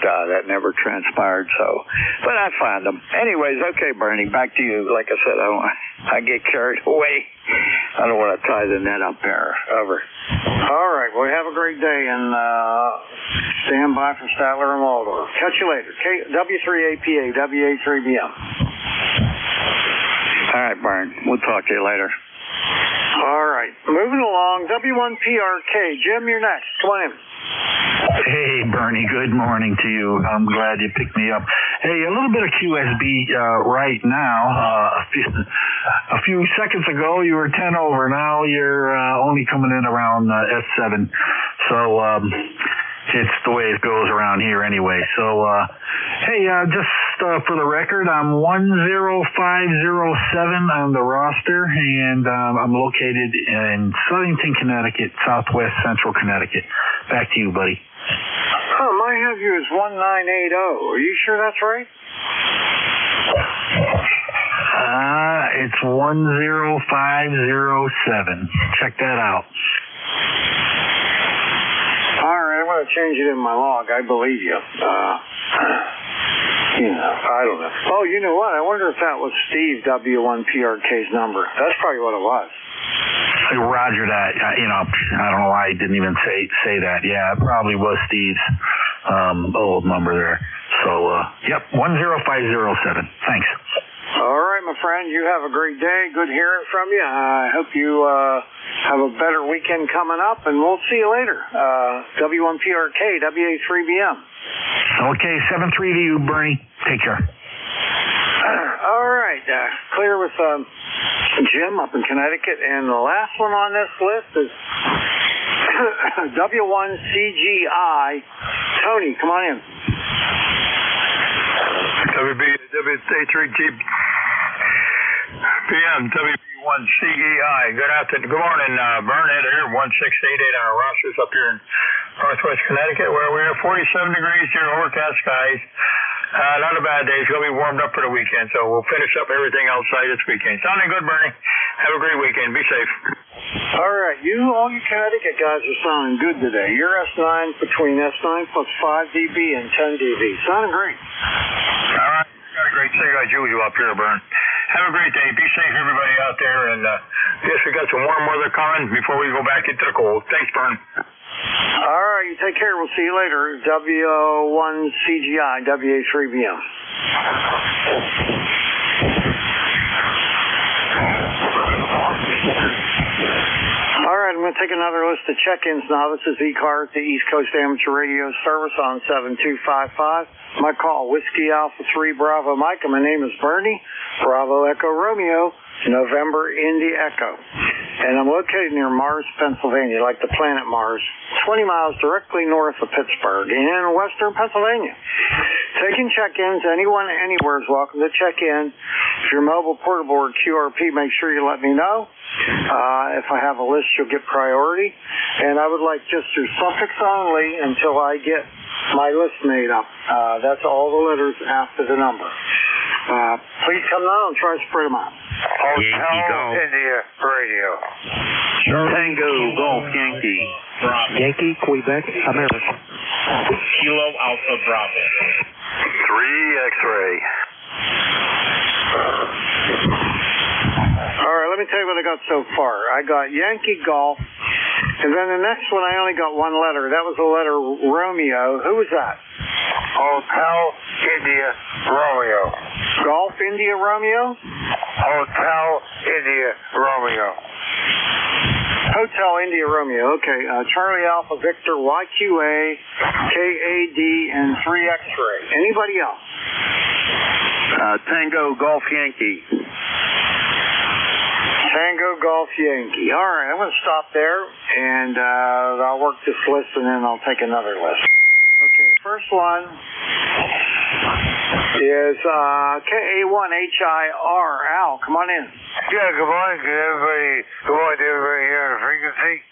that never transpired. So, but I found them. Anyways, okay, Bernie, back to you. Like I said, I get carried away. I don't want to tie the net up there. Over. All right. Well, have a great day, and stand by for Statler and Waldorf. Catch you later. W3APA, WA3BM. All right, Bern. We'll talk to you later. All right. Moving along. W1PRK. Jim, you're next. Come on in. Hey, Bernie, good morning to you. I'm glad you picked me up. Hey, a little bit of QSB right now. A few seconds ago, you were 10 over. Now you're only coming in around S7. So it's the way it goes around here anyway. So, hey, just for the record, I'm 10507 on the roster, and I'm located in Southington, Connecticut, southwest central Connecticut. Back to you, buddy. I have you as 1980. Are you sure that's right? It's 10507. Check that out. All right, I'm going to change it in my log. I believe you. I don't know. Oh, you know what? I wonder if that was Steve W1PRK's number. That's probably what it was. Roger that. I don't know why he didn't even say that. Yeah, it probably was Steve's old number there. So, yep, 10507. Thanks. All right, my friend. You have a great day. Good hearing from you. I hope you have a better weekend coming up, and we'll see you later. W1PRK, WA3BM. Okay, 7-3 to you, Bernie. Take care. All right. Clear with Jim up in Connecticut. And the last one on this list is W1CGI. Tony, come on in. WA3GPM, WB1CEI. Good afternoon. Good morning, Burnhead here, 1688 on our rosters up here in northwest Connecticut, where we are 47 degrees here, overcast skies. Not a bad day. It's going to be warmed up for the weekend, so we'll finish up everything outside this weekend. Sounding good, Bernie. Have a great weekend. Be safe. All right. All you Connecticut guys are sounding good today. You're S9 between S9 plus 5 dB and 10 dB. Sounding great. All right. Got a great day as usual up here, Bern. Have a great day. Be safe, everybody out there. And yes, we got some warm weather coming before we go back into the cold. Thanks, Bern. All right. You take care. We'll see you later. W1CGI, WA3BM. All right, I'm going to take another list of check-ins now. This is ECARS, the East Coast Amateur Radio Service on 7255. My call, Whiskey Alpha 3 Bravo Mike, and my name is Bernie, Bravo Echo Romeo, November Indy Echo. And I'm located near Mars, Pennsylvania, like the planet Mars, 20 miles directly north of Pittsburgh in western Pennsylvania. Taking check-ins, anyone, anywhere is welcome to check in. If you're mobile, portable, or QRP, make sure you let me know. If I have a list, you'll get priority. And I would like just your suffix only until I get my list made up. That's all the letters after the number. Please come down and try to spread them out. Hotel India Radio. Tango Golf Yankee. Bravo. Yankee, Quebec, America. Kilo Alpha Bravo. 3 X-ray. All right, let me tell you what I got so far. I got Yankee Golf, and then the next one I only got one letter. That was the letter Romeo. Who was that? Hotel India Romeo. Golf India Romeo? Hotel India Romeo. Hotel India Romeo. Okay. Charlie Alpha Victor YQA KAD and 3 X-ray. Anybody else? Tango Golf Yankee. Tango Golf Yankee. All right, I'm going to stop there, and I'll work this list, and then I'll take another list. Okay, the first one is KA1HIR. Al, come on in. Yeah, good morning to everybody. Good morning to everybody here on the frequency.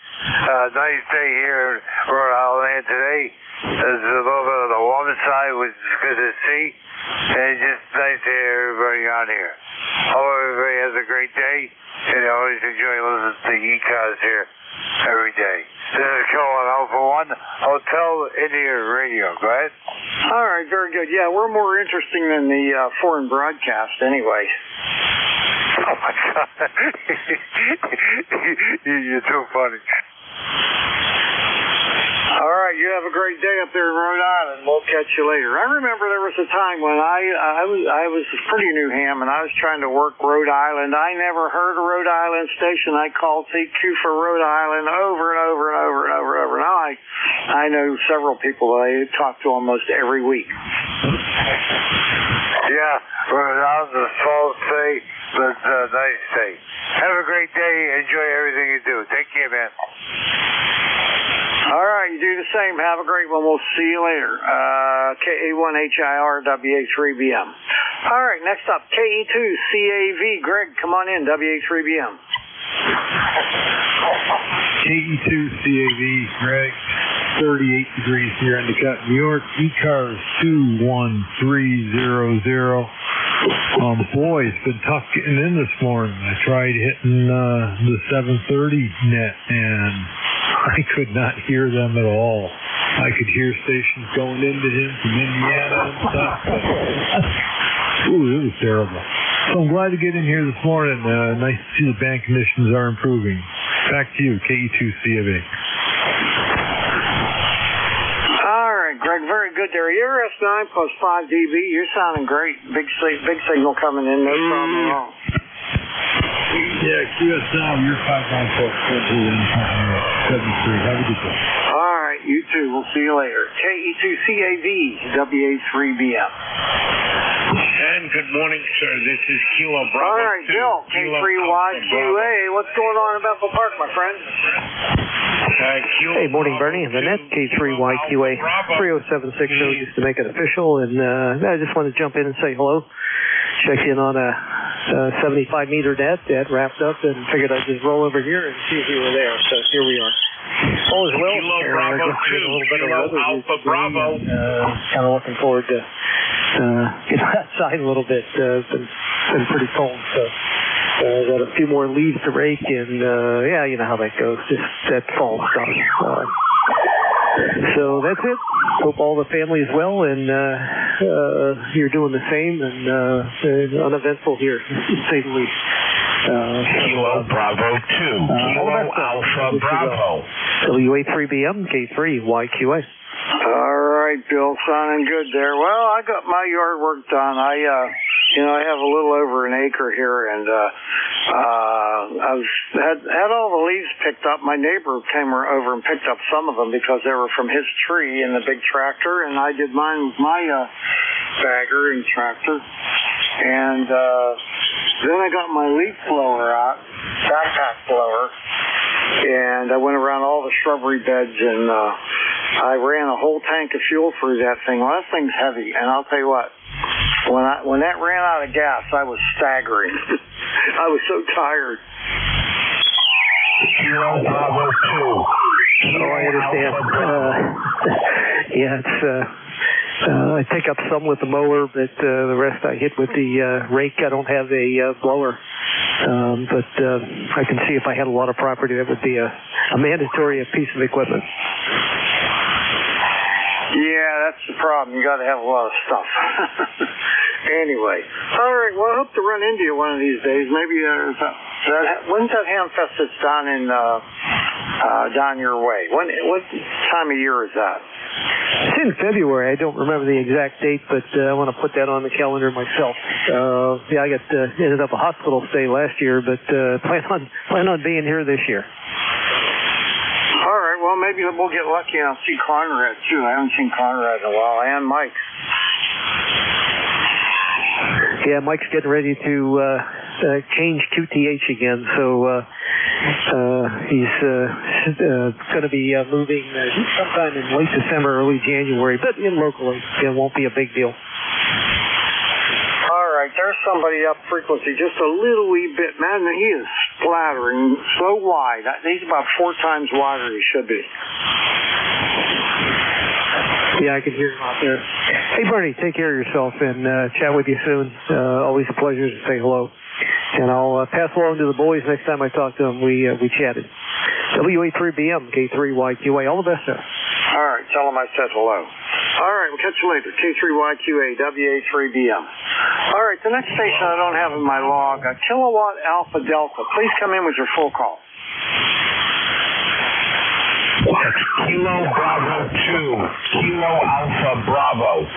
Nice day here in Rhode Island today. There's a little bit of the warmer side, which is good to see. And it's just nice to hear everybody on here. Hope everybody has a great day. And I always enjoy listening to ECARS here every day. This is Kilo Alpha 1, Hotel India Radio. Go ahead. All right, very good. Yeah, we're more interesting than the foreign broadcast anyway. Oh, my God. You're too funny. All right, you have a great day up there in Rhode Island. We'll catch you later. I remember there was a time when I was pretty new ham, and I was trying to work Rhode Island. I never heard a Rhode Island station. I called CQ for Rhode Island over and over and over and over and over. Now I know several people that I talk to almost every week. Yeah, Rhode Island's a small state, but a nice state. Have a great day. Enjoy everything you do. Take care, man. All right, you do the same. Have a great one. We'll see you later. KA1HIR WA3BM. All right, next up, KE2CAV. Greg, come on in, WA3BM. KE2CAV, Greg, 38 degrees here in Decatur, New York. ECARS 21300. Boy, it's been tough getting in this morning. I tried hitting the 730 net, and I could not hear them at all. I could hear stations going into him from Indiana and stuff. Ooh, it was terrible. So I'm glad to get in here this morning. Nice to see the band conditions are improving. Back to you, KE2CAV. All right, Greg, very good there. You're S9 plus 5 dB. You're sounding great. Big signal coming in. No problem at all. Yeah, QSL, you're 594. 73. Have a good day. All right, you too. We'll see you later. KE2CAV, WA3BM. And good morning, sir. This is Kilo Bravo. All right, Bill, K3YQA. What's going on in Bethel Park, my friend? Hey, morning, Bernie. The net K3YQA 3076 used to make it official, and I just want to jump in and say hello. Checked in on a 75-meter net that wrapped up, and figured I'd just roll over here and see if you were there. So here we are. All is well. Kilo Bravo 2, Kilo Alpha Bravo. Kind of looking forward to getting outside a little bit. It's been pretty cold, so got a few more leaves to rake, and yeah, you know how that goes. Just that fall stuff. So that's it. Hope all the family is well, and you're doing the same, and uneventful here, to say the least. Kilo Bravo 2, Kilo Alpha Bravo. WA3BM, K3YQA. All right, Bill, sounding good there. Well, I got my yard work done. I have a little over an acre here, and I had all the leaves picked up. My neighbor came over and picked up some of them because they were from his tree in the big tractor, and I did mine with my bagger and tractor. And then I got my leaf blower out, backpack blower, and I went around all the shrubbery beds, and I ran a whole tank of fuel through that thing. Well, that thing's heavy, and I'll tell you what, when that ran out of gas, I was staggering. I was so tired. Kilo Bravo 2. Oh, I understand. Yeah, it's... I pick up some with the mower, but the rest I hit with the rake. I don't have a blower, but I can see if I had a lot of property, that would be a mandatory piece of equipment. Yeah, that's the problem. You got to have a lot of stuff. Anyway, all right. Well, I hope to run into you one of these days. Maybe when's that Hamfest that's down in down your way? What time of year is that? It's in February. I don't remember the exact date, but I want to put that on the calendar myself. Yeah, I got ended up a hospital stay last year, but plan on being here this year. All right. Well, maybe we'll get lucky and I'll see Conrad too. I haven't seen Conrad in a while, and Mike. Yeah, Mike's getting ready to change QTH again, so he's going to be moving sometime in late December, early January, but in locally. It won't be a big deal. All right, there's somebody up frequency just a little wee bit. Man, he is splattering so wide. He's about 4 times wider than he should be. Yeah, I can hear him out there. Hey, Bernie, take care of yourself, and chat with you soon. Always a pleasure to say hello. And I'll pass along to the boys next time I talk to them. We chatted. WA3BM, K3YQA. All the best, sir. All right, tell them I said hello. All right, we'll catch you later. K3YQA, WA3BM. All right, the next station I don't have in my log, Kilowatt Alpha Delta. Please come in with your full call. That's Kilo Bravo 2, Kilo Alpha Bravo.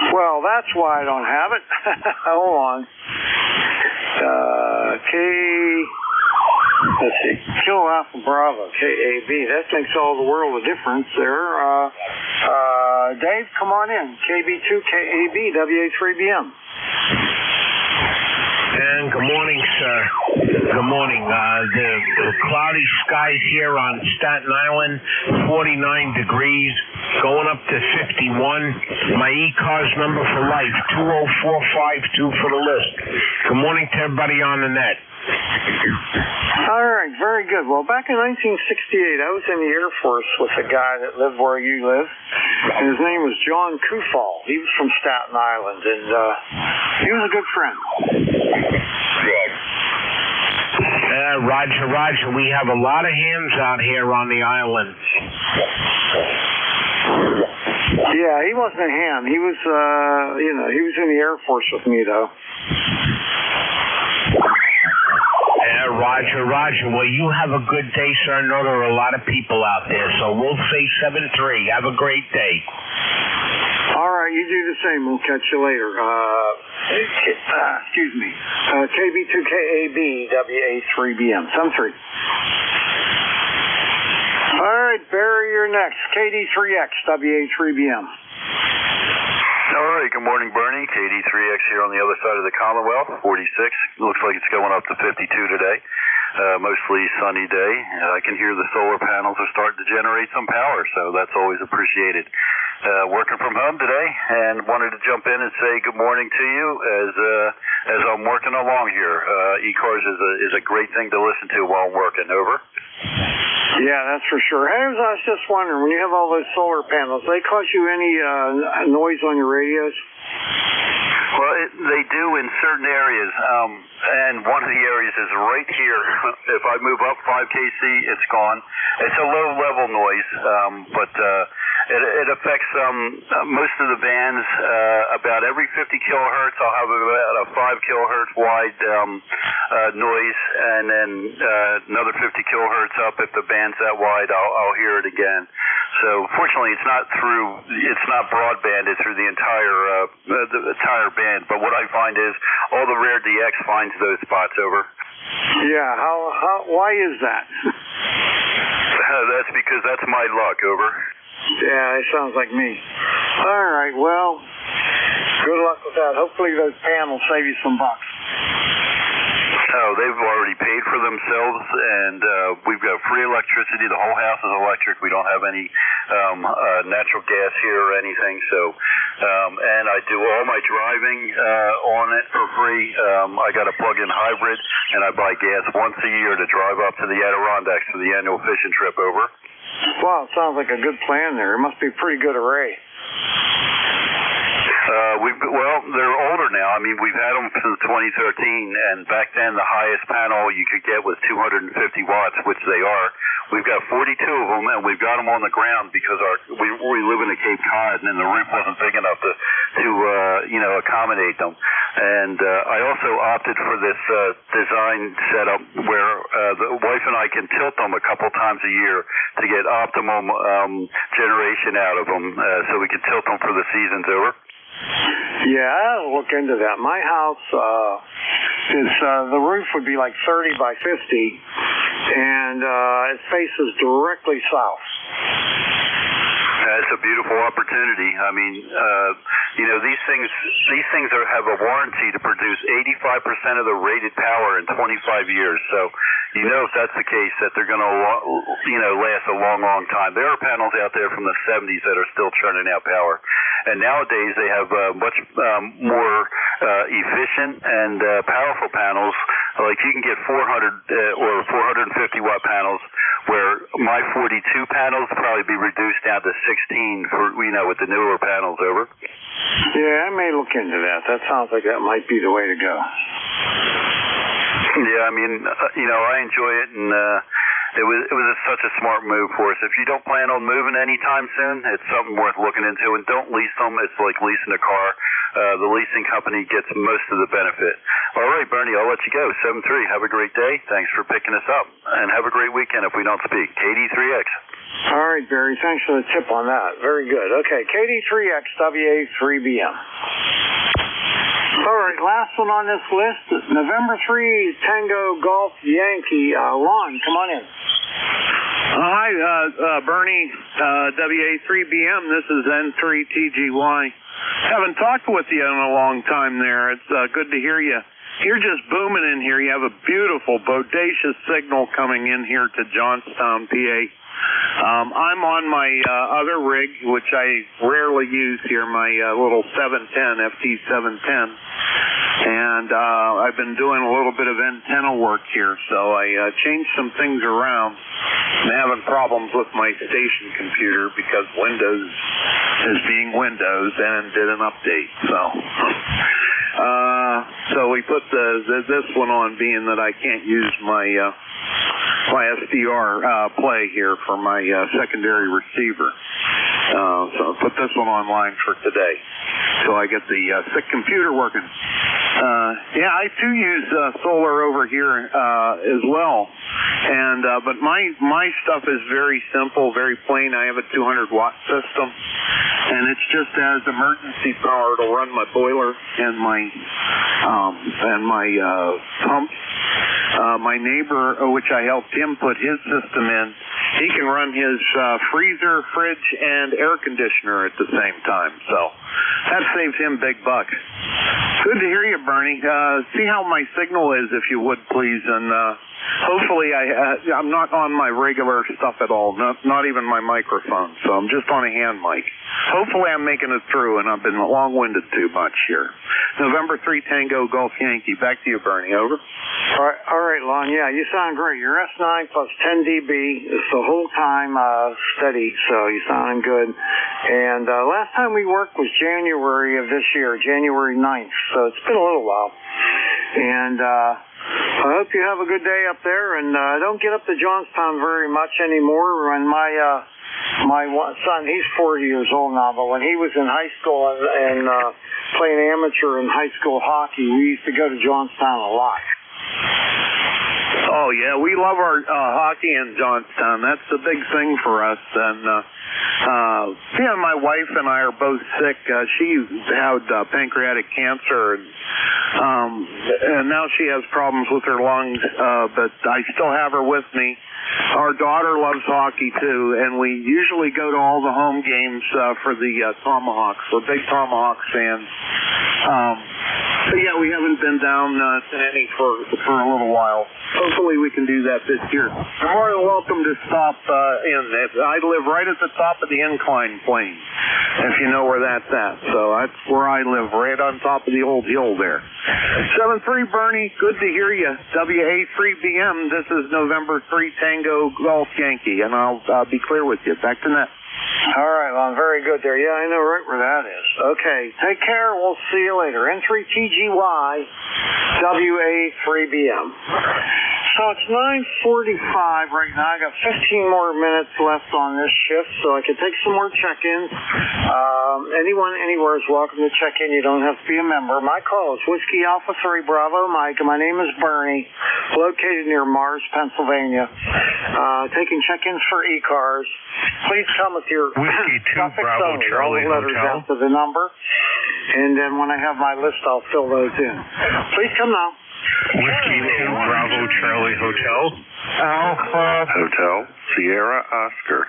Well, that's why I don't have it. Hold on. Let's see. Kilo Alpha Bravo, KAB. That makes all the world of difference there. Dave, come on in. KB2, KAB, WA3BM. And good morning, sir. Good morning. The cloudy skies here on Staten Island, 49 degrees, going up to 51. My ECARS number for life, 20452 for the list. Good morning to everybody on the net. All right, very good. Well, back in 1968, I was in the Air Force with a guy that lived where you live, and his name was John Kufal. He was from Staten Island, and he was a good friend. Roger. We have a lot of hands out here on the island. Yeah, he wasn't a ham. He was, he was in the Air Force with me, though. Roger. Well, you have a good day, sir. I know there are a lot of people out there, so we'll say 7-3. Have a great day. All right, you do the same. We'll catch you later. Excuse me. KB2KAB, WA3BM. 7-3. All right, Barry, you're next. KD3X, WA3BM. All right, good morning, Bernie. KD3X here on the other side of the Commonwealth, 46. Looks like it's going up to 52 today. Mostly sunny day. I can hear the solar panels are starting to generate some power, so that's always appreciated. Working from home today, and wanted to jump in and say good morning to you as I'm working along here. ECARS is a great thing to listen to while I'm working. Over. Yeah, that's for sure. Hey, I was just wondering, when you have all those solar panels, they cause you any noise on your radios? Well, they do in certain areas, and one of the areas is right here. If I move up 5 kc, it's gone. It's a low-level noise, but it affects most of the bands. About every 50 kilohertz, I'll have about a 5 kilohertz wide noise, and then another 50 kilohertz up. If the band's that wide, I'll hear it again. So fortunately, it's not broadbanded through the entire band. But what I find is all the rare DX finds those spots. Over. Yeah. Why is that? That's because that's my luck. Over. Yeah, it sounds like me. All right, well, good luck with that. Hopefully those panels save you some bucks. Oh, they've already paid for themselves, and we've got free electricity. The whole house is electric. We don't have any natural gas here or anything. So, and I do all my driving on it for free. I got a plug-in hybrid, and I buy gas once a year to drive up to the Adirondacks for the annual fishing trip. Over. Wow, it sounds like a good plan there. It must be a pretty good array. Well, they're older now. I mean, we've had them since 2013, and back then the highest panel you could get was 250 watts, which they are. We've got 42 of them, and we've got them on the ground because we live in the Cape Cod, and the roof wasn't big enough to accommodate them. And I also opted for this design setup where the wife and I can tilt them a couple times a year to get optimum generation out of them, so we can tilt them for the seasons. Over. Yeah, I'll look into that. My house the roof would be like 30 by 50, and it faces directly south. It's a beautiful opportunity. I mean, these things have a warranty to produce 85% of the rated power in 25 years. So, if that's the case, that they're going to, last a long, long time. There are panels out there from the 70s that are still churning out power. And nowadays they have much more efficient and powerful panels. Like you can get 400 or 450 watt panels, where my 42 panels probably be reduced down to 16 for with the newer panels. Over. Yeah, I may look into that. That sounds like that might be the way to go. Yeah, I mean, I enjoy it, and it was such a smart move for us. If you don't plan on moving anytime soon, it's something worth looking into. And don't lease them. It's like leasing a car. The leasing company gets most of the benefit. All right, Bernie, I'll let you go. 7-3. Have a great day. Thanks for picking us up. And have a great weekend if we don't speak. KD3X. All right, Barry. Thanks for the tip on that. Very good. Okay, KD3X, WA3BM. All right, last one on this list, November 3 Tango Golf Yankee. Lon, come on in. Hi, Bernie, WA3BM. This is N3TGY. Haven't talked with you in a long time there. It's good to hear you. You're just booming in here. You have a beautiful, bodacious signal coming in here to Johnstown, PA. I'm on my other rig, which I rarely use here, my little 710, FT710. And I've been doing a little bit of antenna work here, so I changed some things around. I'm having problems with my station computer because Windows is being Windows and did an update. So we put this one on, being that I can't use my SDR play here for my secondary receiver. So I put this one online for today, so I get the sick computer working. Yeah, I too use solar over here as well, and but my stuff is very simple, very plain. I have a 200-watt system, and it's just as emergency power to run my boiler and my pump. My neighbor, which I helped him put his system in, he can run his freezer, fridge, and air conditioner at the same time. So that saves him big bucks. Good to hear you, Bernie. See how my signal is, if you would, please. And hopefully I'm not on my regular stuff at all, not even my microphone. So I'm just on a hand mic. Hopefully I'm making it through, and I've been long-winded too much here. November 3 Tango Golf Yankee. Back to you, Bernie. Over. All right, Lon. Yeah, you sound great. Your S9 plus 10 dB is the whole time steady, so you sound good. And last time we worked was January of this year, January 9th, so it's been a little while. And I hope you have a good day up there, and I don't get up to Johnstown very much anymore. When my son, he's 40 years old now, but when he was in high school and playing amateur in high school hockey, we used to go to Johnstown a lot. Oh, yeah, we love our hockey in Johnstown. That's the big thing for us. And my wife and I are both sick. She had pancreatic cancer, and now she has problems with her lungs, but I still have her with me. Our daughter loves hockey, too, and we usually go to all the home games for the Tomahawks. We're big Tomahawks fans. But yeah, we haven't been down to any for a little while. Hopefully we can do that this year. You're more than welcome to stop in. I live right at the top of the incline plane, if you know where that's at. So that's where I live, right on top of the old hill there. 7-3, Bernie. Good to hear you. WA3BM. This is November 3 Tango Golf Yankee, and I'll be clear with you. Back to net. All right, well, very good there. Yeah, I know right where that is. Okay, take care. We'll see you later. N3TGY, WA3BM. So it's 9:45 right now. I got 15 more minutes left on this shift, so I can take some more check-ins. Anyone, anywhere is welcome to check in. You don't have to be a member. My call is Whiskey Alpha 3 Bravo Mike, and my name is Bernie, located near Mars, Pennsylvania. Taking check-ins for ECARS. Please come with your Whiskey 2 Bravo only, Charlie all the letters Hotel. after the number, and then when I have my list, I'll fill those in. Please come now. Whiskey 2 Bravo Charlie Hotel. Alpha Hotel Sierra Oscar.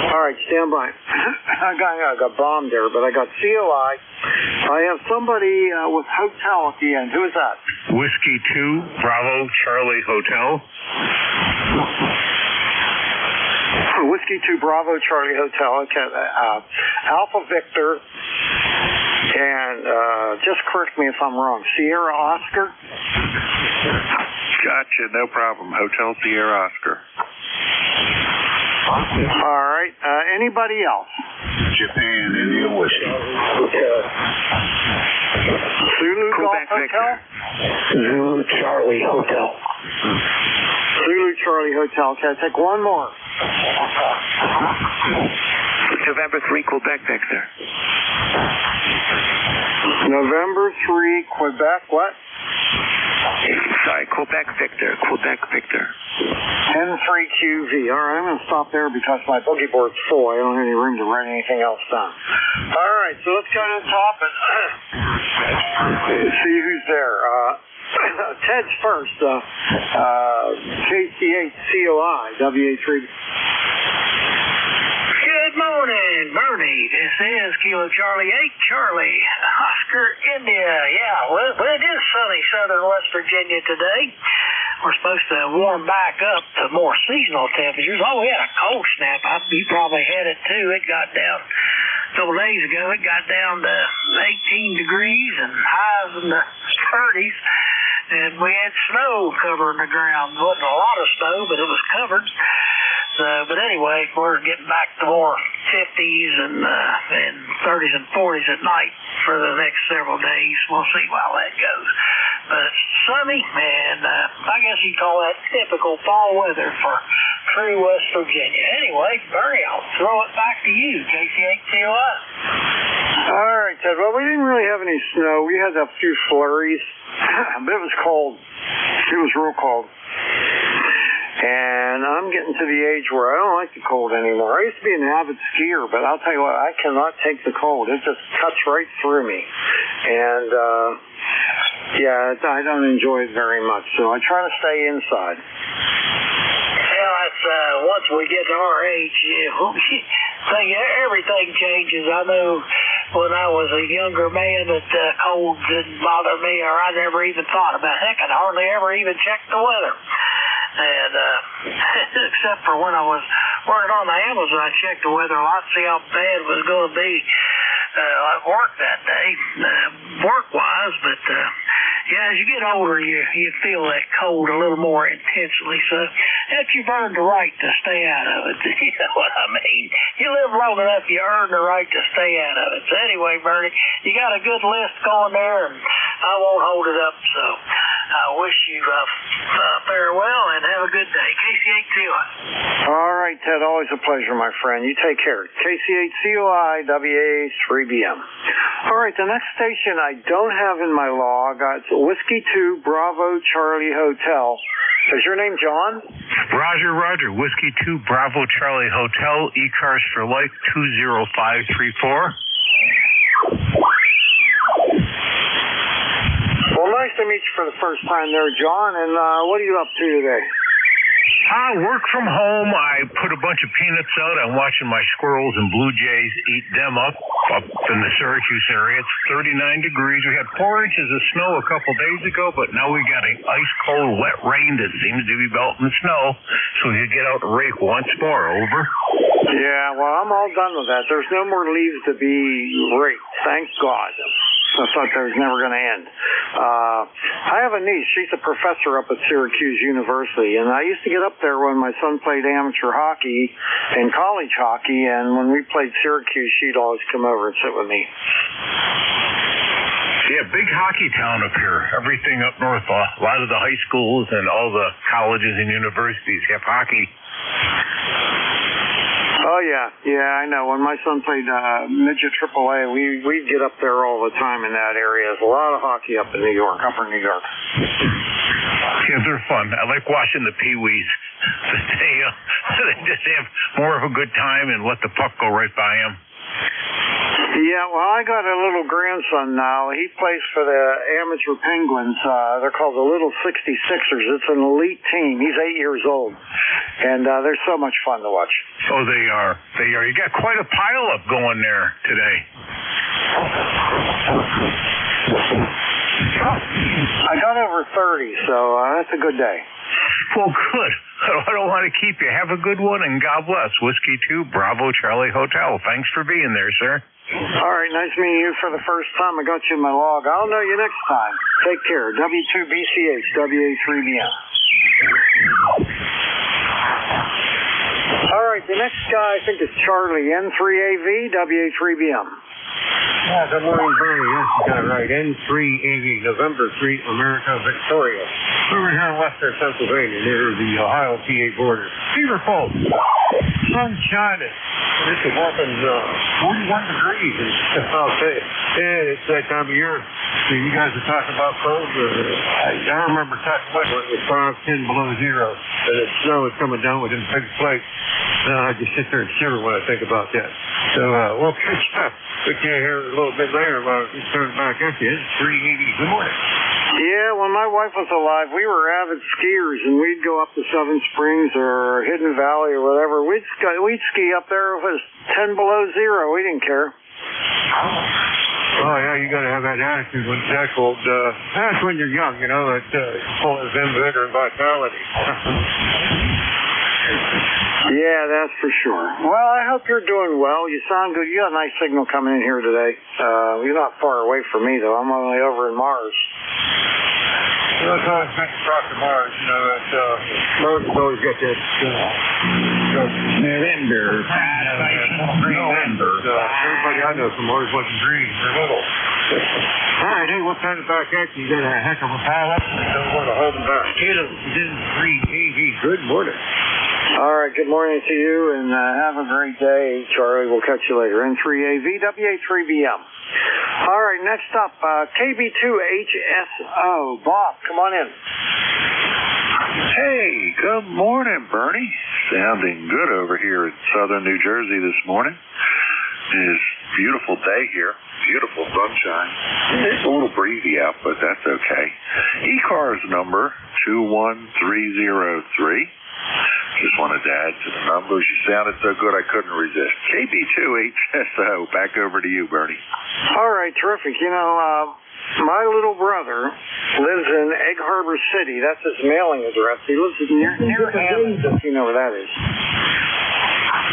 All right, stand by. I got bombed there, but I got COI. I have somebody with hotel at the end. Who is that? Whiskey 2 Bravo Charlie Hotel. Whiskey 2 Bravo Charlie Hotel. Okay, Alpha Victor. And just correct me if I'm wrong. Sierra Oscar? Gotcha, no problem. Hotel Sierra Oscar. All right. Anybody else? Japan, India, Whiskey. Zulu Golf Hotel? Zulu Charlie Hotel. Zulu Charlie Hotel. Can I take one more? November 3, Quebec, Victor. November 3, Quebec, what? Sorry, Quebec, Victor. Quebec, Victor. 10-3QV. All right, I'm going to stop there because my boogie board's full. I don't have any room to write anything else down. All right, so let's go to the top and see who's there. Ted's first. KC8COI, WA3. Good morning, Bernie. This is Kilo Charlie 8, Charlie, Oscar, India. Yeah, well, it is sunny southern West Virginia today. We're supposed to warm back up to more seasonal temperatures. Oh, we had a cold snap. You probably had it too. It got down a couple days ago. It got down to 18 degrees and highs in the 30s. And we had snow covering the ground. It wasn't a lot of snow, but it was covered. But anyway, we're getting back to more 50s and 30s and 40s at night for the next several days. We'll see how that goes. But it's sunny, and I guess you call that typical fall weather for true West Virginia. Anyway, Bernie, I'll throw it back to you, KC8COI. All right, Ted. Well, we didn't really have any snow. We had a few flurries, but it was cold. It was real cold. And I'm getting to the age where I don't like the cold anymore. I used to be an avid skier, but I'll tell you what, I cannot take the cold. It just cuts right through me. And, I don't enjoy it very much. So I try to stay inside. Well, that's, once we get to our age, everything changes. I know when I was a younger man that cold didn't bother me, or I never even thought about it. Heck, I hardly ever even checked the weather. And except for when I was working on the Amazon, I checked the weather a lot, see how bad it was going to be at work that day, work-wise. But as you get older, you feel that cold a little more intensely. So that you've earned the right to stay out of it. You know what I mean? You live long enough, you earn the right to stay out of it. So anyway, Bernie, you got a good list going there, and I won't hold it up. So I wish you farewell and have a good day. KC8COI. All right, Ted. Always a pleasure, my friend. You take care. KC8COI, WA3BM. All right, the next station I don't have in my log. It's Whiskey 2 Bravo Charlie Hotel. Is your name John? Roger. Whiskey 2 Bravo Charlie Hotel, ECARS for Life 20534. Well, nice to meet you for the first time there, John. And what are you up to today? I work from home. I put a bunch of peanuts out. I'm watching my squirrels and blue jays eat them up in the Syracuse area. It's 39 degrees. We had 4 inches of snow a couple days ago, but now we got an ice-cold, wet rain that seems to be melting the snow, so we can get out and rake once more. Over. Yeah, well, I'm all done with that. There's no more leaves to be raked. Thank God. I thought that was never going to end. I have a niece. She's a professor up at Syracuse University, and I used to get up there when my son played amateur hockey and college hockey, and when we played Syracuse, she'd always come over and sit with me. Yeah, big hockey town up here. Everything up north, a lot of the high schools and all the colleges and universities have hockey. Oh, yeah, I know. When my son played midget AAA, we'd get up there all the time in that area. There's a lot of hockey up in New York, upper New York. Yeah, they're fun. I like watching the Pee-wees. They just have more of a good time and let the puck go right by them. Yeah, well, I got a little grandson now. He plays for the amateur Penguins. They're called the Little 66ers. It's an elite team. He's 8 years old, and they're so much fun to watch. Oh, they are. You got quite a pile-up going there today. I got over 30, so that's a good day. Well, good. I don't want to keep you. Have a good one, and God bless. Whiskey 2 Bravo Charlie Hotel. Thanks for being there, sir. All right, nice meeting you for the first time. I got you in my log. I'll know you next time. Take care. W2BCH, WA3BM. All right, the next guy I think is Charlie, N3AV, WA3BM. Yeah, good morning, Bernie. Yes, you got it right. N3AV, November 3, America, Victoria. Over here in western Pennsylvania, near the Ohio-PA border. Beaver Falls. Sun shining. It's a whopping 41 degrees. I'll tell you. Yeah, it's that time of year. You guys are talking about cold. I remember talking about when it was 5, 10 below zero, and the snow was coming down within big flakes. I just sit there and shiver when I think about that. So, we'll catch up. We can't hear a little bit later about it. Turn back at you. It's 380. Good morning. Yeah, when my wife was alive, we were avid skiers, and we'd go up to Seven Springs or Hidden Valley or whatever. We'd ski up there if it was 10 below zero. We didn't care. Oh, yeah, you got to have that attitude when it's that cold. That's when you're young, you know, that full of vigor and vitality. Yeah, that's for sure. Well, I hope you're doing well. You sound good. You got a nice signal coming in here today. You're not far away from me, though. I'm only over in Mars. Well, it's always good to talk to Mars. You know, that Mars has always got that November. Everybody I know from Mars wasn't green. They're little. All right, hey, we'll turn it back at you. You got a heck of a pile up. Don't want to hold them back. Good morning. All right, good morning to you, and have a great day, Charlie. We'll catch you later. N3AV, WA3BM. All right, next up, KB2HSO. Bob, come on in. Hey, good morning, Bernie. Sounding good over here in southern New Jersey this morning. It's a beautiful day here. Beautiful sunshine. It's a little breezy out, but that's okay. ECARS number 21303. Just wanted to add to the numbers. You sounded so good I couldn't resist. KB2HSO. Back over to you, Bernie. All right, terrific. You know, my little brother lives in Egg Harbor City. That's his mailing address. He lives near Hammond, if you know where that is.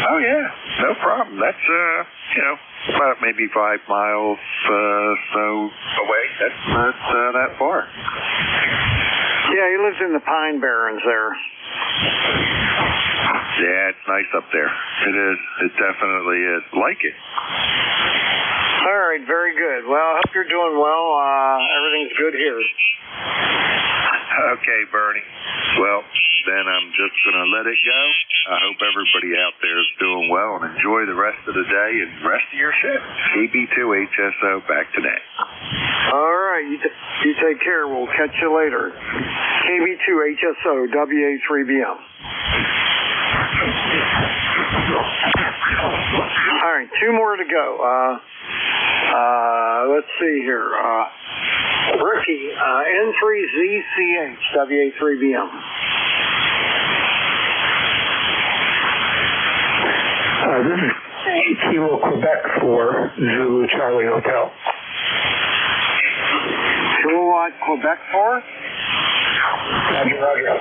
Oh, yeah. No problem. That's, about maybe 5 miles so away. That's not that far. Yeah, he lives in the Pine Barrens there. Yeah, it's nice up there. It is. It definitely is. Like it. All right, very good. Well, I hope you're doing well. Everything's good here. Okay, Bernie. Well, then I'm just going to let it go. I hope everybody out there is doing well and enjoy the rest of the day and the rest of your shift. KB2HSO, back today. All right, you take care. We'll catch you later. KB2HSO, WA3BM. All right, 2 more to go. Let's see here. Ricky, N3ZCH, WA3BM. This is Kilo, Quebec for Zulu Charlie Hotel. Kilowatt, Quebec for? Roger.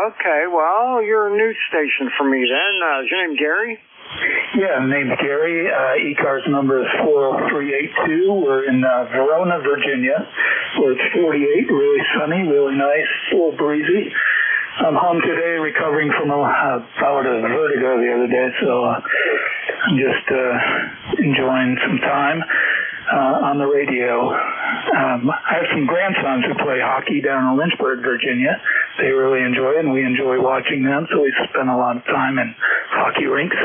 Okay. Well, you're a news station for me then. Is your name Gary? Yeah, my name's Gary. ECARS number is 40382. We're in Verona, Virginia, where it's 48, really sunny, really nice, a little breezy. I'm home today recovering from a bout of vertigo the other day, so I'm just enjoying some time on the radio. I have some grandsons who play hockey down in Lynchburg, Virginia. They really enjoy it, and we enjoy watching them, so we spend a lot of time in hockey rinks.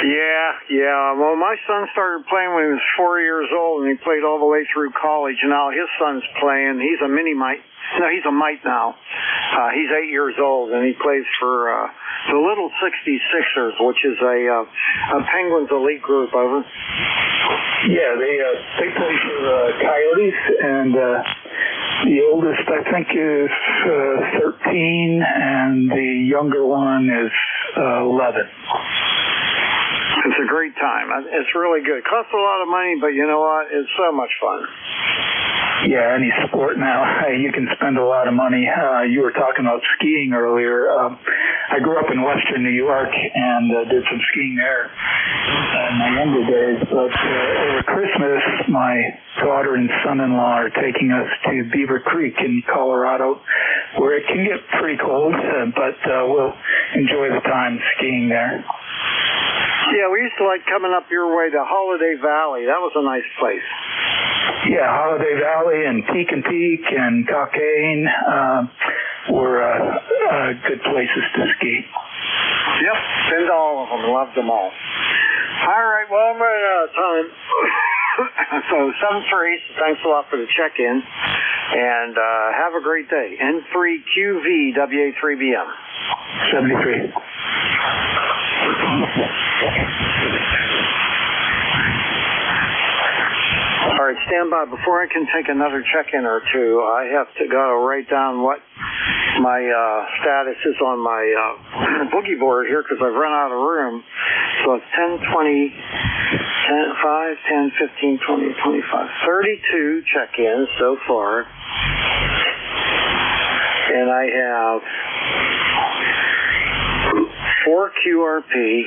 Yeah. Well, my son started playing when he was 4 years old, and he played all the way through college. Now his son's playing. He's a mini-mite. No, he's a mite now. He's 8 years old, and he plays for the Little 66ers, which is a Penguins elite group. Over. Yeah, they play for Coyotes, and the oldest, I think, is 13, and the younger one is 11. It's a great time. It's really good. It costs a lot of money, but you know what? It's so much fun. Yeah, any sport now, you can spend a lot of money. You were talking about skiing earlier. I grew up in western New York and did some skiing there in my younger days. But over Christmas, my daughter and son-in-law are taking us to Beaver Creek in Colorado, where it can get pretty cold, but we'll enjoy the time skiing there. Yeah, we used to like coming up your way to Holiday Valley. That was a nice place. Yeah, Holiday Valley and Peak and Cockaigne were good places to ski. Yep, been to all of them, loved them all. All right, well, I'm running out of time. So 7-3, thanks a lot for the check-in, and have a great day. N3QV WA3BM. 73. All right, stand by. Before I can take another check-in or two, I have to go write down what my status is on my boogie board here because I've run out of room. So it's 10, 20, 10, 5, 10, 15, 20, 25, 32 check-ins so far. And I have 4 QRP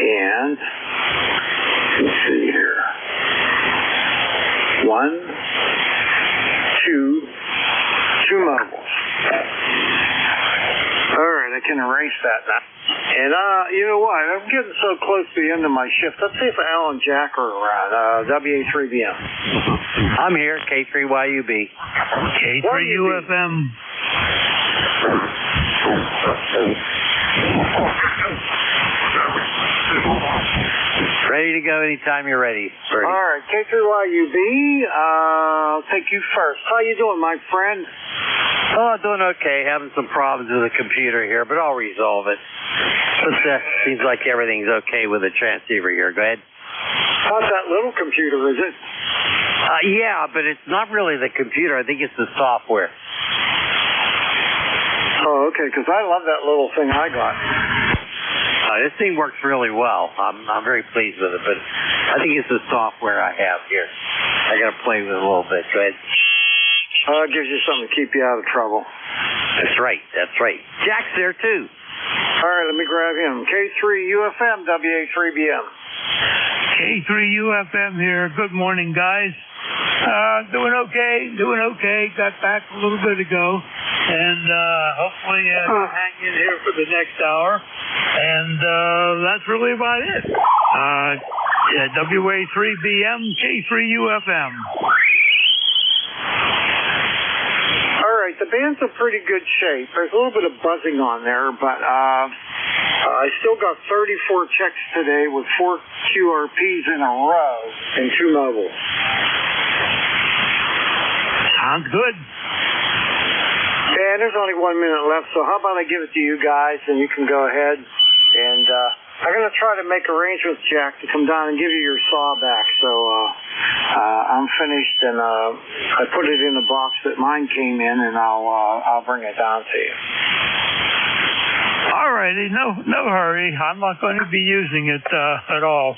and let's see here. 1, 2 mobiles. All right, I can erase that now. And you know what? I'm getting so close to the end of my shift. Let's see if Al and Jack are around. WA3BM. I'm here, K3YUB. K3UFM. Ready to go anytime you're ready, Bertie. All right, K3YUB, I'll take you first. How you doing, my friend? Oh, doing okay. Having some problems with the computer here, but I'll resolve it. But seems like everything's okay with the transceiver here. Go ahead. How's that little computer, is it? Yeah, but it's not really the computer. I think it's the software. Oh, okay, because I love that little thing I got. This thing works really well. I'm very pleased with it, but I think it's the software I have here. I got to play with it a little bit. Go ahead. It gives you something to keep you out of trouble. That's right. That's right. Jack's there, too. All right, let me grab him. K3UFM, WA3BM. K3UFM here. Good morning, guys. Doing okay. Got back a little bit ago. And hopefully hang in here for the next hour. And that's really about it. WA3BM, K3UFM. All right, the band's in pretty good shape. There's a little bit of buzzing on there, but I still got 34 checks today with 4 QRPs in a row and 2 mobiles. Sounds good. And there's only 1 minute left, so how about I give it to you guys and you can go ahead. And I'm going to try to make arrangements, Jack, to come down and give you your saw back. So I'm finished, and I put it in the box that mine came in, and I'll bring it down to you. All righty, no hurry. I'm not going to be using it at all.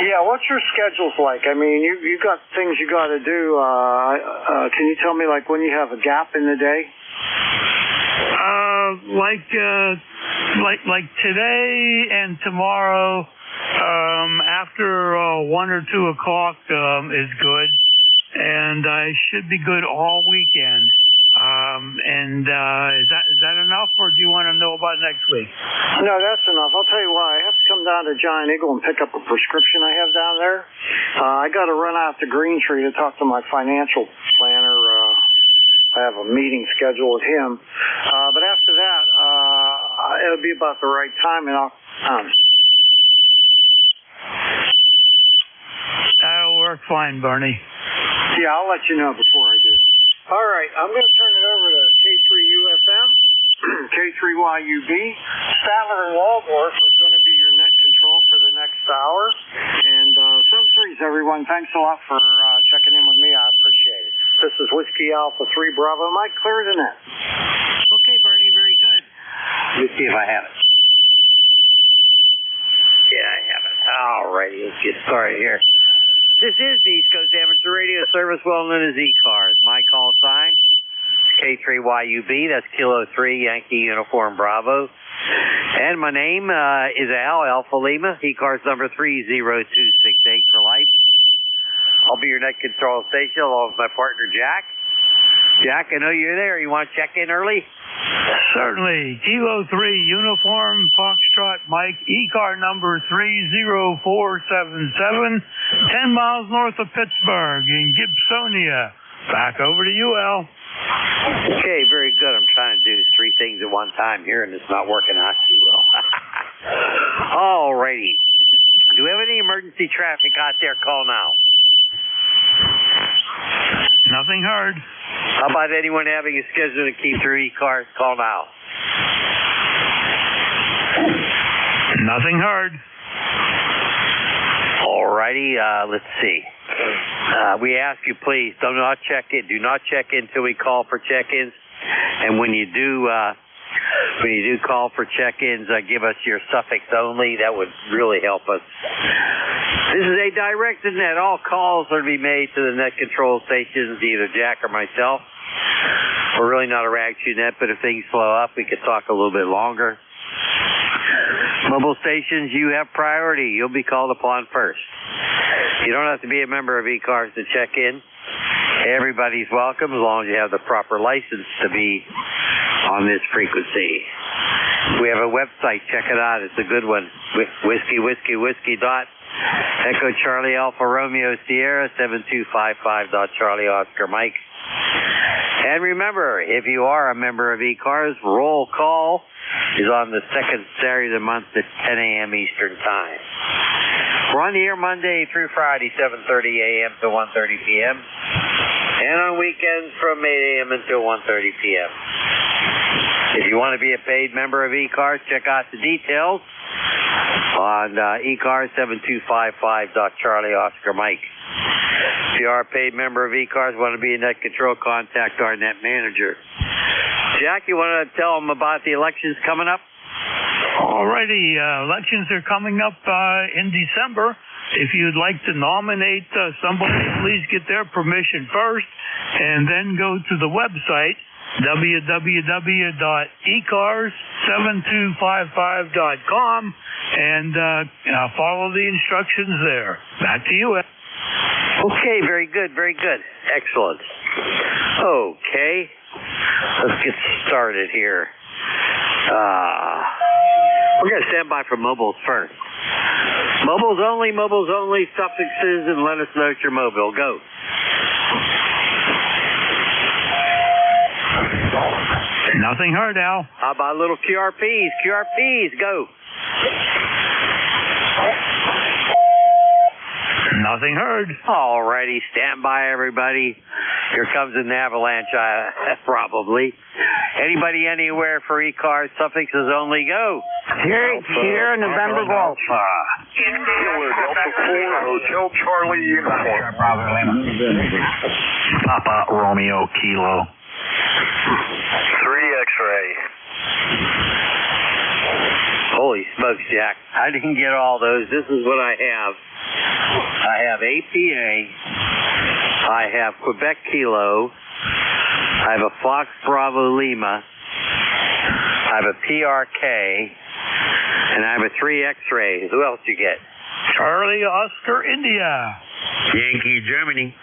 Yeah, what's your schedules like? I mean, you got things you got to do. Can you tell me, like, when you have a gap in the day? Like today and tomorrow, after 1 or 2 o'clock is good, and I should be good all weekend. Is that enough, or do you want to know about next week? No, that's enough. I'll tell you why. I have to come down to Giant Eagle and pick up a prescription I have down there. I got to run out to Green Tree to talk to my financial planner. I have a meeting scheduled with him. But after that, it'll be about the right time, and I'll... That'll work fine, Bernie. Yeah, I'll let you know before I do. All right, I'm going to turn it over to K3UFM, K3YUB. Statler and Waldorf is going to be your net control for the next hour. And 7-3s, everyone. Thanks a lot for checking in with me. I appreciate it. This is Whiskey Alpha 3 Bravo. Mike, clear the net. Okay, Bernie, very good. Let me see if I have it. Yeah, I have it. All righty, let's get started here. This is the East Coast Amateur Radio Service, well known as ECARS. My call sign, K3YUB, that's Kilo 3, Yankee Uniform Bravo. And my name is Al, Alpha Lima, ECARS number 30268 for life. I'll be your net control station along with my partner Jack. Jack, I know you're there. You want to check in early? Certainly. Kilo 3, Uniform Foxtrot Mike, ECAR number 30477, 10 miles north of Pittsburgh in Gibsonia. Back over to you, Al. Okay, very good. I'm trying to do 3 things at one time here, and it's not working out too well. All righty. Do we have any emergency traffic out there? Call now. Nothing heard. How about anyone having a schedule to keep through ECARS? Call now. Nothing heard. All righty. Let's see. We ask you, please, do not check in. Do not check in until we call for check-ins. And when you do call for check-ins, give us your suffix only. That would really help us. This is a directed net. All calls are to be made to the net control stations, either Jack or myself. We're really not a rag chew net, but if things slow up, we could talk a little bit longer. Mobile stations, you have priority. You'll be called upon first. You don't have to be a member of ECARS to check in. Everybody's welcome as long as you have the proper license to be on this frequency. We have a website. Check it out. It's a good one. Whiskey dot Echo Charlie Alpha Romeo Sierra 7255 Charlie Oscar Mike. And remember, if you are a member of ECARS, roll call is on the second Saturday of the month at 10 a.m. Eastern Time. We're on the air Monday through Friday, 7:30 a.m. to 1:30 p.m. And on weekends from 8 a.m. until 1:30 p.m. If you want to be a paid member of ECARS, check out the details on ECARS 7255 Charlie Oscar Mike. If you are a paid member of ECARS, want to be a net control, contact our net manager. Jack, you want to tell them about the elections coming up? Alrighty, elections are coming up in December. If you'd like to nominate somebody, please get their permission first, and then go to the website, www.ecars7255.com, and follow the instructions there. Back to you, Ed. Okay, very good, very good. Excellent. Okay, let's get started here. We're going to stand by for mobiles first. Mobiles only, suffixes, and let us know it's your mobile. Go. Nothing heard, Al. How about little QRPs? QRPs, go. Nothing heard. All righty, stand by, everybody. Here comes an avalanche, probably. Anybody anywhere for ECARS, suffixes only, go. Here, November Golf. Kilo Delta 4, Hotel Charlie Uniform. Papa Romeo Kilo. 3 X-ray. Holy smokes, Jack. I didn't get all those. This is what I have. I have APA. I have Quebec Kilo. I have a Fox Bravo Lima. I have a PRK. And I have a 3 X-ray. Who else you get? Charlie Oscar India. Yankee Germany.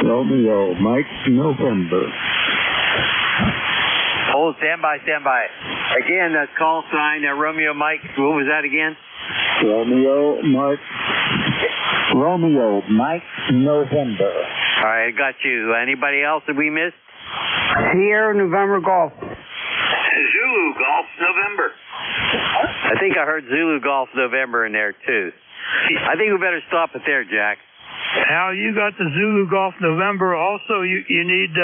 Romeo Mike November. Hold, stand by. Again, that call sign, Romeo Mike, what was that again? Romeo Mike November. All right, I got you. Anybody else that we missed? Here, November Golf. Zulu Golf November. I think I heard Zulu Golf November in there, too. I think we better stop it there, Jack. Al, you got the Zulu Golf November. Also, you need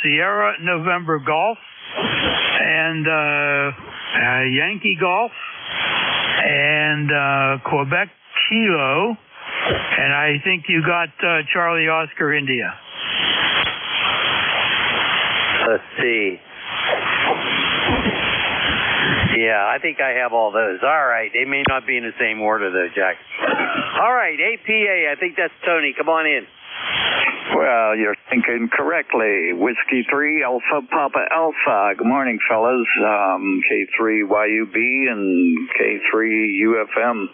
Sierra November Golf and Yankee Golf and Quebec Kilo, and I think you got Charlie Oscar India. Let's see. Yeah, I think I have all those. All right. They may not be in the same order, though, Jack. All right, APA. I think that's Tony. Come on in. Well, you're thinking correctly. Whiskey 3, Alpha Papa Alpha. Good morning, fellas. K3 YUB and K3 UFM.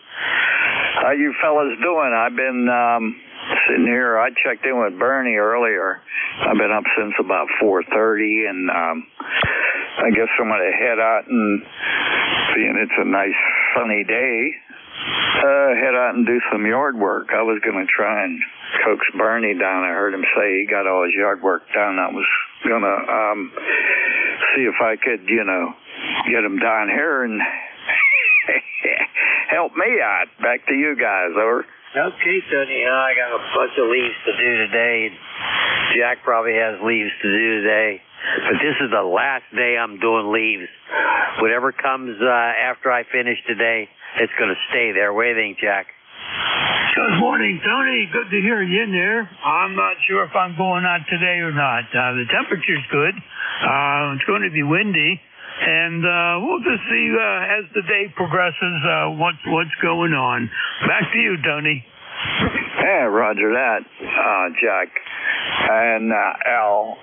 How you fellas doing? I've been sitting here. I checked in with Bernie earlier. I've been up since about 4:30, and I guess I'm going to head out and, seeing it's a nice sunny day, head out and do some yard work. I was going to try and coax Bernie down. I heard him say he got all his yard work done. I was going to see if I could, get him down here and help me out. Back to you guys, over. Okay, Tony. I got a bunch of leaves to do today. Jack probably has leaves to do today. But this is the last day I'm doing leaves. Whatever comes after I finish today, it's going to stay there. What do you think, Jack? Good morning, Tony. Good to hear you in there. I'm not sure if I'm going out today or not. The temperature's good. It's going to be windy. And we'll just see as the day progresses what's going on. Back to you, Tony. Yeah, roger that, Jack and Al.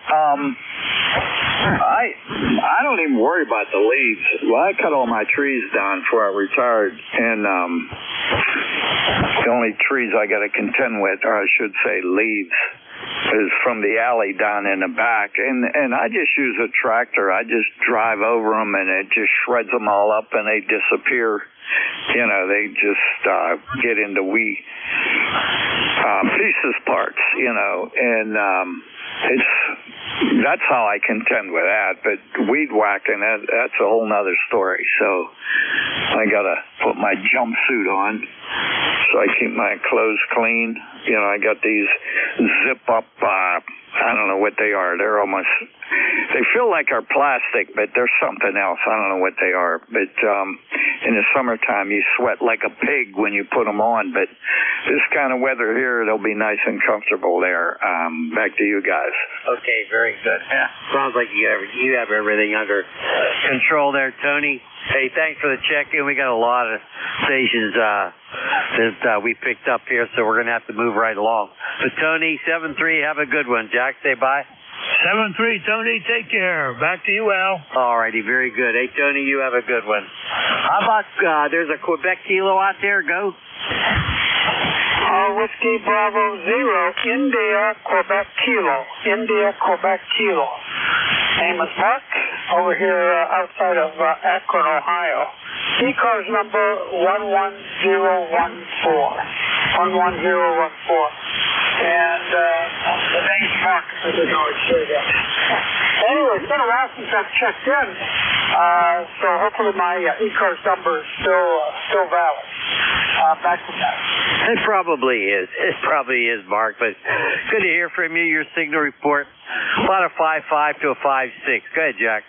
I don't even worry about the leaves. Well, I cut all my trees down before I retired, and the only trees I got to contend with, or I should say leaves, is from the alley down in the back, and I just use a tractor. I just drive over them, and it just shreds them all up, and they disappear. They just get into pieces parts, and that's how I contend with that. But weed whacking, that's a whole nother story. So I gotta put my jumpsuit on so I keep my clothes clean. I got these zip up, I don't know what they are. They feel like they're plastic, but they're something else. I don't know what they are. But in the summertime, you sweat like a pig when you put them on. But this kind of weather here, they'll be nice and comfortable there. Back to you guys. Okay, very good. Yeah. Sounds like you have everything under control there, Tony. Hey, thanks for the check-in. We got a lot of stations that we picked up here, so we're going to have to move right along. So, Tony, 7-3, have a good one. Jack, say bye. 7-3, Tony, take care. Back to you, Al. All righty, very good. Hey, Tony, you have a good one. How about there's a Quebec Kilo out there? Go. Whiskey Bravo 0, India, Quebec Kilo. India, Quebec Kilo. Name is Mark, over here outside of Akron, Ohio. ECARS number 11014. 11014. And the name's Mark, I didn't always say that. Anyway, it's been a while since I've checked in, so hopefully my ECARS number is still valid. Back to that. It probably is. It probably is, Mark, but good to hear from you. Your signal report, about a 5.5 to a 5.6. Go ahead, Jack.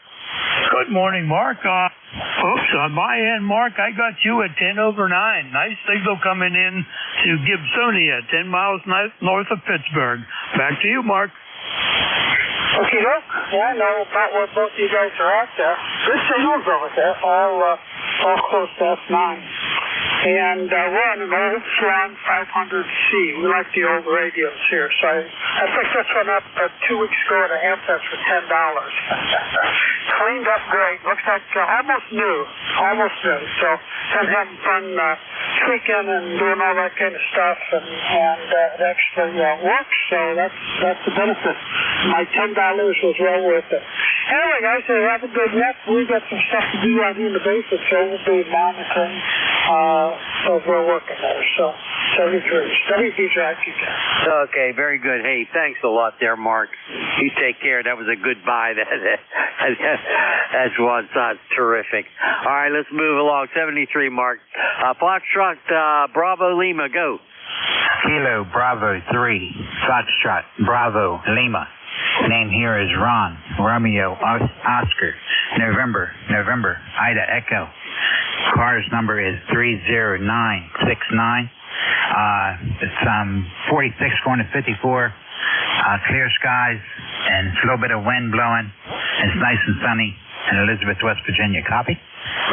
Good morning, Mark. On my end, Mark, I got you at 10/9. Nice signal coming in to Gibsonia, 10 miles north of Pittsburgh. Back to you, Mark. Okay, look. Yeah, I know about where both of you guys are at there. Good signals over there, all close to F9. And we're on an old Swan 500C. We like the old radios here. So I picked this one up 2 weeks ago at a handset for $10. Cleaned up great. Looks like almost new. Almost new. So I'm having fun tweaking and doing all that kind of stuff. And it actually works. So that's the benefit. My $10 was well worth it. Anyway, guys, have a good week. We've got some stuff to do out here in the basic, so we'll be monitoring. So we're working there. So 73. WP Drive, you can. Okay, very good. Hey, thanks a lot there, Mark. You take care. That was a good buy. That's one. That's terrific. All right, let's move along. 73, Mark. Foxtrot, Bravo, Lima, go. Kilo Bravo 3, Foxtrot Bravo Lima. Name here is Ron, Romeo, Oscar, November, Ida Echo. Car's number is 30969. It's 46 going to 54. Clear skies, and it's a little bit of wind blowing. It's nice and sunny in Elizabeth, West Virginia. Copy?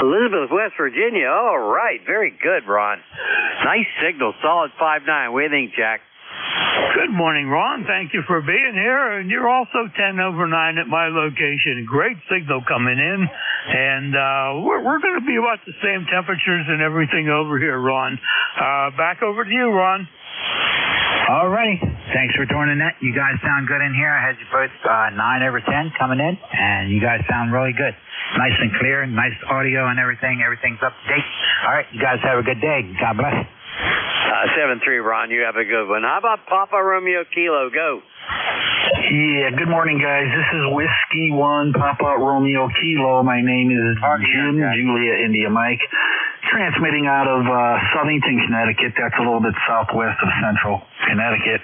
Elizabeth, West Virginia. All right. Very good, Ron. Nice signal. Solid 5.9. What do you think, Jack? Good morning, Ron. Thank you for being here. And you're also 10/9 at my location. Great signal coming in. And we're going to be about the same temperatures and everything over here, Ron. Back over to you, Ron. All righty. Thanks for joining that. You guys sound good in here. I had you both 9/10 coming in, and you guys sound really good. Nice and clear, nice audio and everything. Everything's up to date. All right, you guys have a good day. God bless. 7-3, Ron, you have a good one. How about Papa Romeo Kilo? Go. Yeah, good morning, guys. This is Whiskey 1, Papa Romeo Kilo. My name is Jim, Julia, India Mike. Transmitting out of Southington, Connecticut. That's a little bit southwest of central Connecticut.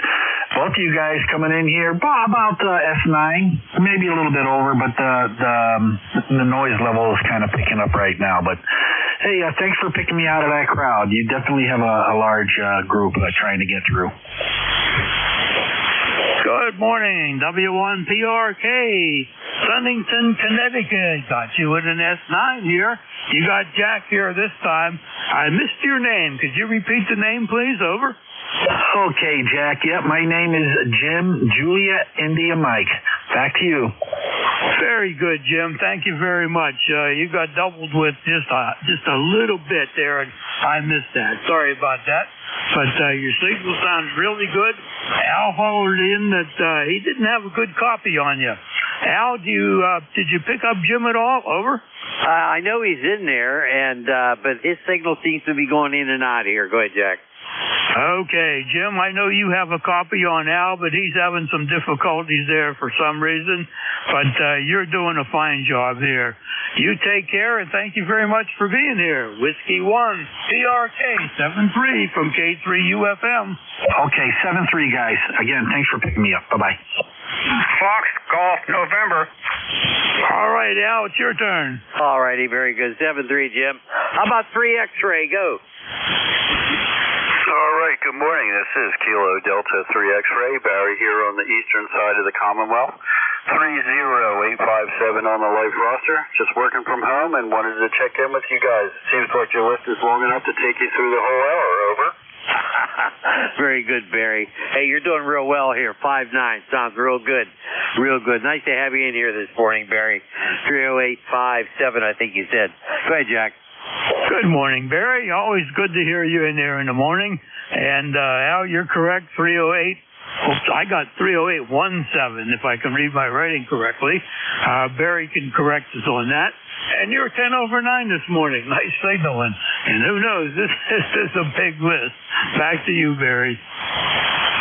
Both of you guys coming in here, about S9, maybe a little bit over, but the noise level is kind of picking up right now. But hey, thanks for picking me out of that crowd. You definitely have a large group trying to get through. Good morning, W1PRK, Sunnyton, Connecticut. Got you in an S9 here. You got Jack here this time. I missed your name. Could you repeat the name, please? Over. Okay, Jack. Yep, my name is Jim, Julia, India Mike. Back to you. Very good, Jim. Thank you very much. You got doubled with just a little bit there, and I missed that. Sorry about that. But your signal sounds really good. Al followed in that he didn't have a good copy on you. Al, did you pick up Jim at all? Over. I know he's in there, and but his signal seems to be going in and out here. Go ahead, Jack. Okay, Jim, I know you have a copy on Al, but he's having some difficulties there for some reason. But you're doing a fine job here. You take care, and thank you very much for being here. Whiskey 1, PRK 73 from K3UFM. Okay, 7-3, guys. Again, thanks for picking me up. Bye-bye. Fox Golf November. All right, Al, it's your turn. All righty, very good. 7-3, Jim. How about 3 X-Ray? Go. All right, good morning. This is Kilo Delta 3 X-Ray. Barry here on the eastern side of the Commonwealth. 30857 on the life roster. Just working from home and wanted to check in with you guys. Seems like your list is long enough to take you through the whole hour. Over. Very good, Barry. Hey, you're doing real well here. 5-9. Sounds real good. Real good. Nice to have you in here this morning, Barry. 30857, I think you said. Go ahead, Jack. Good morning, Barry. Always good to hear you in there in the morning. And Al, you're correct. 308. Oops, I got 30817 if I can read my writing correctly. Barry can correct us on that. And you're 10/9 this morning. Nice signaling. And who knows, this is a big list. Back to you, Barry.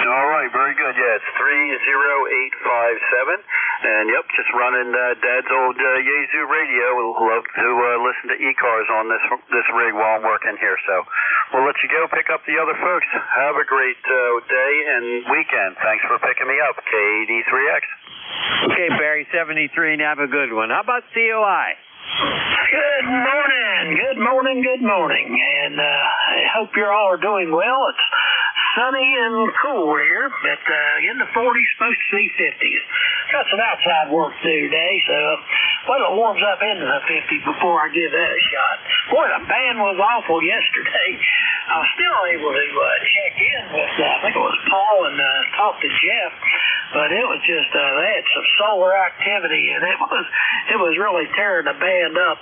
All right, very good. Yeah, it's 30857. And yep, just running Dad's old Yazoo radio. We'll love to listen to ECARS on this rig while I'm working here. So we'll let you go pick up the other folks. Have a great day and weekend. Thanks for picking me up, KD3X. Okay, Barry, 73, and have a good one. How about COI? Good morning. Good morning. Good morning. And I hope you all are doing well. It's sunny and cool here, but in the 40s, supposed to be 50s. Got some outside work to do today, so well, it warms up into the 50s before I give that a shot. Boy, the band was awful yesterday. I was still able to check in with, I think it was Paul, and talk to Jeff, but it was just, they had some solar activity, and it was really tearing the band up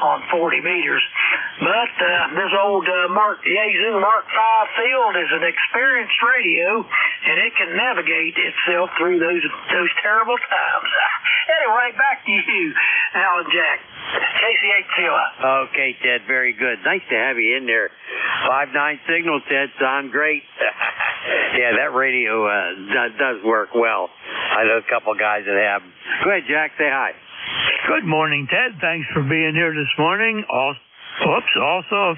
on 40 meters. But this old Yazoo Mark V field is an experienced radio, and it can navigate itself through those terrible times. Anyway, back to you, Al and Jack. KC8COI. Okay, Ted, very good. Nice to have you in there. 5-9 signal, Ted. Sound great. Yeah, that radio does work well. I know a couple guys that have. Go ahead, Jack. Say hi. Good morning, Ted. Thanks for being here this morning. Also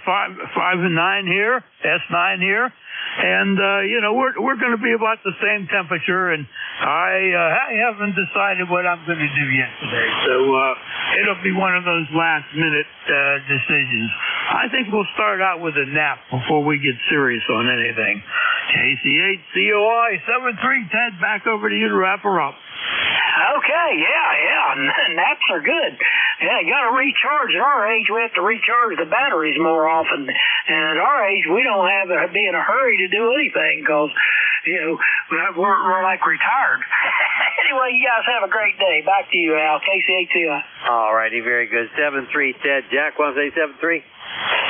5-9 here, S9 here. And, we're going to be about the same temperature, and I haven't decided what I'm going to do yet today. So it'll be one of those last-minute decisions. I think we'll start out with a nap before we get serious on anything. KC8COI 73, Ted, back over to you to wrap her up. Okay, yeah. Naps are good. Yeah, you got to recharge. At our age, we have to recharge the batteries more often. And at our age, we don't have to be in a hurry to do anything because, we're like retired. Anyway, you guys have a great day. Back to you, Al. KC8COI. All righty, very good. 7-3, Ted. Jack, want to say 7-3?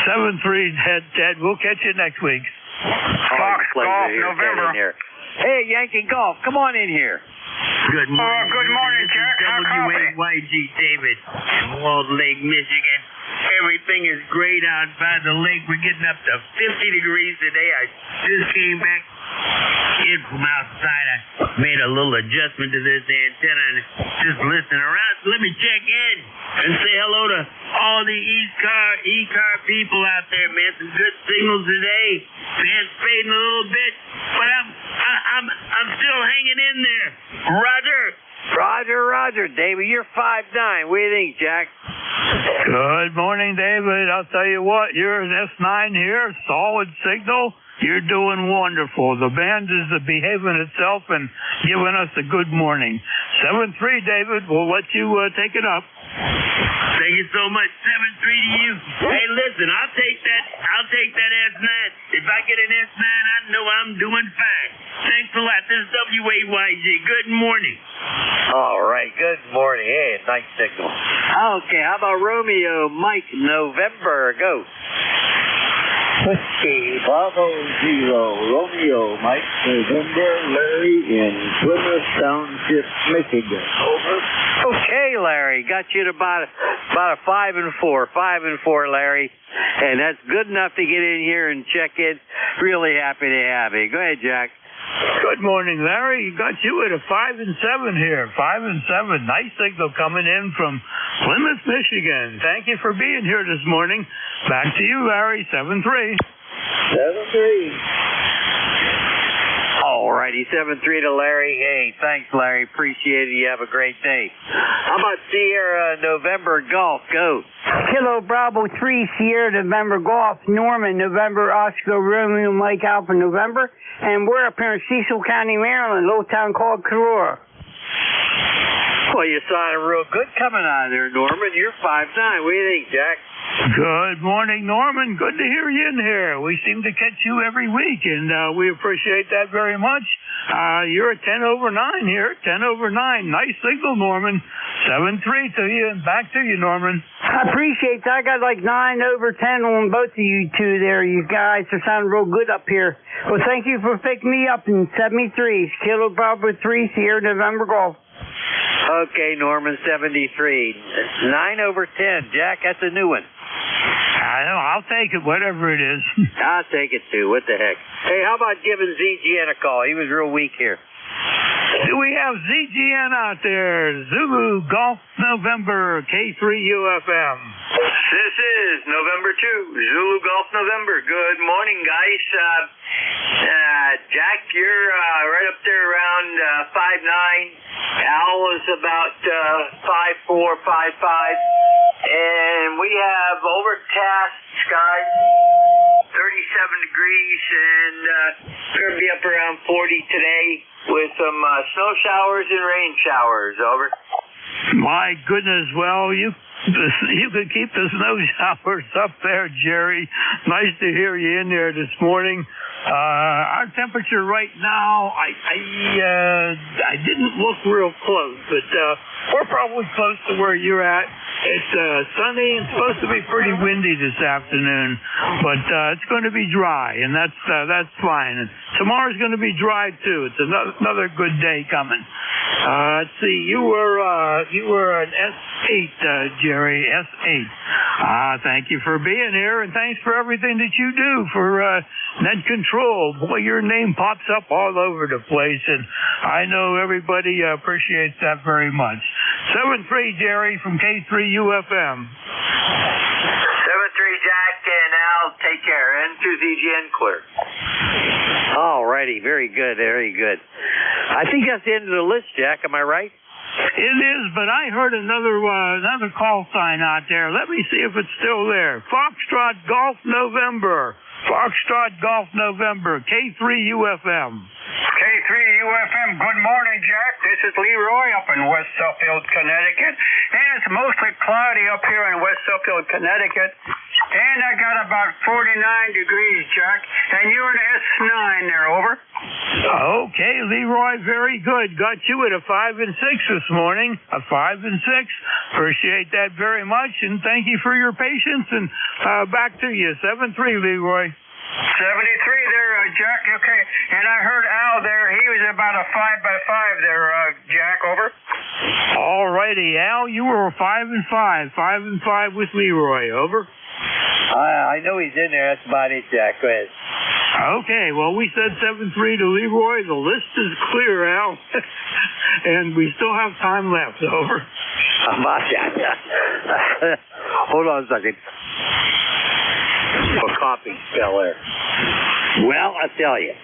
7-3, Ted. We'll catch you next week. Fox pleasure here November. in here. Hey, Yankee Golf, come on in here. Good morning. Good morning, Jack. WAYG David, Walled Lake, Michigan. Everything is great outside the lake. We're getting up to 50 degrees today. I just came back in from outside. I made a little adjustment to this antenna and just listening around. So let me check in and say hello to all the ECAR people out there, man. Some good signals today. Fans fading a little bit, but I'm still hanging in there. Roger. David, you're 5'9". What do you think, Jack? Good morning, David. I'll tell you what, you're an S9 here, solid signal. You're doing wonderful. The band is behaving itself and giving us a good morning. 7-3, David. We'll let you take it up. Thank you so much. 7-3 to you. Hey, listen, I'll take that S9. If I get an S9, I know I'm doing fine. Thanks a lot. This is WAYG. Good morning. All right, good morning. Hey, nice signal. Okay, how about Romeo, Mike, November? Go. Whiskey, Bravo Zero, Romeo, Mike, November, Larry in Plymouth Township, Michigan. Over. Okay, Larry, got you to about a 5-4, 5-4, Larry, and that's good enough to get in here and check in. Really happy to have you. Go ahead, Jack. Good morning, Larry. Got you at a 5-7 here. 5-7. Nice signal coming in from Plymouth, Michigan. Thank you for being here this morning. Back to you, Larry. 7-3. 7-3. All righty, 7-3 to Larry. Hey, thanks, Larry. Appreciate it. You have a great day. How about Sierra November Golf? Go. Kilo Bravo 3, Sierra November Golf, Norman, November Oscar Romeo Mike Alpha November, and we're up here in Cecil County, Maryland, a little town called Carora. Well, you sounded real good coming out of there, Norman. You're 5'9". What do you think, Jack? Good morning, Norman. Good to hear you in here. We seem to catch you every week, and we appreciate that very much. You're at 10/9 here. 10/9. Nice signal, Norman. 7-3 to you, and back to you, Norman. I appreciate that. I got like 9/10 on both of you two there. You guys are sounding real good up here. Well, thank you for picking me up in 73. Kilo Bravo 3, Sierra November Golf. Okay, Norman, 73. 9/10. Jack, that's a new one. I'll take it, whatever it is. I'll take it, too. What the heck? Hey, how about giving ZGN a call? He was real weak here. Do we have ZGN out there? Zulu Golf November, K3UFM. This is November 2, Zulu Golf November. Good morning, guys. Jack, you're right up there around 5'9". Al is about 5'4", 5'5". And we have overcast skies, 37 degrees, and we're going to be up around 40 today with some snow showers and rain showers. Over. My goodness, well, you could keep the snow showers up there, Jerry. Nice to hear you in there this morning. Our temperature right now, I didn't look real close, but we're probably close to where you're at. It's sunny and supposed to be pretty windy this afternoon, but it's going to be dry, and that's fine. And tomorrow's going to be dry too. It's another good day coming. Let's see, you were an S8, Jerry, S8. Thank you for being here, and thanks for everything that you do for net control. Boy, your name pops up all over the place, and I know everybody appreciates that very much. 7-3, Jerry, from K3UFM. 7-3, Jack, and Al, take care. N2ZGN clear. All righty, very good, very good. I think that's the end of the list, Jack. Am I right? It is, but I heard another call sign out there. Let me see if it's still there. Foxtrot Golf November. Foxtrot Golf November, K3UFM. K3UFM, good morning, Jack. This is Leroy up in West Suffield, Connecticut. And it's mostly cloudy up here in West Suffield, Connecticut. And I got about 49 degrees, Jack. And you're an S9 there, over. Okay, Leroy, very good. Got you at a 5-6 this morning. A 5-6. Appreciate that very much, and thank you for your patience. And back to you, 7-3, Leroy. 73 there, Jack. Okay. And I heard Al there. He was about a 5x5 there, Jack. Over. All righty, Al. You were 5 and 5. 5 and 5 with Leroy. Over. I know he's in there. That's about it, Jack. Go ahead. Okay, well, we said 7-3 to Leroy. The list is clear, Al. And we still have time left. Over. How about that? Hold on a second. A copy spell there. Well, I tell you,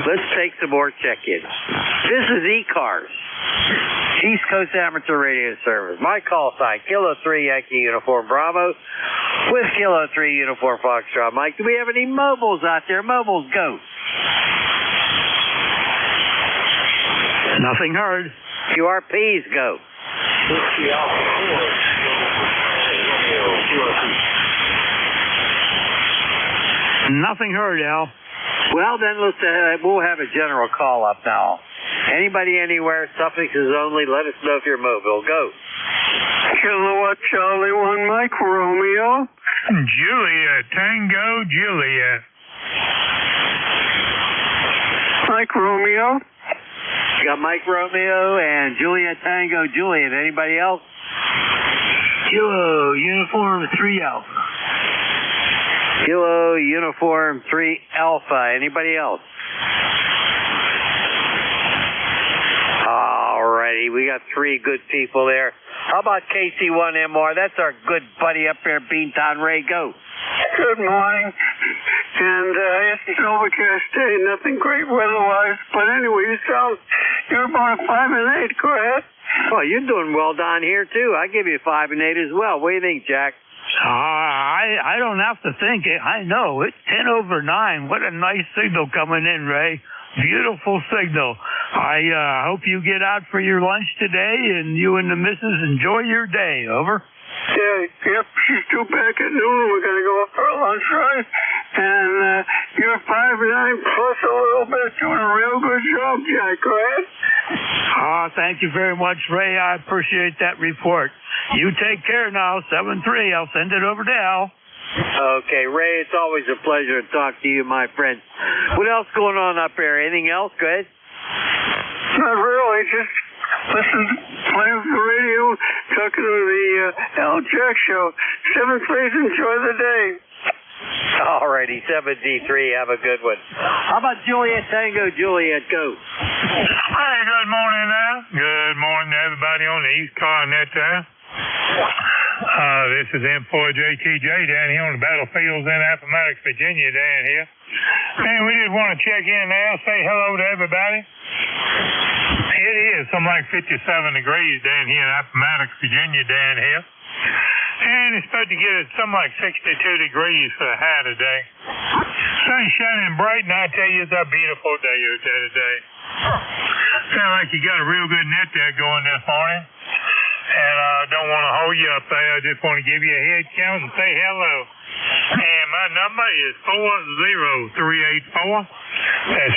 let's take some more check-ins. This is ECARS, East Coast Amateur Radio Service. My call sign, Kilo 3 Yankee Uniform Bravo with Kilo 3 Uniform Foxtrot. Mike, do we have any mobiles out there? Mobiles, go. Nothing heard. QRPs, go. Nothing heard, Al. Well, then we'll have a general call up now. Anybody, anywhere, suffixes only, let us know if you're mobile. Go. Kilowatt Charlie 1 Mike Romeo. Juliet, Tango, Juliet. Mike Romeo. You got Mike Romeo and Juliet Tango, Juliet. Anybody else? Kilo Uniform 3 Alpha. Kilo Uniform 3 Alpha. Anybody else? Alrighty, we got 3 good people there. How about KC1MR? That's our good buddy up there, Beantown Ray. Go. Good morning. And it's an overcast day, nothing great weather-wise. But anyway, you're about a 5 and 8. Go ahead. Well, you're doing well down here, too. I give you 5 and 8 as well. What do you think, Jack? I don't have to think it. I know. It's 10 over 9. What a nice signal coming in, Ray. Beautiful signal. I hope you get out for your lunch today and you and the missus enjoy your day. Over. Yeah, yep, she's due back at noon. We're going to go up for a lunch ride. And you're 5 and 9 plus a little bit. Doing a real good job, Jack. Go ahead. Thank you very much, Ray. I appreciate that report. You take care now. 7-3. I'll send it over to Al. Okay, Ray, it's always a pleasure to talk to you, my friend. What else going on up there? Anything else? Go ahead. Not really. Just listen, playing the radio, talking to the Al Jack Show. 7 please enjoy the day. Alrighty, 7D3. Have a good one. How about Juliet Tango? Juliet, go. Hey, good morning now. Good morning to everybody on the East Continent there. This is M4 JTJ down here on the battlefields in Appomattox, Virginia down here. Man, we just want to check in now, say hello to everybody. It is something like 57 degrees down here in Appomattox, Virginia down here. And it's supposed to get something like 62 degrees for the high today. Sun's shining bright, and I tell you, it's a beautiful day out there today. Sounds like you got a real good net there going this morning. And I don't want to hold you up there. I just want to give you a head count and say hello. And my number is 40384. That's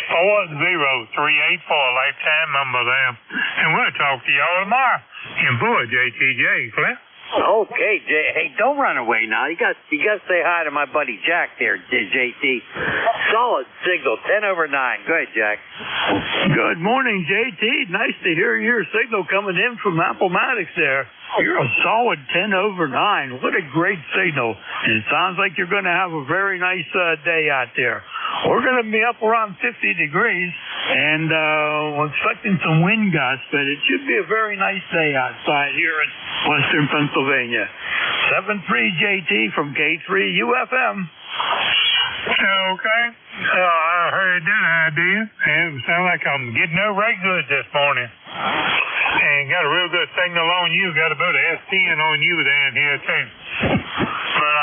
40384, lifetime number there. And we'll talk to y'all tomorrow. And boy, JTJ, Cliff. Okay, hey, don't run away now. You got to say hi to my buddy Jack there, JT. Solid signal, 10 over 9. Go ahead, Jack. Good morning, JT. Nice to hear your signal coming in from Appomattox there. You're a solid 10 over 9. What a great signal. And it sounds like you're going to have a very nice day out there. We're going to be up around 50 degrees, and we're expecting some wind gusts, but it should be a very nice day outside here in western Pennsylvania. 7-3 JT from K3UFM. Okay. I heard that idea. It sounds like I'm getting no right good this morning. And got a real good signal on you. Got about an S10 on you down here, too. But,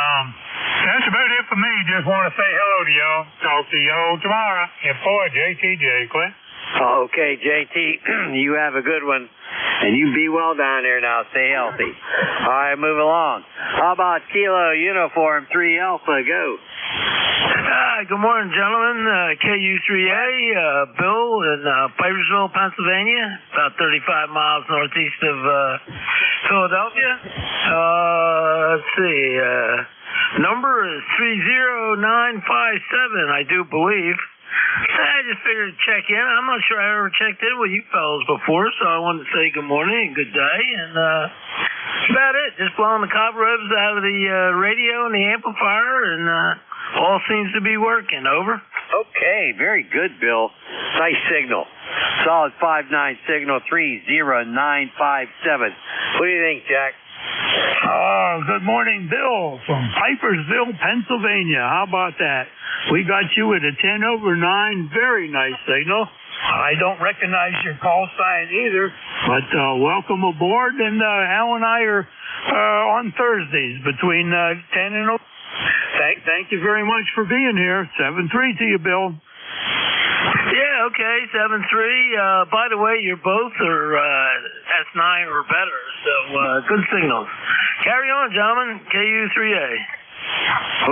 that's about it for me. Just want to say hello to y'all. Talk to y'all tomorrow. And boy, JTJ, Clint. Okay, JT, you have a good one. And you be well down there now. Stay healthy. All right, move along. How about Kilo Uniform 3 Alpha? Go. Good morning, gentlemen. KU3A, Bill in Pipersville, Pennsylvania, about 35 miles northeast of Philadelphia. Let's see. Number number is 30957, I do believe. I just figured to check in. I'm not sure I ever checked in with you fellows before, so I wanted to say good morning and good day, and that's about it. Just blowing the cobwebs out of the radio and the amplifier, and all seems to be working. Over. Okay, very good, Bill. Nice signal. Solid 5-9 signal, 30957. What do you think, Jack? Good morning, Bill, from Pipersville, Pennsylvania. How about that? We got you at a 10 over 9. Very nice signal. I don't recognize your call sign either, but welcome aboard. And Al and I are on Thursdays between 10 and 11. Thank you very much for being here. 7-3 to you, Bill. Yeah, okay, 7-3. By the way, you both are S9 or better, so good signals. Carry on, gentlemen. KU3A.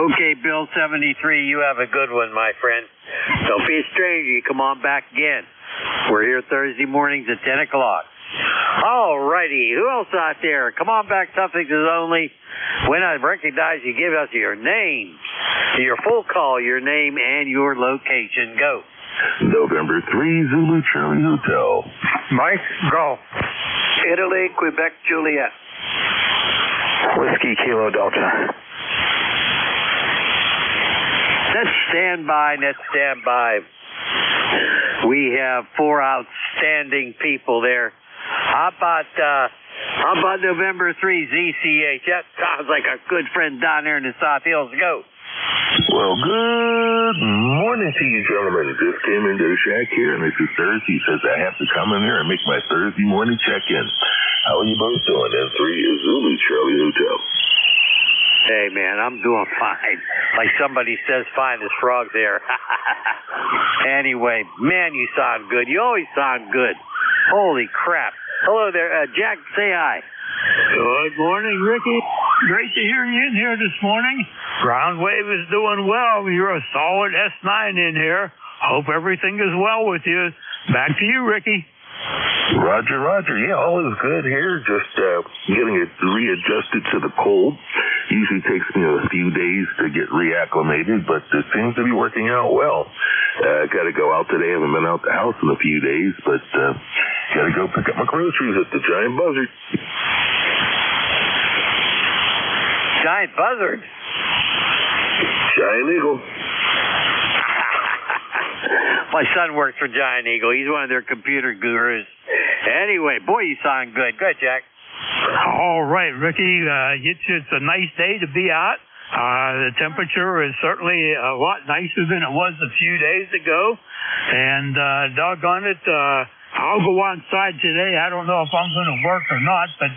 Okay, Bill 73, you have a good one, my friend. Don't be a stranger. You come on back again. We're here Thursday mornings at 10 o'clock. All righty. Who else out there? Come on back, suffixes only. When I recognize you, give us your name, your full call, your name, and your location. Go. November 3, Zulu Charlie Hotel. Mike, go. Italy, Quebec, Juliet. Whiskey Kilo Delta. Let's stand by. We have 4 outstanding people there. How about November 3, ZCH? That sounds like a good friend down there in the South Hills. Go. Well, good morning to you, gentlemen. Just came into the shack here, and this is Thursday. He says I have to come in here and make my Thursday morning check-in. How are you both doing? M3 is Zulu Charlie Hotel. Hey, man, I'm doing fine. Like somebody says, fine as frogs there. Anyway, man, you sound good. You always sound good. Holy crap. Hello there. Jack, say hi. Good morning, Ricky. Great to hear you in here this morning. Ground wave is doing well. You're a solid S9 in here. Hope everything is well with you. Back to you, Ricky. Roger. Yeah, all is good here. Just getting it readjusted to the cold. Usually takes me a few days to get reacclimated, but it seems to be working out well. Got to go out today. Haven't been out the house in a few days, but got to go pick up my groceries at the Giant Buzzard. Giant Buzzard? Giant Eagle. My son works for Giant Eagle. He's one of their computer gurus. Anyway, boy, you sound good. Good, Jack. All right, Ricky. It's a nice day to be out. The temperature is certainly a lot nicer than it was a few days ago. And doggone it, I'll go outside today. I don't know if I'm going to work or not, but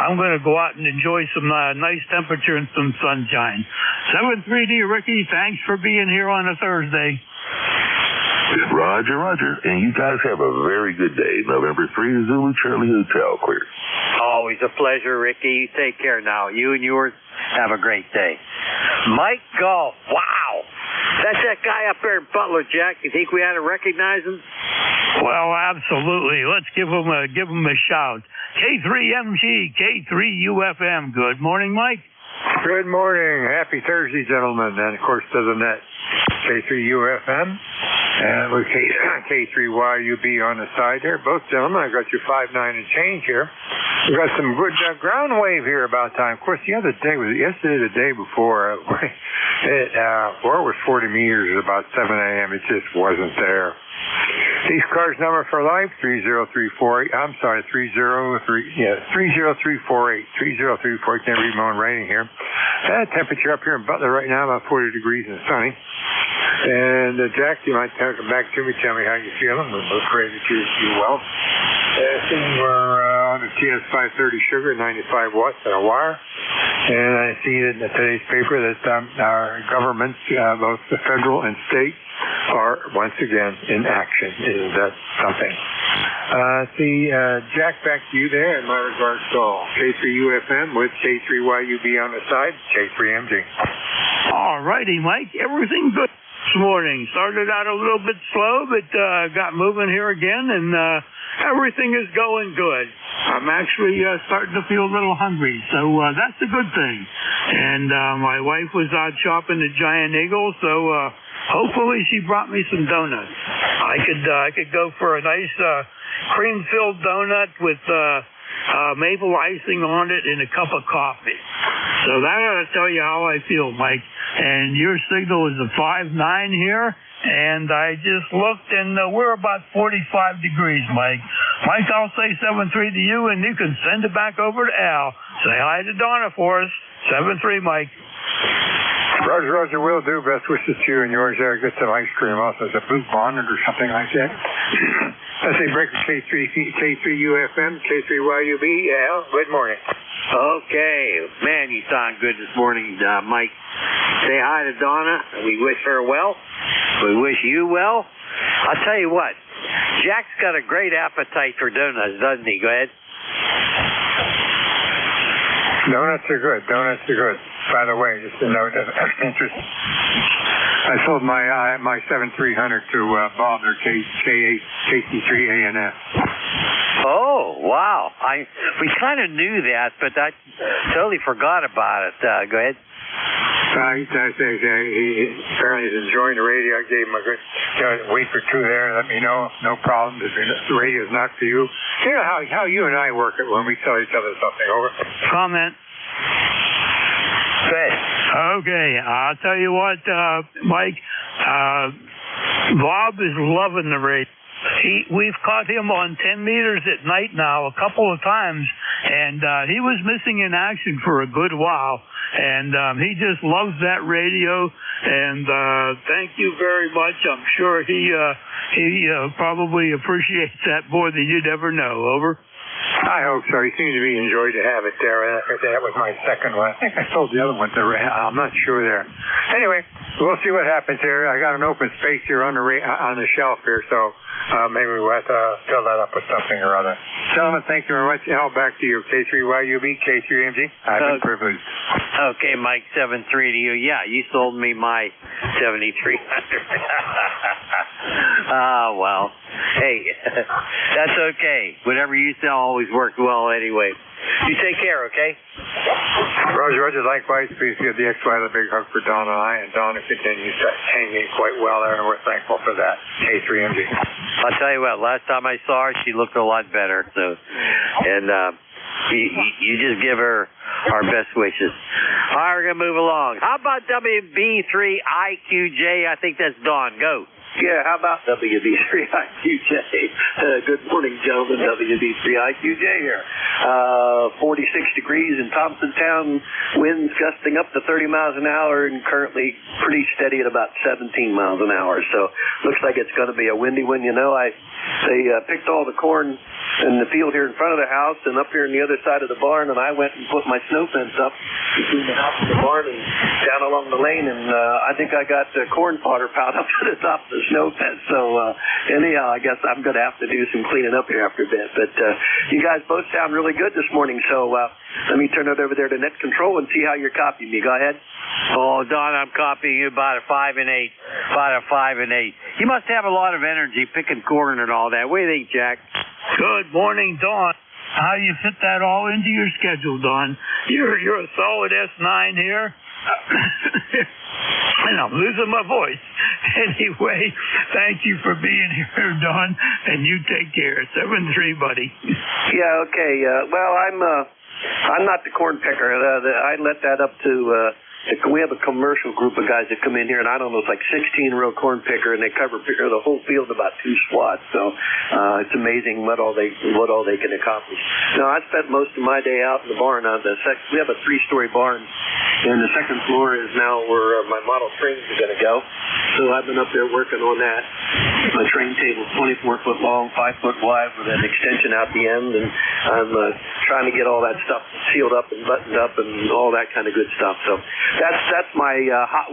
I'm going to go out and enjoy some nice temperature and some sunshine. 7-3D, Ricky. Thanks for being here on a Thursday. Roger. And you guys have a very good day. November 3, Zulu Charlie Hotel, clear. Always a pleasure, Ricky. You take care now. You and yours have a great day. Mike Golf. Wow. That's that guy up there in Butler, Jack. You think we ought to recognize him? Well, absolutely. Let's give him a shout. K3MG, K3UFM. Good morning, Mike. Good morning. Happy Thursday, gentlemen. And, of course, to the net, K3UFM. And with K3YUB on the side there. Both gentlemen, I got your 5-9 and change here. We got some good ground wave here about time. Of course, the other day was yesterday, the day before. Where it was 40 meters at about 7 a.m. It just wasn't there. ECARS number for life, 30348. I'm sorry, 30348. 30348. Can't read my own writing here. Temperature up here in Butler right now, about 40 degrees and sunny. And Jack, you might come back to me, tell me how you're feeling. We're praying that you're well. We're on the TS530 sugar, 95 watts and a wire. And I see that in today's paper that our governments, both the federal and state, are once again in action. Isn't that something? Jack, back to you there, and my regards to all. K3UFM with K3YUB on the side, K3MG. All righty, Mike. Everything good this morning. Started out a little bit slow, but got moving here again, and everything is going good. I'm actually starting to feel a little hungry, so that's a good thing. And my wife was out shopping at Giant Eagle, so hopefully she brought me some donuts. I could go for a nice cream-filled donut with maple icing on it and a cup of coffee. So that ought to tell you how I feel, Mike. And your signal is a 5.9 here. And I just looked, and we're about 45 degrees, Mike. Mike, I'll say 7-3 to you, and you can send it back over to Al. Say hi to Donna for us. 7-3, Mike. Roger, will do. Best wishes to you and yours there. Get some ice cream also as a boot bonnet or something like that. Let's say breaker K3UFM, K3YUB. Al, good morning. Okay. Man, you sound good this morning, Mike. Say hi to Donna. We wish her well. We wish you well. I'll tell you what. Jack's got a great appetite for donuts, doesn't he? Go ahead. Donuts are good. By the way, just a note of interest. I sold my 7300 to Bob, their KC3 ANF. Oh, wow. We kind of knew that, but I totally forgot about it. Go ahead. He apparently is enjoying the radio. I gave him a good week or two there. Let me know. No problem. The radio's not for you. You know how you and I work it when we tell each other something. Over. Comment. Good. Okay, I'll tell you what, Mike. Bob is loving the radio. We've caught him on 10 meters at night now a couple of times, and he was missing in action for a good while. And he just loves that radio, and thank you very much. I'm sure he probably appreciates that more than you'd ever know. Over. I hope so. He seems to be enjoyed to have it there. That was my second one. I think I sold the other one to I'm not sure there. Anyway, we'll see what happens here. I got an open space here on the shelf here, so maybe we'll have to fill that up with something or other. Gentlemen, thank you very much. Al, back to you. K3YUB, K3MG. I've been privileged. Okay, Mike, 7-3 to you. Yeah, you sold me my 7300. Well. Hey, that's okay. Whatever you sell always works well anyway. You take care, okay? Roger, likewise. Please give the XY a big hug for Donna and I, and Donna continues to hang me quite well there, and we're thankful for that. K3MG. I'll tell you what, last time I saw her, she looked a lot better. So, and you just give her our best wishes. All right, we're going to move along. How about WB3IQJ? I think that's Dawn. Go. Yeah, how about WB3IQJ? Good morning, gentlemen. WB3IQJ here. 46 degrees in Thompsontown, winds gusting up to 30 miles an hour, and currently pretty steady at about 17 miles an hour. So looks like it's going to be a windy one. You know, they picked all the corn in the field here in front of the house and up here on the other side of the barn, and I went and put my snow fence up between the house and the barn and down along the lane, and I think I got corn fodder piled up to the top of the snow fence. So anyhow, I guess I'm going to have to do some cleaning up here after a bit. But you guys both sound really good this morning, so let me turn it over there to Net Control and see how you're copying me. Go ahead. Oh, Don, I'm copying you about a 5 and 8. About a 5 and 8. You must have a lot of energy picking corn and all that. What do you think, Jack? Good morning, Don. How do you fit that all into your schedule, Don? You're a solid S9 here. And I'm losing my voice. Anyway, thank you for being here, Don, and you take care. 7-3, buddy. Yeah, okay. Well, I'm not the corn picker. I let that up to we have a commercial group of guys that come in here, and I don't know, it's like 16-row corn picker, and they cover the whole field in about 2 squats. So it's amazing what all they can accomplish. Now, I spent most of my day out in the barn. We have a 3-story barn, and the second floor is now where my model trains are going to go. So I've been up there working on that. My train table is 24 foot long, 5 foot wide with an extension out the end, and I'm trying to get all that stuff sealed up and buttoned up and all that kind of good stuff. So that's my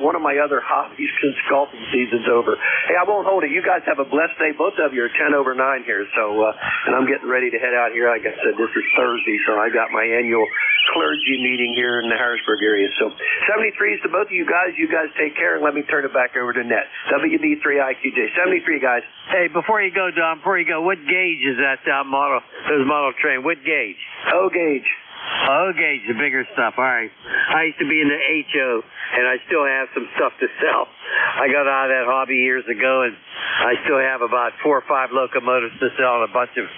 one of my other hobbies since golfing season's over. Hey, I won't hold it. You guys have a blessed day. Both of you are 10/9 here. So and I'm getting ready to head out here. Like I said, this is Thursday, so I got my annual clergy meeting here in the Harrisburg area. So 73s to both of you guys. You guys take care, and let me turn it back over to Net. WB3IQJ. 73, guys. Hey, before you go, Don, what gauge is that those model train? What gauge? O gauge. O gauge, the bigger stuff. All right. I used to be in the HO, and I still have some stuff to sell. I got out of that hobby years ago, and I still have about 4 or 5 locomotives to sell and a bunch of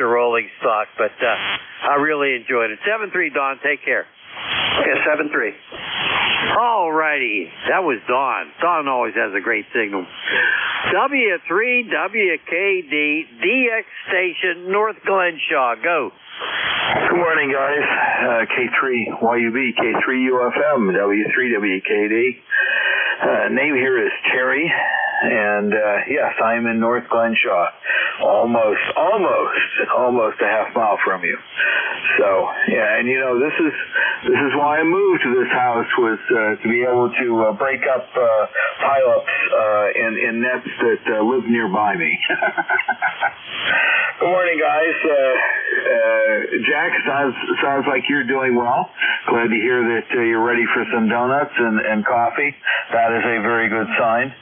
rolling stock. But I really enjoyed it. 7-3, Don. Take care. Okay, 7-3. All righty. That was Don. Don always has a great signal. W3WKD, DX Station, North Glenshaw. Go. Good morning, guys. K3YUB, K3UFM, W3WKD. Name here is Terry, and yes, I'm in North Glenshaw, almost a half mile from you. So yeah, and this is why I moved to this house, was to be able to break up pileups in nets that live nearby me. Good morning, guys. Jack, sounds like you're doing well. Glad to hear that you're ready for some donuts and coffee. That is a very good sign.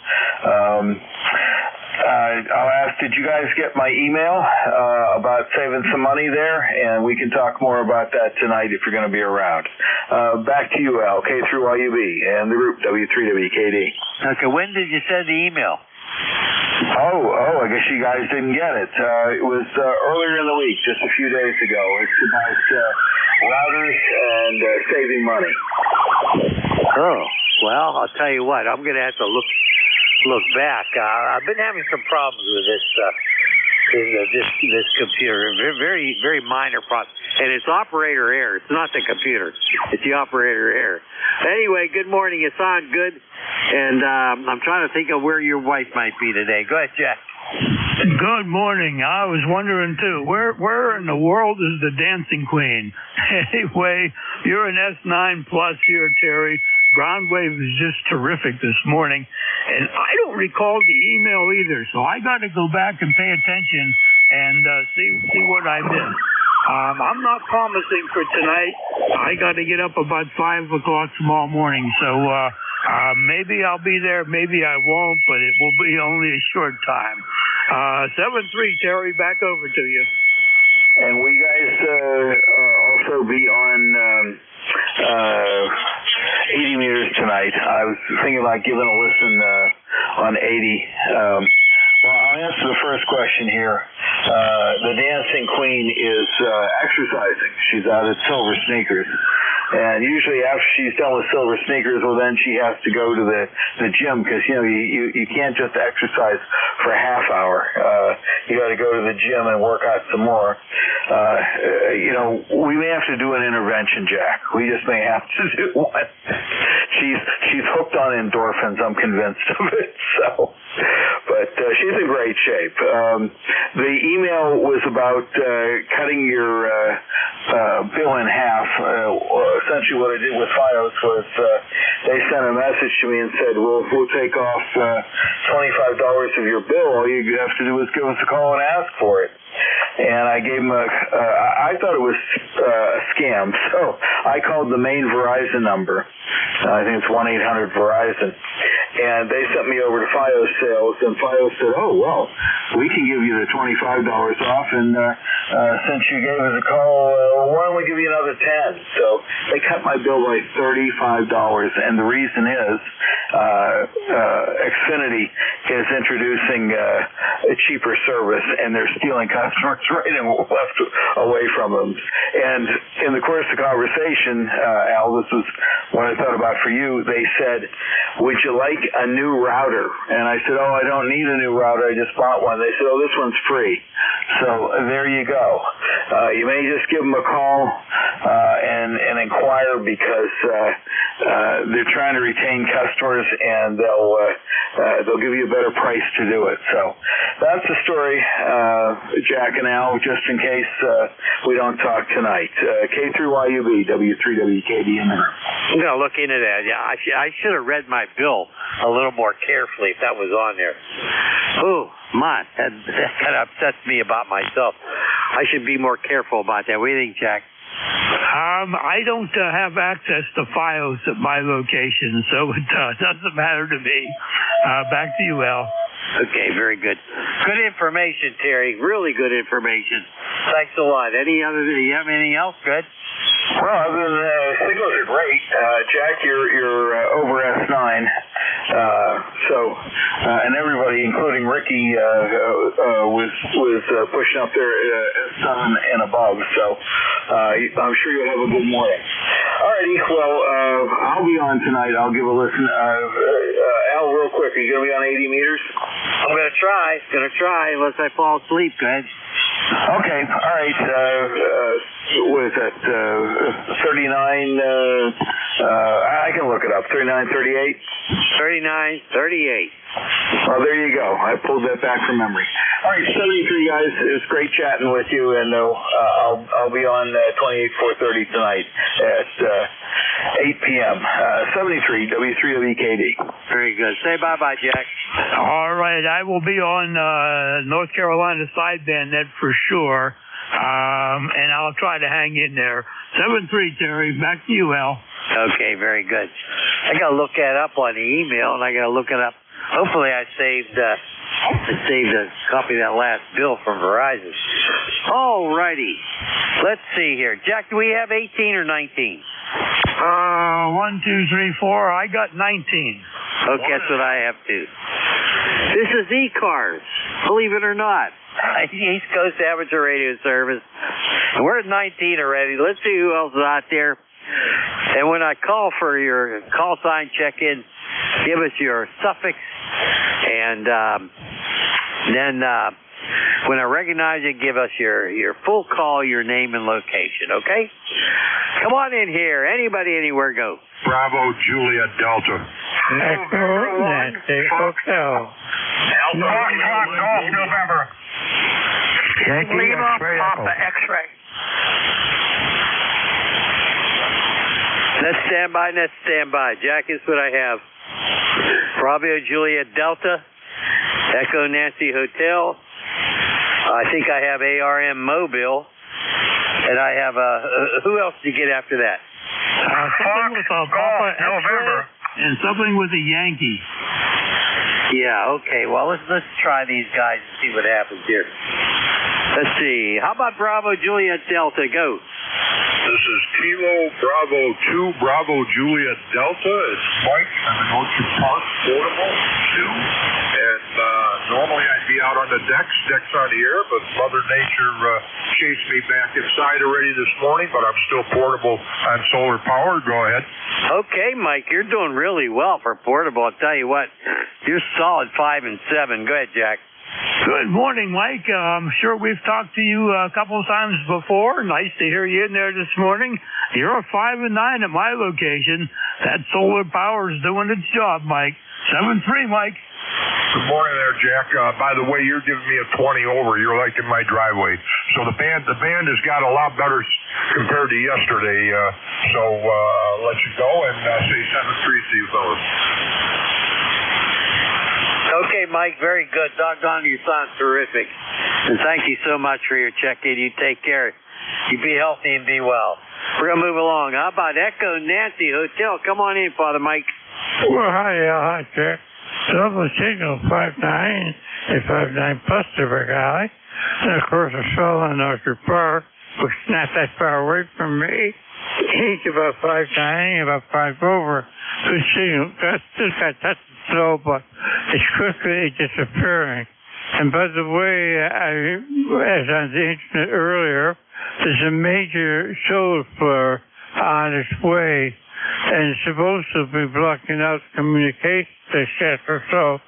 I'll ask, did you guys get my email about saving some money there? And we can talk more about that tonight if you're going to be around. Back to you, Al, K3YUB, and the group W3WKD. Okay, when did you send the email? Oh, I guess you guys didn't get it. It was earlier in the week, just a few days ago. It's about routers and saving money. Oh, well, I'll tell you what, I'm going to have to look back. I've been having some problems with this computer. Very, very minor problems. And it's operator error. It's not the computer. It's the operator error. Anyway, good morning. You sound good. And I'm trying to think of where your wife might be today. Go ahead, Jack. Good morning. I was wondering, too, where in the world is the Dancing Queen? Anyway, you're an S9 Plus here, Terry. Ground wave is just terrific this morning. And I don't recall the email either, so I got to go back and pay attention and see what I missed. I'm not promising for tonight. I got to get up about 5 o'clock tomorrow morning, so maybe I'll be there, maybe I won't, but it will be only a short time. 7-3, Terry, back over to you. And will you guys also be on 80 meters tonight? I was thinking about giving a listen on 80. Well, I'll answer the first question here. The Dancing Queen is exercising. She's out at Silver Sneakers. And usually after she's done with Silver Sneakers, well, then she has to go to the gym, because, you can't just exercise for a half hour. You got to go to the gym and work out some more. We may have to do an intervention, Jack. We just may have to do one. She's hooked on endorphins, I'm convinced of it. But she's in great shape. The email was about cutting your bill in half. Essentially what I did with FiOS was they sent a message to me and said, we'll take off $25 of your bill. All you have to do is give us a call and ask for it. And I gave them I thought it was a scam, so I called the main Verizon number. I think it's 1-800-VERIZON. And they sent me over to FiOS sales, and FiOS said, oh, well, we can give you the $25 off, and since you gave us a call, why don't we give you another $10? So they cut my bill by $35, and the reason is Xfinity is introducing a cheaper service, and they're stealing customers right and left away from them. And in the course of the conversation, Al, this is what I thought about for you. They said, would you like a new router? And I said, oh, I don't need a new router. I just bought one. They said, oh, this one's free. So there you go. You may just give them a call and inquire, because they're trying to retain customers, and they'll give you a better price to do it. So that's the story, Jack and Al, just in case we don't talk tonight. K3YUB, W3WKD in there. I'm going to look into that. Yeah, I should have read my bill a little more carefully if that was on there. Ooh, my, that kind of upsets me about myself. I should be more careful about that. What do you think, Jack? I don't have access to files at my location, so it doesn't matter to me. Back to you, Al. Okay, very good. Good information, Terry. Really good information. Thanks a lot. Do you have anything else? Good. Well, other than signals are great. Jack, you're over S9. And everybody, including Ricky, was pushing up there S7 and above. So I'm sure you'll have a good morning. Alrighty, well, I'll be on tonight. I'll give a listen. Al, real quick, are you going to be on 80 meters? I'm going to try, unless I fall asleep. Go ahead. Okay, all right. What is that? 39, I can look it up. 39, 38? 39, 38. Well, there you go. I pulled that back from memory. All right, 73 guys. It was great chatting with you, and I'll be on 28-430 tonight at 8 p.m. 73 W3WKD. Very good. Say bye-bye, Jack. All right, I will be on North Carolina sideband net for sure, and I'll try to hang in there. 7-3, Terry. Back to you, Al. Okay, very good. I got to look that up on the email, and I got to look it up. Hopefully, I saved a copy of that last bill from Verizon. All righty. Let's see here. Jack, do we have 18 or 19? 1, 2, 3, 4. I got 19. Okay, that's what I have too. This is ECARS, believe it or not. East Coast Amateur Radio Service. We're at 19 already. Let's see who else is out there. And when I call for your call sign check-in, give us your suffix, and then when I recognize you, give us your full call, your name and location, okay? Come on in here. Anybody, anywhere, go. Bravo, Julia, Delta. Echo, Nancy, Hotel. Foxtrot, Golf, November. Lima, Papa, X-ray. Let's stand by. Jack, is what I have. Bravo, Julia, Delta. Echo, Nancy, Hotel. I think I have ARM Mobile. And I have, who else did you get after that? Something with a Papa November. And something with a Yankee. Yeah, okay. Well, let's try these guys and see what happens here. Let's see. How about Bravo, Julia, Delta? Go. This is Kilo Bravo 2, Bravo Julia Delta. It's Mike. I'm in Orchard Park, Portable 2. And normally I'd be out on the decks on the air, but Mother Nature chased me back inside already this morning, but I'm still portable on solar power. Go ahead. Okay, Mike, you're doing really well for portable. I'll tell you what, you're solid 5 and 7. Go ahead, Jack. Good morning, Mike. I'm sure we've talked to you a couple of times before. Nice to hear you in there this morning. You're a 5 and 9 at my location. That solar power is doing its job, Mike. 7-3, Mike. Good morning there, Jack. By the way, you're giving me a 20 over. You're like in my driveway. So the band has got a lot better compared to yesterday. So I'll let you go and say 7-3 to you fellas. Okay, Mike, very good. Doggone, you sound terrific. And thank you so much for your check-in. You take care. You be healthy and be well. We're going to move along. How about Echo Nancy Hotel? Come on in, Father Mike. Well, hi, Jack. Double signal 59 and 59 plus the Bergali. And of course, I saw on Orchard Park, which is not that far away from me. He's about 5'9", about 5 over. Good signal. That's still got touch slow, but it's quickly disappearing. And by the way, as on the internet earlier, there's a major solar flare on its way, and it's supposed to be blocking out communication, etc. So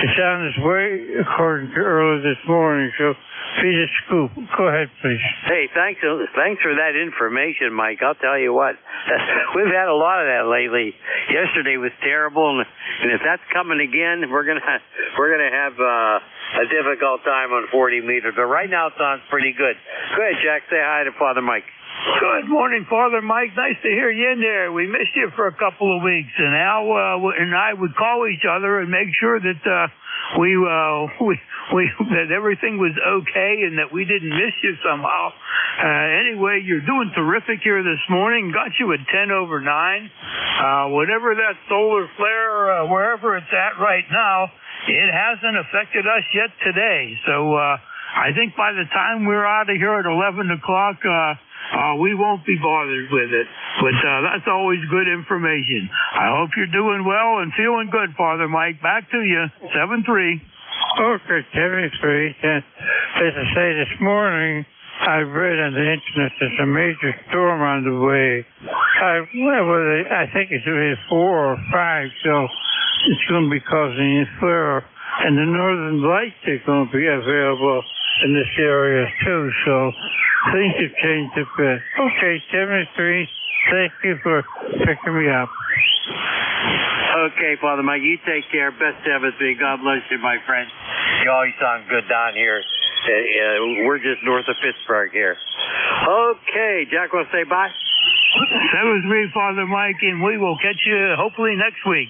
it's on its way, according to earlier this morning. So feed a scoop. Go ahead, please. Hey, thanks for that information, Mike. I'll tell you what, we've had a lot of that lately. Yesterday was terrible, and if that's coming again, we're gonna have a difficult time on 40 meters. But right now it sounds pretty good. Go ahead, Jack. Say hi to Father Mike. Good morning, Father Mike. Nice to hear you in there. We missed you for a couple of weeks, and Al and I would call each other and make sure that that everything was okay and that we didn't miss you somehow. Anyway, you're doing terrific here this morning. Got you at 10 over 9. Whatever that solar flare, wherever it's at right now, it hasn't affected us yet today. So I think by the time we're out of here at 11 o'clock, we won't be bothered with it. But that's always good information. I hope you're doing well and feeling good, Father Mike. Back to you, 7-3. Okay, 73. As I say, this morning, I read on the internet there's a major storm on the way. I think it's really 4 or 5, so it's going to be causing a flare. And the northern lights are going to be available in this area, too, so things have changed a bit. Okay, 73. Thank you for picking me up. Okay, Father Mike, you take care. Best 73. God bless you, my friend. You always sound good down here. We're just north of Pittsburgh here. Okay, Jack, want to say bye? 7-3, Father Mike, and we will catch you hopefully next week.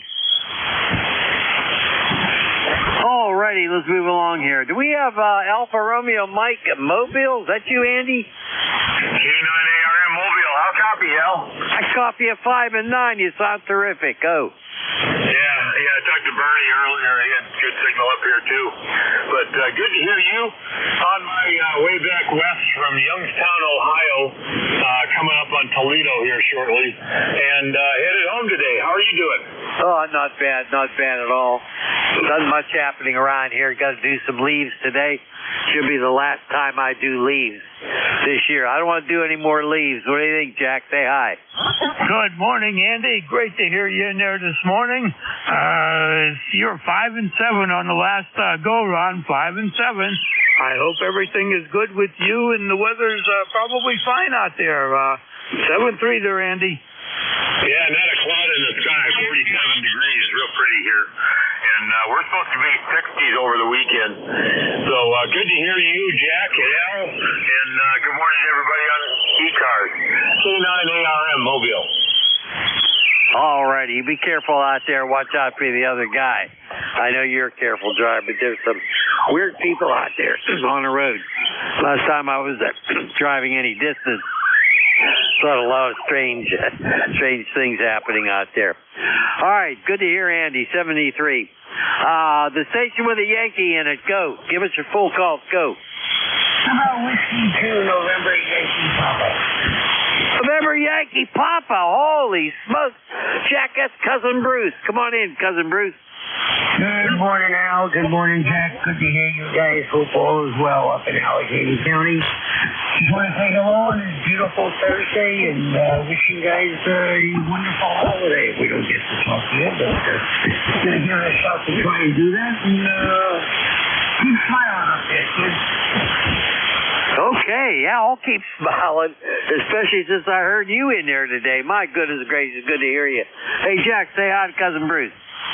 Alrighty, let's move along here. Do we have Alpha Romeo Mike at Mobile? Is that you, Andy? K9ARM Mobile. How copy, Al? I copy at 5 and 9. You sound terrific. Go. Yeah, I talked to Bernie earlier. He had good signal up here, too. But good to hear you on my way back west from Youngstown, Ohio, coming up on Toledo here shortly, and headed home today. How are you doing? Oh, not bad at all. Nothing much happening around here. Got to do some leaves today. Should be the last time I do leaves this year. I don't want to do any more leaves. What do you think, Jack? Say hi. Good morning, Andy. Great to hear you in there this morning. You're 5 and 7 on the last go round. 5 and 7. I hope everything is good with you, and the weather's probably fine out there. 7-3 there, Andy. Yeah, not a cloud in the sky. 47 degrees. Real pretty here. And we're supposed to be 60s over the weekend. So good to hear you, Jack and Al. And good morning to everybody on ECARS. K9ARM Mobile. All righty. You be careful out there. Watch out for the other guy. I know you're a careful driver, but there's some weird people out there on the road. Last time I was driving any distance, saw a lot of strange things happening out there. All right, good to hear, Andy. 73. The station with a Yankee in it. Go. Give us your full call. Go. How about Whiskey 2 November Yankee Papa? November Yankee Papa. Holy smokes. Jack, that's Cousin Bruce. Come on in, Cousin Bruce. Good morning, Al. Good morning, Jack. Good to hear you guys. Hope all is well up in Allegheny County. Just want to say hello on this beautiful Thursday and wish you guys a wonderful holiday. We don't get to talk to you, but going to give it a shot to try and do that. And keep smiling up there, kid. Okay, yeah, I'll keep smiling, especially since I heard you in there today. My goodness gracious, good to hear you. Hey, Jack, say hi to Cousin Bruce.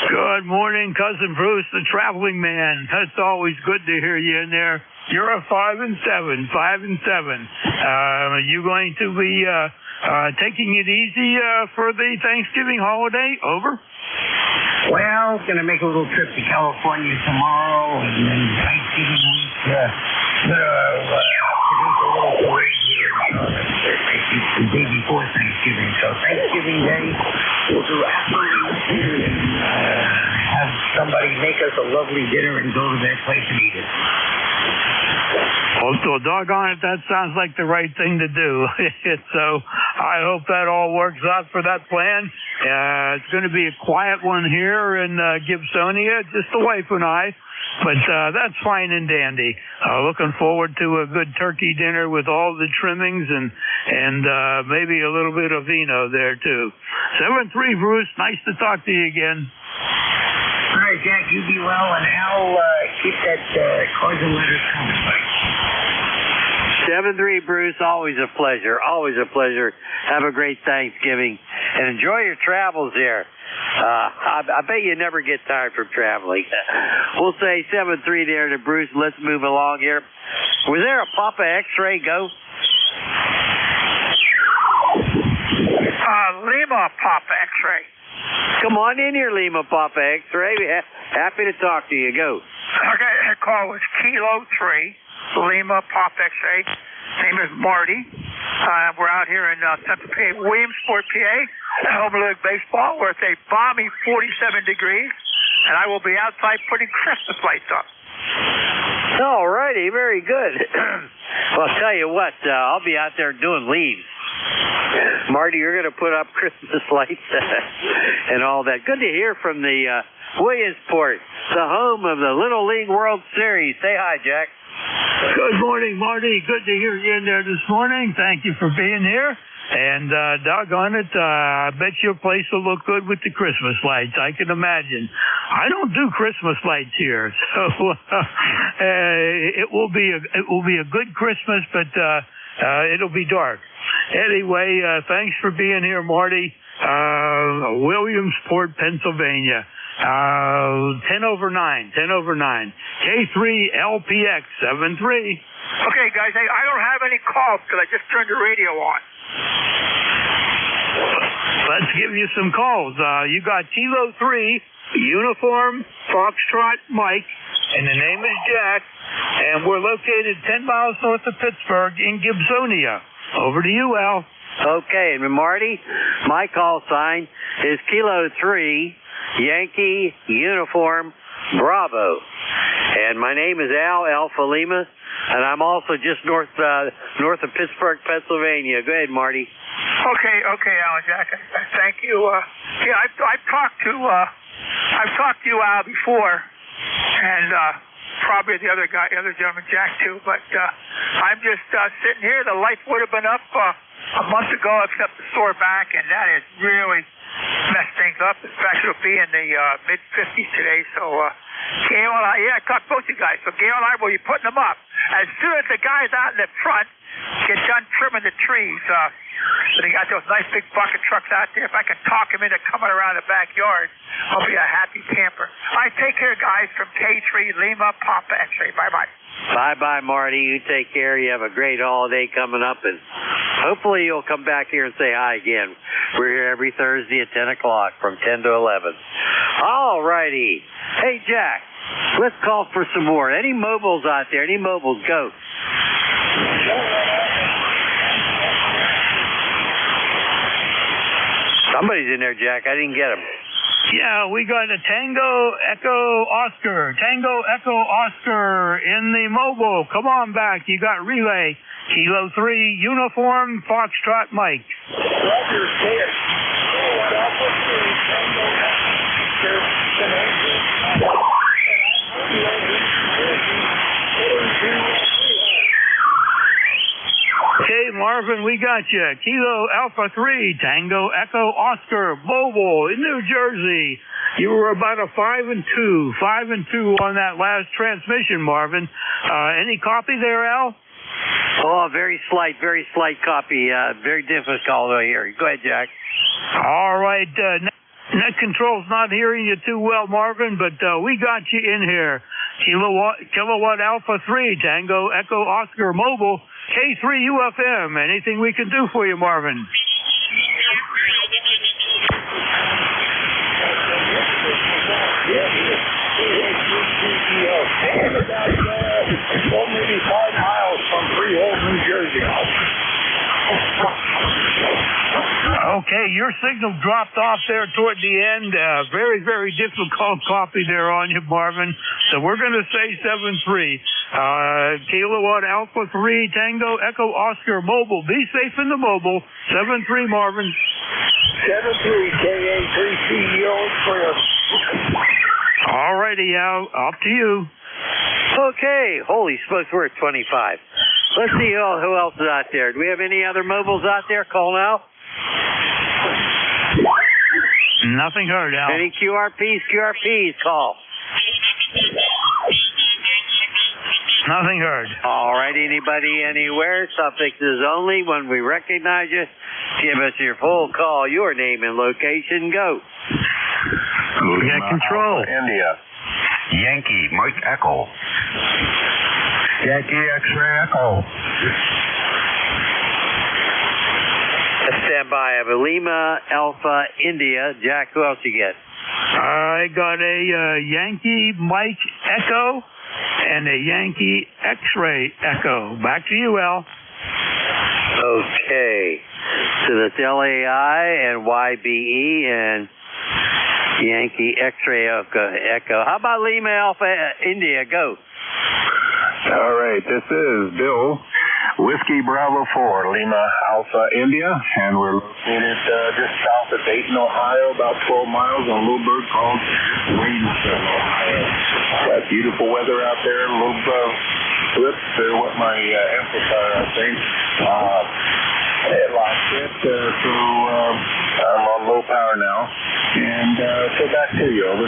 Good morning, Cousin Bruce, the traveling man. That's always good to hear you in there. You're a 5 and 7. 5 and 7. Are you going to be taking it easy for the Thanksgiving holiday? Over. Well, going to make a little trip to California tomorrow, and then Thanksgiving week, produce a little parade here the day before Thanksgiving. So Thanksgiving Day, we'll do absolutely and have somebody make us a lovely dinner and go to their place and eat it. Well, doggone it, that sounds like the right thing to do. So I hope that all works out for that plan. It's going to be a quiet one here in Gibsonia, just the wife and I. But that's fine and dandy. Looking forward to a good turkey dinner with all the trimmings and maybe a little bit of vino there, too. 7-3, Bruce. Nice to talk to you again. All right, Jack, you be well, and Al, keep that cards and letters coming. 7-3, Bruce. Always a pleasure. Always a pleasure. Have a great Thanksgiving and enjoy your travels there. I bet you never get tired from traveling. We'll say 7-3 there to Bruce. Let's move along here. Was there a Papa X-ray? Go. Lima Papa X-ray. Come on in here, Lima Papa X-Ray. Happy to talk to you. Go. Okay, the call was Kilo 3, Lima Pop X-Ray. Name is Marty. We're out here in Central PA, Williamsport, PA, home league baseball, where it's a balmy 47 degrees, and I will be outside putting Christmas lights up. All righty, very good. Well, I'll tell you what, I'll be out there doing leaves. Marty, you're going to put up Christmas lights and all that. Good to hear from the Williamsport, the home of the Little League World Series. Say hi, Jack. Good morning, Marty. Good to hear you in there this morning. Thank you for being here. And doggone it, I bet your place will look good with the Christmas lights. I can imagine. I don't do Christmas lights here, so it will be a good Christmas, but it'll be dark. Anyway, thanks for being here, Marty. Williamsport, Pennsylvania. 10 over 9. K3LPX 73. Okay, guys, I don't have any calls because I just turned the radio on. Let's give you some calls. You got Kilo 3, Uniform, Foxtrot, Mike, and the name is Jack, and we're located 10 miles north of Pittsburgh in Gibsonia. Over to you, Al. Okay, and Marty, my call sign is Kilo 3, Yankee, Uniform, Bravo. And my name is Al Alpha Lima, and I'm also just north of Pittsburgh, Pennsylvania. Go ahead, Marty. Okay, Al and Jack. Thank you. Yeah, I've talked to you, Al, before, and probably the other gentleman, Jack, too. But I'm just sitting here. The lights would have been up a month ago, except the store back, and that has really messed things up. In fact, it'll be in the mid-50s today. So Gail and I talked both you guys. So Gail and I will be putting them up as soon as the guys out in the front get done trimming the trees. They got those nice big bucket trucks out there. If I can talk them into coming around the backyard, I'll be a happy camper. All right, take care, guys, from K3 Lima Papa X-Ray. Bye-bye. Bye-bye, Marty. You take care. You have a great holiday coming up, and hopefully you'll come back here and say hi again. We're here every Thursday at 10 o'clock from 10 to 11. All righty. Hey, Jack, let's call for some more. Any mobiles out there? Any mobiles? Go. Somebody's in there, Jack. I didn't get him. Yeah, we got a Tango Echo Oscar in the mobile. Come on back. You got relay. Kilo 3, Uniform, Foxtrot, Mike. Roger, say it. Okay, Marvin, we got you. Kilo Alpha 3, Tango Echo Oscar, mobile in New Jersey. You were about a 5 and 2 on that last transmission, Marvin. Any copy there, Al? Oh, very slight copy. Very difficult to hear. Go ahead, Jack. All right. Net control's not hearing you too well, Marvin, but we got you in here. Kilowatt Alpha 3, Tango Echo Oscar Mobile, K3 UFM. Anything we can do for you, Marvin? Maybe 5 miles from Freehold, New Jersey. Okay, your signal dropped off there toward the end. Very, very difficult copy there on you, Marvin. So we're going to say 7-3. Kilowatt Alpha 3, Tango Echo Oscar Mobile. Be safe in the mobile. 7-3, Marvin. 7-3, KA3CEO Clear. All righty, Al. Up to you. Okay. Holy smokes, we're at 25. Let's see who else is out there. Do we have any other mobiles out there? Call now. Nothing heard, Al. Any QRPs, call. Nothing heard. All right, anybody, anywhere, suffixes only. When we recognize you, give us your full call, your name and location, go. We got control. India. Yankee, Mike Echo. Yankee X-Ray Echo. Stand by. I have a Lima, Alpha, India. Jack, who else you get? I got a Yankee Mike Echo and a Yankee X-Ray Echo. Back to you, Al. Okay. So that's LAI and YBE and Yankee X-Ray Echo. How about Lima, Alpha, India? Go. All right. This is Bill. Whiskey Bravo 4, Lima Alpha, India, and we're located just south of Dayton, Ohio, about 12 miles on a little bird called Waynesville, Ohio. Got beautiful weather out there, a little flips there with my amplifier, I think. It lost it, so I'm on low power now. And so back to you, over.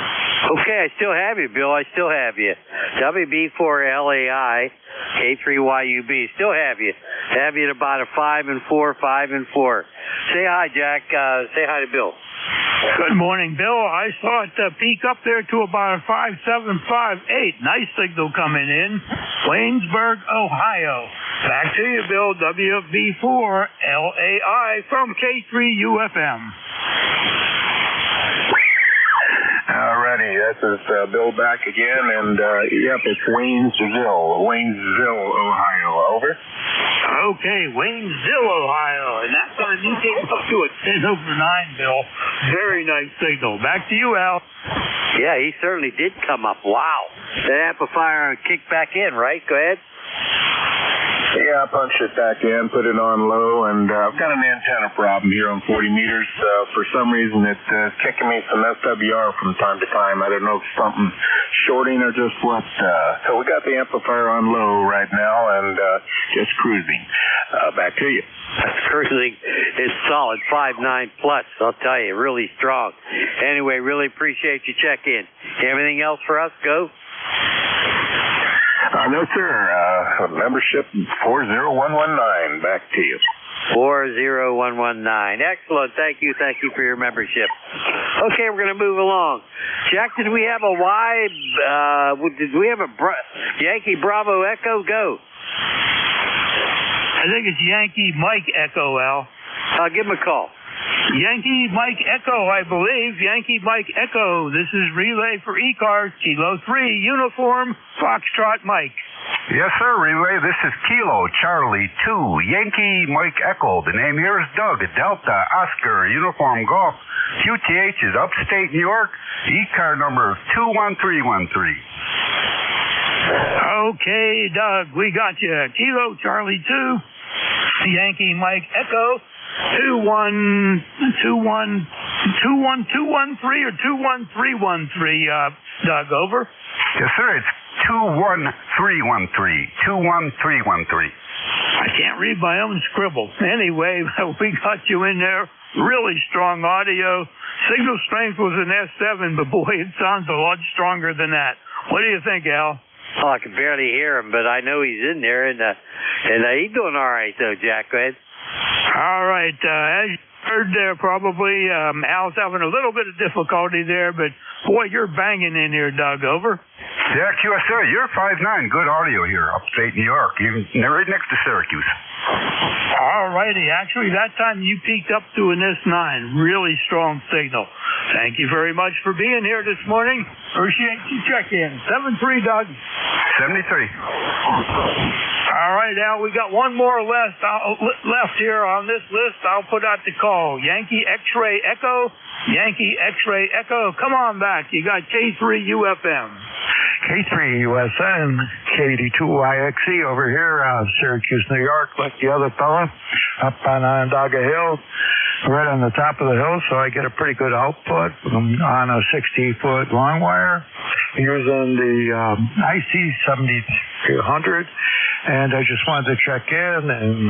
Okay, I still have you, Bill. I still have you. WB4LAI, K3YUB. Still have you. Have you at about a 5 and 4, 5 and 4. Say hi, Jack. Say hi to Bill. Good morning, Bill. I saw it peak up there to about a 5.758. Nice signal coming in. Waynesburg, Ohio. Back to you, Bill. WB4LAI from K3UFM. Alrighty, this is Bill back again, and yep, it's Waynesville, Ohio. Over. Okay, Waynesville, Ohio, and that's going to mutate up to a 10 over 9, Bill. Very nice signal. Back to you, Al. Yeah, he certainly did come up. Wow. That amplifier kicked back in, right? Go ahead. Yeah, I punched it back in, put it on low, and I've got an antenna problem here on 40 meters. For some reason, it's kicking me some SWR from time to time. I don't know if it's something shorting or just what. So we got the amplifier on low right now and just cruising. Back to you. That's cruising. It's solid, 5.9 plus, I'll tell you, really strong. Anyway, really appreciate you check-in. Anything else for us? Go. No, sir. Membership 40119. Back to you. 40119. Excellent. Thank you. Thank you for your membership. Okay, we're going to move along. Jack, did we have a Y? Did we have a Yankee Bravo Echo? Go. I think it's Yankee Mike Echo, Al. I'll give him a call. Yankee Mike Echo, I believe. Yankee Mike Echo. This is relay for ECARS, Kilo 3, Uniform, Foxtrot Mike. Yes, sir, relay. This is Kilo Charlie 2, Yankee Mike Echo. The name here is Doug, Delta, Oscar, Uniform Golf. QTH is upstate New York. ECAR number 21313. Okay, Doug, we got you. Kilo Charlie 2, Yankee Mike Echo. 21213 or 21313, Doug, over. Yes, sir, it's 21313. 21313. I can't read my own scribble. Anyway, we got you in there. Really strong audio. Signal strength was an S7, but boy, it sounds a lot stronger than that. What do you think, Al? Oh, I can barely hear him, but I know he's in there, and he's doing all right, though, Jack. Go ahead. All right. As you heard there, probably Al's having a little bit of difficulty there, but boy, you're banging in here, Doug. Over. Yeah, QSR, you're 5'9". Good audio here, upstate New York, even right next to Syracuse. All righty. Actually, that time you peaked up to an S9. Really strong signal. Thank you very much for being here this morning. Appreciate you check-in. 7-3, Doug. 73. All right, Al, we got one more left here on this list. I'll put out the call. Yankee X-Ray Echo. Yankee X-Ray Echo. Come on back. You got K3UFM. K3USN, KD2YXE over here, Syracuse, New York, like the other fella, up on Onondaga Hill, right on the top of the hill, so I get a pretty good output on a 60-foot long wire using the IC7300. And I just wanted to check in and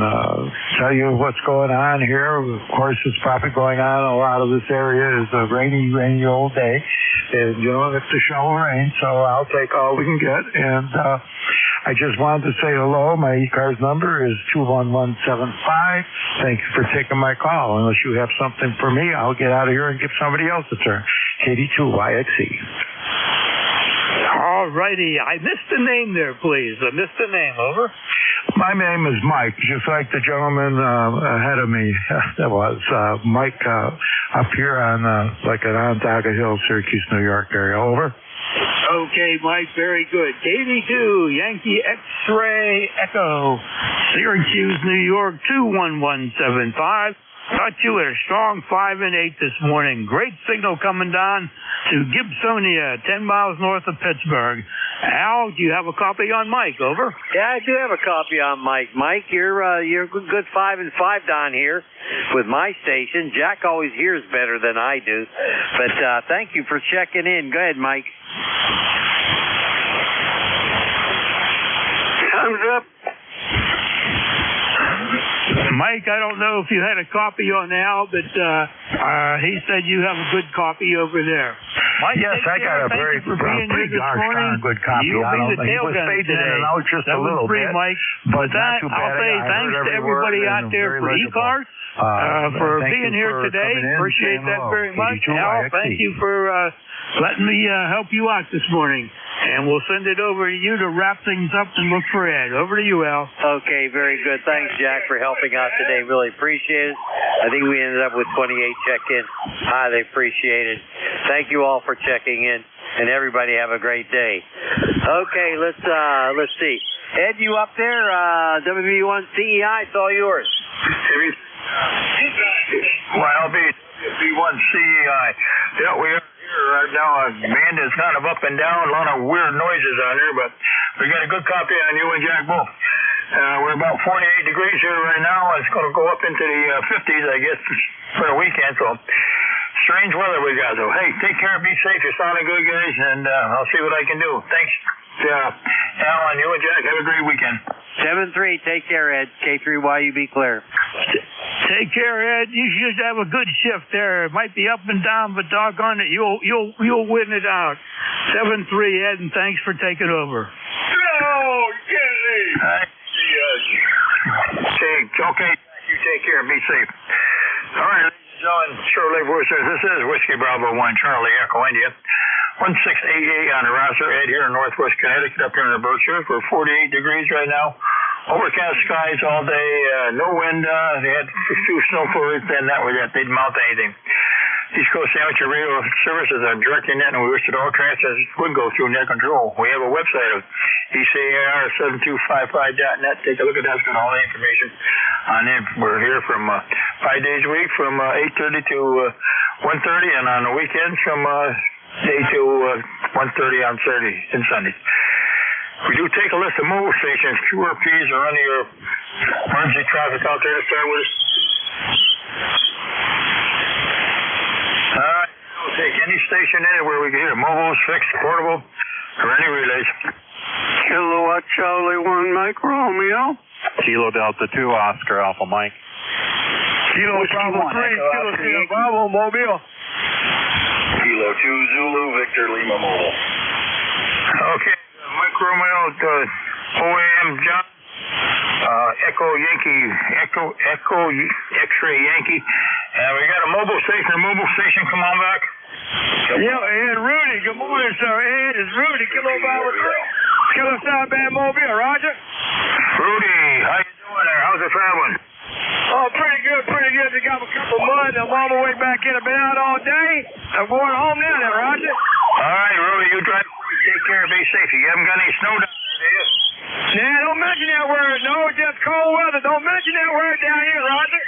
tell you what's going on here. Of course, it's probably going on. A lot of this area is a rainy old day. And, you know, it's a shower rain, so I'll take all we can get. And I just wanted to say hello. My ECARS number is 21175. Thank you for taking my call. Unless you have something for me, I'll get out of here and give somebody else a turn. KD2YXE. All righty. I missed the name there, please. I missed the name. Over. My name is Mike, just like the gentleman ahead of me. That was Mike up here on like an Onondaga Hill, Syracuse, New York area. Over. Okay, Mike, very good. KD2, Yankee X-Ray Echo, Syracuse, New York, 21175. Caught you at a strong 5 and 8 this morning. Great signal coming down to Gibsonia, 10 miles north of Pittsburgh. Al, do you have a copy on Mike? Over. Yeah, I do have a copy on Mike. Mike, you're a good 5 and 5 down here with my station. Jack always hears better than I do. But thank you for checking in. Go ahead, Mike. Thumbs up. Mike, I don't know if you had a copy on Al, but he said you have a good copy over there. Mike, yes, I got a pretty good copy. You'll be the He tail was gunner fading in today. and out just a little bit, Mike. but that, not too bad. I'll say thanks to everybody out there for ECARS for being here today. Appreciate that very much. Al, thank you for letting me help you out this morning. And we'll send it over to you to wrap things up and look for Ed. Over to you, Al. Okay, very good. Thanks, Jack, for helping out today. Really appreciate it. I think we ended up with 28 check-ins. Highly appreciated. Thank you all for checking in, and everybody have a great day. Okay, let's see. Ed, you up there? WB1 CEI, it's all yours. Well, WB1 CEI. Yeah, we are. Right now, band is kind of up and down, a lot of weird noises on there, but we got a good copy on you and Jack both. We're about 48 degrees here right now. It's going to go up into the 50s, I guess, for the weekend. So, strange weather we got, though. Hey, take care, be safe. You're sounding good, guys, and I'll see what I can do. Thanks, Al, and you and Jack. Have a great weekend. 7-3, take care, Ed. K3YUB clear. Take care, Ed. You should have a good shift there. It might be up and down, but doggone it, you'll win it out. 7-3, Ed, and thanks for taking over. No, Kenny. Okay, you take care. Be safe. All right, ladies and gentlemen, Shirley Brewster. This is Whiskey Bravo 1 Charlie Echo India. 1688 on the roster. Ed here in Northwest Connecticut, up here in the Berkshires. We're 48 degrees right now. Overcast skies all day, no wind. They had a few snow flurries, and that was it. They didn't mount anything. East Coast Amateur Radio Services are directing that, and we wish that all transfers would go through net control. We have a website of ECARS7255.net. Take a look at that. It's got all the information on it. We're here from 5 days a week from 8:30 to 1:30, and on the weekends from 8 to 1:30 on Saturday and Sunday. We do take a list of mobile stations, QRPs, or any of your emergency traffic out there to start with. We'll take any station anywhere we can hear. Mobiles, fixed, portable, or any relays. Kilowatt Charlie 1 Mike Romeo. Kilo Delta 2 Oscar Alpha Mike. Kilo Bravo 3, Kilo Zulu Bravo Mobile. Kilo 2 Zulu Victor Lima Mobile. Okay. Mike Romeo, OAM John, Echo Yankee, Echo X-Ray Yankee. We got a mobile station, come on back. Yeah, Ed Rudy, good morning, sir. Ed, it's Rudy, Kilo Bravo 3. Kilo South Band Mobile, Roger. Rudy, how you doing there? How's it traveling? Oh, pretty good. Just got a couple of mud. I'm on my way back in. I've been out all day. I'm going home now, then, Roger. All right, Rudy, you drive. Take care, be safe. You haven't got any snow down there, do you? Nah, don't mention that word. No, just cold weather. Don't mention that word down here, Roger.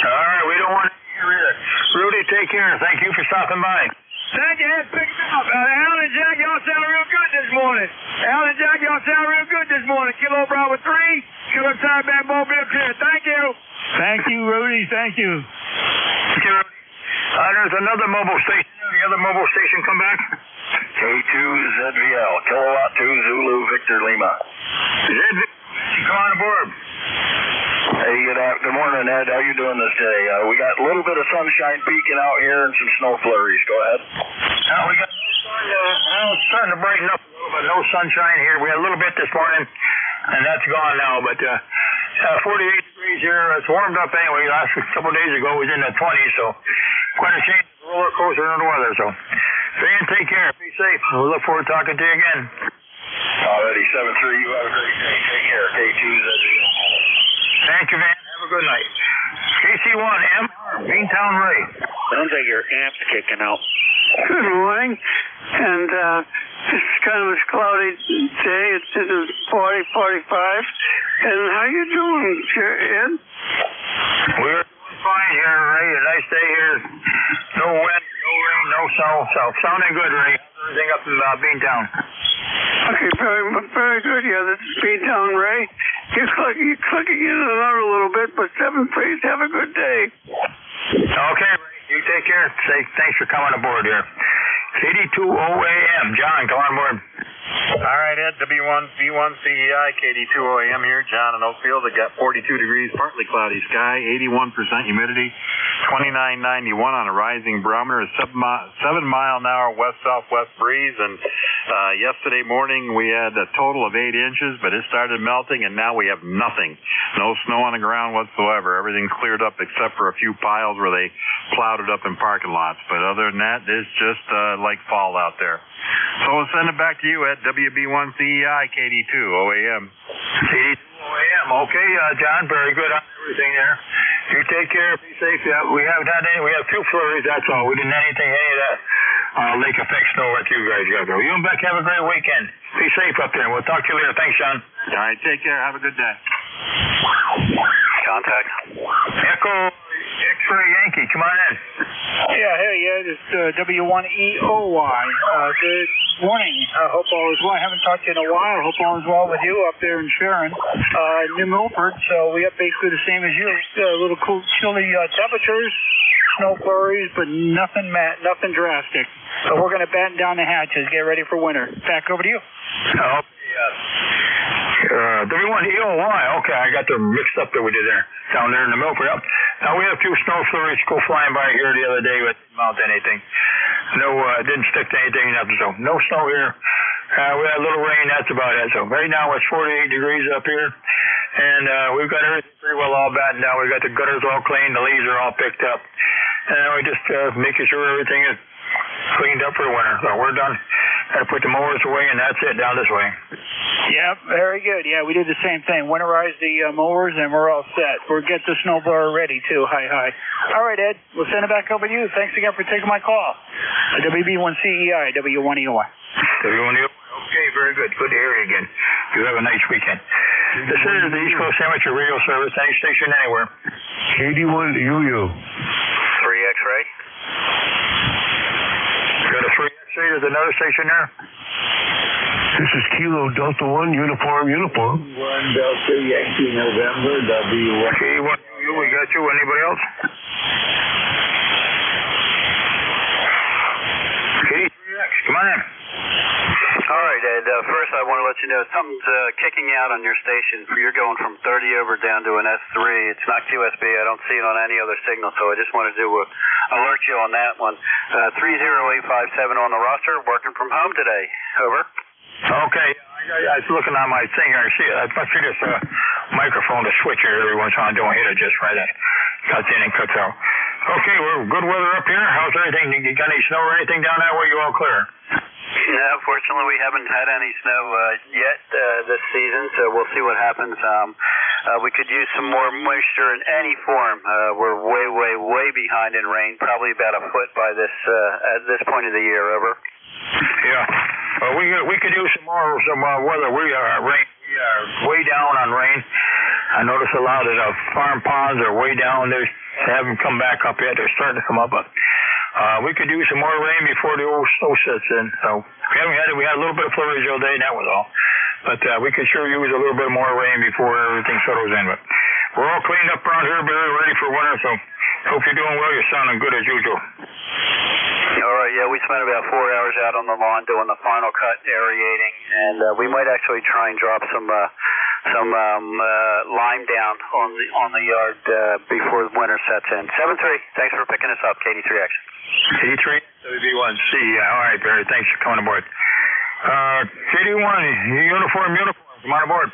All right, we don't want to hear either. Rudy, take care. Thank you for stopping by. Thank you, Ed. Pick me up. Al and Jack, y'all sound real good this morning. Kilo Bravo 3, Kilo South Band Mobile clear. Thank you. Thank you, Rudy. Thank you. Thank you, Rudy. There's another mobile station. The other mobile station come back. K2ZVL, Kilowatt 2 Zulu Victor Lima. ZVL, come on aboard. Hey, good morning, Ed. How you doing this day? We got a little bit of sunshine peeking out here and some snow flurries. Go ahead. We got it's starting to brighten up a little bit. No sunshine here. We had a little bit this morning, and that's gone now. But 48 degrees here. It's warmed up anyway. Last couple of days ago it was in the 20s, so quite a change. Roller coaster in the weather. So, Van, take care. Be safe. We look forward to talking to you again. Alrighty, 7-3, you have a great day. Take care. K2's at the Thank you, man. Have a good night. KC1M, Beantown Ray. Sounds like your amp's kicking out. Good morning. And it's kind of a cloudy day. It's 40, 45. And how you doing, Ed? We're fine here, Ray. A nice day here. No wind, no rain, no snow. So sounding good, Ray. Everything up in Beantown. Okay, very good. Yeah, this is Beantown Ray. You're clicking in and out a little bit, but 7-3. Have a good day. Okay, Ray. You take care. Thanks for coming aboard here. KD2OAM. John, come on board. All right, Ed, W1B1CEI, KD2OAM here. John in Oakfield. It got 42 degrees, partly cloudy sky, 81% humidity, 2991 on a rising barometer, a 7-mile-an-hour west-southwest breeze. And yesterday morning we had a total of 8 inches, but it started melting, and now we have nothing. No snow on the ground whatsoever. Everything's cleared up except for a few piles where they plowed it up in parking lots. But other than that, it's just like fall out there. So we'll send it back to you at WB1CEI, KD2OAM. KD2OAM. Okay, John, very good on everything there. You take care. Be safe. We haven't had any. We have 2 flurries. That's all. We didn't have any of that lake effect snow like you guys got there. You and Beck have a great weekend. Be safe up there. We'll talk to you later. Thanks, John. All right, take care. Have a good day. Contact. Echo X-ray Yankee. Come on in. Yeah, hey, it's W1EOY. Good morning. Hope all is well. I haven't talked to you in a while. Hope all is well with you up there in Sharon, New Milford. So we have basically the same as you. A little cool, chilly temperatures, snow flurries, but nothing drastic. So we're going to batten down the hatches, get ready for winter. Back over to you. W1EOY. Okay, I got them mixed up that we did there down there in the Milford. Yep. Now we had a few snow flurries go flying by here the other day, but didn't mount anything. No, didn't stick to anything. So no snow here. We had a little rain. That's about it. So right now it's 48 degrees up here, and we've got everything pretty well all battened down. We've got the gutters all cleaned, the leaves are all picked up, and we're just making sure everything is cleaned up for the winter. So we're done. Got to put the mowers away, and that's it down this way. Yep, very good. Yeah, we did the same thing. Winterize the mowers, and we're all set. We'll get the snowblower ready, too. Hi. All right, Ed, we'll send it back over to you. Thanks again for taking my call. WB1CEI, W1EOY. W1EOY. Okay, very good. Good to hear you again. You have a nice weekend. This is the East Coast Amateur Radio Service, any station anywhere. KD1UU. 3X-ray. Got a 3X-ray. There's another station there. This is Kilo Delta 1, Uniform. 1 Delta Yankee November, W1. KD1UU, we got you. Anybody else? KD3X, come on in. All right, Ed. First, I want to let you know something's kicking out on your station. You're going from 30 over down to an S3. It's not QSB. I don't see it on any other signal, so I just wanted to alert you on that one. 30857 on the roster, working from home today. Over. Okay. I was looking on my thing here. I see it. I must see this microphone to switch here every once in a while. Don't hit it just right. It cuts in and cuts out. Okay, we're good weather up here. How's everything? You got any snow or anything down that way? You all clear? No, fortunately we haven't had any snow yet this season, so we'll see what happens. We could use some more moisture in any form. We're way behind in rain, probably about a foot by this at this point of the year. Over. Yeah. Well, we could use some weather. We are way down on rain. I noticed a lot of the farm ponds are way down. They haven't come back up yet. They're starting to come up, but we could use some more rain before the old snow sets in. So we haven't had it. We had a little bit of flurries the other day, and that was all. But we could sure use a little bit more rain before everything settles in. But we're all cleaned up around here, very ready for winter. So hope you're doing well. You're sounding good as usual. All right, yeah, we spent about 4 hours out on the lawn doing the final cut, aerating, and we might actually try and drop some lime down on the yard before the winter sets in. 7-3. Thanks for picking us up, KD3X. KD3, WB1C. All right, Barry. Thanks for coming aboard. KD1, uniform. Come on aboard.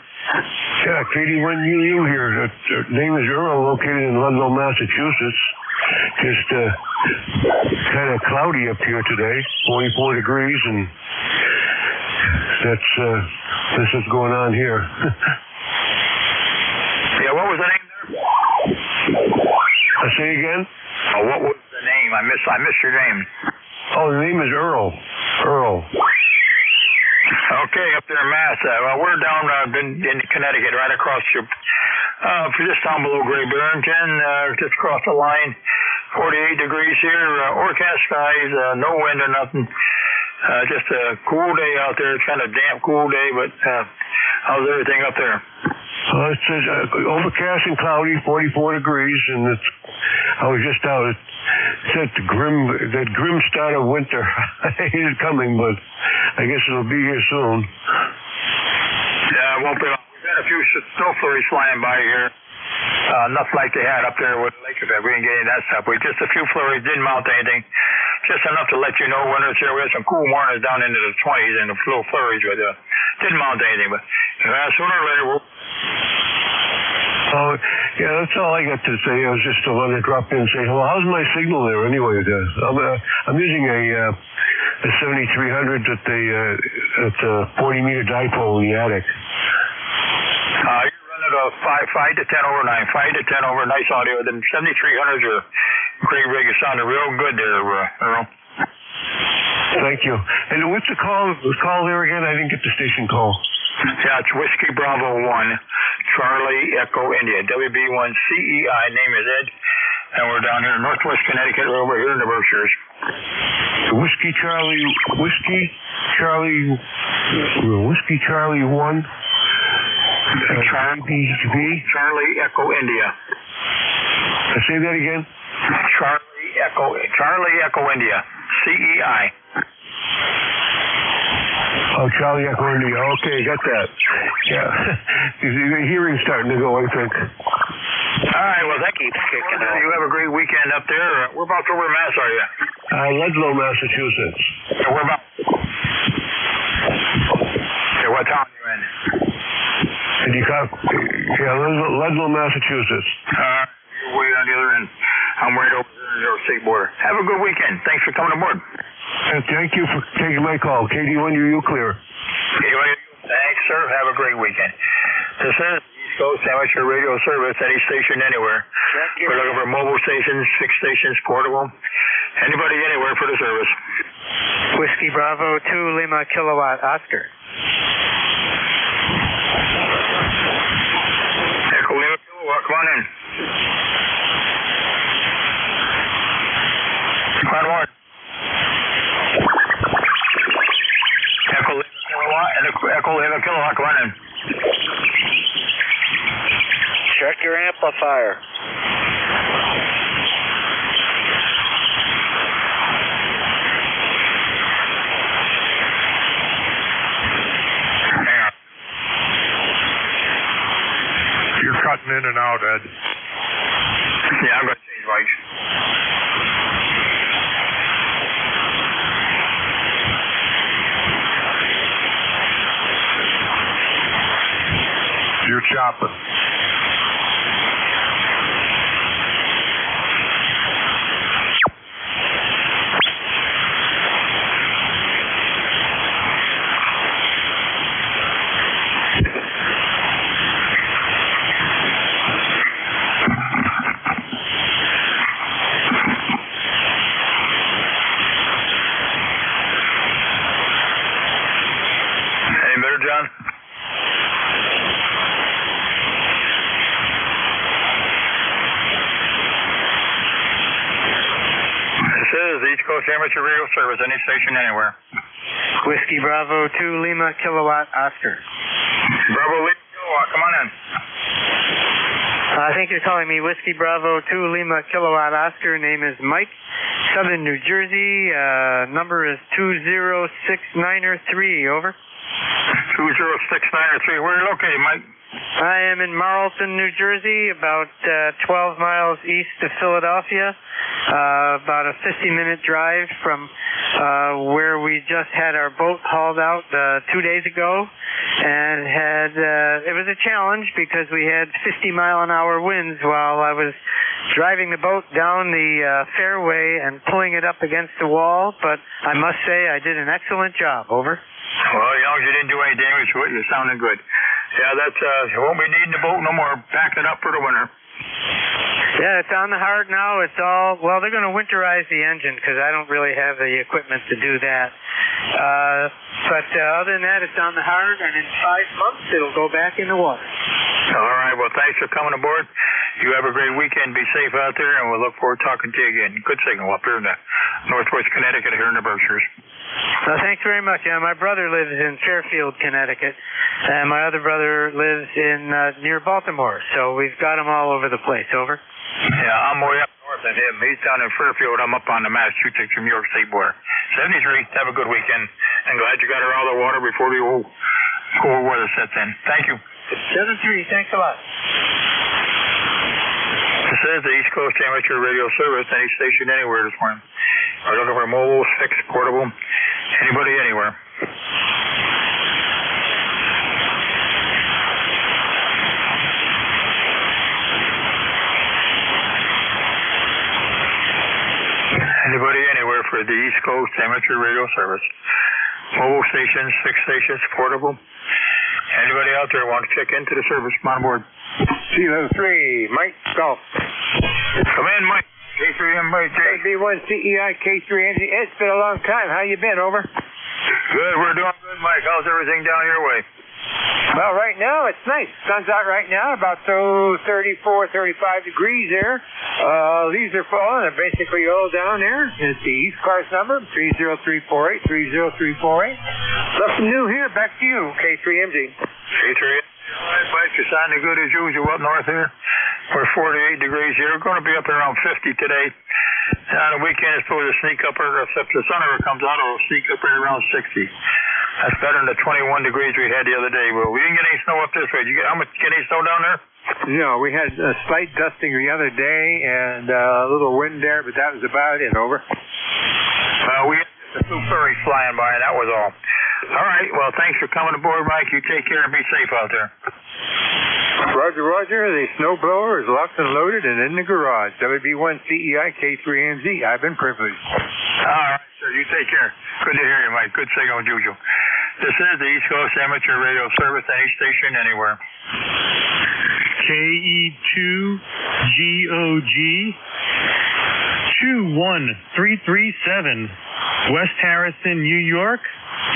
Yeah, KD1UU here. The name is Earl, located in Ludlow, Massachusetts. Just kind of cloudy up here today, 44 degrees, and that's this is going on here. Yeah, what was the name there? Say again? Oh, what was the name? I missed your name. Oh, the name is Earl. Earl. Okay, up there in Mass. Well, we're down in Connecticut, right across your, just down below Great Barrington, just across the line. 48 degrees here, overcast skies, no wind or nothing. Just a cool day out there. It's kind of damp, cool day, but how's everything up there? It's overcast and cloudy, 44 degrees, and I was just out. It said that grim start of winter. I hate it coming, but I guess it'll be here soon. Yeah, it won't be long. We've had a few snow flurries flying by here. Nothing like they had up there with Lake Effect. We didn't get any of that stuff. We just a few flurries, didn't mount anything. Just enough to let you know when it's here. We had some cool mornings down into the 20s and the little flurries, but didn't mount anything. But sooner or later, we'll... Oh, yeah, that's all I got to say. I was just wanting to drop in and say, well, how's my signal there anyway? I'm using a 7300 at a 40-meter dipole in the attic. You're running a 5 to 10 over 9, 5 to 10 over, nice audio. Then 7300s are great rig. It sounded real good there, Earl. Thank you. And what's the call there again? I didn't get the station call. Yeah, it's Whiskey Bravo 1, Charlie Echo India, WB1CEI. Name is Ed, and we're down here in Northwest Connecticut, over here in the Berkshires. Whiskey Charlie 1. Charlie Echo India. Say that again. Charlie Echo India, CEI. Oh, Charlie Echo India. Okay, got that. Yeah. The hearing's starting to go, I think. All right, well, that keeps kicking out. You have a great weekend up there. Whereabouts over in Mass are you? Ludlow, Massachusetts. Where about? Okay, what town are you in? Ludlow, Massachusetts. You're way on the other end. I'm right over there on the state border. Have a good weekend. Thanks for coming aboard. Thank you for taking my call. KD1UU clear. Thanks, sir. Have a great weekend. This is East Coast Amateur Radio Service, any station anywhere. We're looking for mobile stations, fixed stations, portable. Anybody anywhere for the service. Whiskey Bravo 2 Lima Kilowatt Oscar. Echo Lima Kilowatt, come on in. Come on board. Echo Lima Kilowatt, come on in. Check your amplifier. Hang on. You're cutting in and out, Ed. Yeah, I'm going to change mics. You're chopping. Any better, John? East Coast Amateur Radio Service, any station anywhere. Whiskey Bravo 2 Lima Kilowatt Oscar. Bravo Lima Kilowatt, come on in. I think you're calling me Whiskey Bravo 2 Lima Kilowatt Oscar. Name is Mike. Southern New Jersey. Number is 20693. Over. 20693. Where are you located, Mike? I am in Marlton, New Jersey, about 12 miles east of Philadelphia. About a 50-minute drive from where we just had our boat hauled out 2 days ago, and it was a challenge because we had 50-mile-an-hour winds while I was driving the boat down the fairway and pulling it up against the wall. But I must say I did an excellent job. Over. Well, as long as you didn't do any damage to it, you're sounding good. Yeah, that's, you won't be needing the boat no more. Pack it up for the winter. Yeah, it's on the heart now. It's all, well, they're going to winterize the engine because I don't really have the equipment to do that. But other than that, it's on the heart, and in 5 months, it'll go back in the water. All right, well, thanks for coming aboard. You have a great weekend. Be safe out there, and we'll look forward to talking to you again. Good signal up here in the Northwest Connecticut, here in the Berkshires. Well, thanks very much. Yeah, my brother lives in Fairfield, Connecticut, and my other brother lives in near Baltimore. So we've got them all over the place. Over. Yeah, I'm way up north than him. He's down in Fairfield. I'm up on the Massachusetts from New York State border. 73. Have a good weekend. And glad you got her out of the water before the old cold weather sets in. Thank you. 73. Thanks a lot. This is the East Coast Amateur Radio Service. Any station anywhere this morning. We're looking for mobile, fixed, portable. Anybody, anywhere. Anybody, anywhere for the East Coast Amateur Radio Service. Mobile stations, fixed stations, portable. Anybody out there want to check into the service? Come on board. Kilo 3, Mike Golf. Come in, Mike. K3M Mike J. B1 CEI K3NG. It's been a long time. How you been? Over. Good. We're doing good, Mike. How's everything down your way? Well, right now it's nice. Sun's out right now, about 34, 35 degrees there. Leaves are falling. They're basically all down there. It's the ECARS number, 30348, 30348. Nothing new here. Back to you, K3MG. K3M. Mike, you're sounding good as usual up north here. We're 48 degrees here. We're going to be up around 50 today. On the weekend, it's supposed to sneak up, except the sun ever comes out, it'll sneak up right around 60. That's better than the 21 degrees we had the other day. Well, we didn't get any snow up this way. Did you get any snow down there? No, we had a slight dusting the other day and a little wind there, but that was about it. Over. We had the two flurries flying by, and that was all. All right. Well, thanks for coming aboard, Mike. You take care and be safe out there. Roger, Roger. The snowblower is locked and loaded and in the garage. WB1 CEI K3NZ. I've been privileged. All right, sir. You take care. Good to hear you, Mike. Good signal as usual. This is the East Coast Amateur Radio Service, any station, anywhere. KE2GOG 21337 West Harrison, New York.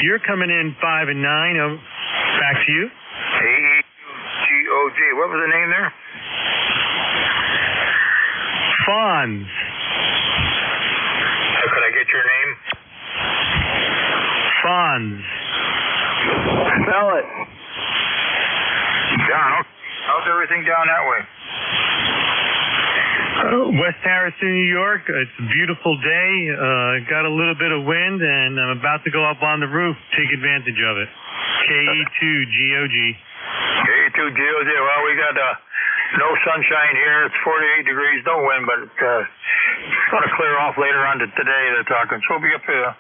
You're coming in 5 and 9. Back to you. KE2GOG. What was the name there? Fonz. How could I get your name? Fonz. Spell it. Down. How's everything down that way? West Harrison, New York. It's a beautiful day. Got a little bit of wind, and I'm about to go up on the roof. Take advantage of it. KE2GOG. KE2GOG. Well, we got no sunshine here. It's 48 degrees, no wind, but it's going to clear off later on today, they're talking. So we'll be up here.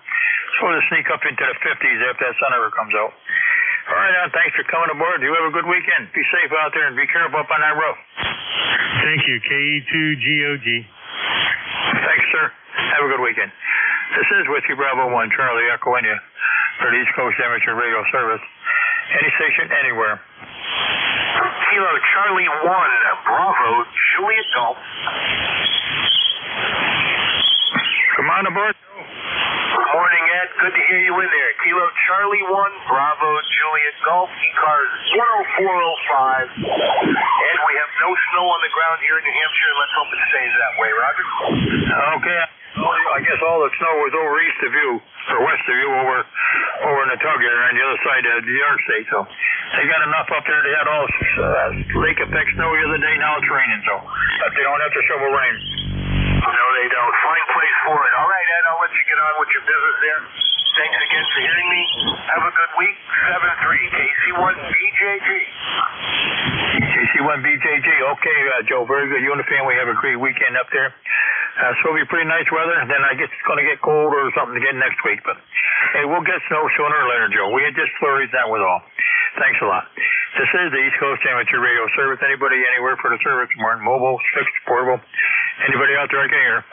Supposed to sneak up into the 50s after that sun ever comes out. All right, thanks for coming aboard. You have a good weekend. Be safe out there and be careful up on that roof. Thank you, KE2GOG. Thanks, sir. Have a good weekend. This is Whiskey Bravo 1, Charlie Echo India for the East Coast Amateur Radio Service. Any station, anywhere. Kilo Charlie 1, Bravo, Juliet Golf. Come on aboard. Good morning, Ed. Good to hear you in there. Kilo Charlie 1, Bravo, Juliet Golf, ECARS 10405. And we have no snow on the ground here in New Hampshire, and let's hope it stays that way, Roger. Okay. I guess all the snow was over east of you, or west of you, over in the Tug area on the other side of New York State. So they got enough up there. They had all lake effect snow the other day. Now it's raining, so but they don't have to shovel rain. No, they don't. Fine place for it. All right, Ed, I'll let you get on with your business there. Thanks again for hearing me. Have a good week. 7-3, KC1BJG. KC1BJG. Okay, Joe, very good. You and the family have a great weekend up there. So it'll be pretty nice weather. Then I guess it's going to get cold or something again next week. But, hey, we'll get snow sooner or later, Joe. We had just flurries, that was all. Thanks a lot. This is the East Coast Amateur Radio Service. Anybody, anywhere for the service, more mobile, fixed, portable. Anybody out there I can hear?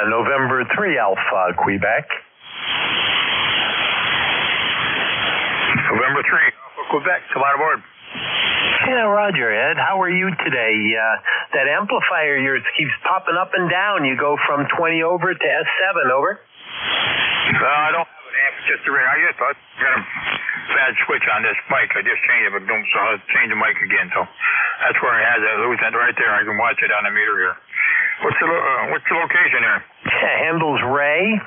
November 3 Alpha, Quebec. November 3, Alpha, Quebec. Come on aboard. Yeah, Roger, Ed. How are you today? That amplifier of yours keeps popping up and down. You go from 20 over to S7, over? I don't have an amp, just a ring. I got a bad switch on this mic. I just changed it, but don't, so I'll change the mic again. So that's where it has it. Lose that right there. I can watch it on the meter here. What's the location here? Handles Ray,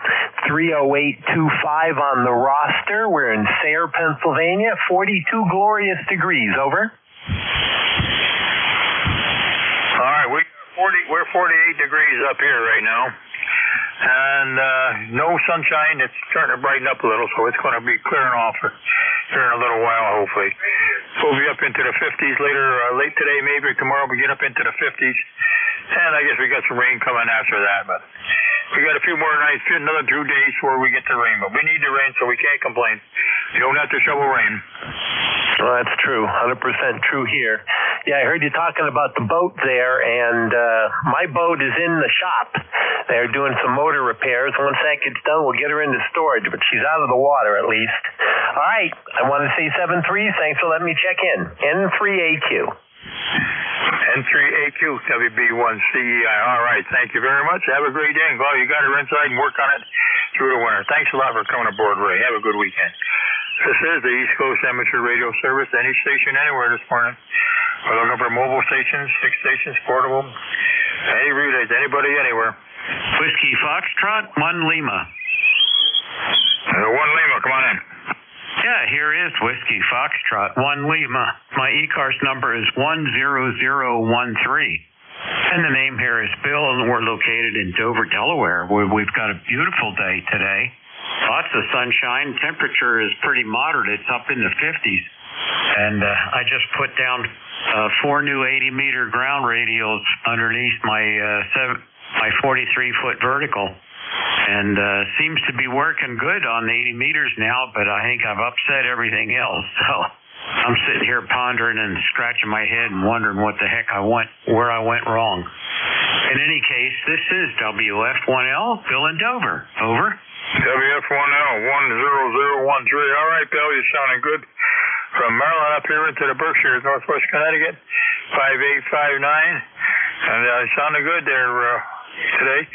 30825 on the roster. We're in Sayre, Pennsylvania. 42 glorious degrees, over. All right, we're 48 degrees up here right now. And no sunshine. It's starting to brighten up a little, so it's going to be clearing off here in a little while, hopefully. We'll be up into the 50s later, late today, maybe tomorrow we get up into the 50s. And I guess we got some rain coming after that, but we got a few more nights, another 2 days where we get the rain. But we need the rain, so we can't complain. You don't have to shovel rain. Well, that's true. 100% true here. Yeah, I heard you talking about the boat there, and my boat is in the shop. They're doing some motor repairs. Once that gets done, we'll get her into storage, but she's out of the water at least. All right, I want to say 7-3. Thanks for letting me check in. N3AQ. N3AQ, WB1CEI. All right, thank you very much. Have a great day. Glad you got her inside and work on it through the winter. Thanks a lot for coming aboard, Ray. Have a good weekend. This is the East Coast Amateur Radio Service. Any station anywhere this morning. We're looking for mobile stations, 6 stations, portable, any relays, anybody, anywhere. Whiskey Foxtrot, 1 Lima. 1 Lima, come on in. Yeah, here is Whiskey Foxtrot, 1 Lima. My ECARS number is 10013. And the name here is Bill, and we're located in Dover, Delaware, where we've got a beautiful day today. Lots of sunshine. Temperature is pretty moderate. It's up in the 50s. And I just put down 4 new 80-meter ground radials underneath my 43-foot vertical. And seems to be working good on the 80 meters now, but I think I've upset everything else. So I'm sitting here pondering and scratching my head and wondering what the heck where I went wrong. In any case, this is WF1L, Bill in Dover. Over. WF1L, 10013. All right, Bill, you're sounding good. From Maryland up here into the Berkshires, Northwest Connecticut, 5859. And sounding good there today.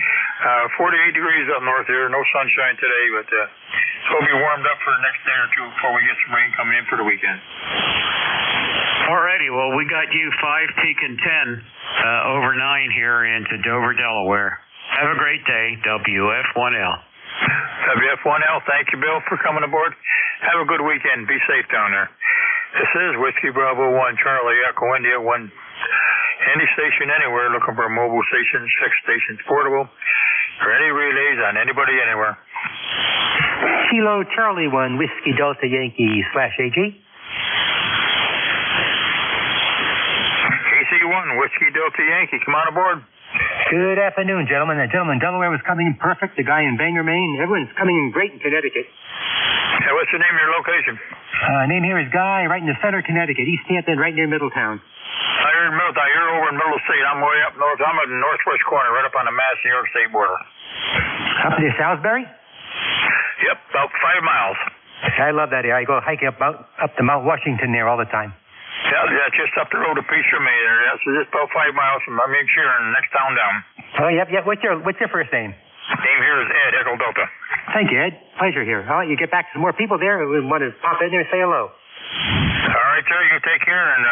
48 degrees up north here. No sunshine today, but it'll be warmed up for the next day or two before we get some rain coming in for the weekend. Alrighty, well, we got you 5 peaking 10 over 9 here into Dover, Delaware. Have a great day, WF1L. WF1L, thank you, Bill, for coming aboard. Have a good weekend. Be safe down there. This is Whiskey Bravo 1 Charlie Echo India 1. Any station anywhere looking for a mobile station, 6 stations portable, or any relays on anybody anywhere. Kilo Charlie 1 Whiskey Delta Yankee /AG. KC1 Whiskey Delta Yankee, come on aboard. Good afternoon, gentlemen. The gentleman in Delaware was coming in perfect. The guy in Bangor, Maine, everyone's coming in great in Connecticut. Hey, what's the name of your location? Name here is Guy, right in the center of Connecticut, East Hampton, right near Middletown. You're in Middletown. You're over in Middle State. I'm way up north. I'm at the northwest corner, right up on the Mass-New York State border. Up near Salisbury? Yep, about 5 miles. I love that area. I go hiking up to Mount Washington there all the time. Yeah, just up the road a piece from me there. That's just about 5 miles from Sheeran, next town down. Oh, yep. What's your first name? Name here is Ed, Echo Delta. Thank you, Ed. Pleasure here. All right, you get back to some more people there. We want to pop in there and say hello. All right, sir. You take care and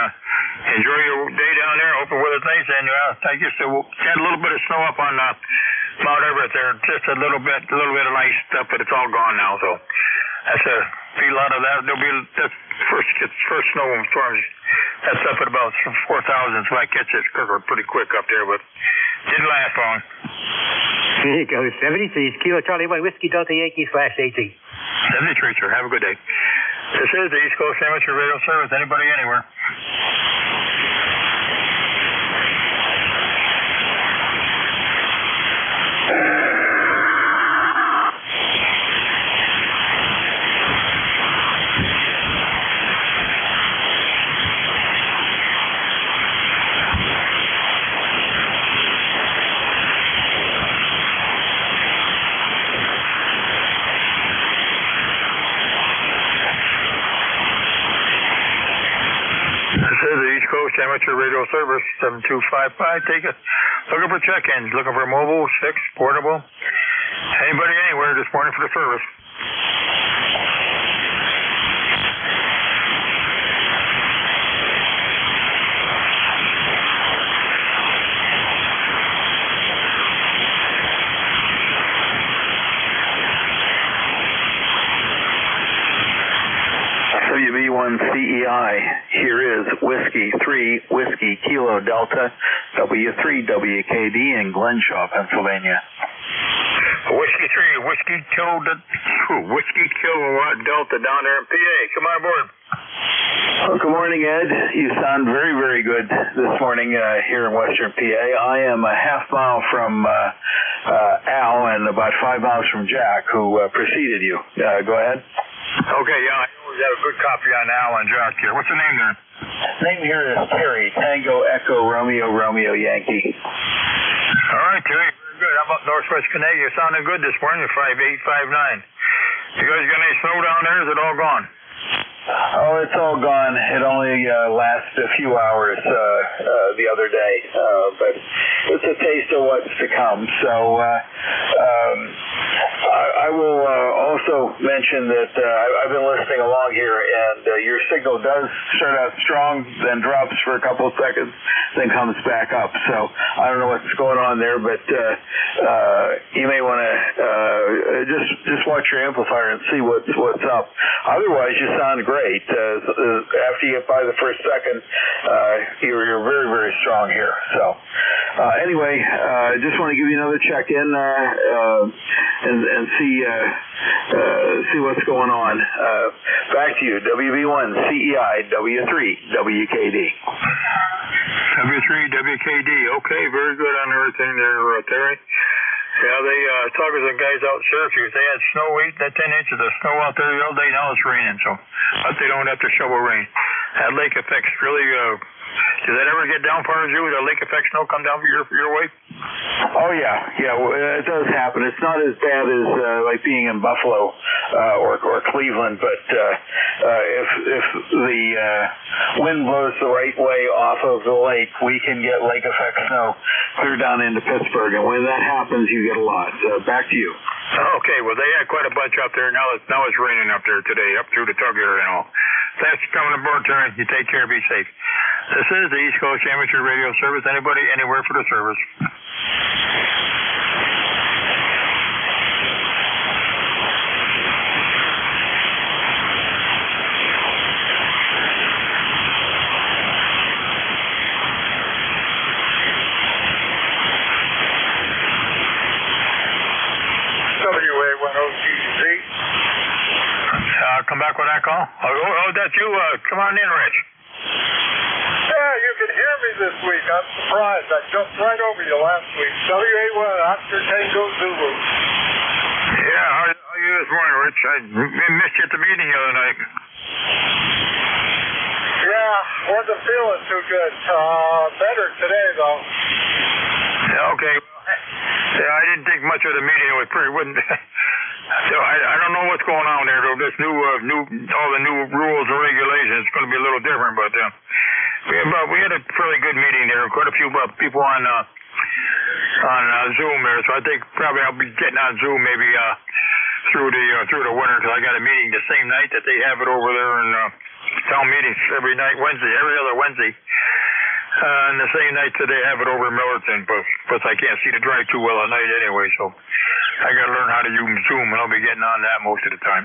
enjoy your day down there. Hope the weather's nice. And I guess we had a little bit of snow up on Mount Everett there. Just a little bit of ice stuff, but it's all gone now. So that's a lot of that. There'll be first snow storms. That's up at about 4,000. So I catch it pretty quick up there, but didn't last long. There you go. 73 Kilo Charlie 1 Whiskey Delta Yankee /AG. 73, sir. Have a good day. This is the East Coast Amateur Radio Service. Anybody, anywhere. Amateur Radio Service, 7255. Take it. Looking for check-ins. Looking for mobile, 6, portable. Anybody anywhere this morning for the service. WB1CEI, here is Whiskey 3, Whiskey Kilo Delta, W3 WKD in Glenshaw, Pennsylvania. Whiskey 3, Whiskey Kilowatt Delta down there in PA. Come on aboard. Well, good morning, Ed. You sound very, very good this morning here in Western PA. I am a half mile from Al and about 5 miles from Jack, who preceded you. Go ahead. Okay, yeah, I always have a good copy on Al and Jack here. What's the name there? Name here is Terry, Tango Echo Romeo Romeo Yankee. All right, Terry, very good. How about Northwest Connecticut? You're sounding good this morning, 5859. You guys got any snow down there? Is it all gone? Oh, it's all gone. It only lasted a few hours the other day, but it's a taste of what's to come. So I will also mention that I've been listening along here, and your signal does start out strong, then drops for a couple of seconds, then comes back up. So I don't know what's going on there, but you may want to just watch your amplifier and see what's up. Otherwise, you sound great. After you get by the first second, you're very, very strong here. So anyway, just want to give you another check-in and see what's going on. Back to you, WB1 CEI W3 WKD. W3 WKD. Okay, very good on everything there, Terry. Yeah, they talking to the guys out in Syracuse. They had snow, 8 to 10 inches of snow out there the other day. Now it's raining, so but they don't have to shovel rain. That lake effect's really. Does that ever get down far as you? The lake effect snow come down your way? Oh yeah, well, it does happen. It's not as bad as like being in Buffalo or Cleveland, but if the wind blows the right way off of the lake, we can get lake effect snow clear down into Pittsburgh, and when that happens, you get a lot. Back to you. Okay, well they had quite a bunch up there. Now it's raining up there today, up through the Tug area and all. Thanks for coming aboard, Terry. You take care. Be safe. This is the East Coast Amateur Radio Service. Anybody, anywhere for the service. WA1023. Come back with that call. Oh, that's you. Come on in, Rich. Yeah, you can hear me this week. I'm surprised. I jumped right over you last week. WA1 Oscar Tango Zulu. Yeah, how are you this morning, Rich? I missed you at the meeting the other night. Yeah, wasn't feeling too good. Better today, though. Yeah, okay. Yeah, I didn't think much of the meeting. It was pretty. So I don't know what's going on there, though. This all the new rules and regulations. It's going to be a little different, but we had a fairly good meeting there. Quite a few people on Zoom there. So I think probably I'll be getting on Zoom maybe through the winter, because I got a meeting the same night that they have it over there in town meetings every other Wednesday. And the same night that they have it over in Millerton, but I can't see the drive too well at night anyway, so I got to learn how to use Zoom, and I'll be getting on that most of the time.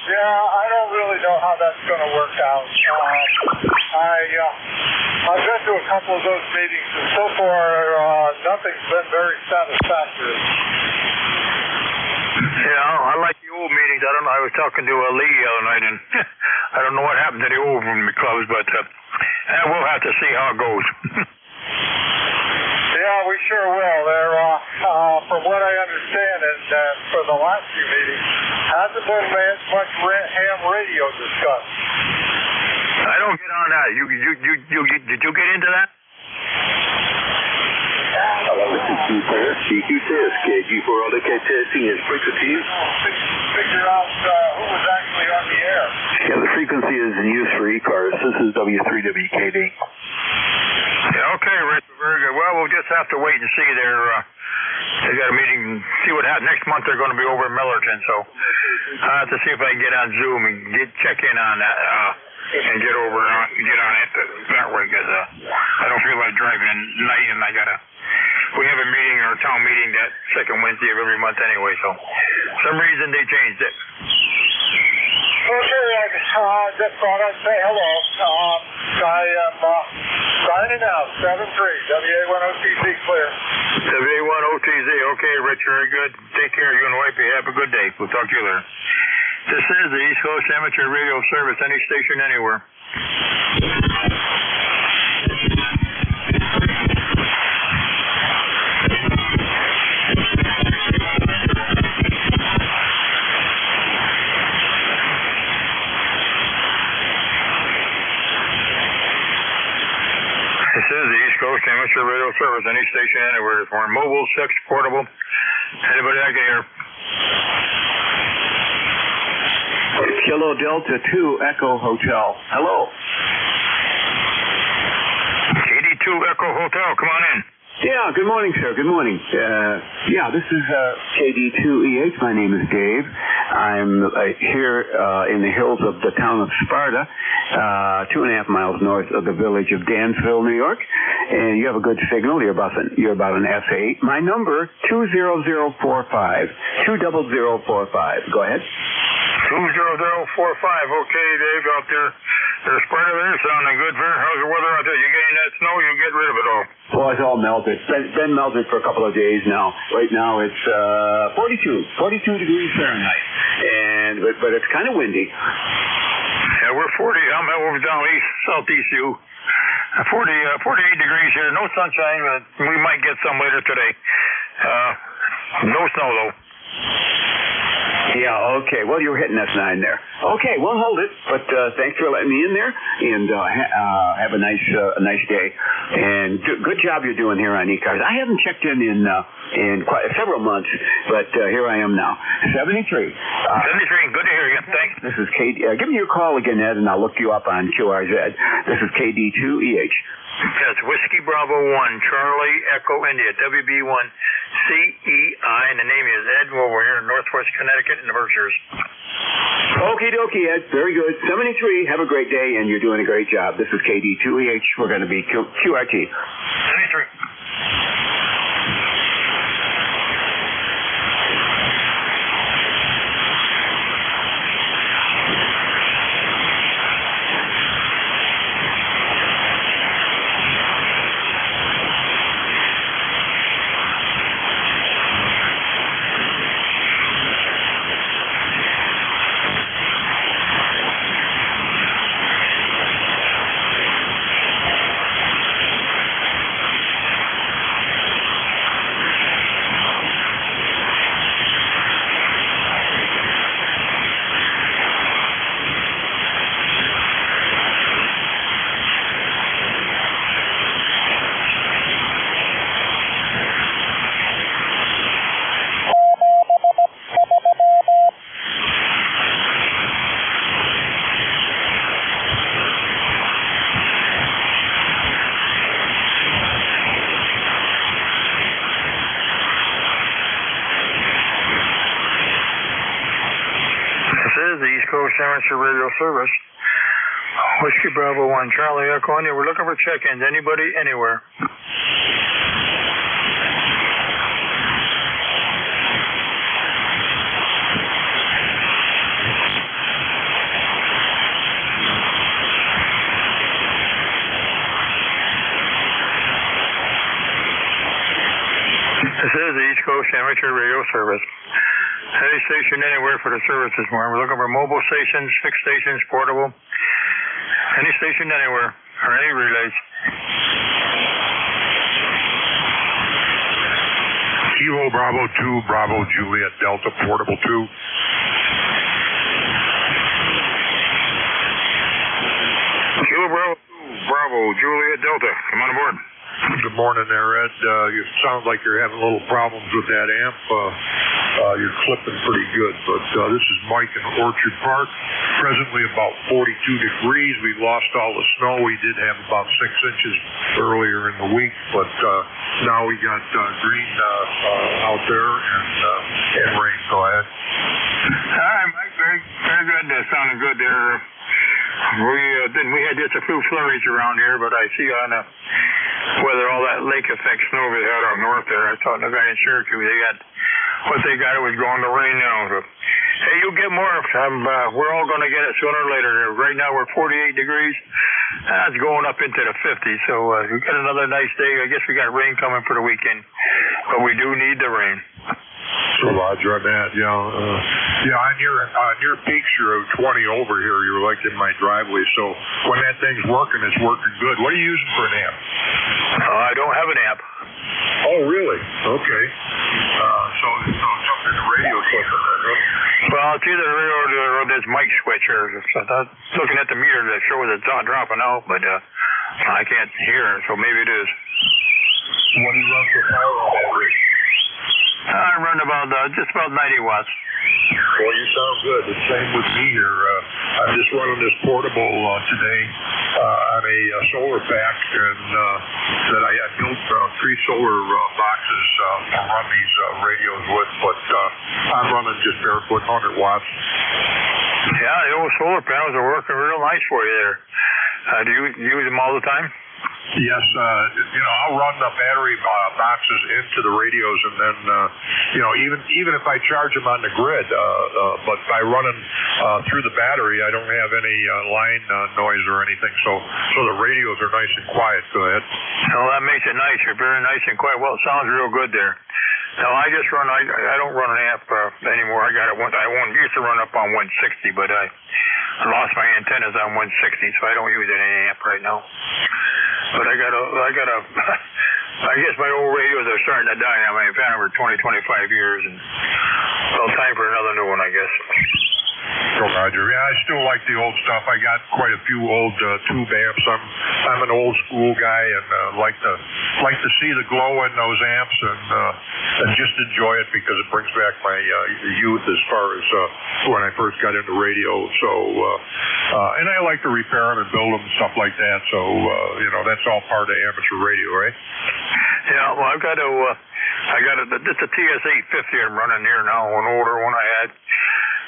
Yeah, I don't really know how that's going to work out. I've been to a couple of those meetings, and so far nothing's been very satisfactory. Yeah, I like the old meetings. I don't know. I was talking to Lee the other night, and I don't know what happened to the old clubs, but we'll have to see how it goes. Yeah, we sure will. There, from what I understand, and for the last few meetings, hasn't been much ham radio discussed. I don't get on that. Did you get into that? Hello, this is CQ6, KG4 LDK testing is frequencies. Figure out who was actually on the air. Yeah, the frequency is in use for ECARS. This is W3WKD. Yeah, okay, Rich. Very good. Well, we'll just have to wait and see there. They got a meeting, see what happens. Next month they're going to be over in Millerton, so I'll have to see if I can get on Zoom and check in on that and get over get on it that way, because I don't feel like driving at night, and we have a meeting, our town meeting, that second Wednesday of every month anyway, so some reason they changed it. Okay, I just thought I'd say hello. I am signing out, 7-3, WA10TZ clear. WA10TZ, okay, Rich, very good. Take care, you and wifey. Have a good day. We'll talk to you later. This is the East Coast Amateur Radio Service, any station, anywhere. This is the East Coast Amateur Radio Service, any station, anywhere. For mobile, sex, portable, anybody I can hear. Kilo Delta 2 Echo Hotel. Hello. KD2 Echo Hotel, come on in. Yeah, good morning, sir. Good morning. This is KD2EH. My name is Dave. I'm here in the hills of the town of Sparta, 2.5 miles north of the village of Dansville, New York. And you have a good signal. You're about an S8. My number, 20045. 20045. Go ahead. 20045. Okay, Dave, out there. There's Sparta there, sounding good. How's the weather out there? You getting that snow? You get rid of it all. Well, it's all melted. It's been melted for a couple of days now. Right now it's 42 degrees Fahrenheit, but it's kind of windy. Yeah, we're 40. I'm over down southeast you. 48 degrees here. No sunshine, but we might get some later today. No snow though. Yeah, okay. Well, you were hitting S9 there. Okay, we'll hold it. But thanks for letting me in there, and have a nice day. And good job you're doing here on ECARS. I haven't checked in quite several months, but here I am now. 73. 73. Good to hear you. Thanks. This is KD. Give me your call again, Ed, and I'll look you up on QRZ. This is KD2EH. That's Whiskey Bravo 1, Charlie Echo India, WB1CEI, and the name is Ed. We're here in Northwest Connecticut in the Berkshires. Okie dokie, Ed. Very good. 73. Have a great day, and you're doing a great job. This is KD2EH. We're going to be QRT. 73. The East Coast Amateur Radio Service. Whiskey Bravo 1, Charlie Echo India. We're looking for check-ins. Anybody, anywhere. This is the East Coast Amateur Radio Service. Any station anywhere for the service this morning. We're looking for mobile stations, fixed stations, portable. Any station anywhere, or any relays. Kilo Bravo 2, Bravo Juliet Delta, portable 2. Kilo Bravo 2, Bravo Juliet Delta. Come on aboard. Good morning there, Ed. You sound like you're having a little problems with that amp. you're clipping pretty good. But this is Mike in Orchard Park. Presently about 42 degrees. We lost all the snow. We did have about 6 inches earlier in the week, but now we got green out there and rain. Go ahead. Hi, Mike. Very good. That sounded good there. We had just a few flurries around here, but I see on the weather all that lake effect snow we had up north there. I talked to the guy in Syracuse. What they got, it was going to rain now. So, hey, you get more. We're all going to get it sooner or later. Right now we're 48 degrees. It's going up into the 50s. So we got another nice day. I guess we got rain coming for the weekend, but we do need the rain. So Roger on that, on your peaks you're 20 over here. You're like in my driveway. So when that thing's working, it's working good. What are you using for an amp? I don't have an amp. Oh, really? Okay. So something the radio clicker. Well, it's either the radio or this mic switch here. Looking at the meter that shows it's not dropping out, but I can't hear it, so maybe it is. What do you run for power on that rig? I run about just about 90 watts. Well, you sound good. The same with me here. I'm just running this portable today on a solar pack, and that I built 3 solar boxes to run these radios with, but I'm running just barefoot 100 watts. Yeah, the old solar panels are working real nice for you there. Do you use them all the time? Yes, I'll run the battery boxes into the radios, and then, even if I charge them on the grid, but by running through the battery, I don't have any line noise or anything, so the radios are nice and quiet. Go ahead. Oh, that makes it nice. You're very nice and quiet. Well, it sounds real good there. No, I just run. I don't run an amp anymore. I used to run up on 160, but I lost my antennas on 160, so I don't use any amp right now. But I guess my old radios are starting to die. I mean, I've had them for 20, 25 years, and well, time for another new one, I guess. So Roger, yeah, I still like the old stuff. I got quite a few old tube amps. I'm an old school guy, and like to see the glow in those amps, and just enjoy it because it brings back my youth as far as when I first got into radio. So, and I like to repair them and build them and stuff like that. So, that's all part of amateur radio, right? Yeah, well, I got it's a TS-850 I'm running here now, an older one I had.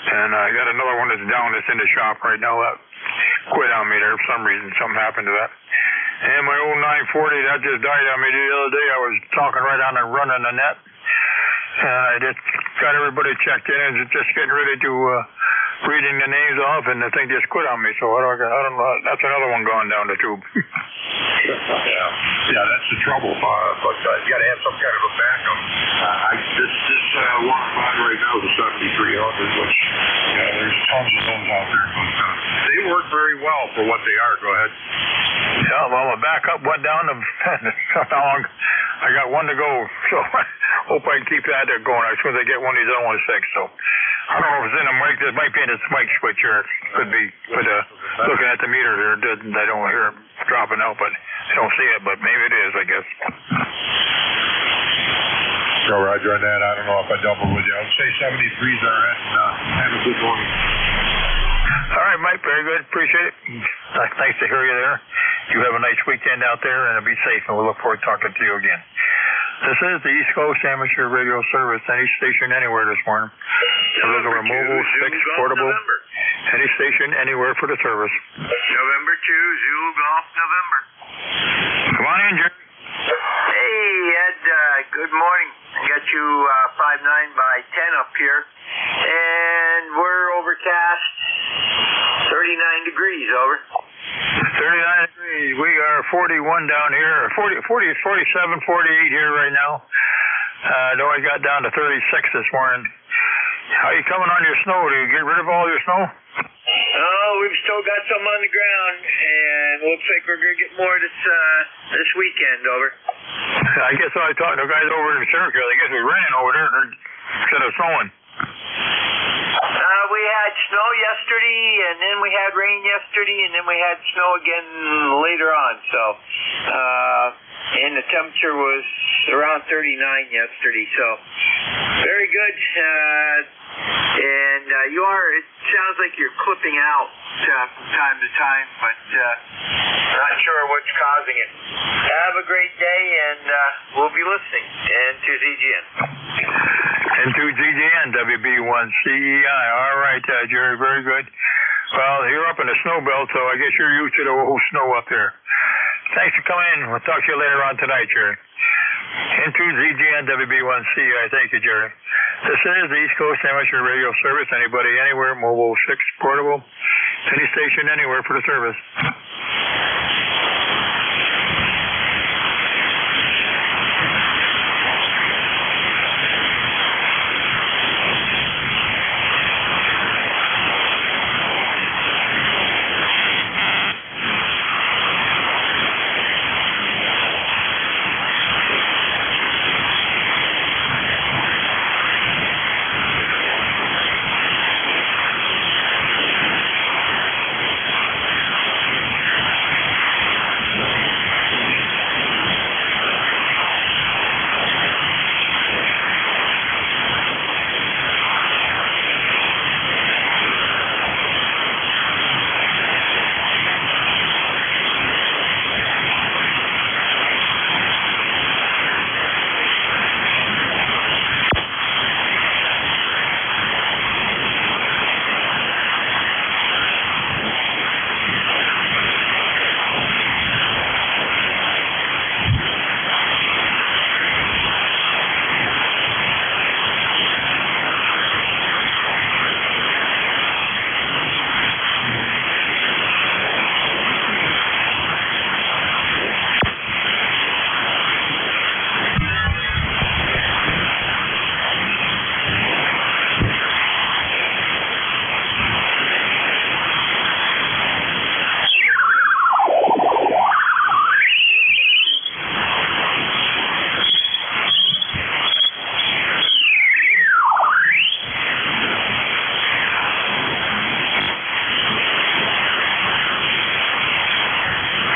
And I got another one that's down that's in the shop right now. That quit on me there for some reason. Something happened to that. And my old 940, that just died on me the other day. I was talking right on the run on the net. And I just got everybody checked in and just getting ready to reading the names off, and the thing just quit on me. So I don't know. That's another one gone down the tube. Yeah, that's the trouble. But you got to have some kind of a backup. This one right now is a 7300, which there's tons of those out there. But they work very well for what they are. Go ahead. Yeah, well, my backup went down to how long? I got one to go, so I hope I can keep that going as soon as I get one of these other ones fixed. So I don't know if it's in the mic. This might be in this mic switch here. Could be, but looking at the meter here, I don't hear it dropping out, but I don't see it. But maybe it is, I guess. So Roger on that. I don't know if I doubled with you. I would say 73's all right, and have a good morning. All right, Mike. Very good. Appreciate it. Nice to hear you there. You have a nice weekend out there, and be safe, and we'll look forward to talking to you again. This is the East Coast Amateur Radio Service, any station, anywhere this morning. Deliver mobile, fixed, portable, any station, anywhere for the service. November 2, Zulu Golf, November. Come on in, Jerry. Hey, Ed, good morning. I got you 5-9 by 10 up here, and we're overcast, 39 degrees, over. 39 degrees. We are 41 down here, 47, 48 here right now. Though I got down to 36 this morning. How you coming on your snow? Do you get rid of all your snow? Oh, we've still got some on the ground, and looks like we're going to get more this weekend, over. I guess I talked to guys over in Syracuse. I guess we ran over there instead of snowing. We had snow yesterday, and then we had rain yesterday, and then we had snow again later on. So, and the temperature was was around 39 yesterday, so very good. And you are, it sounds like you're clipping out from time to time, but not sure what's causing it. Have a great day, and we'll be listening. And to ZGN. And to ZGN, WB1CEI. All right, Jerry, very good. Well, you're up in the snow belt, so I guess you're used to the whole snow up there. Thanks for coming in. We'll talk to you later on tonight, Jerry. Into ZGN WB1CEI. Thank you, Jerry. This is the East Coast Amateur Radio Service. Anybody, anywhere, mobile 6, portable, any station, anywhere for the service.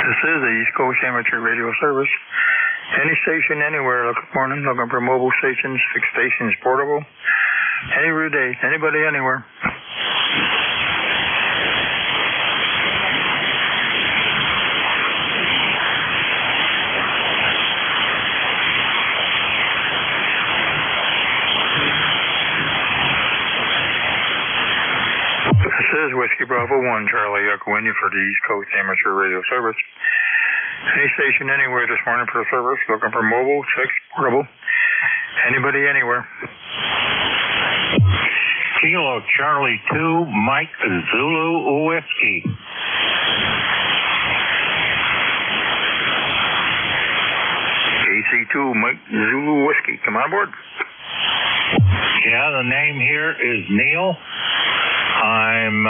This is the East Coast Amateur Radio Service. Any station, anywhere, looking for mobile stations, fixed stations, portable, any route days, anybody, anywhere. This is Whiskey Bravo 1, Charlie Echo India for the East Coast Amateur Radio Service. Any station, anywhere this morning for the service, looking for mobile, 6, portable, anybody, anywhere. Kilo Charlie 2, Mike Zulu Whiskey. AC2, Mike Zulu Whiskey, come on board. Yeah, the name here is Neil. I'm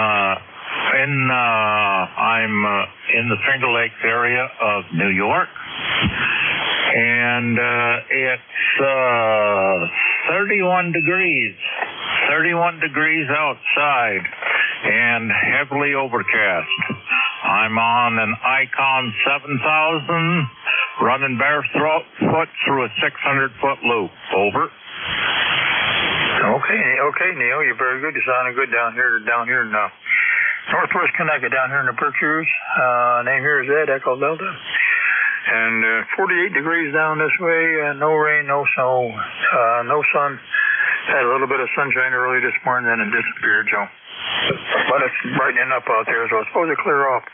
in the Finger Lakes area of New York, and it's 31 degrees outside and heavily overcast. I'm on an Icon 7000 running barefoot through a 600-foot loop. Over. Okay, Neil, you're very good. You're sounding good down here in Northwest Connecticut, down here in the Berkshires. Name here is Ed, Echo Delta. And 48 degrees down this way, no rain, no snow, no sun. Had a little bit of sunshine early this morning, then it disappeared, Joe. But it's brightening up out there, so it's supposed to clear off.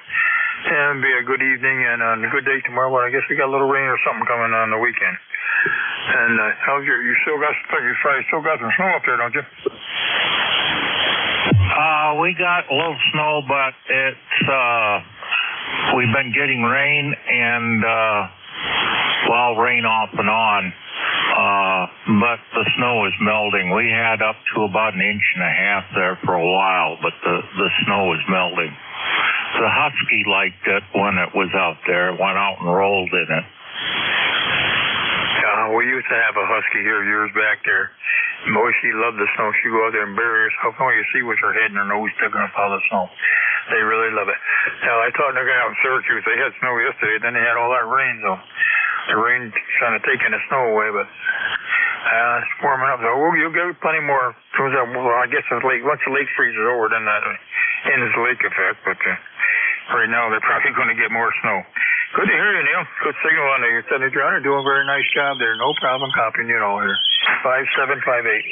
And be a good evening and a good day tomorrow, but I guess we got a little rain or something coming on the weekend. And you still got some snow up there, don't you? We got a little snow, but it's we've been getting rain and rain off and on. But the snow is melting. We had up to about 1.5 inches there for a while, but the snow is melting. The husky liked it when it was out there. It went out and rolled in it. We used to have a husky here years back there. Boy, she loved the snow. She'd go out there and bury herself. Oh, you see with her head and her nose sticking up out of the snow. They really love it. Now, I talked to a guy out in Syracuse. They had snow yesterday. Then they had all that rain, so The rain's kind of taking the snow away, but it's warming up. So you'll get plenty more. Well, I guess once the lake freezes over, then that ends the lake effect. But right now, they're probably going to get more snow. Good to hear you, Neil. Good signal on the 7300. Doing a very nice job there. No problem copying you all here. 5758.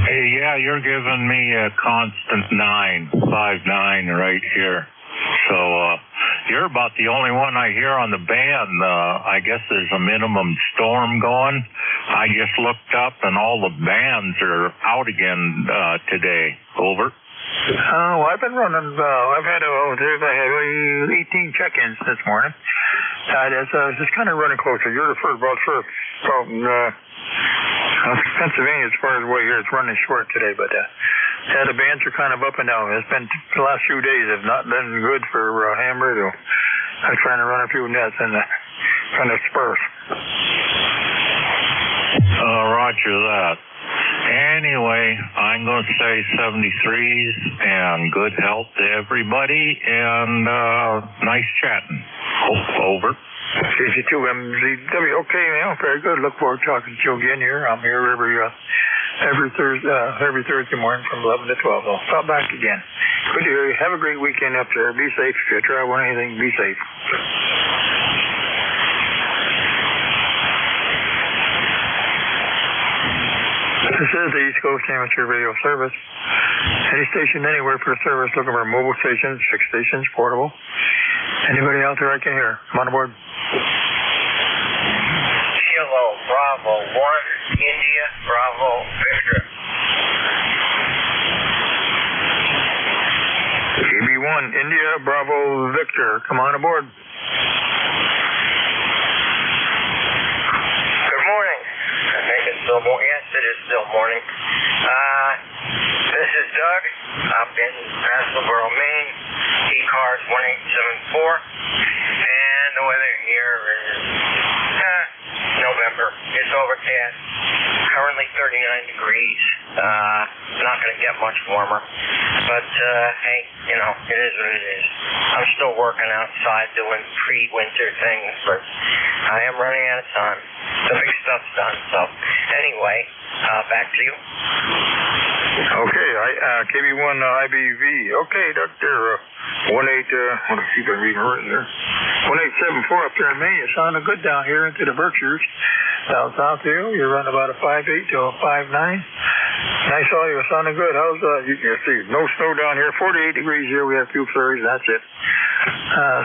Hey, yeah, you're giving me a constant 959 right here. So you're about the only one I hear on the band. I guess there's a minimum storm going. I just looked up and all the bands are out again today. Over. Oh, I've been running. I had 18 check-ins this morning. I was just kind of running closer. You're the first, Pennsylvania, as far as way here, it's running short today. But the bands are kind of up and down. It's been the last few days have not been good for ham radio. I'm trying to run a few nets and kind of sparse. Roger that. Anyway, I'm going to say 73s and good health to everybody and nice chatting. Over. KC2MZW. Okay, very good. Look forward to talking to you again here. I'm here every Thursday morning from 11 to 12. I'll stop back again. Good to hear you. Have a great weekend up there. Be safe. If you travel anything, be safe. This is the East Coast Amateur Radio Service. Any station anywhere for the service, looking for mobile stations, fixed stations, portable. Anybody out there I can hear? Come on aboard. Kilo Bravo 1, India Bravo Victor. KB1, India Bravo Victor. Come on aboard. Good morning. I think it's still morning. Yes, it is still morning. This is Doug up in Pasolboro, Maine. ECARS 1874. And the weather here is November. It's overcast. Currently 39 degrees. Not going to get much warmer. But, hey, it is what it is. I'm still working outside doing pre-winter things, but I am running out of time. The big stuff's done. So, anyway, back to you. Okay, KB1 IBV. Okay, Dr. 18, let's see if I can read it there. 1874 up there in Maine. You're sounding good down here into the Berkshires. Down south here, you're running about a 5.8 to a 5.9. Nice audio, sounding good. How's you can see no snow down here. 48 degrees here. We have a few flurries. That's it.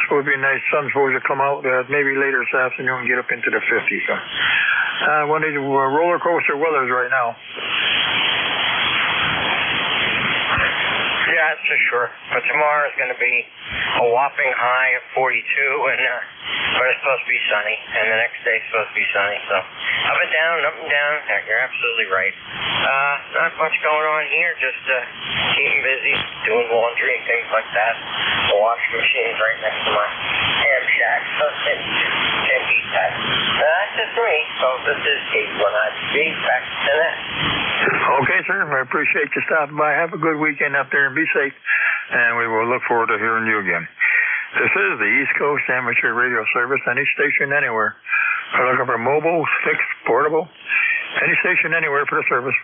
Supposed to be nice. Sun's supposed to come out maybe later this afternoon and get up into the 50s. So, one of the roller coaster weathers right now. Yeah, that's for sure. But tomorrow is going to be a whopping high of 42, but it's supposed to be sunny, and the next day is supposed to be sunny. So up and down, up and down. You're absolutely right. Not much going on here. Just keeping busy, doing laundry and things like that. The washing machine's right next to my ham shack, so can't beat that. That's just me. So this is KB1IB. Back to that. Okay, sir. I appreciate you stopping by. Have a good weekend up there and be safe. And we will look forward to hearing you again. This is the East Coast Amateur Radio Service. Any station anywhere. We're looking for mobile, fixed, portable. Any station anywhere for the service.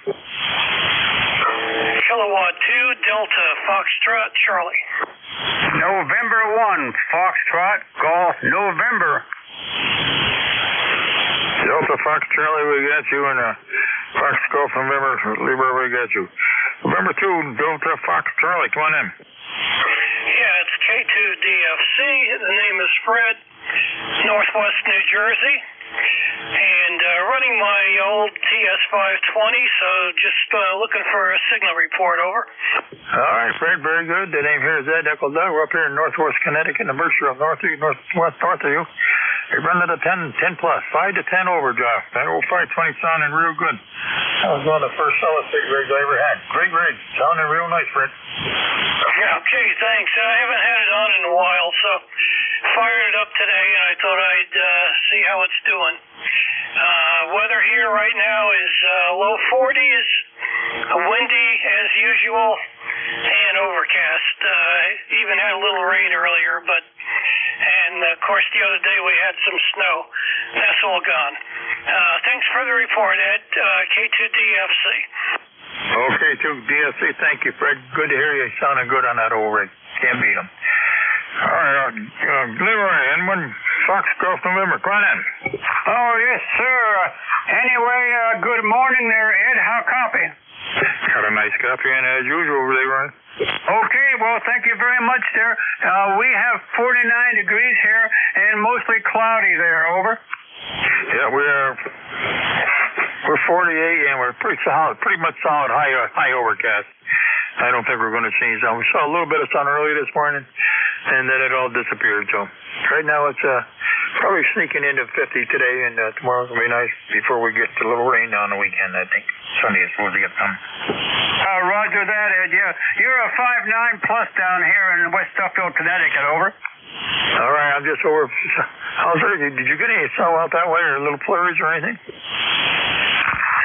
Kilowatt 2, Delta, Foxtrot, Charlie. November 1, Foxtrot, Golf, November. Delta, Fox, Charlie, we got you. And Fox, Golf, November, Libra, we got you. November 2, Delta, Fox, Charlie, come on in. Yeah, it's K2DFC. The name is Fred, Northwest New Jersey. And running my old TS520, so just looking for a signal report, over. All right, Fred, very good. The name here is Ed Echo Doug. We're up here in Northwest Connecticut, the Berkshire of north of you. You're running at a 10 plus, 5 to 10 overdrive. That old 520 sounding real good. That was one of the first solid state rigs I ever had. Great rig. Sounding real nice, Fred. Yeah, okay, thanks. I haven't had it on in a while, so fired it up today, and I thought I'd see how it's doing. Weather here right now is low 40s, windy as usual, and overcast. Even had a little rain earlier, and and of course the other day we had some snow. That's all gone. Thanks for the report, Ed. K2DFC. Okay, DFC, thank you, Fred. Good to hear you sounding good on that old rig. Can't beat them. All right, Leroy, N1 Fox Golf November, come on in. Oh, yes, sir. Anyway, good morning there, Ed. How copy? Got a nice copy in as usual, Leroy. Okay, well, thank you very much there. We have 49 degrees here and mostly cloudy there, over. Yeah, we're 48 and we're pretty much solid high overcast. I don't think we're going to change that. We saw a little bit of sun early this morning, and then it all disappeared. So right now it's probably sneaking into 50 today, and tomorrow's going to be nice before we get a little rain on the weekend, I think. Sunday is supposed to get some. Roger that, Ed. Yeah, you're a 5.9 plus down here in West Duffield, Connecticut, over. All right, I'm just over. Did you get any snow out that way, or little flurries or anything?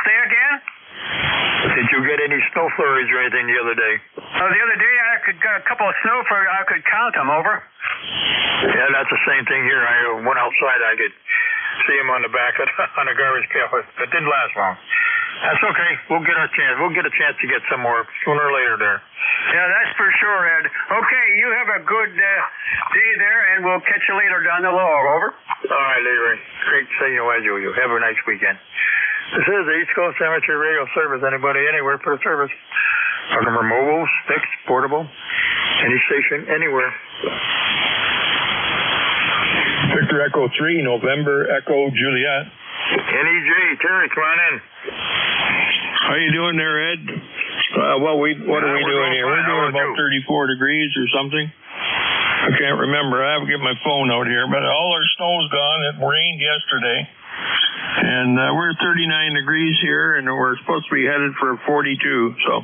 Say again? Did you get any snow flurries or anything the other day? The other day I got a couple of snow flurries. I could count them, over. Yeah, that's the same thing here. I went outside. I could see them on the back on the garbage pail. It didn't last long. That's okay. We'll get a chance. We'll get a chance to get some more sooner or later there. Yeah, that's for sure, Ed. Okay, you have a good day there, and we'll catch you later down the log, over. All right, Leroy. Great to see you as usual. Have a nice weekend. This is the East Coast Amateur Radio Service. Anybody, anywhere for the service. Our number mobile, fixed, portable, any station, anywhere. Victor Echo 3, November Echo Juliet. NEJ, Terry, come on in. How you doing there, Ed? What are we doing here? We're doing about 34 degrees or something. I can't remember. I haven't got my phone out here, but all our snow's gone. It rained yesterday. And we're 39 degrees here, and we're supposed to be headed for 42. So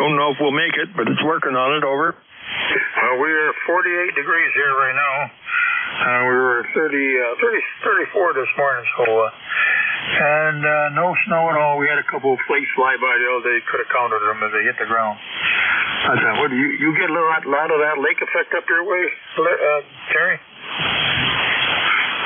don't know if we'll make it, but it's working on it, over. Well, we're 48 degrees here right now. We were 34 this morning, so and no snow at all. We had a couple of flakes fly by the other day. Could have counted them as they hit the ground. I said, what do you get a lot of that lake effect up your way, Terry?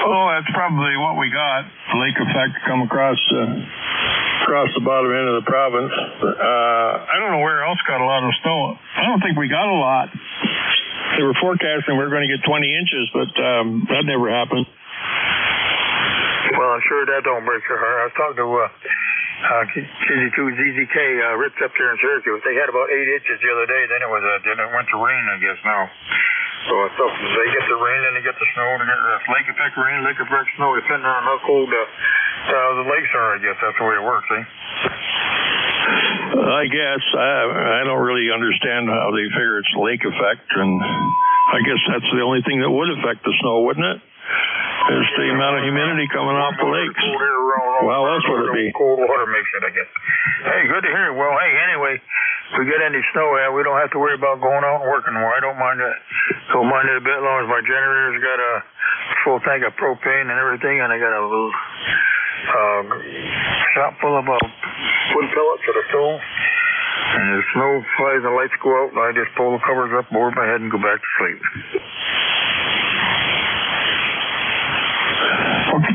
Oh, that's probably what we got. Lake effect come across the bottom end of the province. I don't know where else got a lot of snow. I don't think we got a lot. They were forecasting we were going to get 20 inches, but that never happened. Well, I'm sure that don't break your heart. I was talking to KZ2 ZZK, Ritz up there in Syracuse. They had about 8 inches the other day. Then it went to rain, I guess, now. So they get the rain, then they get the snow. They get the lake effect rain, lake effect snow, depending on how cold the lakes are, I guess. That's the way it works, eh? I guess. I don't really understand how they figure it's lake effect, and I guess that's the only thing that would affect the snow, wouldn't it? It's the amount of humidity coming off the lakes. Well, that's what it'd be. Cold water makes it, I guess. Hey, good to hear. Well, hey, anyway, if we get any snow, we don't have to worry about going out and working more. I don't mind it. Don't mind it a bit as long as my generator's got a full tank of propane and everything, and I got a little shop full of wood pellets for the stove. And the snow flies, the lights go out, and I just pull the covers up over my head and go back to sleep.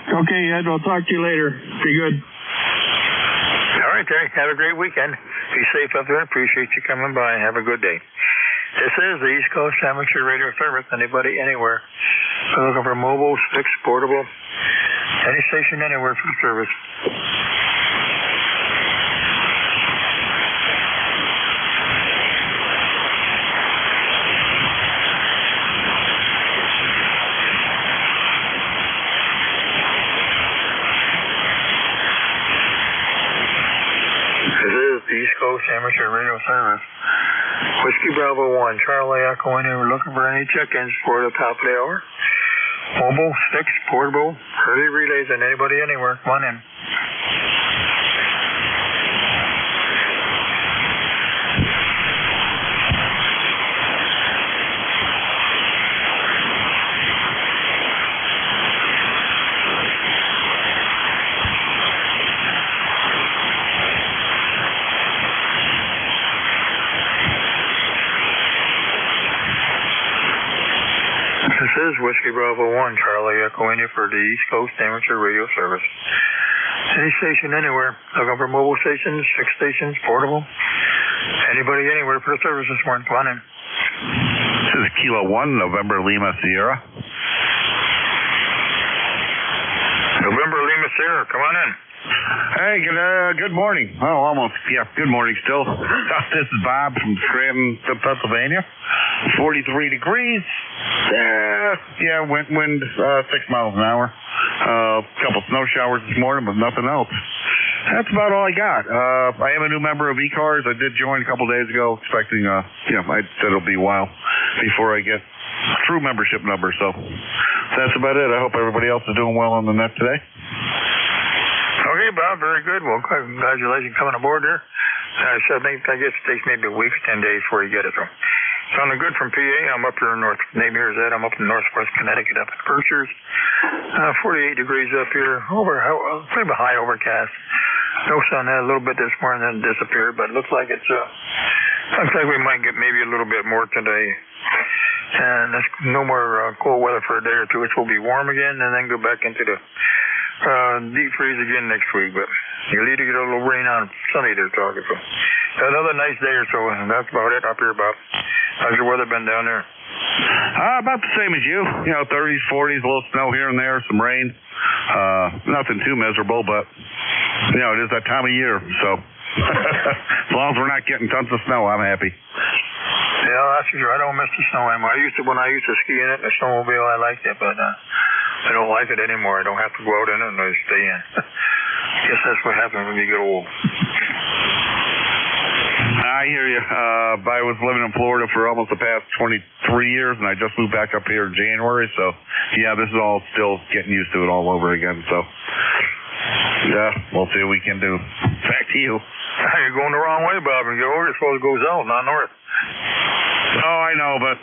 Okay, Ed, I'll talk to you later. Be good. All right, Terry. Have a great weekend. Be safe up there. Appreciate you coming by. Have a good day. This is the East Coast Amateur Radio Service. Anybody, anywhere. We're looking for mobile, fixed, portable, any station, anywhere for the service. East Coast Amateur Radio Service. Whiskey Bravo 1, Charlie Echo, and we're looking for any check-ins for the top of the hour. Mobile, fixed, portable, early relays, and anybody anywhere. Come on in. This is Whiskey Bravo 1, Charlie Echo India for the East Coast Amateur Radio Service. Any station anywhere. Looking for mobile stations, fixed stations, portable. Anybody anywhere for the service this morning. Come on in. This is Kilo 1, November Lima Sierra. November Lima Sierra, come on in. Hey, good morning. Oh, almost. Yeah, good morning still. This is Bob from Scranton, Pennsylvania. 43 degrees. Wind 6 miles an hour. A couple snow showers this morning, but nothing else. That's about all I got. I am a new member of ECARS. I did join a couple days ago, expecting, I said it'll be a while before I get true membership number. So that's about it. I hope everybody else is doing well on the net today. Okay, Bob, very good. Well, congratulations coming aboard there. I guess it takes maybe a week or 10 days before you get it. So, sounding good from PA. I'm up here in name here is Ed. I'm up in northwest Connecticut, up in Berkshires. 48 degrees up here. Pretty high overcast. No sun. Had a little bit this morning, then disappeared. But it looks like looks like we might get maybe a little bit more today. And there's no more cold weather for a day or two, which will be warm again, and then go back into the deep freeze again next week. But you'll need to get a little rain on Sunday they're talking. So another nice day or so, and that's about it up here, Bob. How's your weather been down there? About the same as you. 30s, 40s, a little snow here and there, some rain. Nothing too miserable, but it is that time of year. So as long as we're not getting tons of snow, I'm happy. Yeah, that's for sure. I don't miss the snow anymore. When I used to ski in it, the snowmobile, I liked it, but I don't like it anymore. I don't have to go out in it and I stay in. Guess that's what happens when you get old. I hear you. I was living in Florida for almost the past 23 years, and I just moved back up here in January. So, yeah, this is all still getting used to it all over again. So, yeah, we'll see what we can do. Back to you. You're going the wrong way, Bob. When you get over, you're supposed to go south, not north. Oh, I know, but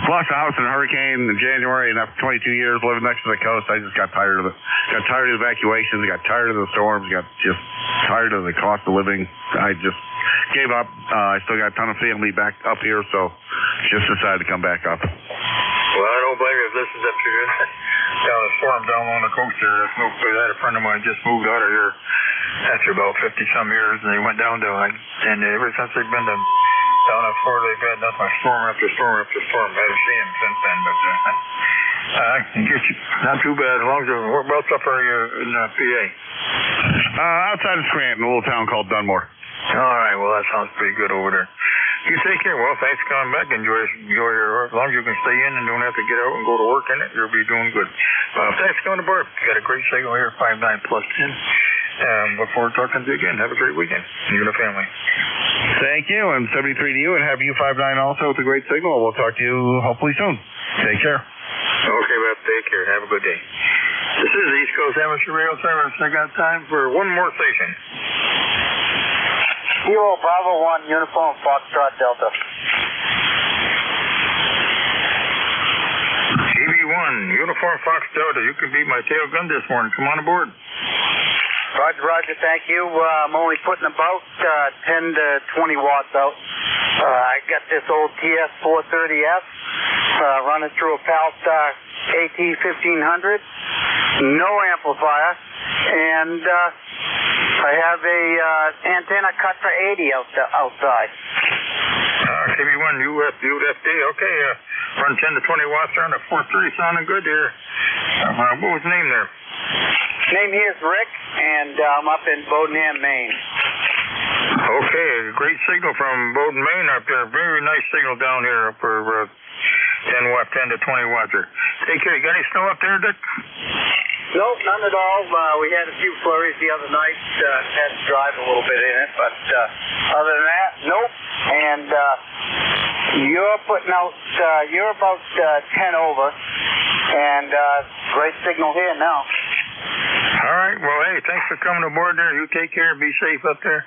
lost a house in a hurricane in January, and after 22 years living next to the coast, I just got tired of it. Got tired of the evacuations, got tired of the storms, got just tired of the cost of living. I just gave up. I still got a ton of family back up here, so just decided to come back up. Well, I don't blame you if this is up to you. Down the storm down on the coast there. That's no good. I had a friend of mine just moved out of here after about 50-some years, and they went down to and ever since they've been down in Florida, they've had nothing storm after storm after storm. I haven't seen them since then, but I can get you not too bad. As long as you're, whereabouts up are you in PA? Outside of Scranton, a little town called Dunmore. All right, well, that sounds pretty good over there. You take care. Well, thanks for coming back. Enjoy your, as long as you can stay in and don't have to get out and go to work in it, you'll be doing good. Thanks for coming aboard. Got a great signal here, 59 plus 10. Look forward to talking to you again. Have a great weekend. You and the family. Thank you, and 73 to you, and have you 59 also with a great signal. We'll talk to you hopefully soon. Take care. Okay, Bob. Take care. Have a good day. This is East Coast Amateur Radio Service. I got time for one more station. Kilo Bravo 1, Uniform Foxtrot Delta. KB1, Uniform Fox Delta. You can beat my tail gun this morning. Come on aboard. Roger, thank you. I'm only putting about 10 to 20 watts out. I got this old TS430F running through a Palstar AT1500. No amplifier. And I have a antenna cut for 80 outside. KB1, UFD. Okay, run 10 to 20 watts around at 430. Sounding good there. What was the name there? Name here is Rick, and I'm up in Bodenham, Maine. Okay, great signal from Bowden, Maine up there. Very nice signal down here for 10 to 20 watts there. Take care. You got any snow up there, Dick? Nope, none at all. We had a few flurries the other night. Had to drive a little bit in it, but other than that, nope. And you're putting out, you're about 10 over, and great signal here now. All right. Well, hey, thanks for coming aboard there. You take care. Be safe up there.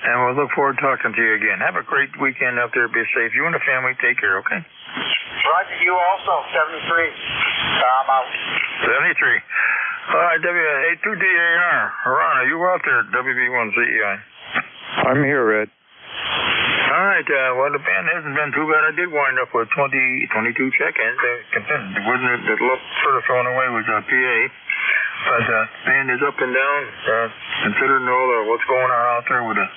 And we'll look forward to talking to you again. Have a great weekend up there. Be safe. You and the family take care, okay? Roger, you also. 73. I'm out. 73. All right, W82DAR. Ron, are you out there? WB1CEI. I'm here, Ed. All right. right. Well, the band hasn't been too bad. I did wind up with 22 check-ins. It wasn't a little sort of thrown away with PA. But band is up and down. Considering all what's going on out there with the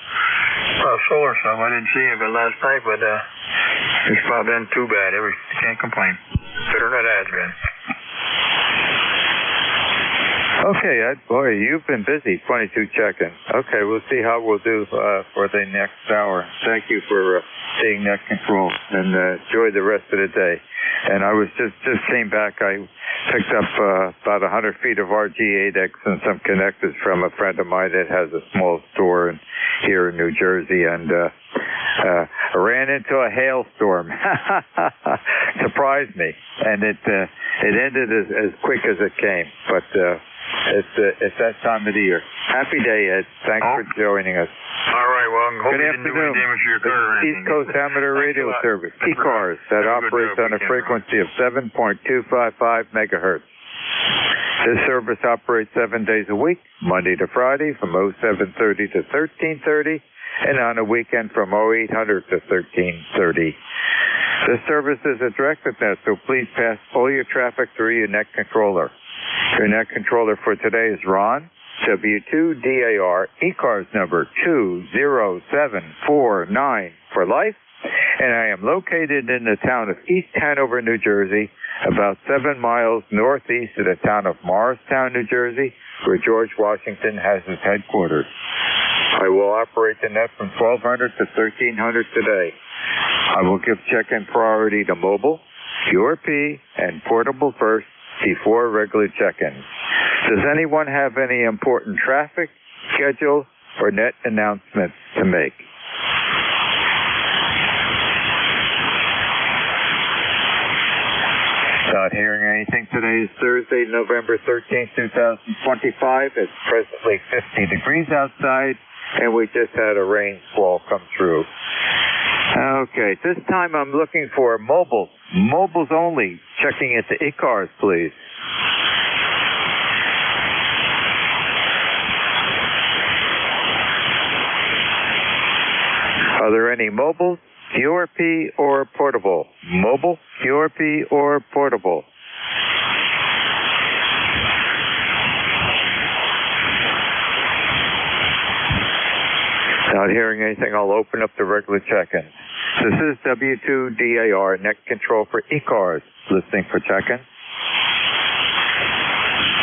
solar stuff, I didn't see it last night, but it's not been too bad. You can't complain. Considering it has been. Okay, Ed. Boy, you've been busy. 22 check-ins. Okay, we'll see how we'll do for the next hour. Thank you for taking net control, and enjoy the rest of the day. And I was just came back. I picked up about 100 feet of RG8X and some connectors from a friend of mine that has a small store here in New Jersey, and I ran into a hailstorm. Surprised me, and it ended as quick as it came. But it's that time of the year. Happy day, Ed. Thanks for joining us. All right, well, hope Good you didn't do any afternoon. damage to your car or anything. East Coast Amateur Radio Service, ECARS, that operates on a frequency of 7.255 megahertz. This service operates 7 days a week, Monday to Friday from 07:30 to 13:30, and on a weekend from 0800 to 13:30. This service is a directed net, so please pass all your traffic through your net controller. Your net controller for today is Ron, W2DAR, ECARS number 20749 for life, and I am located in the town of East Hanover, New Jersey, about 7 miles northeast of the town of Morristown, New Jersey, where George Washington has his headquarters. I will operate the net from 1200 to 1300 today. I will give check-in priority to mobile, QRP, and portable first before regular check-ins. Does anyone have any important traffic, schedule, or net announcements to make? Not hearing anything. Today is Thursday, November 13th, 2025. It's presently 50 degrees outside, and we just had a rain squall come through. Okay, this time I'm looking for mobiles. Mobiles only. Checking into ECARS, please. Are there any mobiles, QRP, or portable? Mobile, QRP, or portable? Not hearing anything, I'll open up the regular check-in. This is W2DAR, net control for ECARS. Listening for check-in.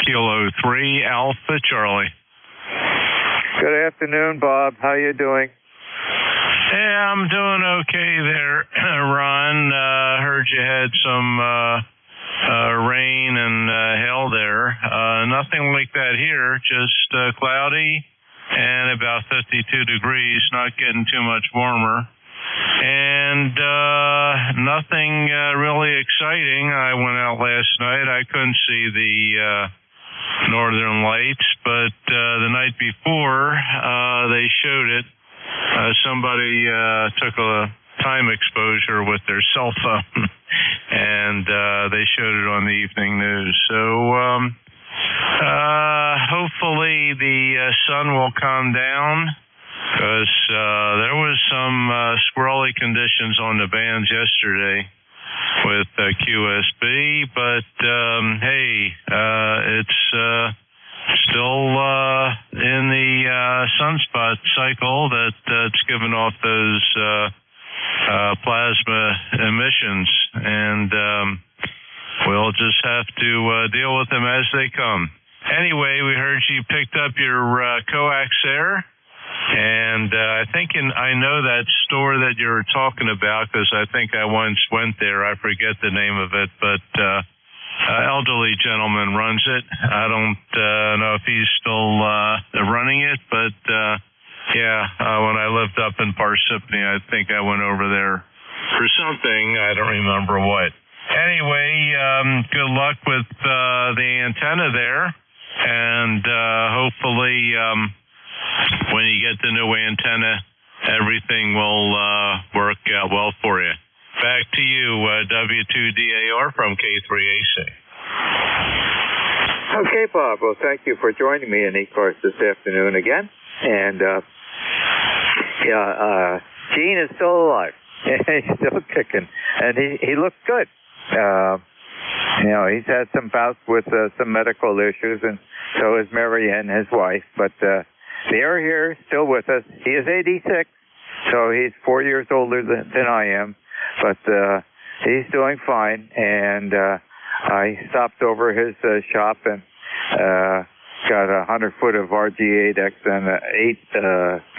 Kilo 3 Alpha Charlie. Good afternoon, Bob. How you doing? Yeah, I'm doing okay there, Ron. Heard you had some rain and hail there. Nothing like that here, just cloudy and about 52 degrees, not getting too much warmer. And nothing really exciting. I went out last night. I couldn't see the northern lights, but the night before they showed it. Somebody took a time exposure with their cell phone, and they showed it on the evening news. So hopefully the sun will calm down, because there was some squirrely conditions on the bands yesterday with QSB, but hey, it's still in the sunspot cycle that's given off those plasma emissions, and we'll just have to deal with them as they come. Anyway, we heard you picked up your coax there, and I think I know that store that you were talking about, because I think I once went there. I forget the name of it, but elderly gentleman runs it. I don't know if he's still running it, but yeah, when I lived up in Parsippany, I think I went over there for something. I don't remember what. Anyway, good luck with the antenna there, and hopefully when you get the new antenna, everything will work out well for you. Back to you, W2DAR from K3AC. Okay, Bob. Well, thank you for joining me in ECARS this afternoon again. And Gene is still alive. He's still kicking, and he looks good. You know, he's had some bouts with some medical issues, and so is Marianne, his wife. But they are here, still with us. He is 86, so he's 4 years older than I am. But he's doing fine, and I stopped over his shop and got 100 foot of RG8X and 8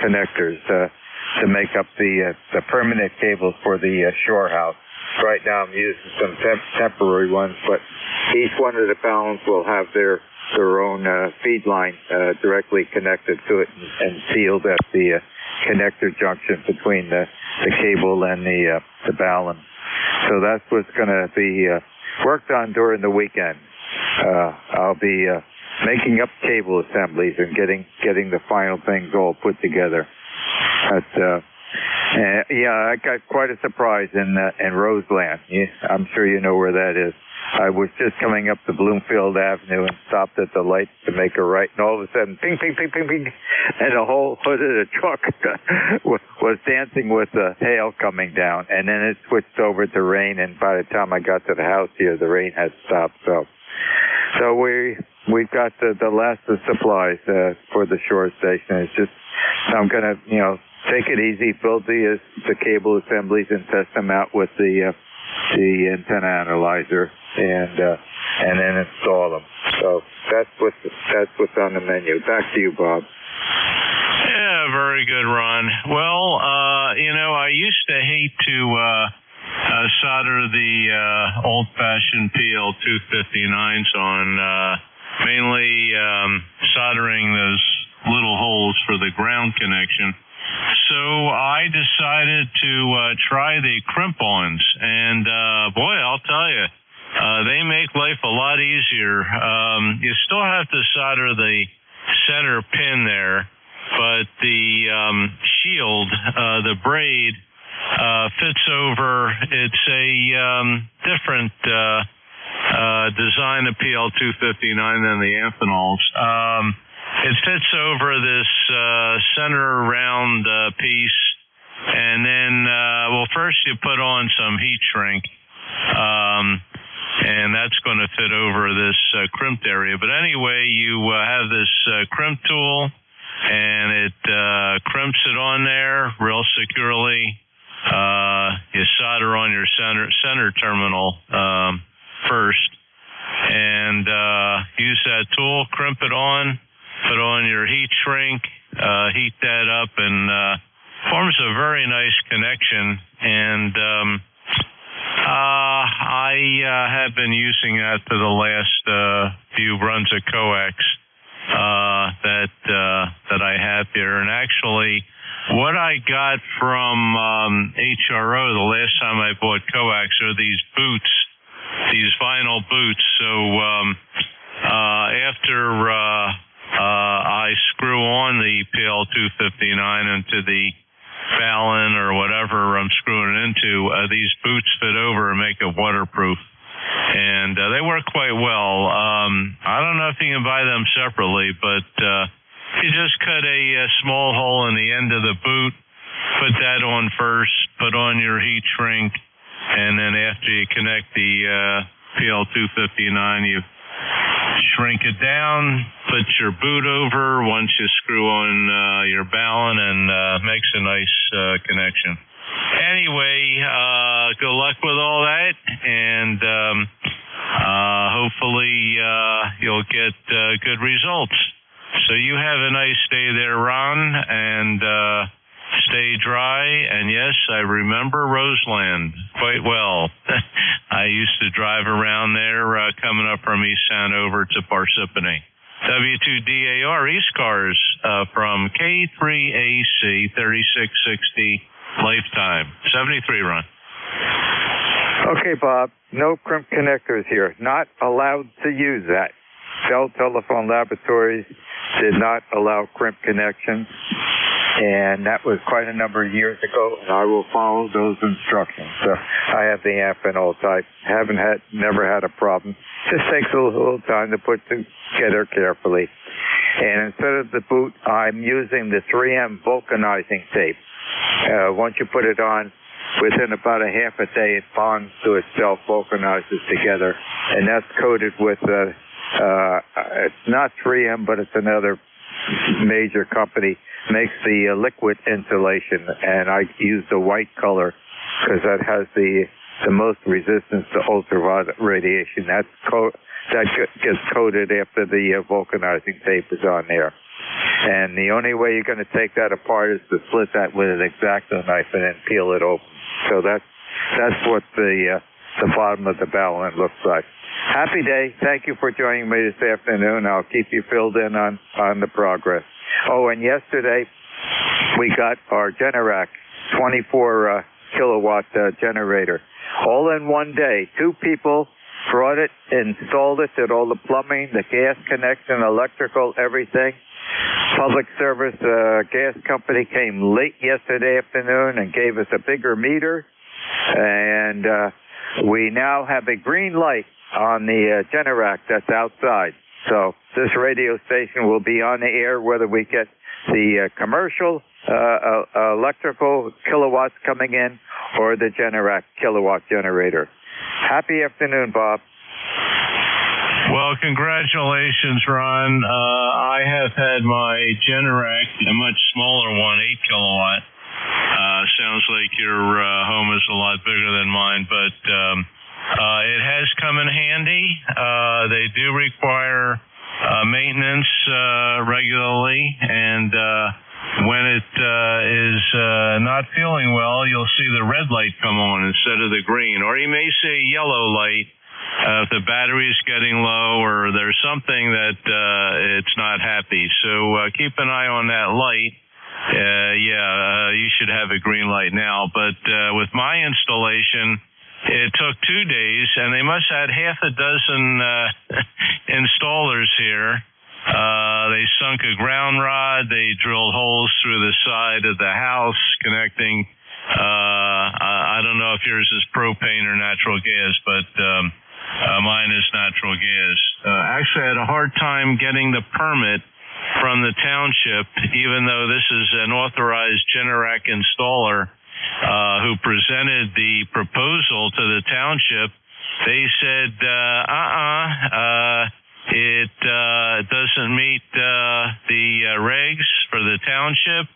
connectors to make up the permanent cables for the shore house. Right now I'm using some temporary ones, but each one of the balance will have their own feed line directly connected to it and sealed at the connector junction between the cable and the balun. So that's what's going to be worked on during the weekend. I'll be making up cable assemblies and getting the final things all put together. But yeah, I got quite a surprise in Roseland. I'm sure you know where that is. I was just coming up the Bloomfield Avenue and stopped at the light to make a right, and all of a sudden, ping, ping, ping, ping, ping, and the whole hood of the truck was dancing with the hail coming down, and then it switched over to rain, and by the time I got to the house here, the rain had stopped. So we've got the last of supplies for the shore station. It's just I'm gonna take it easy, build the cable assemblies, and test them out with the antenna analyzer, and then install them. So that's what's on the menu. Back to you, Bob. Yeah, very good, Ron. Well, I used to hate to solder the old-fashioned PL259s on, mainly soldering those little holes for the ground connection. So I decided to try the crimp-ons, and boy, I'll tell you, they make life a lot easier. You still have to solder the center pin there, but the shield, the braid, fits over. It's a different design of PL259 than the Amphenols. It fits over this center round piece, and then, first you put on some heat shrink, and that's going to fit over this crimped area. But anyway, you have this crimp tool, and it crimps it on there real securely. You solder on your center terminal first, and use that tool, crimp it on. Put on your heat shrink, heat that up, and forms a very nice connection. And I have been using that for the last few runs of coax that I have here. And actually, what I got from HRO the last time I bought coax are these boots, these vinyl boots. So after I screw on the PL259 into the balun or whatever I'm screwing it into, these boots fit over and make it waterproof. And they work quite well. I don't know if you can buy them separately, but you just cut a small hole in the end of the boot, put that on first, put on your heat shrink, and then after you connect the PL259, you shrink it down, put your boot over once you screw on your balun, and makes a nice connection. Anyway, good luck with all that, and hopefully you'll get good results. So you have a nice day there, Ron, and stay dry. And yes, I remember Roseland quite well. I used to drive around there coming up from East Hanover to Parsippany. W2DAR ECARS from K3AC 3660 Lifetime. 73, Ron. Okay, Bob. No crimp connectors here. Not allowed to use that. Bell Telephone Laboratories did not allow crimp connections, and that was quite a number of years ago, and I will follow those instructions. So I have the Amphenol type. Never had a problem. Just takes a little time to put together carefully. And instead of the boot, I'm using the 3M vulcanizing tape. Once you put it on, within about a half a day, it bonds to itself, vulcanizes together, and that's coated with, it's not 3M, but it's another major company, makes the liquid insulation, and I use the white color because that has the most resistance to ultraviolet radiation. That gets coated after the vulcanizing tape is on there. And the only way you're going to take that apart is to split that with an X-Acto knife and then peel it open. So that's what the bottom of the barrel end looks like. Happy day. Thank you for joining me this afternoon. I'll keep you filled in on the progress. Oh, and yesterday we got our Generac 24 kilowatt generator. All in one day. 2 people brought it, installed it, did all the plumbing, the gas connection, electrical, everything. Public service gas company came late yesterday afternoon and gave us a bigger meter. And we now have a green light on the Generac that's outside. So this radio station will be on the air whether we get the commercial electrical kilowatts coming in or the Generac kilowatt generator. Happy afternoon, Bob. Well, congratulations, Ron. I have had my Generac, a much smaller one, 8 kilowatt. Sounds like your home is a lot bigger than mine, but it has come in handy. They do require maintenance regularly, and when it is not feeling well, you'll see the red light come on instead of the green, or you may see a yellow light if the battery is getting low or there's something that it's not happy. So keep an eye on that light. You should have a green light now. But with my installation, it took 2 days, and they must have had half a dozen installers here. They sunk a ground rod. They drilled holes through the side of the house connecting. I don't know if yours is propane or natural gas, but mine is natural gas. Actually, I had a hard time getting the permit from the township, even though this is an authorized Generac installer who presented the proposal to the township. They said, it doesn't meet the regs for the township.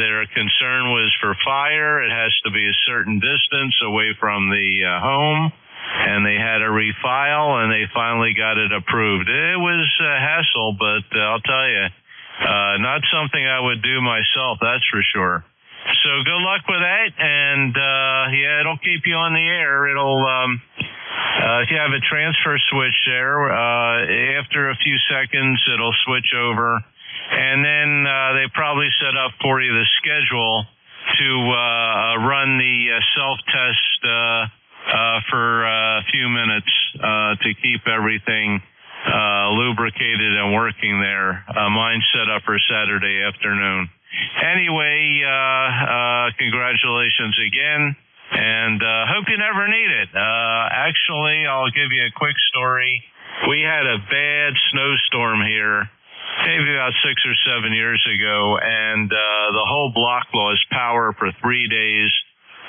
Their concern was for fire. It has to be a certain distance away from the home. And they had to refile, and they finally got it approved. It was a hassle, but I'll tell you, not something I would do myself, that's for sure. So good luck with that, and it'll keep you on the air. It'll, if you have a transfer switch there, after a few seconds, it'll switch over, and then they probably set up for you the schedule to run the self-test for a few minutes to keep everything lubricated and working there. Mine's set up for Saturday afternoon. Anyway, congratulations again, and hope you never need it. Actually, I'll give you a quick story. We had a bad snowstorm here, maybe about 6 or 7 years ago, and the whole block lost power for 3 days.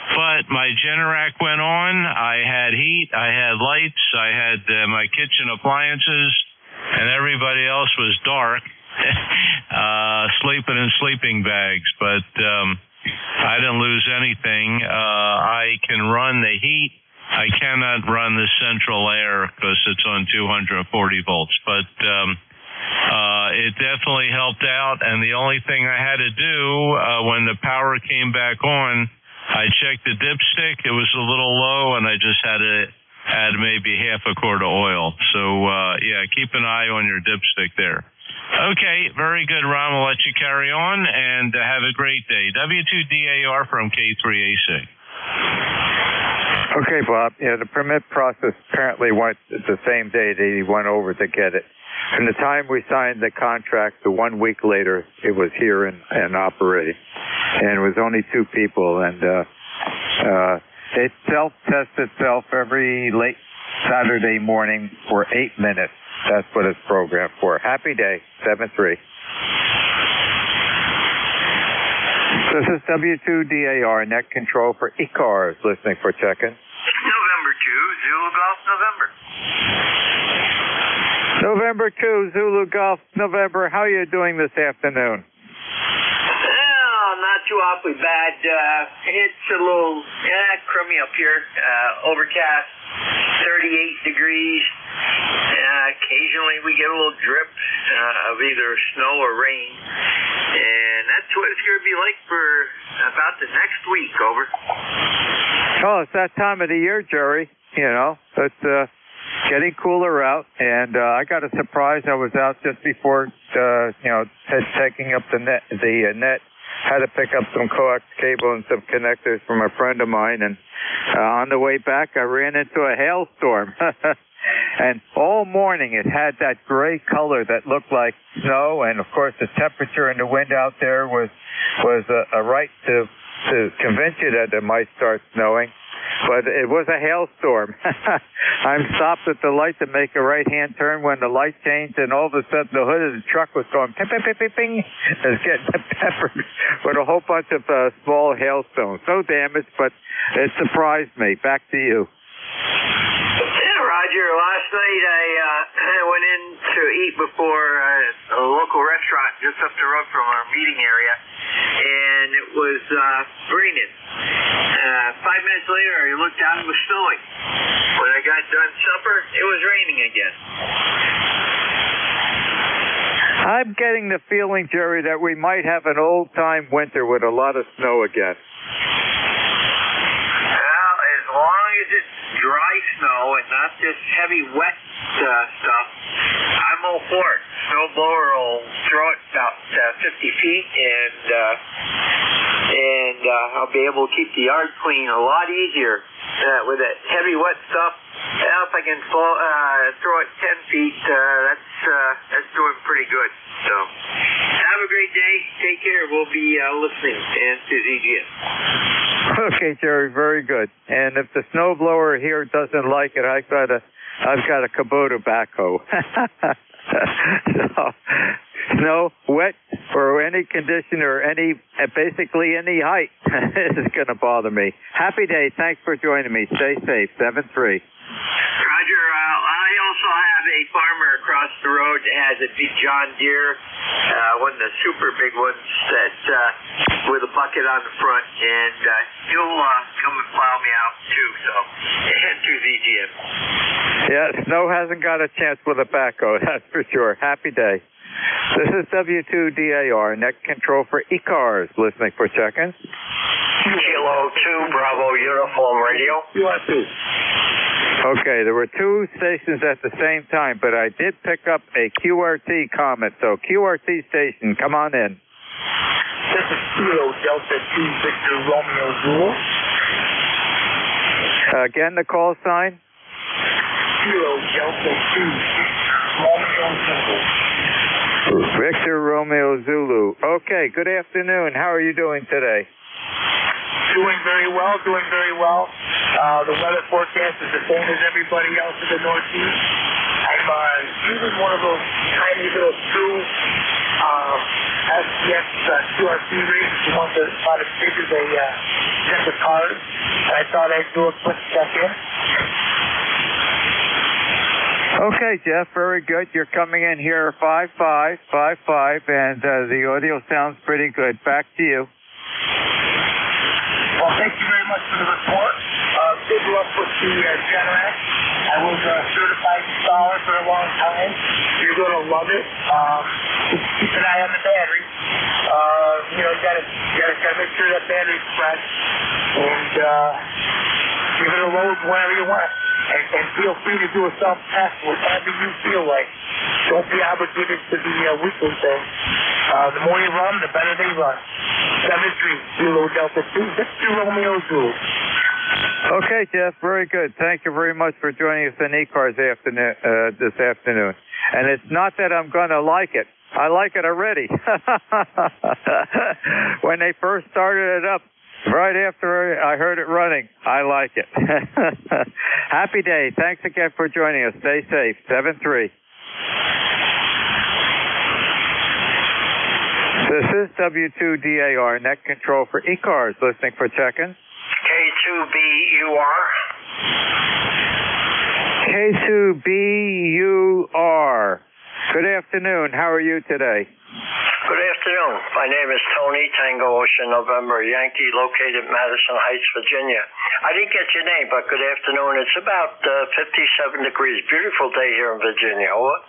But my Generac went on. I had heat. I had lights. I had my kitchen appliances, and everybody else was dark, sleeping in sleeping bags. But I didn't lose anything. I can run the heat. I cannot run the central air because it's on 240 volts. But it definitely helped out. And the only thing I had to do when the power came back on, I checked the dipstick. It was a little low, and I just had to add maybe half a quart of oil. So, keep an eye on your dipstick there. Okay, very good, Ron. We'll let you carry on, and have a great day. W2DAR from K3AC. Okay, Bob. Yeah, the permit process apparently went the same day that he went over to get it. From the time we signed the contract to 1 week later, it was here and operating. And it was only 2 people. And it self-tests itself every late Saturday morning for 8 minutes. That's what it's programmed for. Happy day, 7-3. This is W2DAR, net control for ECARS, listening for check-in. November 2, Zulu Golf, November. November 2, Zulu Golf, November. How are you doing this afternoon? Well, not too awfully bad. It's a little crummy up here. Overcast, 38 degrees. Occasionally we get a little drip of either snow or rain. And that's what it's going to be like for about the next week, over. Oh, it's that time of the year, Jerry. You know, it's getting cooler out, and I got a surprise. I was out just before, taking up the net. Had to pick up some coax cable and some connectors from a friend of mine, and on the way back, I ran into a hailstorm. And all morning it had that gray color that looked like snow, and of course the temperature and the wind out there was a right to convince you that it might start snowing. But it was a hailstorm. I'm stopped at the light to make a right-hand turn when the light changed, and all of a sudden the hood of the truck was going ping, ping, ping, ping, ping. It was getting peppered with a whole bunch of small hailstones. No damage, but it surprised me. Back to you. Yeah, Roger. Last night I went in to eat before a local restaurant just up the road from our meeting area, and it was raining. 5 minutes later, I looked out, it was snowing. When I got done supper, it was raining again. I'm getting the feeling, Jerry, that we might have an old-time winter with a lot of snow again. Well, as long as it's dry snow and not this heavy wet stuff, I'm all for it. Snowblower will throw it about 50 feet, and I'll be able to keep the yard clean a lot easier with that heavy wet stuff. If I can throw it 10 feet, that's doing pretty good. So, have a great day. Take care. We'll be listening to ZGS. Okay, Jerry, very good. And if the snowblower here doesn't like it, I've got a Kubota backhoe. So, snow, wet, or any condition or basically any height is going to bother me. Happy day. Thanks for joining me. Stay safe. 7-3. Roger. I also have a farmer across the road that has a big John Deere, one of the super big ones that with a bucket on the front, and he'll come and plow me out too. So head to VGM. Yeah, snow hasn't got a chance with a backhoe, that's for sure. Happy day. This is W2DAR, net control for ECARS, listening for check-ins. Kilo 2, Bravo Uniform Radio. Okay, there were two stations at the same time, but I did pick up a QRT comment. So QRT station, come on in. This is Kilo Delta 2 Victor Romeo Zulu. Again, the call sign? Kilo Delta 2 Romeo Zulu. Victor Romeo Zulu. Okay, good afternoon. How are you doing today? Doing very well, doing very well. The weather forecast is the same as everybody else in the Northeast. I'm using one of those tiny little SPX QRC rigs, the ones that are about as big as a deck of cards. And I thought I'd do a quick check-in. Okay, Jeff, very good. You're coming in here 5555, and the audio sounds pretty good. Back to you. Well, thank you very much for the report. Good luck with the Generac. I was a certified installer for a long time. You're going to love it. Just keep an eye on the battery. You gotta make sure that battery's fresh, and give it a load whenever you want. And feel free to do a self-test whatever you feel like. Don't be obligated to the weekly thing. The more you run, the better they run. 7-3, Kilo Delta 2, Victor Romeo Zulu. Okay, Jeff, very good. Thank you very much for joining us in ECARS this afternoon. And it's not that I'm going to like it. I like it already. When they first started it up, right after I heard it running, I like it. Happy day. Thanks again for joining us. Stay safe. 7-3. This is W2DAR, net control for ECARS, listening for check-in. K2BUR. K2BUR. Good afternoon. How are you today? Good afternoon. My name is Tony, Tango Ocean November, Yankee, located in Madison Heights, Virginia. I didn't get your name, but good afternoon. It's about 57 degrees. Beautiful day here in Virginia. Over.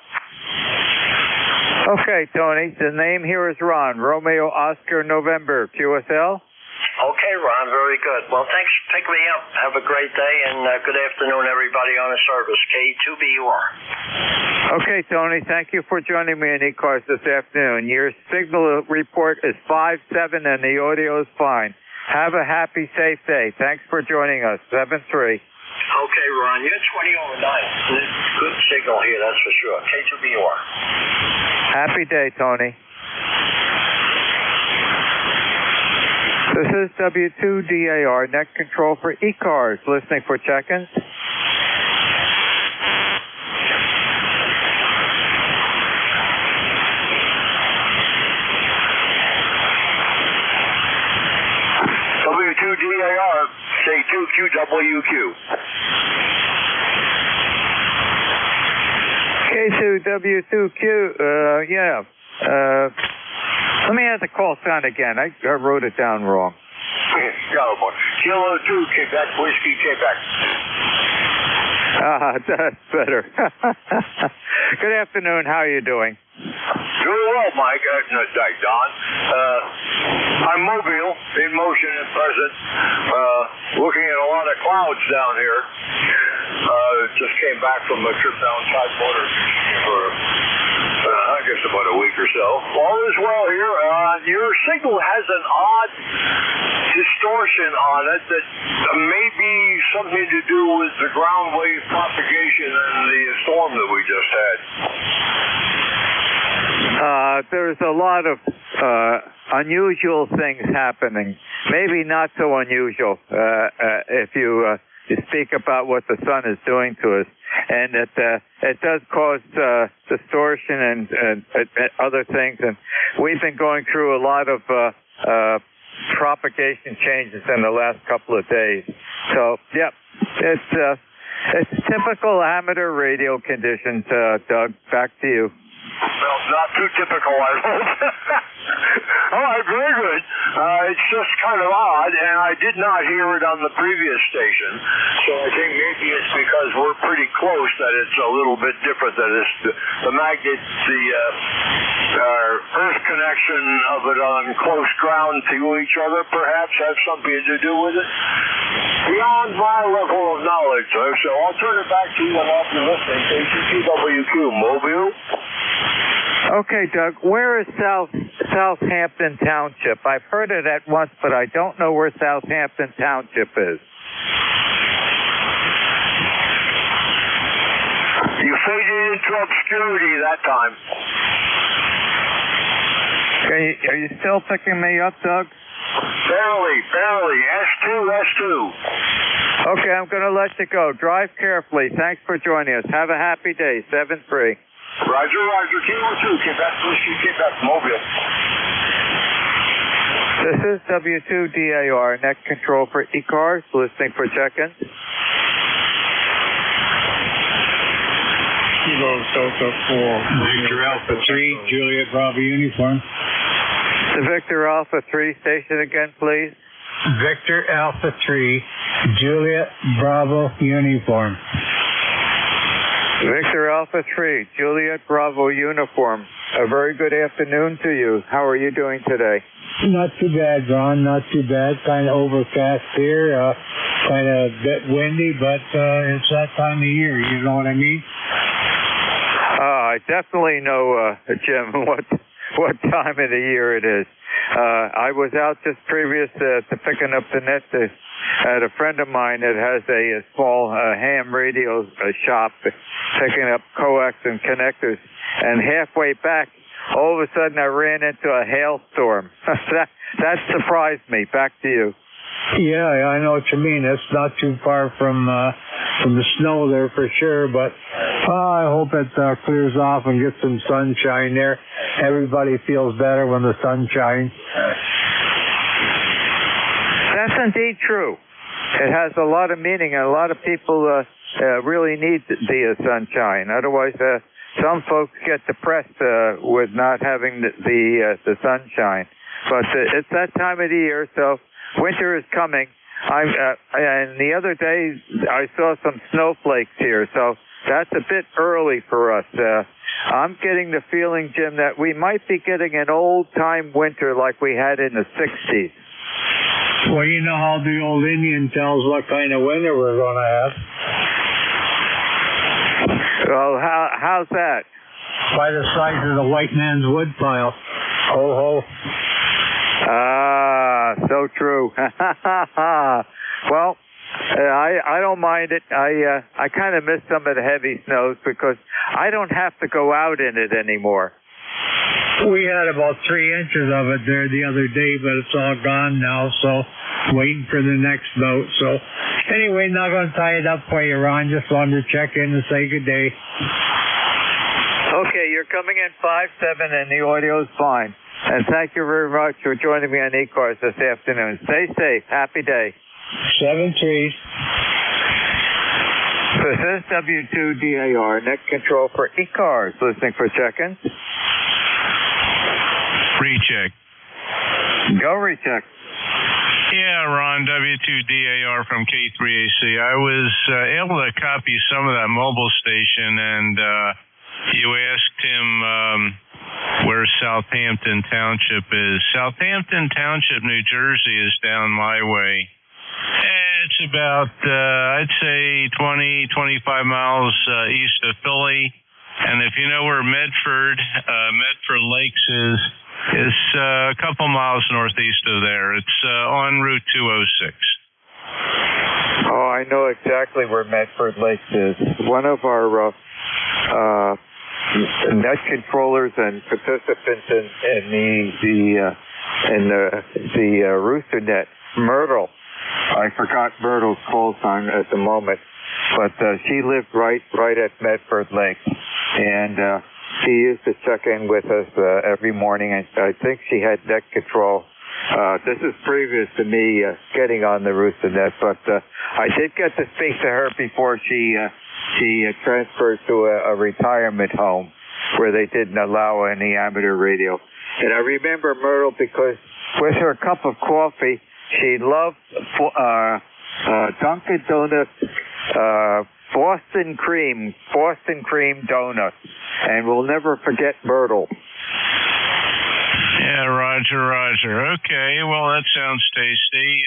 Okay, Tony. The name here is Ron, Romeo Oscar November, QSL. Okay, Ron. Very good. Well, thanks for picking me up. Have a great day, and good afternoon, everybody on the service. K2BUR. Okay, Tony. Thank you for joining me in ECARS this afternoon. Your signal report is 5-7, and the audio is fine. Have a happy, safe day. Thanks for joining us. 7-3. Okay, Ron. You're 20 over 9. Good signal here, that's for sure. K2BUR. Happy day, Tony. This is W2DAR, net control for ECARS, listening for check-ins. W2DAR, K2QWQ. K2W2Q, yeah. Let me add the call sign again. I wrote it down wrong. Kilo 2, Quebec, Whiskey, Quebec. That's better. Good afternoon. How are you doing? Doing well, Mike. Don. I'm mobile, in motion at present. Looking at a lot of clouds down here. Just came back from a trip down Tidewater for, I guess, about a week or so. All is well here. Your signal has an odd distortion on it that may be something to do with the ground wave propagation and the storm that we just had. There's a lot of unusual things happening. Maybe not so unusual if you speak about what the sun is doing to us. And it does cause distortion and other things. And we've been going through a lot of propagation changes in the last couple of days. So, yep, it's typical amateur radio conditions, Doug. Back to you. Well, not too typical, I hope. All right, very good. It's just kind of odd, and I did not hear it on the previous station, so I think maybe it's because we're pretty close that it's a little bit different. That it's the magnet, the Earth connection of it on close ground to each other, perhaps has something to do with it. Beyond my level of knowledge, so I'll turn it back to you and I'll be listening. KTWQ, Mobile. Okay, Doug, where is Southampton Township? I've heard of that once, but I don't know where Southampton Township is. You faded into obscurity that time. Are you still picking me up, Doug? Barely. S2. Okay, I'm going to let you go. Drive carefully. Thanks for joining us. Have a happy day. 7-3. Roger. Kilo 2, Quebec, Whiskey, Quebec, Mobile. This is W2DAR, net control for ECARS, listening for check-in. Kilo Delta 4. Victor Alpha 3, Juliet Bravo Uniform. The Victor Alpha 3 station again, please. Victor Alpha 3, Juliet Bravo Uniform. Victor Alpha 3, Juliet Bravo Uniform. A very good afternoon to you. How are you doing today? Not too bad, Ron. Not too bad. Kind of overcast here. Kind of a bit windy, but it's that time of year. You know what I mean? I definitely know, Jim, what time of the year it is. I was out just previous to picking up the net at a friend of mine that has a small ham radio shop, picking up coax and connectors. And halfway back, all of a sudden I ran into a hailstorm. That surprised me. Back to you. Yeah, I know what you mean. It's not too far from the snow there for sure, but I hope it clears off and gets some sunshine there. Everybody feels better when the sun shines. That's indeed true. It has a lot of meaning, and a lot of people really need the sunshine. Otherwise, some folks get depressed with not having the sunshine. But it's that time of the year, so winter is coming. And the other day, I saw some snowflakes here, so that's a bit early for us. I'm getting the feeling, Jim, that we might be getting an old-time winter like we had in the 60s. Well, you know how the old Indian tells what kind of winter we're going to have. Well, how's that? By the size of the white man's wood pile. Ho, ho. Ah, so true. Well, I don't mind it. I kind of miss some of the heavy snows because I don't have to go out in it anymore. We had about 3 inches of it there the other day, but it's all gone now, so waiting for the next boat. So anyway, not going to tie it up for you, Ron. Just wanted to check in and say good day. Okay, you're coming in 5-7 and the audio's fine. And thank you very much for joining me on ECARS this afternoon. Stay safe. Happy day. 7-3. This is W2DAR, net control for ECARS. Listening for check-ins. Recheck. Go recheck. Yeah, Ron, W2DAR from K3AC. I was able to copy some of that mobile station, and you asked him where Southampton Township is. Southampton Township, New Jersey is down my way. It's about, I'd say, 20, 25 miles east of Philly. And if you know where Medford Lakes is, it's a couple miles northeast of there. It's on Route 206. Oh, I know exactly where Medford Lakes is. One of our net controllers and participants in the Rooster Net, Myrtle. I forgot Myrtle's call sign at the moment, but she lived right at Medford Lakes, and she used to check in with us every morning. And I think she had net control. This is previous to me getting on the Rooster Net, but I did get to speak to her before she transferred to a retirement home where they didn't allow any amateur radio. And I remember Myrtle because with her cup of coffee, she loved Dunkin' Donuts, Boston cream donuts, and we'll never forget Myrtle. Yeah, Roger. Okay, well, that sounds tasty.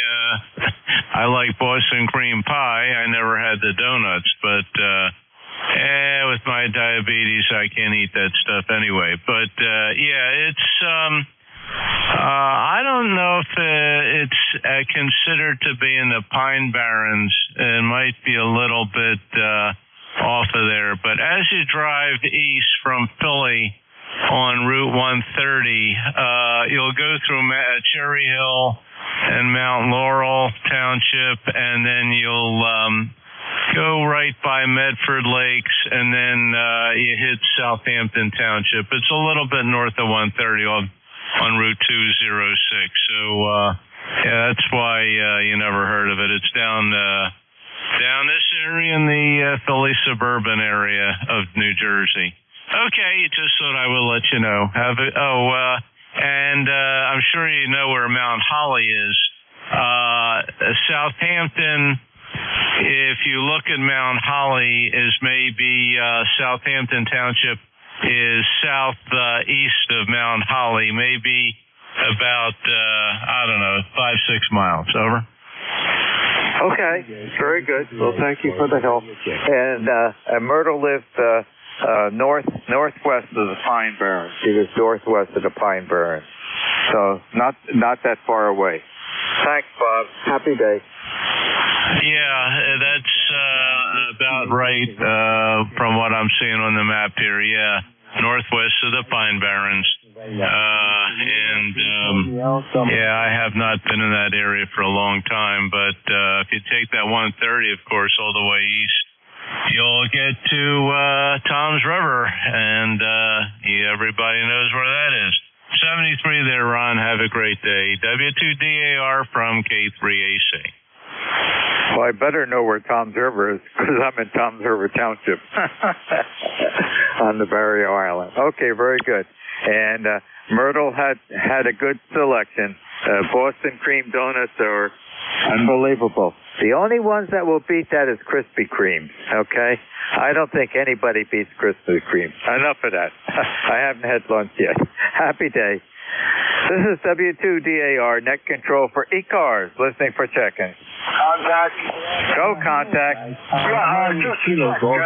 I like Boston cream pie. I never had the donuts, but with my diabetes, I can't eat that stuff anyway. But yeah, it's I don't know if it's considered to be in the Pine Barrens. It might be a little bit off of there. But as you drive east from Philly on Route 130, you'll go through Cherry Hill and Mount Laurel Township, and then you'll go right by Medford Lakes, and then you hit Southampton Township. It's a little bit north of 130 on Route 206. So, yeah, that's why you never heard of it. It's down this area in the Philly suburban area of New Jersey. Okay, just thought I would let you know. And I'm sure you know where Mount Holly is. Southampton, if you look at Mount Holly, is maybe Southampton Township is southeast of Mount Holly, maybe about, 5-6 miles. Over. Okay, very good. Well, thank you for the help. And Myrtle lived northwest of the Pine Barrens. She was northwest of the Pine Barrens, so not that far away. Thanks, Bob. Happy day. Yeah, that's about right from what I'm seeing on the map here. Yeah, northwest of the Pine Barrens. Yeah, I have not been in that area for a long time, but if you take that 130, of course, all the way east, you'll get to Tom's River, and everybody knows where that is. 73 there, Ron. Have a great day. W2DAR from K3AC. Well, I better know where Tom's River is because I'm in Tom's River Township on the Barrio Island. Okay, very good. And Myrtle had a good selection. Boston cream donuts are unbelievable. The only ones that will beat that is Krispy Kreme, okay? I don't think anybody beats Krispy Kreme. Enough of that. I haven't had lunch yet. Happy day. This is W2DAR, net control for ECARS, listening for check-in. Contact. Go contact. Yeah, just on the call of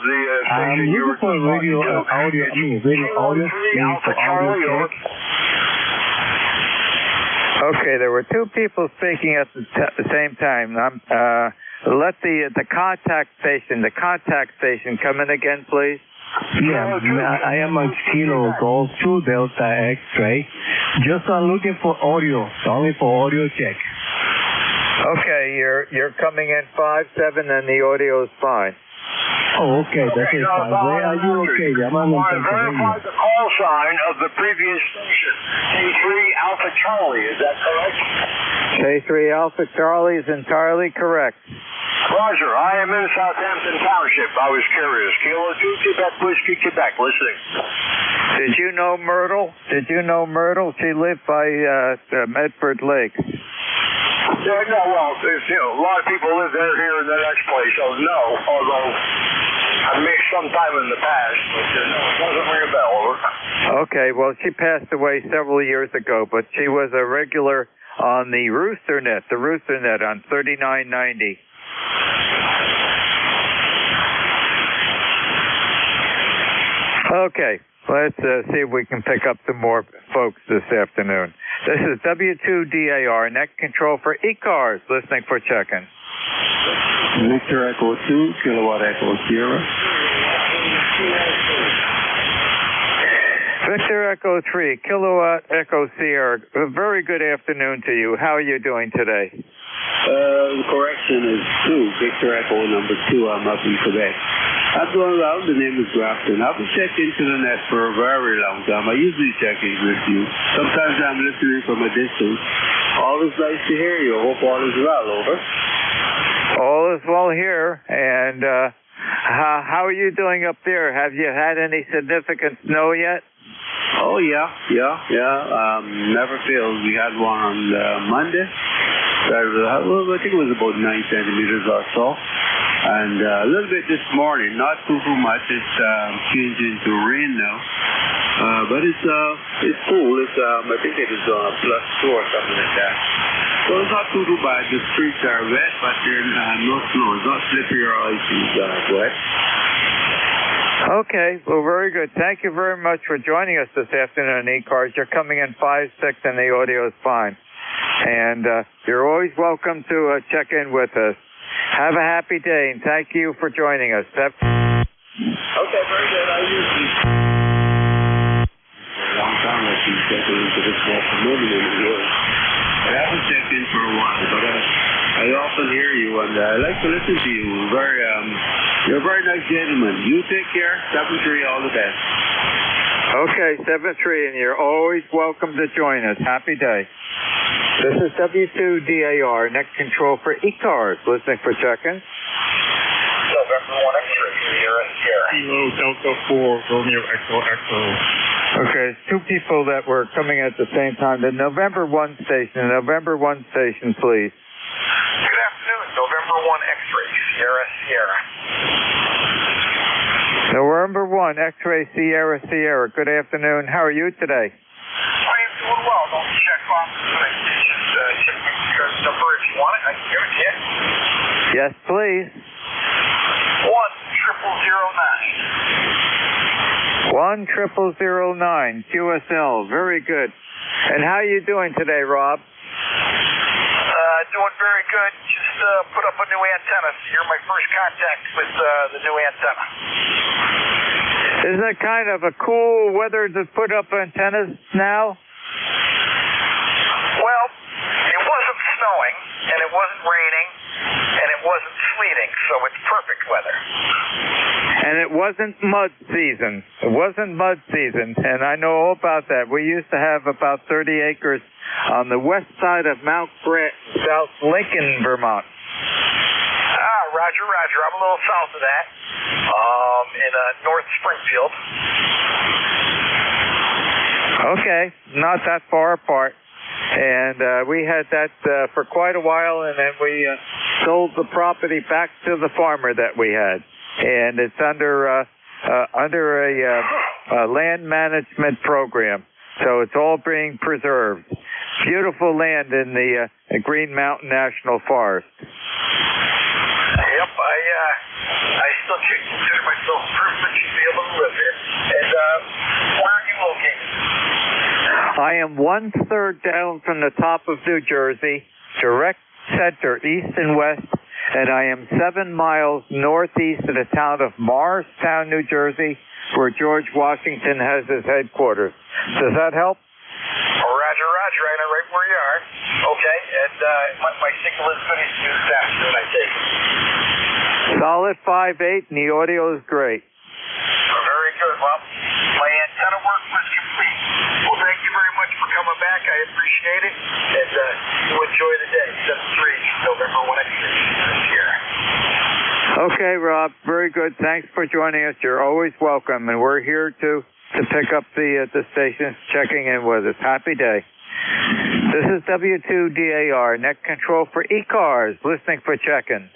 the station you were for radio audio. Alpha Charlie, over. Okay, there were two people speaking at the same time. Let the contact station come in again, please. Yeah, I am a Kilo Golf 2 Delta X-ray. Just looking for audio. It's only for audio check. Okay, you're coming in 5-7 and the audio is fine. Oh, okay, that is fine. Where are you okay? I'm on verify the call sign of the previous station. K3 Alpha Charlie, is that correct? K3 Alpha Charlie is entirely correct. Roger, I am in Southampton Township. I was curious. Kilo 2 Quebec Whiskey, Quebec, listening. Did you know Myrtle? She lived by Medford Lake. Yeah, no, well, a lot of people live there, here, in the next place, so no, although I mixed sometime in the past, but no, it doesn't ring a bell, over. Okay, well, she passed away several years ago, but she was a regular on the Rooster Net on 3990. Okay, let's see if we can pick up some more folks this afternoon. This is W2DAR, net control for ECARS, listening for check-in. Victor Echo 2, Kilowatt Echo Sierra. Victor Echo 3, Kilowatt Echo Sierra. A very good afternoon to you. How are you doing today? The correction is 2, Victor Echo number 2. I'm up in Quebec. I'm doing well. The name is Grafton. I've been checked into the net for a very long time. I usually check in with you. Sometimes I'm listening from a distance. Always nice to hear you. Hope all is well, over. All is well here. And how are you doing up there? Have you had any significant snow yet? Oh, yeah. Never fails. We had one on Monday. I think it was about 9 centimeters or so. And a little bit this morning, not too much. It's changed into rain now. But it's cool. I think it is +2 or something like that. So it's not too bad. The streets are wet, but there's no snow. It's not slippery or icy, wet. Okay, well, very good. Thank you very much for joining us this afternoon, ECARS. You're coming in 5-6 and the audio is fine. And you're always welcome to check in with us. Have a happy day, and thank you for joining us. Okay, very good. I usually... A long time I've been checking into this small community here. I haven't checked in for a while, but I often hear you, and I like to listen to you. You're a very nice gentleman. You take care. 7-3, all the best. Okay, 7-3, and you're always welcome to join us. Happy day. This is W2DAR, net control for ECARS, listening for check-in. November 1 X-ray, Sierra. Kilo Delta 4, Romeo Echo. Okay, it's two people that were coming at the same time. The November 1 station, please. Good afternoon, November 1 X-ray, Sierra. November 1, X-ray, Sierra. Good afternoon. How are you today? I am doing well. Don't check off the station's number if you want it. I can give it to you. Yes, please. 10009. 10009, QSL. Very good. And how are you doing today, Rob? Doing very good. Just put up a new antenna. So you're my first contact with the new antenna. Isn't it kind of a cool weather to put up antennas now? Well, it wasn't snowing, and it wasn't raining, and it wasn't sleeting, so it's perfect weather. And it wasn't mud season. It wasn't mud season, and I know all about that. We used to have about 30 acres on the west side of Mount Grant, South Lincoln, Vermont. Roger. I'm a little south of that, in North Springfield. Okay, not that far apart. And we had that for quite a while, and then we sold the property back to the farmer that we had. And it's under a land management program, so it's all being preserved. Beautiful land in the Green Mountain National Forest. Yep, I still consider myself privileged to be able to live here. And where are you located? I am 1/3 down from the top of New Jersey, direct center, east and west, and I am 7 miles northeast of the town of Morristown, New Jersey, where George Washington has his headquarters. Does that help? Roger. I know right where you are. Okay, and my signal is good as you this afternoon, I take it. Solid 5.8, and the audio is great. Very good. Well, my antenna work was complete. Well, thank you very much for coming back. I appreciate it, and you enjoy the day. 7-3, November 1 this year. Okay, Rob, very good. Thanks for joining us. You're always welcome, and we're here to pick up the station, checking in with us. Happy day. This is W2DAR, net control for ECARS, listening for check-in.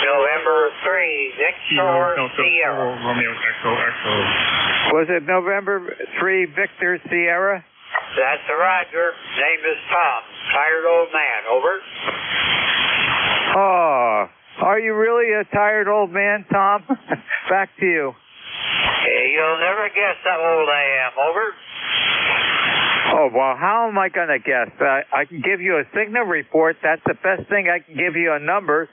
November 3, Victor Sierra. Romeo Echo. Was it November 3, Victor Sierra? That's Roger. Name is Tom. Tired old man. Over. Oh, are you really a tired old man, Tom? Back to you. You'll never guess how old I am. Over. Oh, well, how am I going to guess? I can give you a signal report. That's the best thing I can give you a number.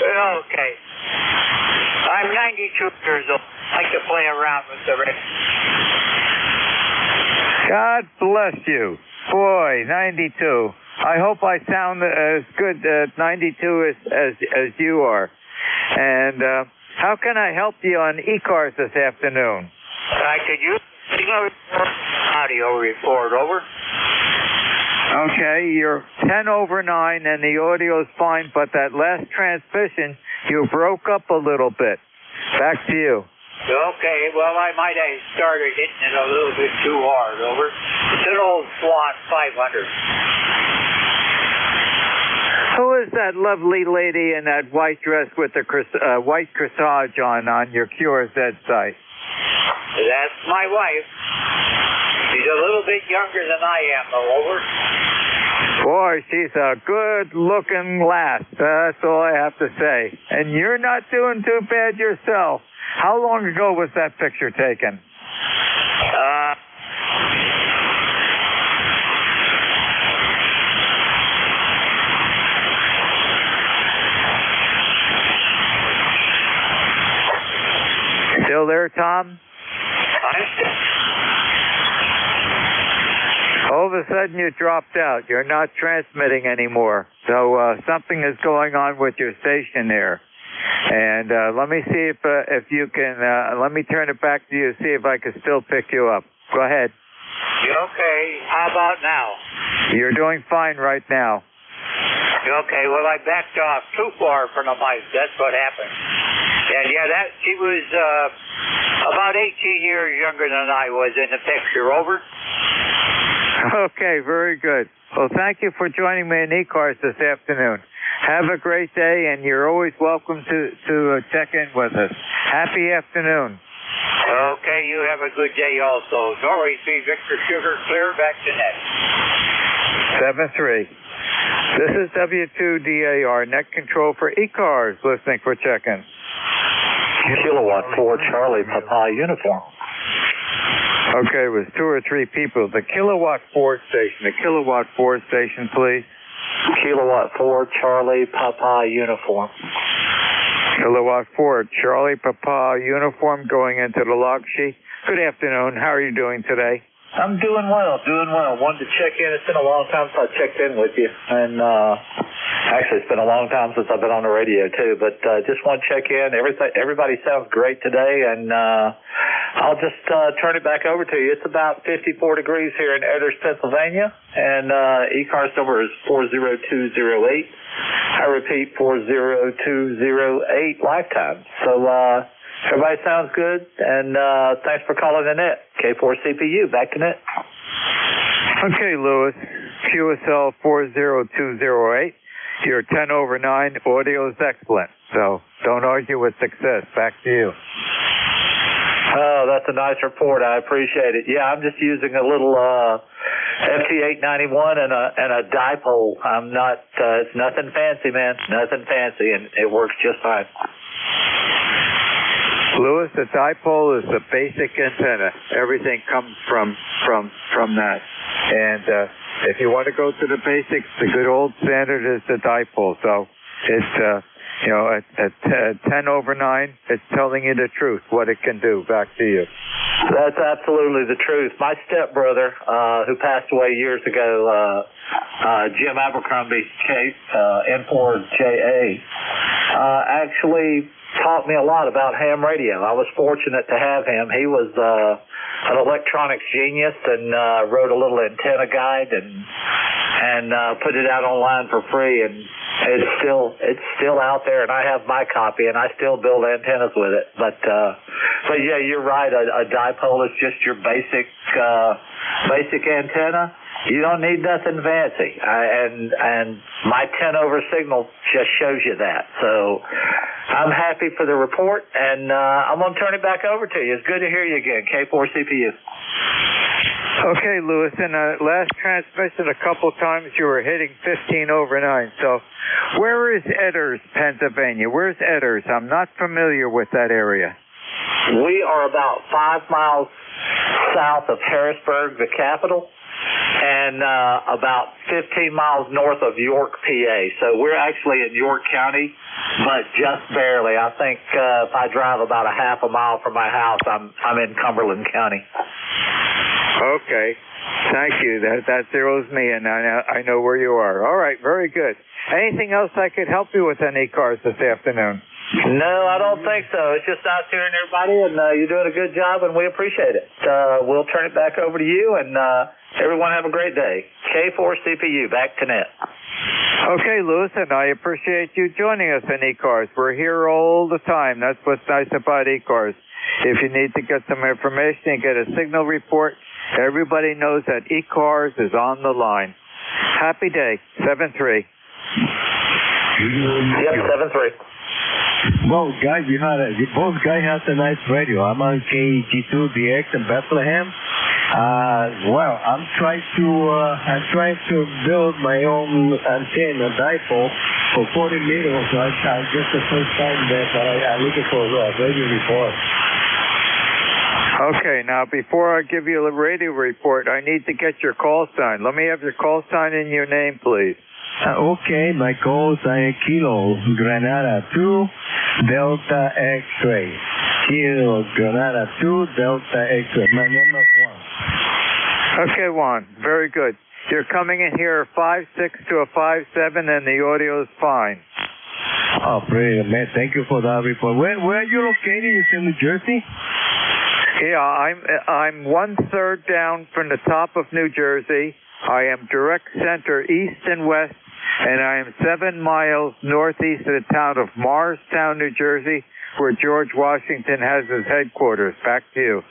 Okay. I'm 92 years old. I like to play around with the rest. God bless you. Boy, 92. I hope I sound as good at 92 as you are. And how can I help you on ECARS this afternoon? I could use signal audio report. Over. Okay, you're 10 over 9 and the audio's fine, but that last transmission, you broke up a little bit. Back to you. Okay, well, I might have started hitting it a little bit too hard. Over. It's an old Swan 500. Who is that lovely lady in that white dress with the white corsage on your QRZ site? That's my wife. She's a little bit younger than I am, though. Over. Boy, she's a good-looking lass. That's all I have to say. And you're not doing too bad yourself. How long ago was that picture taken? Still there, Tom? All of a sudden you dropped out. You're not transmitting anymore. So something is going on with your station there. And let me see if you can, let me turn it back to you, see if I can still pick you up. Go ahead. Okay, how about now? You're doing fine right now. Okay, well, I backed off too far from the mic. That's what happened. And yeah, she was about 18 years younger than I was in the picture. Over. Okay, very good. Well, thank you for joining me in ECARS this afternoon. Have a great day, and you're always welcome to check in with us. Happy afternoon. Okay, you have a good day also. Norway C. Victor Sugar, clear back to net. 7-3. This is W2DAR, net control for ECARS, listening for check-in. Kilowatt 4 Charlie Papa uniform. Okay, it was 2 or 3 people. The Kilowatt 4 station. The Kilowatt 4 station, please. Kilowatt 4 Charlie Papa uniform. Kilowatt 4 Charlie Papa uniform going into the log sheet. Good afternoon. How are you doing today? I'm doing well. Wanted to check in. It's been a long time since I checked in with you. And Actually, it's been a long time since I've been on the radio too, but just want to check in. Everybody sounds great today, and I'll just turn it back over to you. It's about 54 degrees here in Edders, Pennsylvania, and ECARS number is 40208. I repeat, 40208 lifetime. So everybody sounds good, and thanks for calling in it. K4CPU, back to net. Okay, Lewis, QSL 40208. Your 10 over 9 audio is excellent, so don't argue with success. Back to you. Oh, that's a nice report. I appreciate it. Yeah, I'm just using a little FT891 and a dipole. I'm not. It's nothing fancy, man. Nothing fancy, and it works just fine. Lewis, the dipole is the basic antenna. Everything comes from that. And if you want to go to the basics, the good old standard is the dipole. So it's at 10 over 9, it's telling you the truth, what it can do. Back to you. That's absolutely the truth. My stepbrother, who passed away years ago, Jim Abercrombie, N4JA, actually taught me a lot about ham radio. I was fortunate to have him. He was an electronics genius and wrote a little antenna guide and put it out online for free, and it's still out there, and I have my copy, and I still build antennas with it. But yeah, you're right. A dipole is just your basic antenna. You don't need nothing fancy, and my 10 over signal just shows you that. So I'm happy for the report, and I'm going to turn it back over to you. It's good to hear you again, K4CPU. Okay, Lewis, in the last transmission a couple times you were hitting 15 over 9. So where is Edders, Pennsylvania? Where's Edders? I'm not familiar with that area. We are about 5 miles south of Harrisburg, the capital, and about 15 miles north of York, PA. So we're actually in York County, but just barely. I think if I drive about a half a mile from my house, I'm in Cumberland County. Okay. Thank you. That zeroes me in. I know where you are. All right. Very good. Anything else I could help you with on ECARS this afternoon? No, I don't think so. It's just nice hearing everybody, and you're doing a good job, and we appreciate it. We'll turn it back over to you, and everyone have a great day. K4CPU, back to net. Okay, Lewis, and I appreciate you joining us on ECARS. We're here all the time. That's what's nice about ECARS. If you need to get some information and get a signal report, everybody knows that ECARS is on the line. Happy day, 7-3. Yep, 7-3. Well, guys, both guys have a nice radio. I'm on NJ2US in Bethlehem. Well, I'm trying to build my own antenna dipole for 40 meters. So I just the first time that I'm looking for a radio report. Okay, now before I give you a radio report, I need to get your call sign. Let me have your call sign and your name, please. Okay, my call sign is Kilo Granada 2 Delta X-ray. Kilo Granada 2 Delta X-ray. My number is Juan. Okay, Juan. Very good. You're coming in here 5.6 to a 5.7, and the audio is fine. Oh, brilliant, man. Thank you for that report. Where are you located? Is in New Jersey? Yeah, I'm 1/3 down from the top of New Jersey. I am direct center east and west, and I am 7 miles northeast of the town of Morristown, New Jersey, where George Washington has his headquarters. Back to you.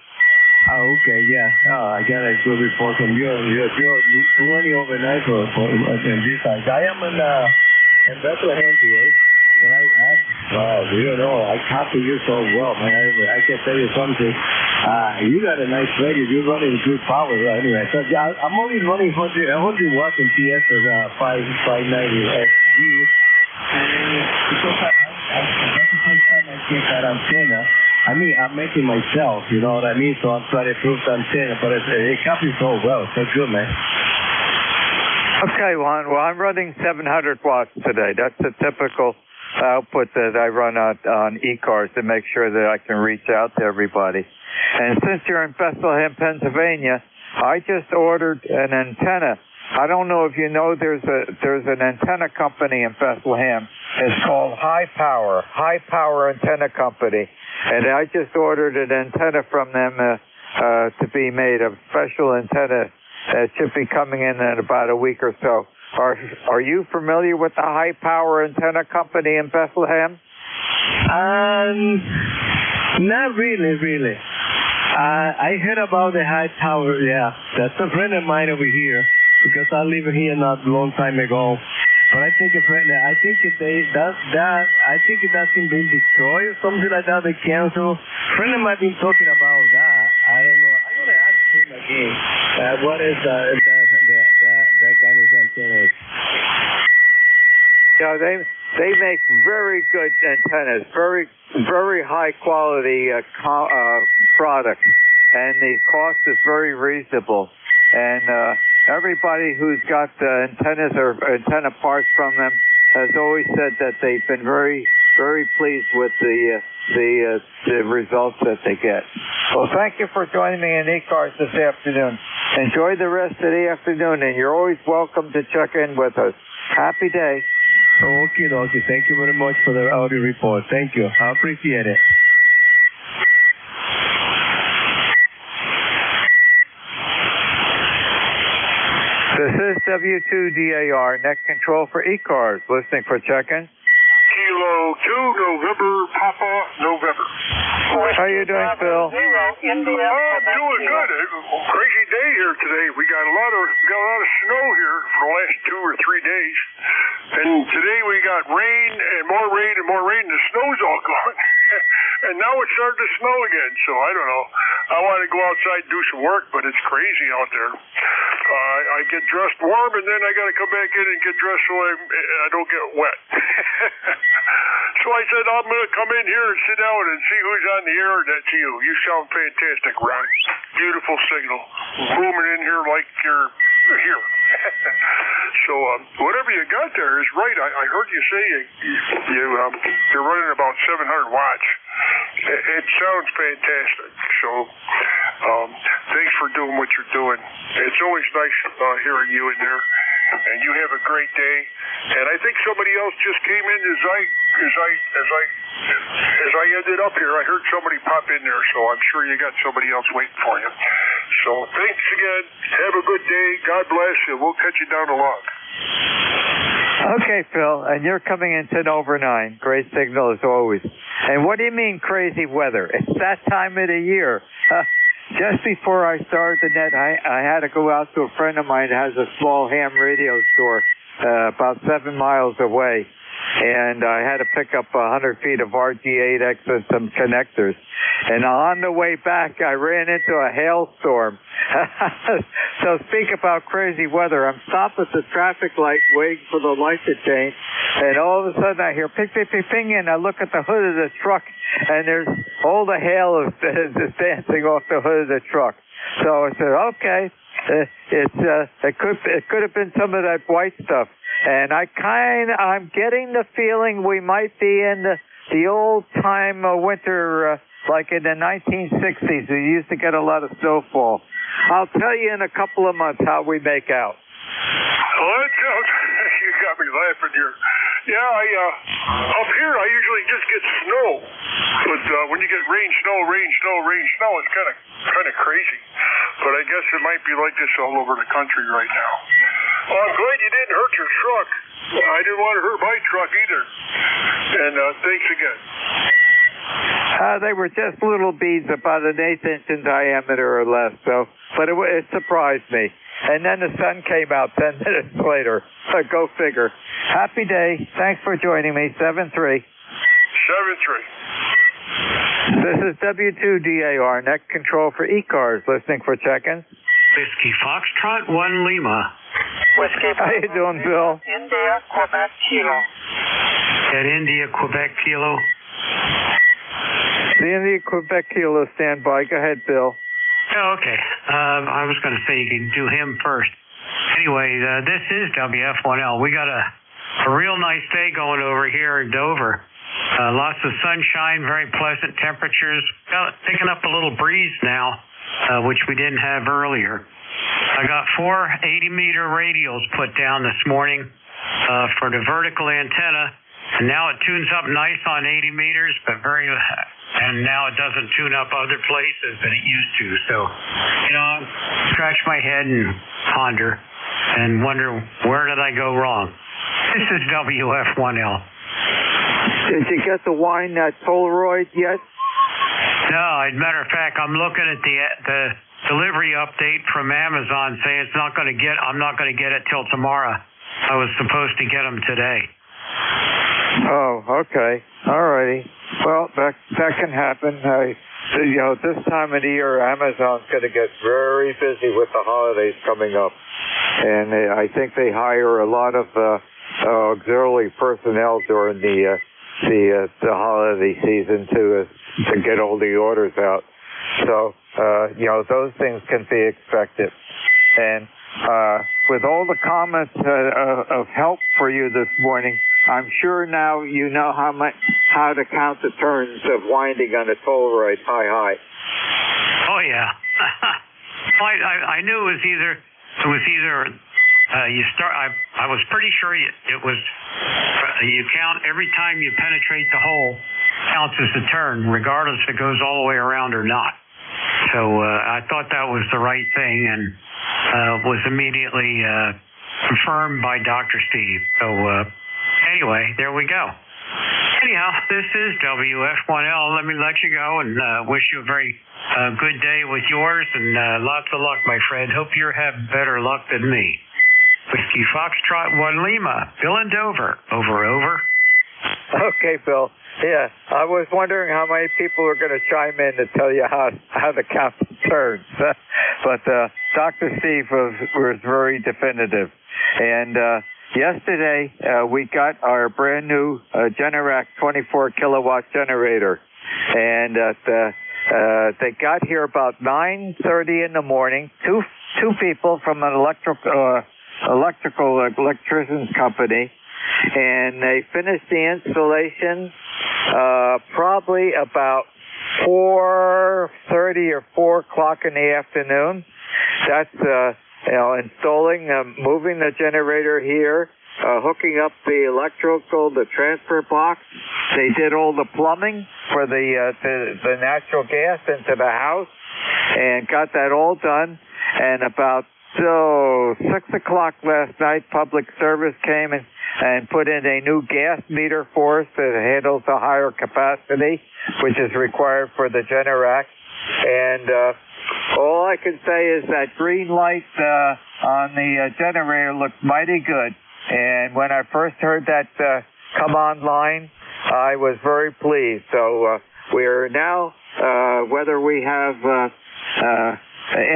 Oh, okay, yeah. Oh, I got a good report from you. You're 20 overnight for this side. I am in Bethlehem, PA. Wow, you don't know, I copy you so well, man. I can tell you something. You got a nice radio. You're running good power anyway. So I'm only running 100 watts in PS of 590 SD. Because that's the first time I get that antenna. I mean, I'm making myself, you know what I mean? So I'm trying to improve the antenna, but it copies so well. So good, man. Okay, Juan. Well, I'm running 700 watts today. That's the typical output that I run on ECARS to make sure that I can reach out to everybody. And since you're in Bethlehem, Pennsylvania, I just ordered an antenna I don't know if you know, there's an antenna company in Bethlehem. It's called High Power Antenna Company, and I just ordered an antenna from them to be made, a special antenna that should be coming in about a week or so. Are you familiar with the High Power Antenna Company in Bethlehem? Not really. I heard about the High Tower. Yeah, that's a friend of mine over here because I live here not a long time ago. But I think it doesn't been destroyed or something like that. They cancel. Friend of mine been talking about that. I don't know. I'm gonna ask him again. What is that kind of antenna? Yeah, they make very good antennas, very high quality product, and the cost is very reasonable. And everybody who's got antennas or antenna parts from them has always said that they've been very pleased with the results that they get. Well, thank you for joining me in ECARS this afternoon. Enjoy the rest of the afternoon, and you're always welcome to check in with us. Happy day. Okay. Thank you very much for the audio report. Thank you. I appreciate it. This is W2DAR, net control for ECARS, listening for check-in. Kilo 2, November, Papa, November. How you doing, Phil? I'm doing good. Crazy day here today. We got a lot of snow here for the last 2 or 3 days, and today we got rain and more rain and more rain. The snow's all gone, and now it's starting to snow again. So I don't know. I want to go outside and do some work, but it's crazy out there. I get dressed warm, and then I got to come back in and get dressed so I don't get wet. So I said, I'm going to come in here and sit down and see who's on the air. That's you. You sound fantastic, Ron. Beautiful signal. Booming in here like you're here. So whatever you got there is right. I heard you say you're running about 700 watts. It sounds fantastic. So thanks for doing what you're doing. It's always nice hearing you in there. And you have a great day. And I think somebody else just came in as I ended up here. I heard somebody pop in there, so I'm sure you got somebody else waiting for you. So thanks again. Have a good day. God bless you. We'll catch you down the log. Okay, Phil, and you're coming in 10 over 9. Great signal as always. And what do you mean crazy weather? It's that time of the year. Just before I started the net, I had to go out to a friend of mine that has a small ham radio store about 7 miles away. And I had to pick up 100 feet of RG8X and some connectors. And on the way back, I ran into a hailstorm. So speak about crazy weather. I'm stopped at the traffic light waiting for the light to change. And all of a sudden I hear ping, ping, ping, ping, and I look at the hood of the truck, and there's all the hail is dancing off the hood of the truck. So I said, okay, it could have been some of that white stuff. And I'm getting the feeling we might be in the old time winter, like in the 1960s. We used to get a lot of snowfall. I'll tell you in a couple of months how we make out. You got me laughing here. Yeah, up here I usually just get snow, but when you get rain, snow, it's kind of crazy. But I guess it might be like this all over the country right now. Well, I'm glad you didn't hurt your truck. I didn't want to hurt my truck either. And thanks again. They were just little beads about an 1/8 inch in diameter or less, but it surprised me. And then the sun came out 10 minutes later. Go figure. Happy day. Thanks for joining me. 7-3. 7-3. This is W2DAR, net control for ECARS, listening for check-ins. Whiskey Foxtrot 1 Lima. Whiskey. How you doing, Bill? India, Quebec, Kilo. At India, Quebec, Kilo. The India, Quebec, Kilo standby. Go ahead, Bill. Oh, okay. I was going to say you can do him first. Anyway, this is WF1L. We got a real nice day going over here in Dover. Lots of sunshine, very pleasant temperatures. Picking up a little breeze now, which we didn't have earlier. I I got 4 80-meter radials put down this morning for the vertical antenna, and now it tunes up nice on 80 meters, but and now it doesn't tune up other places that it used to. So, I scratch my head and ponder and wonder, where did I go wrong? This is WF1L. Did you get the wind that Polaroid yet? No, as a matter of fact, I'm looking at the delivery update from Amazon saying I'm not going to get it till tomorrow. I was supposed to get them today. Oh, okay. All righty. Well, that can happen. This time of the year, Amazon's going to get very busy with the holidays coming up. And I think they hire a lot of auxiliary personnel during the holiday season to get all the orders out. So, those things can be expected. And with all the comments of help for you this morning, I'm sure now you know how to count the turns of winding on a Polaroid high. Oh yeah. I knew it was either you start. I was pretty sure it was you count every time you penetrate the hole counts as a turn, regardless if it goes all the way around or not. So I thought that was the right thing, and was immediately confirmed by Dr. Steve. So anyway, there we go. Anyhow, this is WF1L. Let me let you go and wish you a very good day with yours, and lots of luck, my friend. Hope you have better luck than me. Whiskey Foxtrot 1 Lima, Bill in Dover. Over. Okay, Bill. Yeah, I was wondering how many people are going to chime in to tell you how to count the turns. But Dr. Steve was very definitive. And yesterday, we got our brand new Generac 24 kilowatt generator. And they got here about 9:30 in the morning. Two people from an electrician's company. And they finished the installation probably about 4:30 or 4 o'clock in the afternoon. That's installing, moving the generator here, hooking up the electrical, the transfer box. They did all the plumbing for the natural gas into the house, and got that all done. And about 6 o'clock last night, public service came and put in a new gas meter for us that handles the higher capacity, which is required for the Generac. And all I can say is that green light on the generator looks mighty good. And when I first heard that come online, I was very pleased. So we are now, whether we have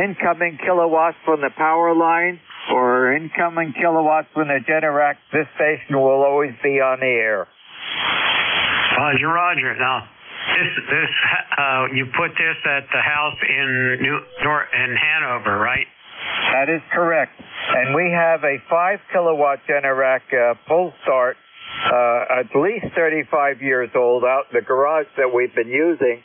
incoming kilowatts from the power line or incoming kilowatts from the Generac, this station will always be on the air. Roger. Now, this you put this at the house in Hanover, right? That is correct. And we have a 5 kilowatt Generac pull start, at least 35 years old, out in the garage that we've been using.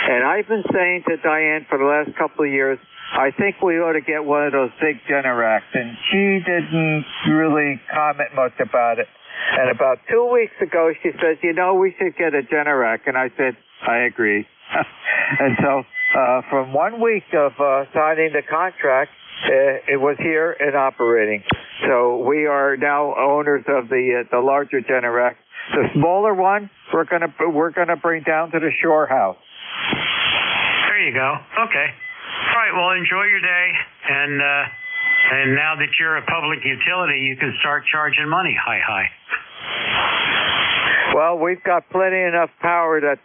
And I've been saying to Diane for the last couple of years, I think we ought to get one of those big Generacs. And she didn't really comment much about it. And about 2 weeks ago, she says, we should get a Generac. And I said, I agree. And so from 1 week of signing the contract, it was here and operating. So we are now owners of the larger Generac. The smaller one, we're gonna bring down to the shore house. There you go. Okay. All right. Well, enjoy your day, and now that you're a public utility, you can start charging money. Hi. Well, we've got plenty enough power that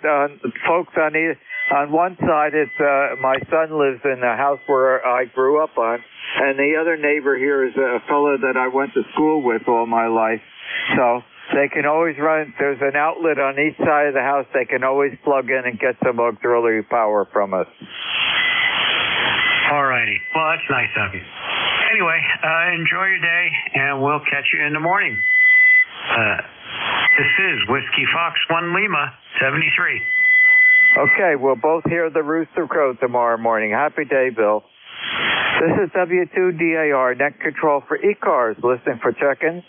folks on one side, it's my son lives in the house where I grew up on, and the other neighbor here is a fellow that I went to school with all my life. So they can always run. There's an outlet on each side of the house. They can always plug in and get some auxiliary power from us. All righty. Well, that's nice of you. Anyway, enjoy your day, and we'll catch you in the morning. This is Whiskey Fox 1 Lima 73. Okay, we'll both hear the rooster crow tomorrow morning. Happy day, Bill. This is W2DAR, net control for ECARS, listening for check-in.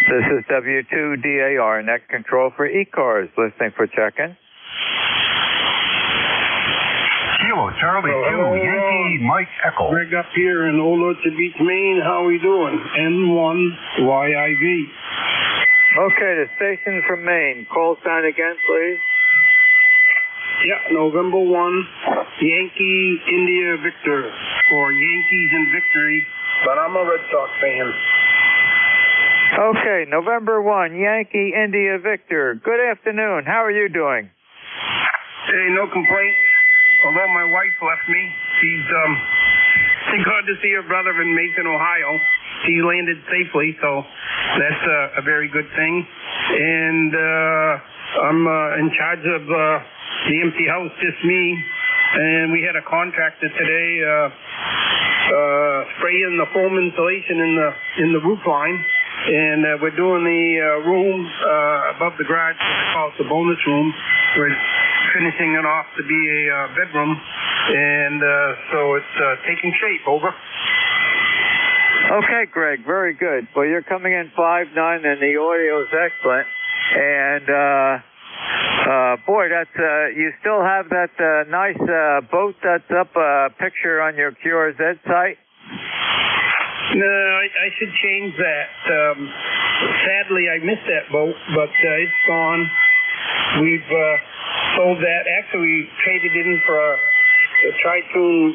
This is W2DAR, net control for ECARS, listening for check-in. Kilo Charlie 2, Yankee Mike Echo. Greg up here in Old Orchard Beach, Maine. How we doing? N1YIV. Okay, the station from Maine. Call sign again, please. Yeah, November 1, Yankee India Victor, or Yankees in victory, but I'm a Red Sox fan. Okay, November 1, Yankee India Victor. Good afternoon. How are you doing? Hey, no complaints. Although my wife left me, she's glad to see her brother in Mason, Ohio. He landed safely, so that's a very good thing. And I'm in charge of the empty house, just me. And we had a contractor today spraying the foam insulation in the roof line. And we're doing the room above the garage, we call it the bonus room. We're finishing it off to be a bedroom, and so it's taking shape. Over. Okay, Greg, very good. Well, you're coming in 5'9", and the audio is excellent. And boy, that's you still have that nice boat that's up picture on your QRZ site? No, I should change that. Sadly, I missed that boat, but it's gone. We've sold that. Actually, we traded in for a Tri-Toon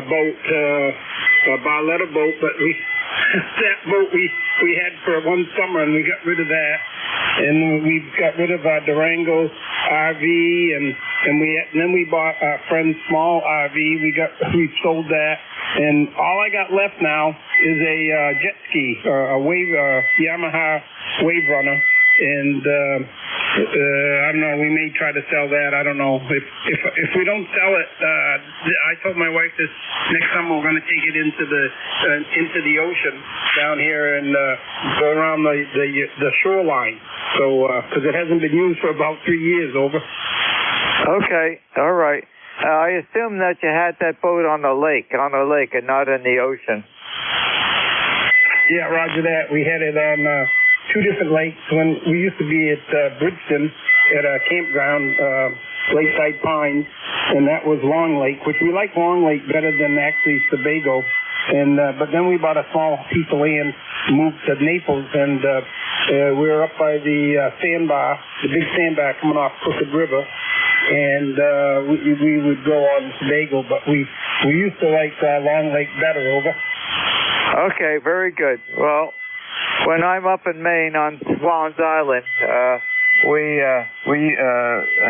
boat, a Barletta boat, but that boat we had for one summer, and we got rid of that. And we got rid of our Durango RV, and then we bought our friend's small RV. We sold that, and all I got left now is a jet ski, or a wave, Yamaha Wave Runner. And I don't know. We may try to sell that. I don't know. If we don't sell it, I told my wife this next summer we're going to take it into the ocean down here and go around the shoreline. So because it hasn't been used for about 3 years. Over. Okay. All right. I assume that you had that boat on the lake, and not in the ocean. Yeah, roger that. We had it on 2 different lakes. When we used to be at Bridgeton at a campground, Lakeside Pines, and that was Long Lake, which we like Long Lake better than actually Sebago. And but then we bought a small piece of land, moved to Naples, and we were up by the sandbar, the big sandbar coming off Crooked River, and we would go on Sebago, but we used to like Long Lake better. Over. Okay, very good. Well, when I'm up in Maine on Swans Island, we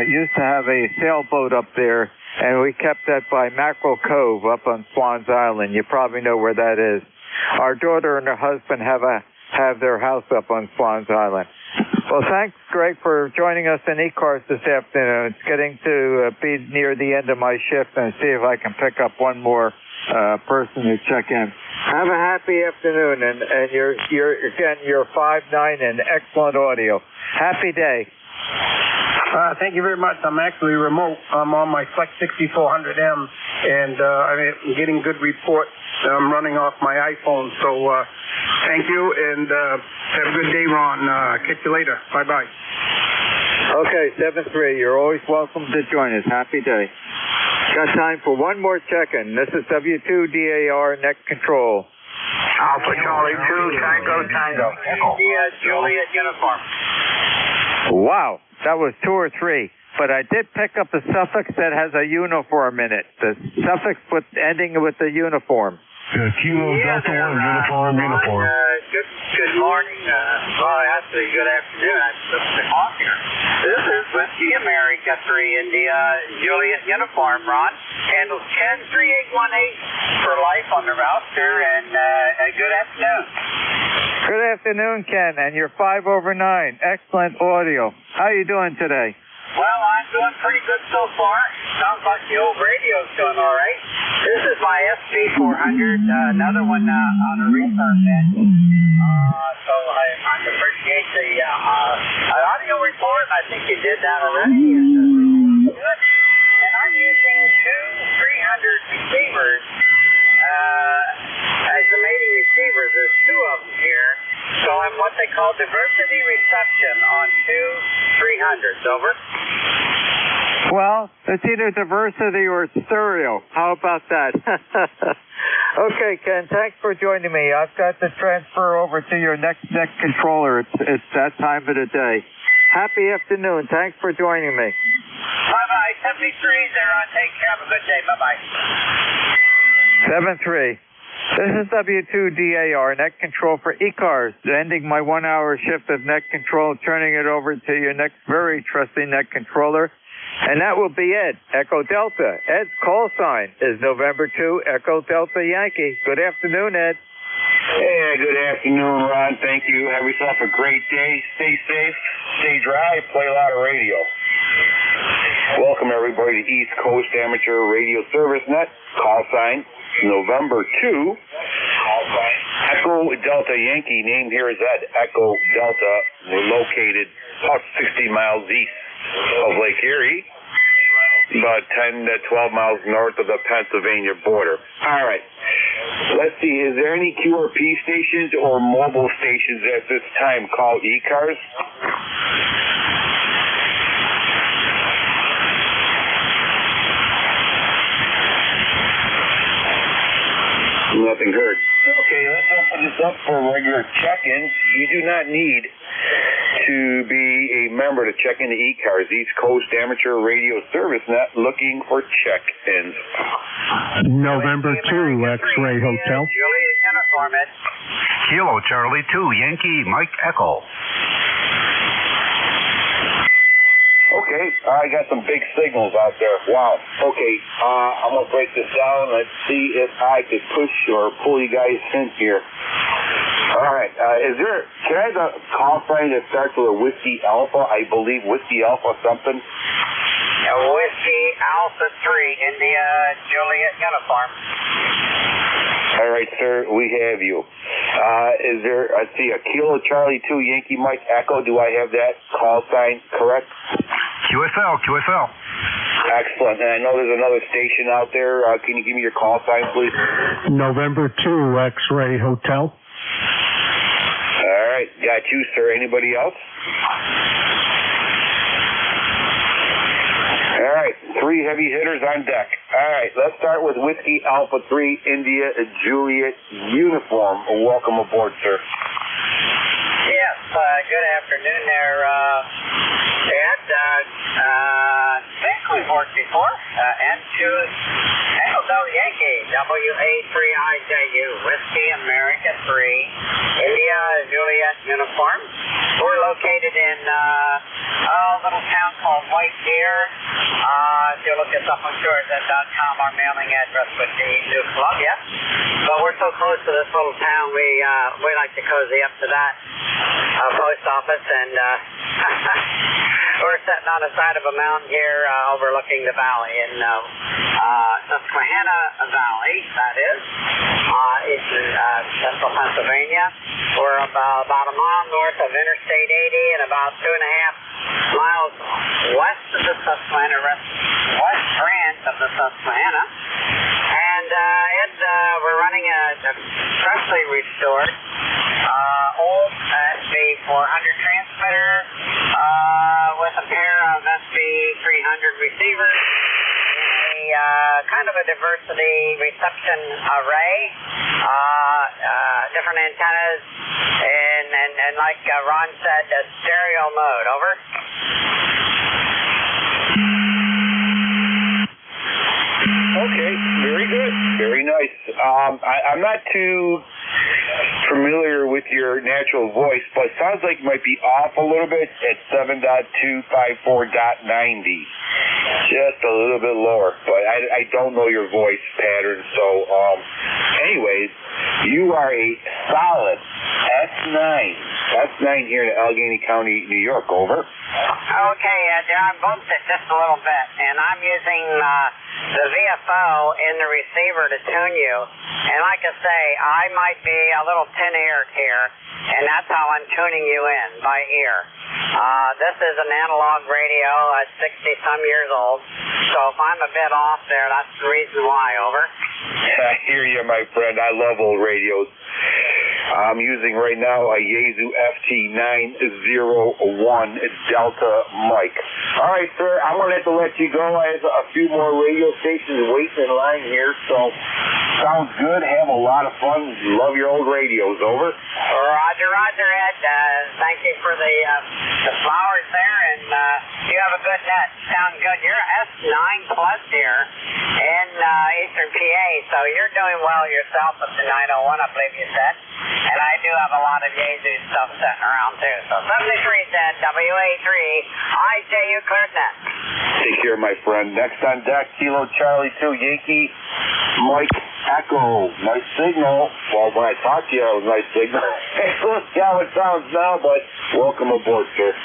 used to have a sailboat up there, and we kept that by Mackerel Cove up on Swans Island. You probably know where that is. Our daughter and her husband have their house up on Swans Island. Well, thanks, Greg, for joining us in ECARS this afternoon. It's getting to be near the end of my shift, and see if I can pick up one more person to check in. Have a happy afternoon, and you're 5'9" and excellent audio. Happy day. Thank you very much. I'm actually remote. I'm on my Flex 6400M, and I'm getting good reports. I'm running off my iPhone, so thank you, and have a good day, Ron. Catch you later. Bye-bye. Okay, 7-3. You're always welcome to join us. Happy day. Got time for one more check-in. This is W2DAR Net Control. Alpha Charlie 2, Tango. India, Juliet uniform. Wow, that was 2 or 3. But I did pick up the suffix that has a uniform in it. The suffix ending with the uniform. Kilo Delta 1 uniform. Good morning. Actually, good afternoon. I'm the clock here. This is Whiskey America 3 India Juliet uniform, Ron. Handle 103818 for life on the route, sir, and good afternoon. Good afternoon, Ken, and you're 5/9. Excellent audio. How are you doing today? Well, I'm doing pretty good so far. Sounds like the old radio's doing all right. This is my SB400, another one on a refurb end. So I appreciate the audio report. I think you did that already. Good. And I'm using two 300 receivers as the mating receivers. There's two of them here. So I'm what they call diversity reception on two 300s. Over. Well, it's either diversity or stereo. How about that? Okay, Ken, thanks for joining me. I've got to transfer over to your next neck controller. It's that time of the day. Happy afternoon. Thanks for joining me. Bye-bye. 73 on. Take care. Have a good day. Bye-bye. 7-3. This is W2DAR, net control for ECARS, ending my 1-hour shift of net control, turning it over to your next very trusty net controller. And that will be Ed, Echo Delta. Ed's call sign is November 2, Echo Delta Yankee. Good afternoon, Ed. Hey, good afternoon, Ron. Thank you. Have yourself a great day. Stay safe, stay dry, play a lot of radio. Welcome, everybody, to East Coast Amateur Radio Service Net. Call sign November 2. Echo Delta Yankee. Name here is Ed. Echo Delta. We're located about 60 miles east of Lake Erie, about 10 to 12 miles north of the Pennsylvania border. All right. Let's see. Is there any QRP stations or mobile stations at this time called ECARS? Nothing heard. Okay, let's open this up for regular check-ins. You do not need to be a member to check into ECARS, East Coast Amateur Radio Service Net, looking for check-ins. November 2, X-Ray Hotel. Juliet uniform, Ed. Kilo Charlie 2, Yankee Mike Echo. Okay, I got some big signals out there. Wow. Okay, I'm going to break this down. Let's see if I could push or pull you guys in here. All right, can I have a call sign that starts with a Whiskey Alpha? I believe Whiskey Alpha something. Whiskey Alpha 3, India Juliet uniform. All right, sir, we have you. I see a Kilo Charlie 2 Yankee Mike Echo. Do I have that call sign correct? QSL. Excellent. And I know there's another station out there. Can you give me your call sign, please? November 2, X-Ray Hotel. All right, got you, sir. Anybody else? All right, 3 heavy hitters on deck. All right, let's start with Whiskey Alpha 3 India Juliet uniform. Welcome aboard, sir. Yes, good afternoon there, Ed. I think we've worked before. N2 Yankee, WA3IJU, Whiskey America 3, India Juliet uniform. We're located in a little town called White Deer. If you look us up on SureZ.com, our mailing address would be New Columbia. But we're so close to this little town, we like to cozy up to that post office, and we're sitting on the side of a mountain here overlooking the valley in Susquehanna Valley, that is. It's in central Pennsylvania. We're about a mile north of Interstate 80 and about 2.5 miles west of the Susquehanna, west branch of the Susquehanna. And we're running a freshly restored old SB400 transmitter with a pair of SB300 receivers, kind of a diversity reception array, different antennas, and like Ron said, stereo mode. Over. Okay, very good. Very nice. I'm not too familiar with your natural voice, but it sounds like it might be off a little bit at 7.254.90. Just a little bit lower, but I don't know your voice pattern. So, anyways, you are a solid S9 S9 here in Allegheny County, New York. Over. Okay, John, bumped it just a little bit, and I'm using the VFO in the receiver to tune you. And like I say, I might be a little tin-eared here, and that's how I'm tuning you in, by ear. This is an analog radio, 60-some years old, so if I'm a bit off there, that's the reason why. Over. I hear you, my friend. I love old radios. I'm using right now a Yaesu FT901 Delta mic. All right, sir, I'm going to have to let you go. I have a few more radio stations waiting in line here, so sounds good. Have a lot of fun. Love your old radios. Over. Roger, Ed. Thank you for the flowers there, and you have a good net. Sounds good. You're S9 plus here in Eastern PA, so you're doing well yourself with the 901, I believe you said. And I do have a lot of Yaesu stuff sitting around too. So 73 said WA3, IJU cleared net. Take care, my friend. Next on deck, Kilo Charlie 2 Yankee Mike Echo. Nice signal. Well, when I talked to you, it was nice signal. Let's see how it sounds now, but welcome aboard, sir.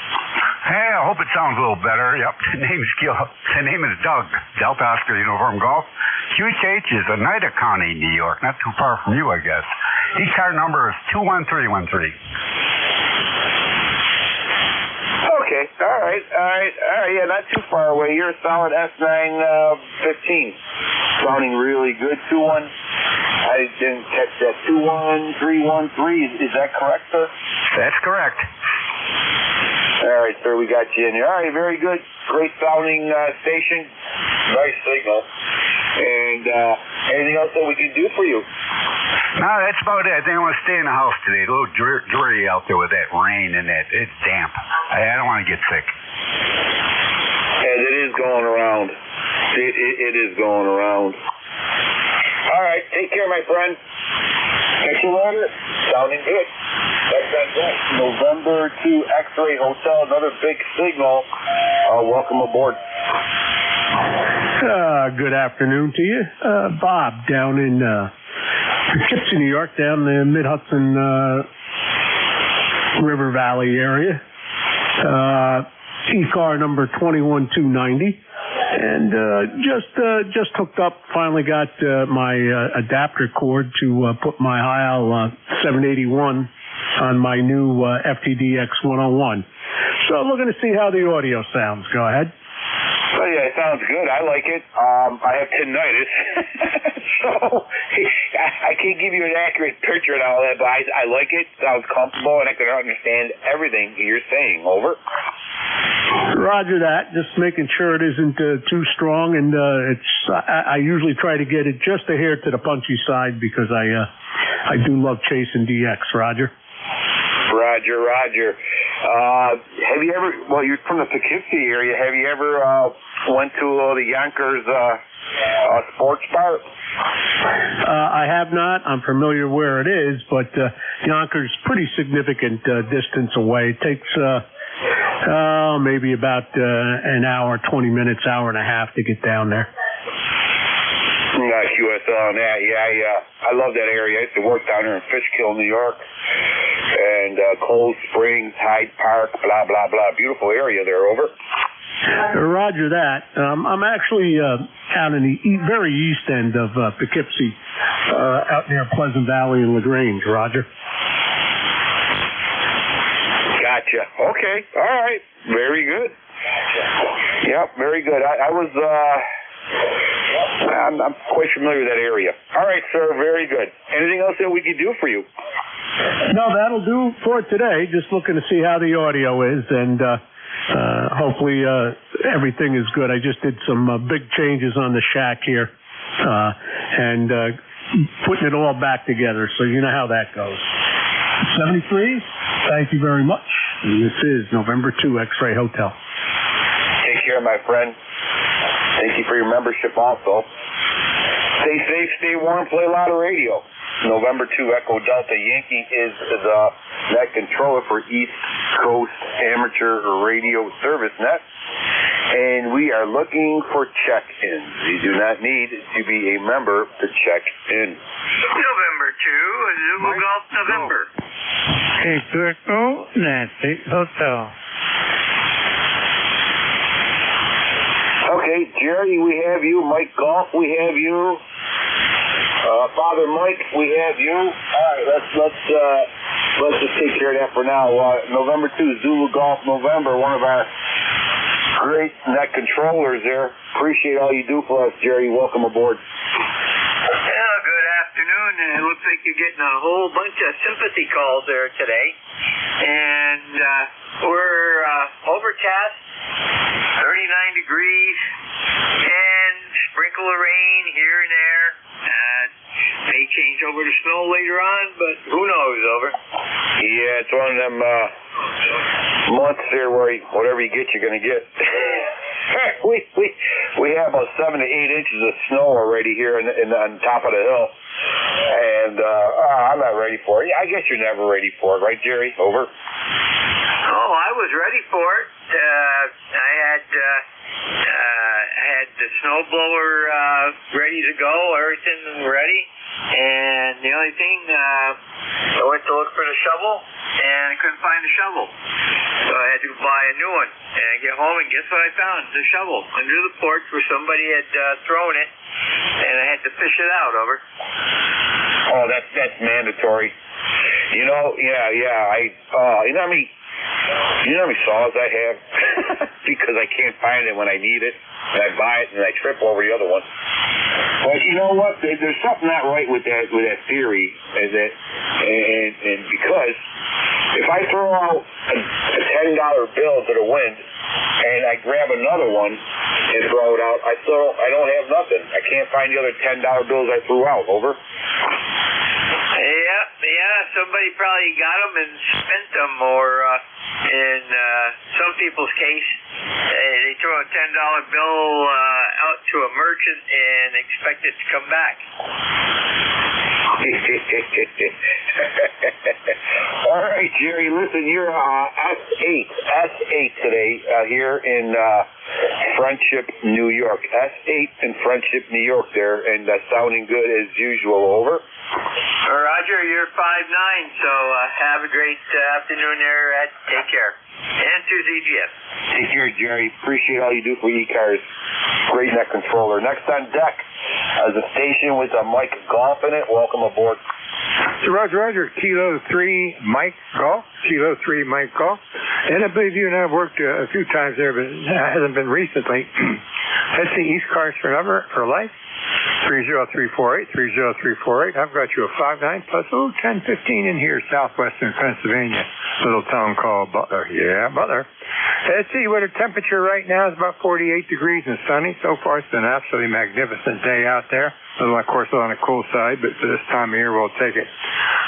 Hey, I hope it sounds a little better. Yep, the name is Doug, Delta Oscar Uniform Golf. QH is Oneida County, New York. Not too far from you, I guess. ECARS number is 21313. Okay, all right, yeah, not too far away. You're a solid S9 15. Sounding really good. 2-1. I didn't catch that. 21313. Is that correct, sir? That's correct. All right, sir, we got you in here. All right, very good. Great sounding station. Nice signal. And anything else that we can do for you? No, that's about it. I think I want to stay in the house today. A little dreary out there with that rain and that. It's damp. I don't want to get sick. And it is going around. It is going around. All right, take care, my friend. Catch you later. Sounding good. That's that. November 2 X-Ray Hotel, another big signal. Welcome aboard. Good afternoon to you. Bob down in Poughkeepsie, New York, down the Mid-Hudson River Valley area. ECARS number 21290. And just hooked up, finally got my adapter cord to put my Heil 781 on my new FTDX 101. So looking to see how the audio sounds. Go ahead. Oh, yeah, it sounds good. I like it. I have tinnitus, so I can't give you an accurate picture and all that, but I like it. Sounds comfortable, and I can understand everything you're saying. Over. Roger that. Just making sure it isn't too strong, and I usually try to get it just a hair to the punchy side because I do love chasing DX. Roger. Roger. Have you ever? Well, you're from the Poughkeepsie area. Have you ever went to the Yonkers sports bar? I have not. I'm familiar where it is, but Yonkers pretty significant distance away. It takes maybe about an hour, 20 minutes, hour and a half to get down there. QSL on that. Yeah, I love that area. I used to work down there in Fishkill, New York, and Cold Springs, Hyde Park, blah, blah, blah. Beautiful area there. Over. Roger that. I'm actually out in the very east end of Poughkeepsie, out near Pleasant Valley and LaGrange. Roger. Gotcha. Okay. All right. Very good. Yep, very good. I was... I'm quite familiar with that area. All right, sir. Very good. Anything else that we can do for you? No, that'll do for today. Just looking to see how the audio is, and hopefully everything is good. I just did some big changes on the shack here, and putting it all back together, so you know how that goes. 73, thank you very much. And this is November 2 X-Ray Hotel. Take care, my friend. Thank you for your membership also. Stay safe, stay warm, play a lot of radio. November 2 Echo Delta Yankee is the net controller for East Coast Amateur Radio Service Net. And we are looking for check-ins. You do not need to be a member to check in. November 2, Zulu Golf November. Echo Nancy Hotel. Okay, Jerry, we have you. Mike Golf, we have you. Father Mike, we have you. All right, let's just take care of that for now. November 2, Zulu Golf November, one of our great net controllers there. Appreciate all you do for us, Jerry. Welcome aboard. Yeah, good afternoon. And it looks like you're getting a whole bunch of sympathy calls there today. And we're overcast, 39 degrees, and sprinkle of rain here and there. May change over to snow later on, but who knows, over. Yeah, it's one of them months here where whatever you get, you're going to get. we have about 7 to 8 inches of snow already here on top of the hill, and I'm not ready for it. I guess you're never ready for it, right, Jerry? Over. Oh, I was ready for it. I had the snowblower ready to go, everything ready, and the only thing, I went to look for the shovel, and I couldn't find the shovel. So I had to buy a new one, and I get home, and guess what I found? The shovel under the porch where somebody had thrown it, and I had to fish it out, over. Oh, that's mandatory. You know, yeah, you know how many saws I have? Because I can't find it when I need it, and I buy it and I trip over the other one. But you know what? There's something not right with that theory, and because if I throw out a $10 bill to the wind and I grab another one and throw it out, I don't have nothing. I can't find the other $10 bills I threw out. Over. Yeah, somebody probably got them and spent them, or in some people's case, they throw a $10 bill out to a merchant and expect it to come back. All right, Jerry, listen, you're S8 today here in Friendship, New York. S8 in Friendship, New York there, and sounding good as usual. Over. Roger, you're 5'9", so have a great afternoon there. Take care. And to ZGS. Take care, Jerry. Appreciate all you do for ECARS. Great net controller. Next on deck is a station with a Mike Golf in it. Welcome aboard. So Roger, Kilo 3 Mike Golf, Kilo 3 Mike Golf. And I believe you and I have worked a few times there, but it hasn't been recently. That's the ECARS for number for life. 30348. I've got you a 5'9" plus 1015 in here, southwestern Pennsylvania, little town called Butler. Yeah, Butler. Let's see what the temperature right now is, about 48 degrees and sunny. So far, it's been an absolutely magnificent day out there. Of course, on the cool side, but for this time of year, we'll take it.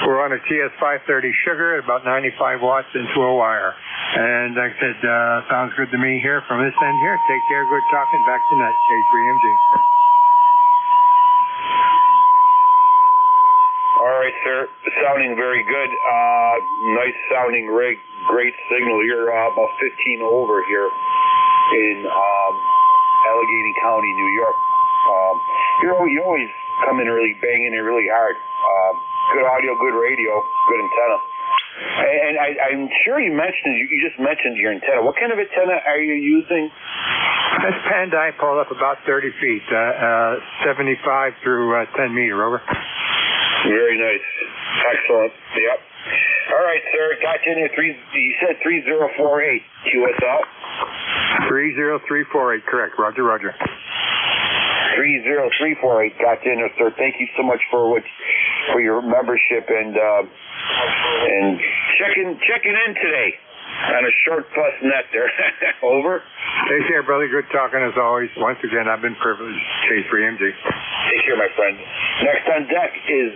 We're on a TS530 sugar at about 95 watts into a wire. And like I said, sounds good to me here from this end here. Take care. Good talking. Back to net. K3MG. All right, sir. Sounding very good. Nice sounding rig. Great signal. You're about 15 over here in Allegheny County, New York. You always come in really banging it really hard. Good audio, good radio, good antenna. And I'm sure you just mentioned your antenna. What kind of antenna are you using? That's pan dipole up about 30 feet, 75 through 10 meter, over. Very nice. Excellent. Yep. All right, sir. Got you in here. You said 3048 QSL? 30348, correct. Roger. 30348. Got you in there, sir. Thank you so much for your membership and checking in today on a short plus net there. Over. Take care, brother. Good talking as always. Once again, I've been privileged. K3MG. Take care, my friend. Next on deck is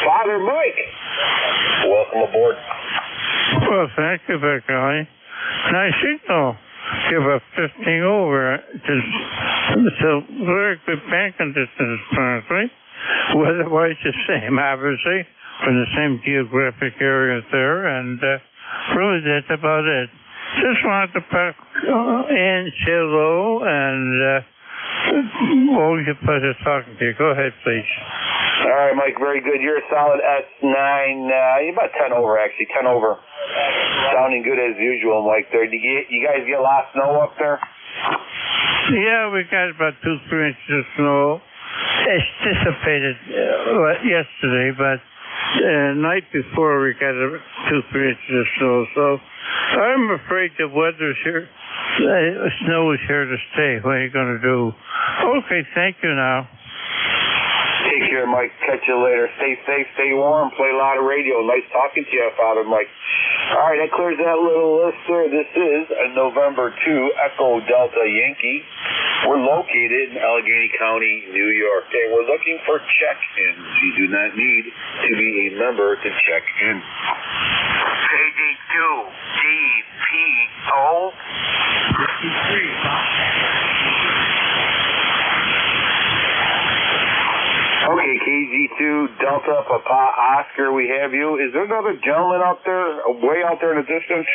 Father Mike. Welcome aboard. Well, thank you for calling. Nice signal. Give a 15 over. It's a very good bank conditions, apparently. Weather-wise, the same, obviously, from the same geographic area there, and really that's about it. Just wanted to pack in, say hello, and always a pleasure talking to you. Go ahead, please. All right, Mike, very good. You're a solid S9. You're about 10 over, actually. 10 over. Sounding good as usual, Mike. There. You guys get a lot of snow up there? Yeah, we got about 2-3 inches of snow. It's dissipated yesterday, but the night before we got 2-3 inches of snow. So I'm afraid the weather's here. Snow is here to stay. What are you going to do? Okay, thank you now. Take care, Mike. Catch you later. Stay safe, stay warm, play a lot of radio. Nice talking to you, Father Mike. All right, that clears that little list there. This is a November 2 Echo Delta Yankee. We're located in Allegheny County, New York, and we're looking for check-ins. You do not need to be a member to check in. KD2DPO. Okay, KG2 Delta Papa Oscar, we have you. Is there another gentleman out there, way out there in the distance?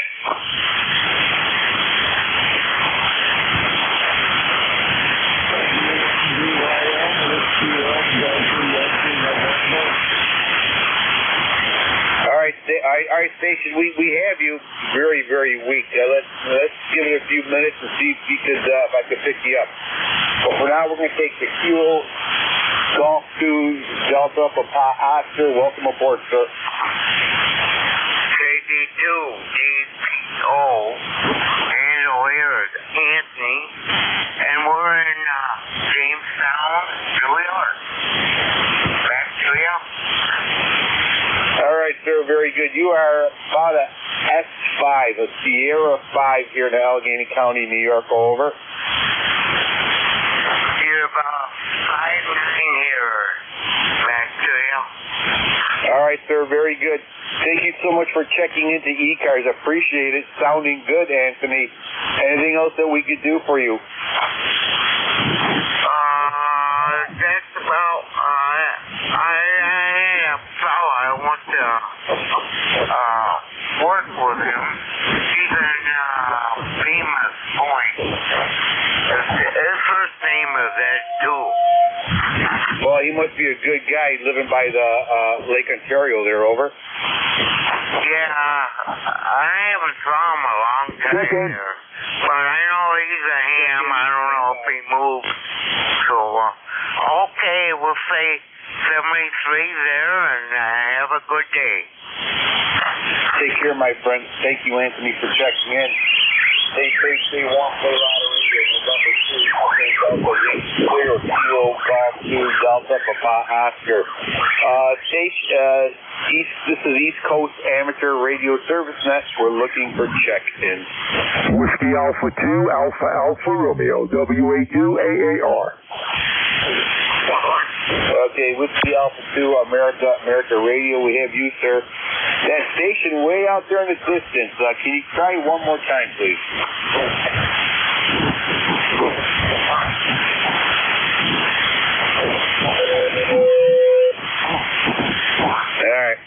All right, station, we have you. Very, very weak. Let's give it a few minutes and see if I could pick you up. But for now, we're going to take the Kilo Golf 2 Delta Papa Oscar. Welcome aboard, sir. KD2 DPO. Hello, here is Anthony, and we're in Jamestown, New York. Back to you. All right, sir, very good. You are about a S5, a Sierra 5 here in Allegheny County, New York, over. You're about 5-9 here. Back to you. All right, sir, very good. Thank you so much for checking into ECARS. Appreciate it. Sounding good, Anthony. Anything else that we could do for you? That's about, I want to work with him. He's in Bemis Point. His first name is Ed, too. Well, he must be a good guy living by the Lake Ontario there, over. Yeah, I haven't saw him a long time here. But I know he's a ham. I don't know if he moved. So, okay, we'll say 73 there, and have a good day. Take care, my friend. Thank you, Anthony, for checking in. Stay safe, stay warm, play a lot of radio. November 2, Clear, Kilo, Golf 2, Delta, Papa, Oscar. This is East Coast Amateur Radio Service Net. We're looking for check-ins. Whiskey Alpha 2, Alpha Alpha Romeo, WA2AAR. Okay, Whiskey Alpha 2, America Radio, we have you, sir. That station way out there in the distance, can you try one more time, please? Alright.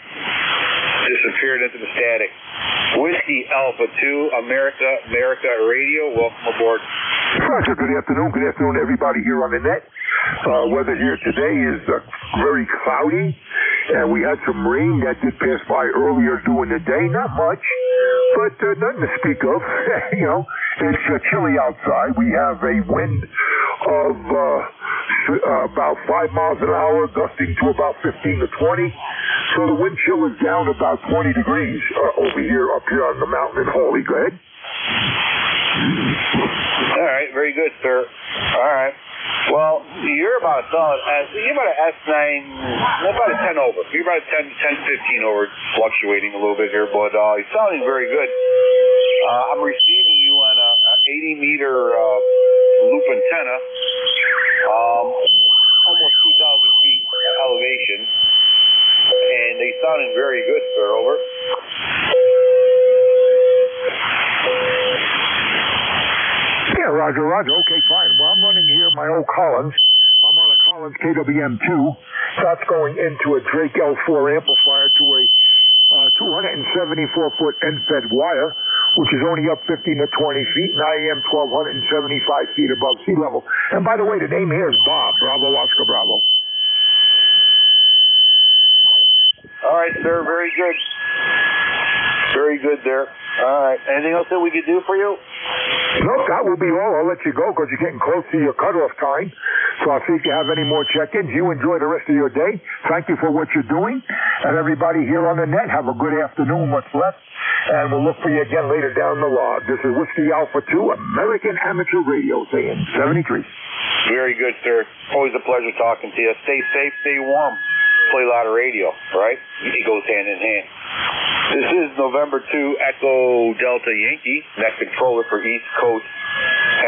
Disappeared into the static. Whiskey Alpha 2, America Radio, welcome aboard. Roger, good afternoon, everybody here on the net. Weather here today is very cloudy, and we had some rain that did pass by earlier during the day. Not much, but nothing to speak of. You know, it's chilly outside. We have a wind of about 5 miles an hour, gusting to about 15 to 20. So the wind chill is down about 20 degrees up here on the mountain in Hawley. Go ahead. All right, very good, sir. All right. Well, you're about a solid you're about an S9, about a 10 over. You're about a 10, 15 over, fluctuating a little bit here, but you're sounding very good. I'm receiving you on a 80-meter loop antenna, almost 2,000 feet elevation, and they sounding very good, sir, over. Yeah, Roger. Okay, fine. Well, I'm running here my old Collins. I'm on a Collins KWM2. That's going into a Drake L4 amplifier to a 274-foot end-fed wire, which is only up 15 to 20 feet, and I am 1,275 feet above sea level. And by the way, the name here is Bob, Bravo, Oscar, Bravo. All right, sir. Very good. Very good there. All right. Anything else that we could do for you? Nope, that will be all. I'll let you go because you're getting close to your cutoff time. So I'll see if you have any more check-ins. You enjoy the rest of your day. Thank you for what you're doing. And everybody here on the net, have a good afternoon, what's left. And we'll look for you again later down the log. This is Whiskey Alpha 2, American Amateur Radio, saying 73. Very good, sir. Always a pleasure talking to you. Stay safe, stay warm. Play a lot of radio, right? It goes hand in hand. This is November 2 Echo Delta Yankee, net controller for East Coast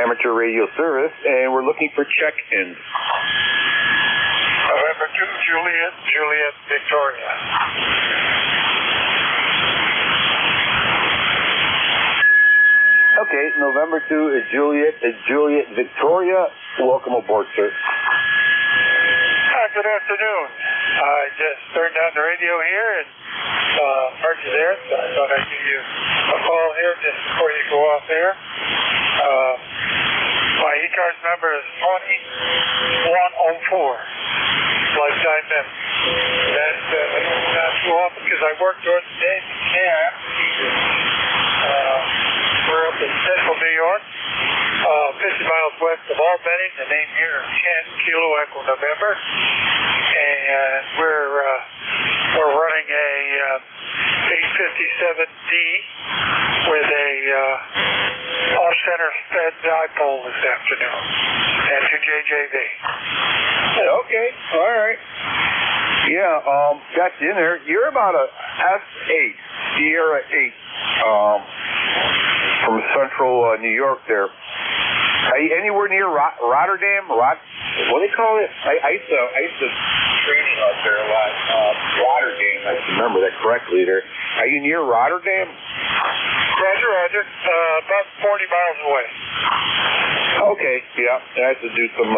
Amateur Radio Service, and we're looking for check-ins. November 2 Juliet Victoria. Okay, November 2 is Juliet Victoria. Welcome aboard, sir. Good afternoon. I just turned on the radio here and heard you there, so I thought I'd give you a call here just before you go off there. My ECARS number is 2104. Lifetime memory. That's not too often because I work during the day. We're up in central New York, 50 miles west of Albany. The name here is 10 Kilo Echo November. And we're running a 857D with a off-center fed dipole this afternoon, and 2JJV. Okay, all right. Yeah, got you in there. You're about a S8, Sierra 8, from central New York there. Are you anywhere near Rotterdam? What do they call it? I used to training out there a lot. Rotterdam, I remember that correctly there. Are you near Rotterdam? Roger. About 40 miles away. Okay, yeah. I have to do some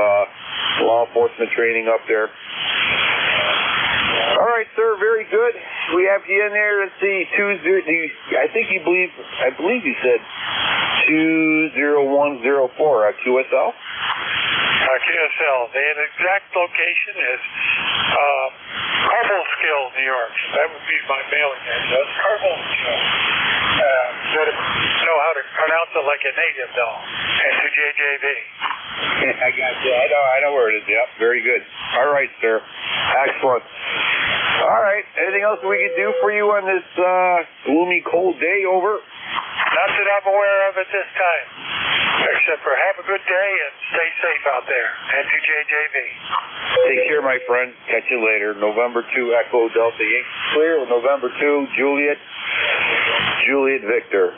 law enforcement training up there. All right, sir. Very good. We have you in there. Let's see. I believe you said 20104 at QSL. QSL. The exact location is Carbonskill, New York. That would be my mailing address. Carbonskill. Got to know how to pronounce it like a native, though. And 2JJV. I got you. I know where it is. Yep. Very good. All right, sir. Excellent. All right. Anything else we could do for you on this gloomy, cold day over? Not that I'm aware of at this time. Except for have a good day and stay safe out there. And 2JJV. Take care, my friend. Catch you later. November 2 Echo Delta Yankee clear. November 2 Juliet Victor.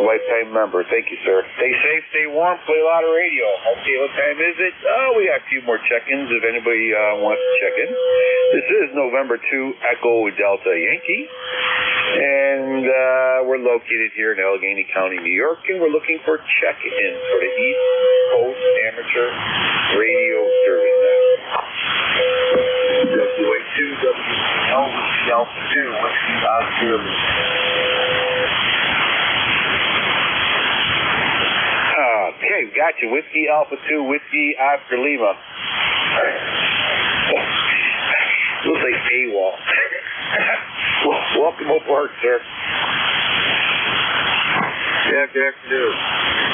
Lifetime member. Thank you, sir. Stay safe, stay warm, play a lot of radio. Okay, what time is it? Oh, we got a few more check-ins if anybody wants to check in. This is November 2 Echo Delta Yankee. And we're located here in Allegheny County, New York, and we're looking for check-in for the East Coast Amateur Radio Service. WA2, Whiskey Oscar. Okay, got you. Whiskey Alpha 2, Whiskey Oscar Lima. Looks like AWOL. Welcome aboard, sir. Yeah, good afternoon.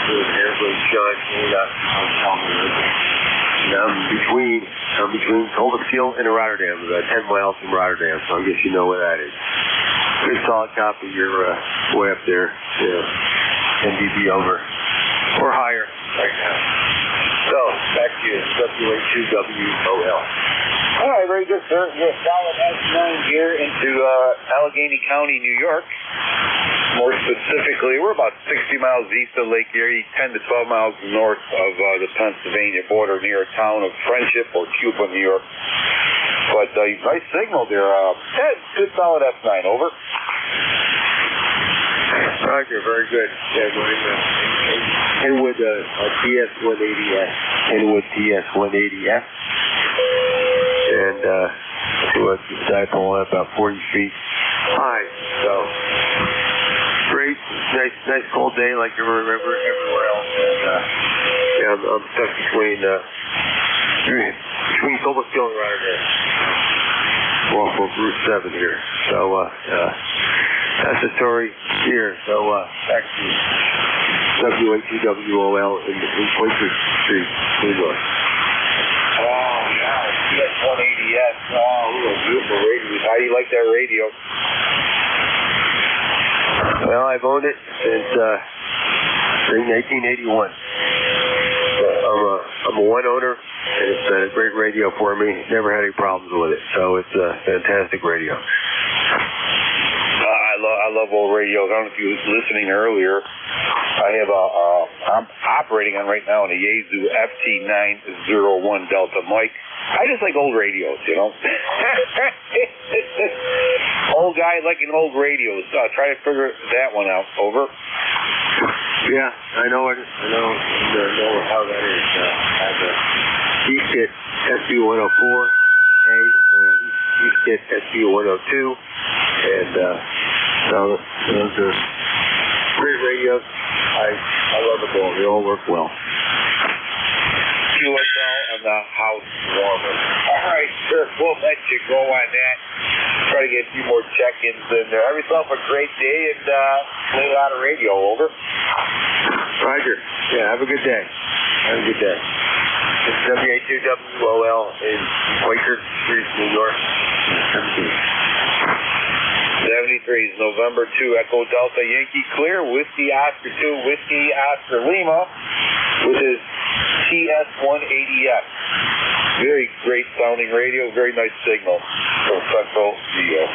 Everybody's John between Cobleskill and Rotterdam, about 10 miles from Rotterdam, so I guess you know where that is. Good solid copy. You're way up there. Yeah. 10 dB over. Or higher right now. So, back to you. WA2WOL. All right, very good, sir. You're a solid S9 here into Allegheny County, New York. More specifically, we're about 60 miles east of Lake Erie, 10 to 12 miles north of the Pennsylvania border near a town of Friendship or Cuba, New York. But nice signal there. Good solid S9, over. Roger, very good. Yeah, Henwood TS-180F. Henwood TS-180F. And to a dipole about 40 feet high. So, great, nice cold day like you remember everywhere else. And yeah, I'm stuck between Cobleskill and Rotterdam. off of Route 7 here. So that's the story here. So back to WATWOL in Quaker Street, New York. Oh, yeah, CS180S. Oh, beautiful radio. How do you like that radio? Well, I've owned it since 1981. I'm a one owner, and it's been a great radio for me. Never had any problems with it, so it's a fantastic radio. I love old radios. I don't know if you were listening earlier. I have I'm operating on right now on a Yaesu FT901 Delta mic. I just like old radios, you know. Old guy liking old radios. Try to figure that one out. Over. Yeah, I know it. I know how that is. I have a E-Kit SB104, E-Kit SB102, and so those are great radios. I love them all. They all work well. QSL and the house warmer. All right, sir. We'll let you go on that. Try to get a few more check-ins in there. Have yourself a great day and play a lot of radio. Over. Roger. Yeah, have a good day. Have a good day. It's WA2WOL in Quaker Street, New York. 73 is November 2, Echo Delta Yankee Clear, Whiskey Oscar 2, Whiskey Oscar Lima, with his TS180S. Very great sounding radio, very nice signal from Central New York.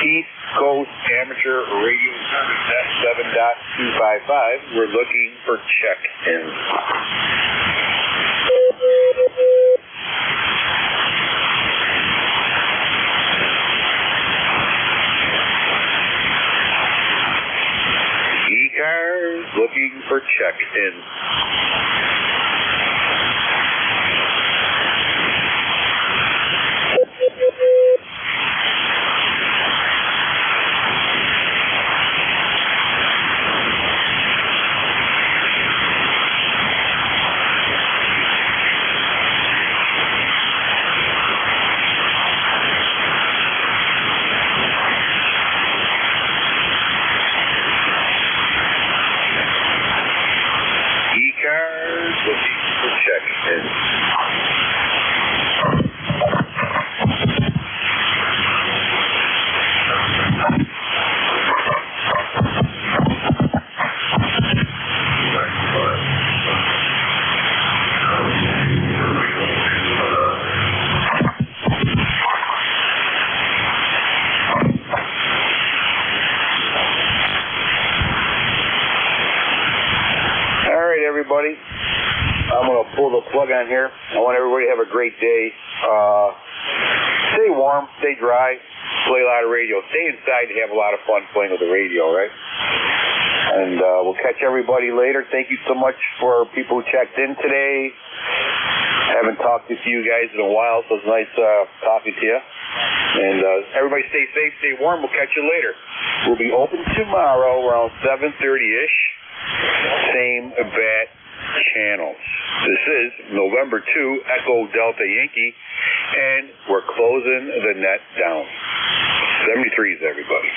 East Coast Amateur Radio Service at 7.255. We're looking for check-ins. ECARS looking for check-ins. Everybody, I'm going to pull the plug on here. I want everybody to have a great day. Stay warm, stay dry, play a lot of radio. Stay inside to have a lot of fun playing with the radio, right? And we'll catch everybody later. Thank you so much for people who checked in today. I haven't talked to you guys in a while, so it's nice talking to you. And everybody stay safe, stay warm. We'll catch you later. We'll be open tomorrow around 7:30-ish. Same bat channels. This is November 2, Echo Delta Yankee, and we're closing the net down. 73s, everybody.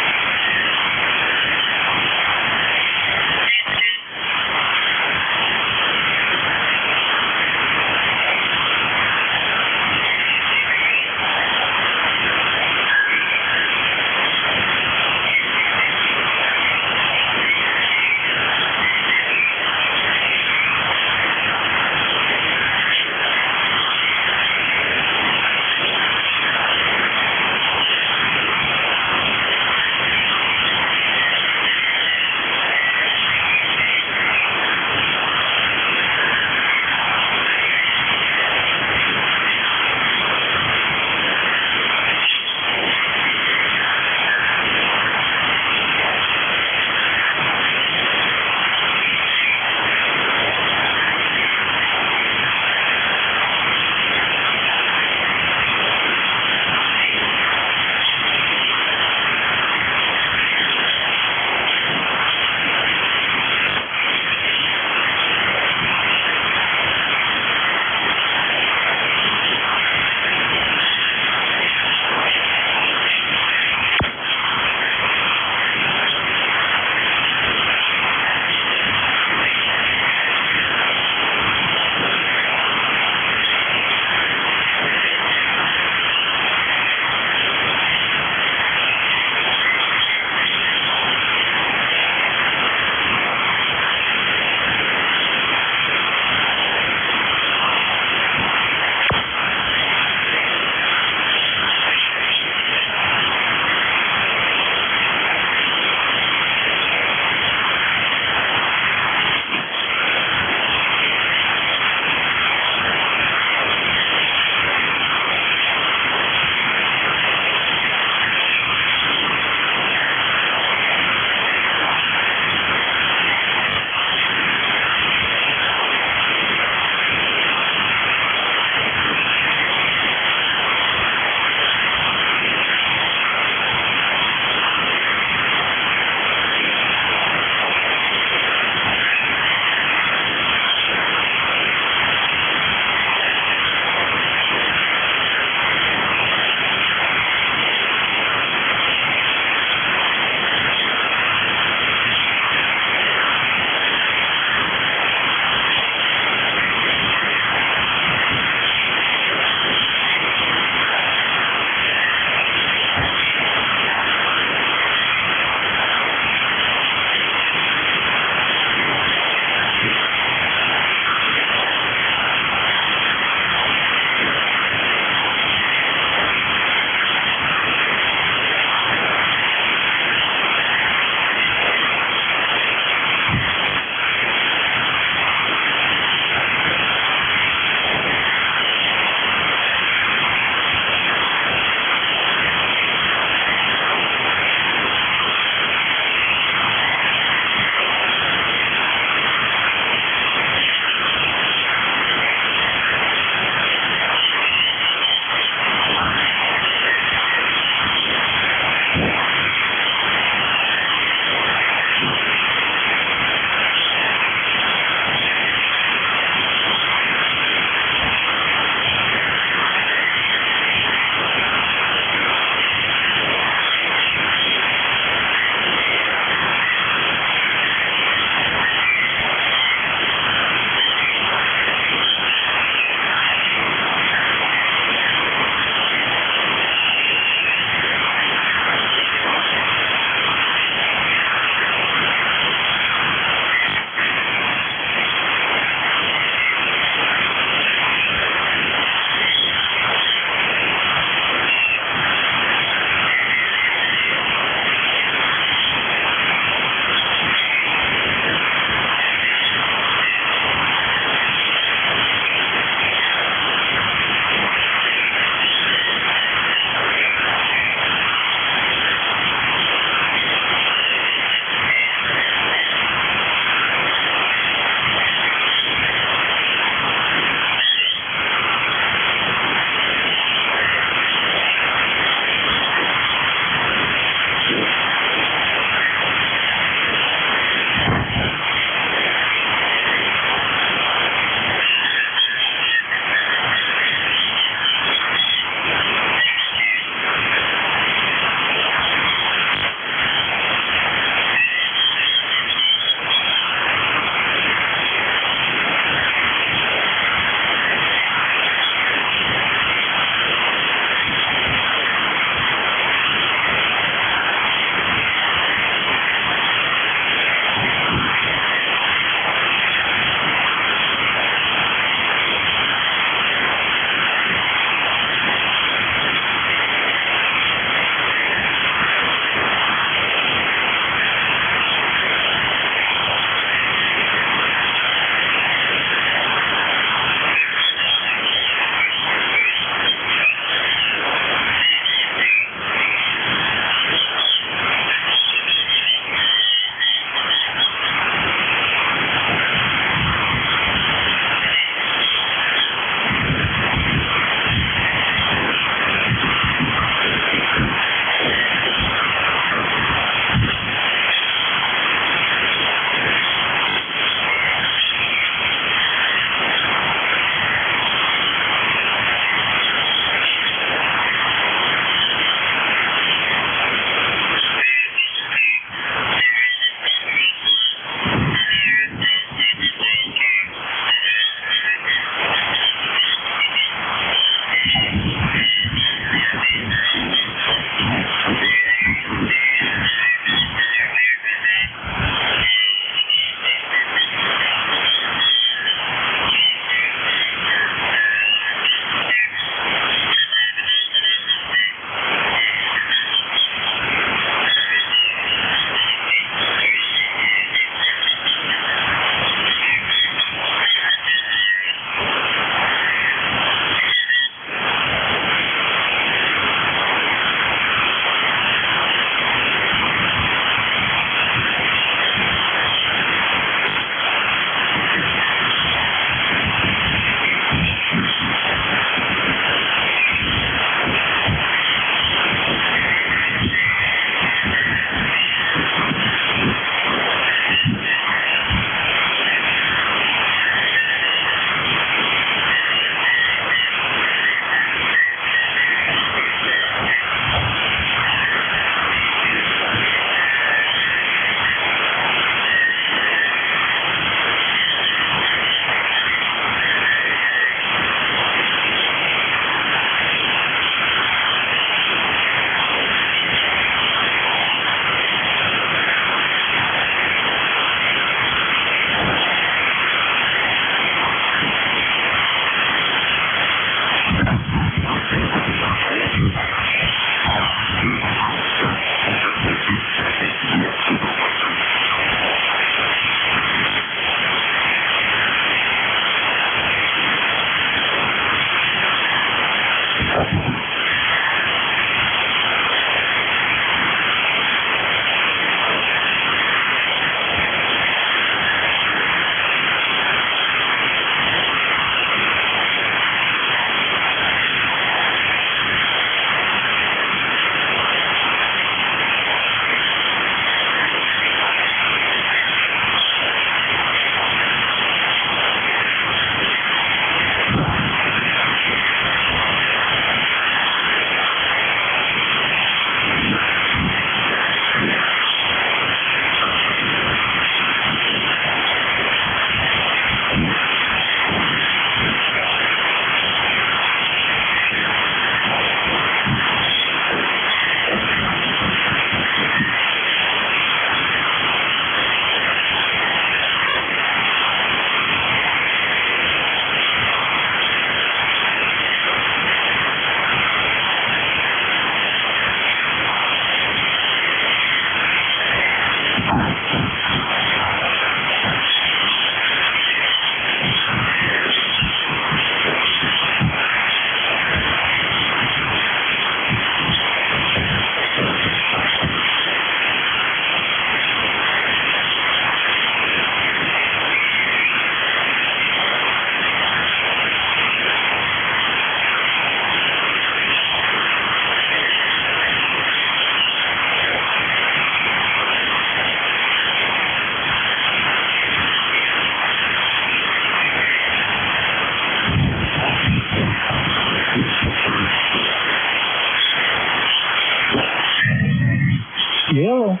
Yellow.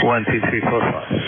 One, two, three, four, five.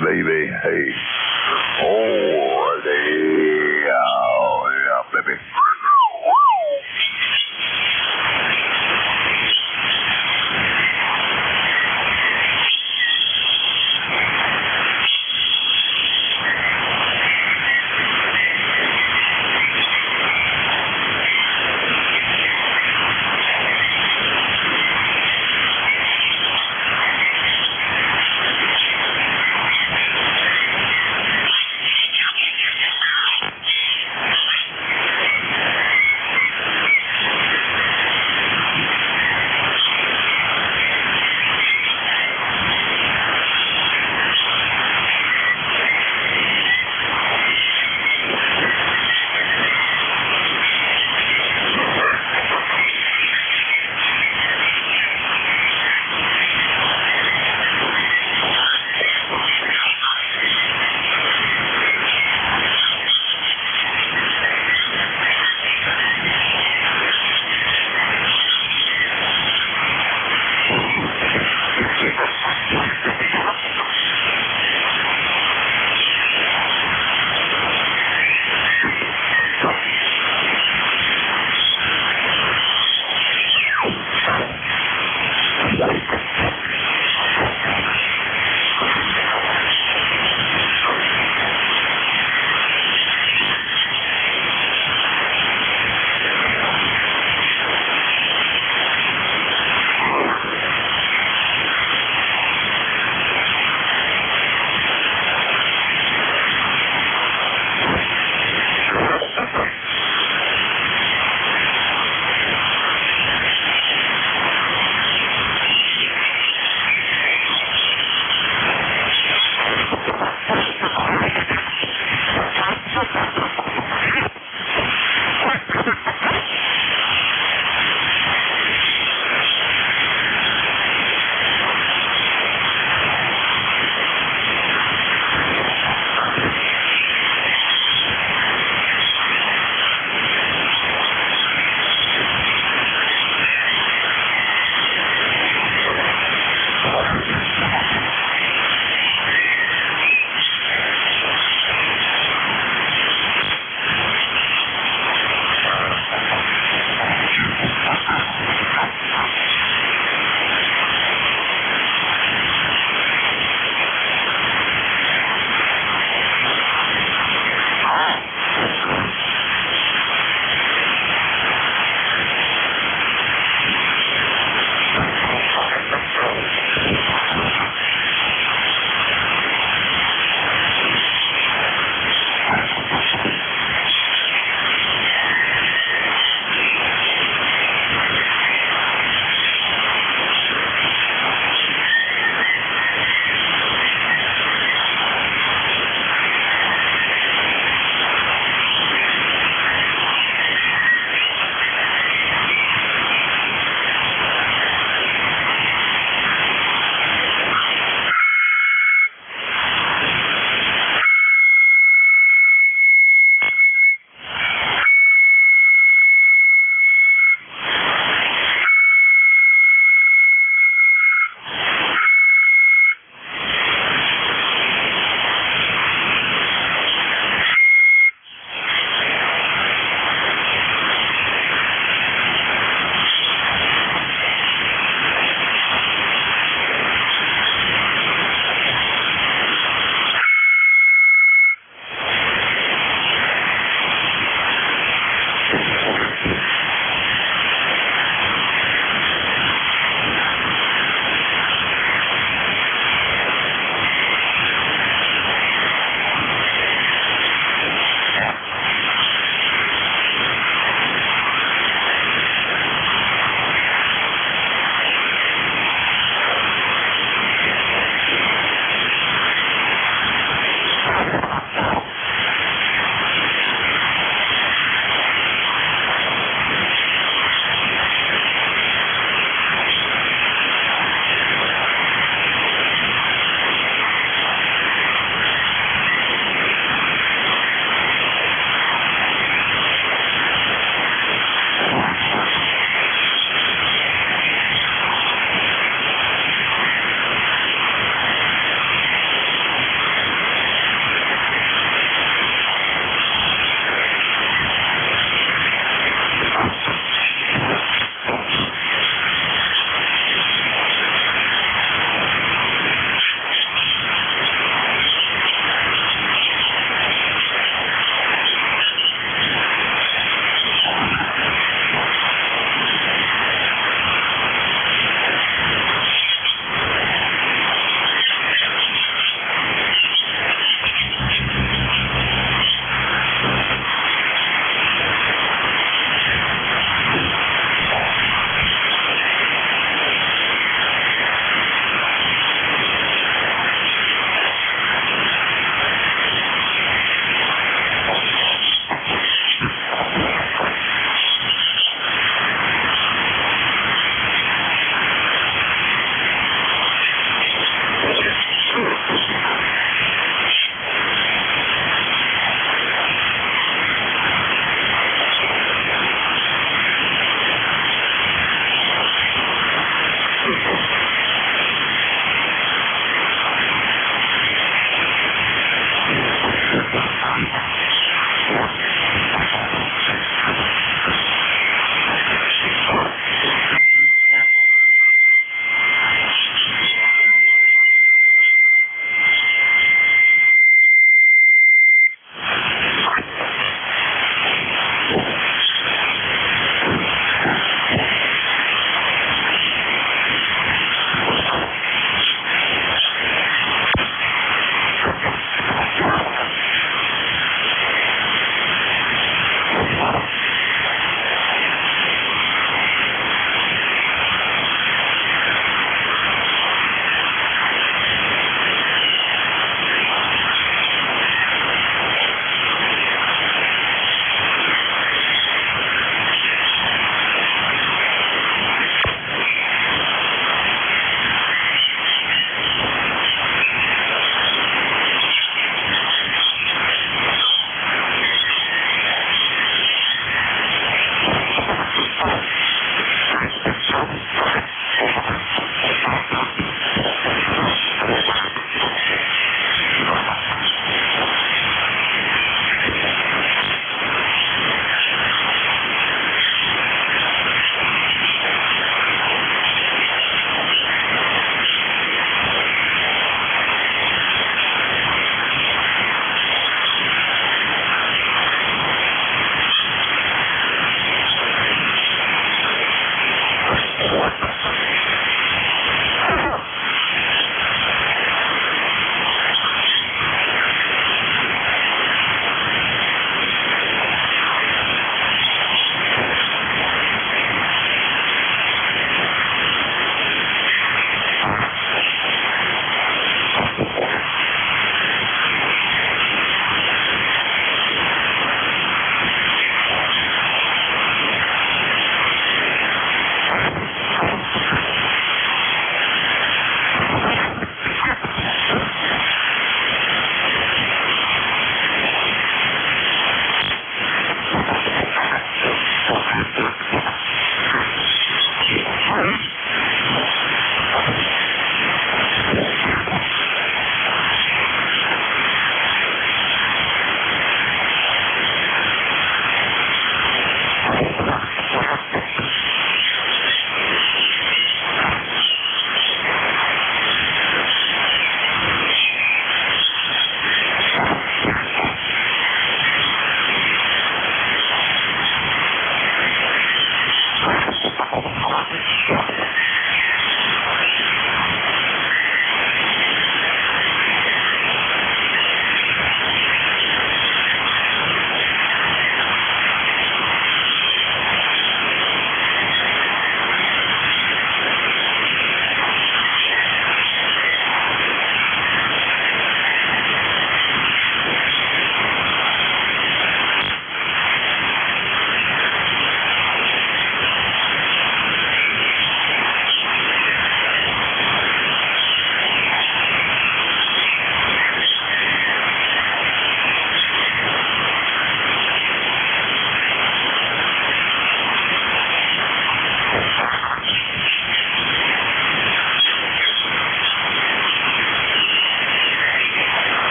baby. Hey. Oh, yeah, baby.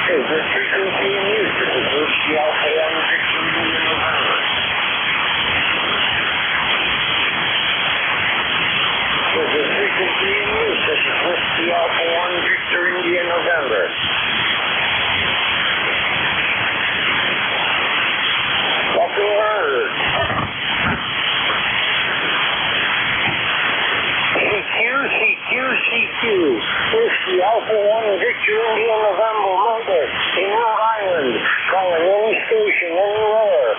Is this frequency in use? This is Whiskey Alpha 1 Victor India November. Is this frequency in use? This is Whiskey Alpha 1 Victor India November. Welcome word. CQ. Whiskey Alpha 1 Victor India November Monday in Rhode Island. Calling any station anywhere.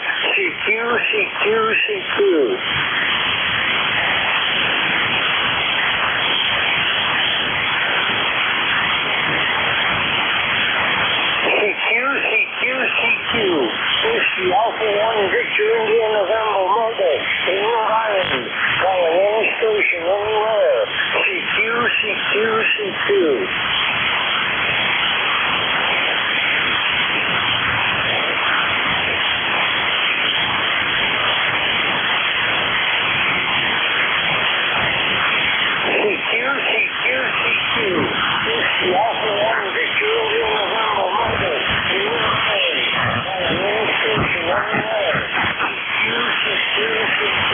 CQ. Whiskey Alpha 1 Victor India November Monday in Rhode Island. Calling any station anywhere. CQ. Whiskey Alpha 1 Victor India November Monday in Rhode Island. Calling any station anywhere. CQ.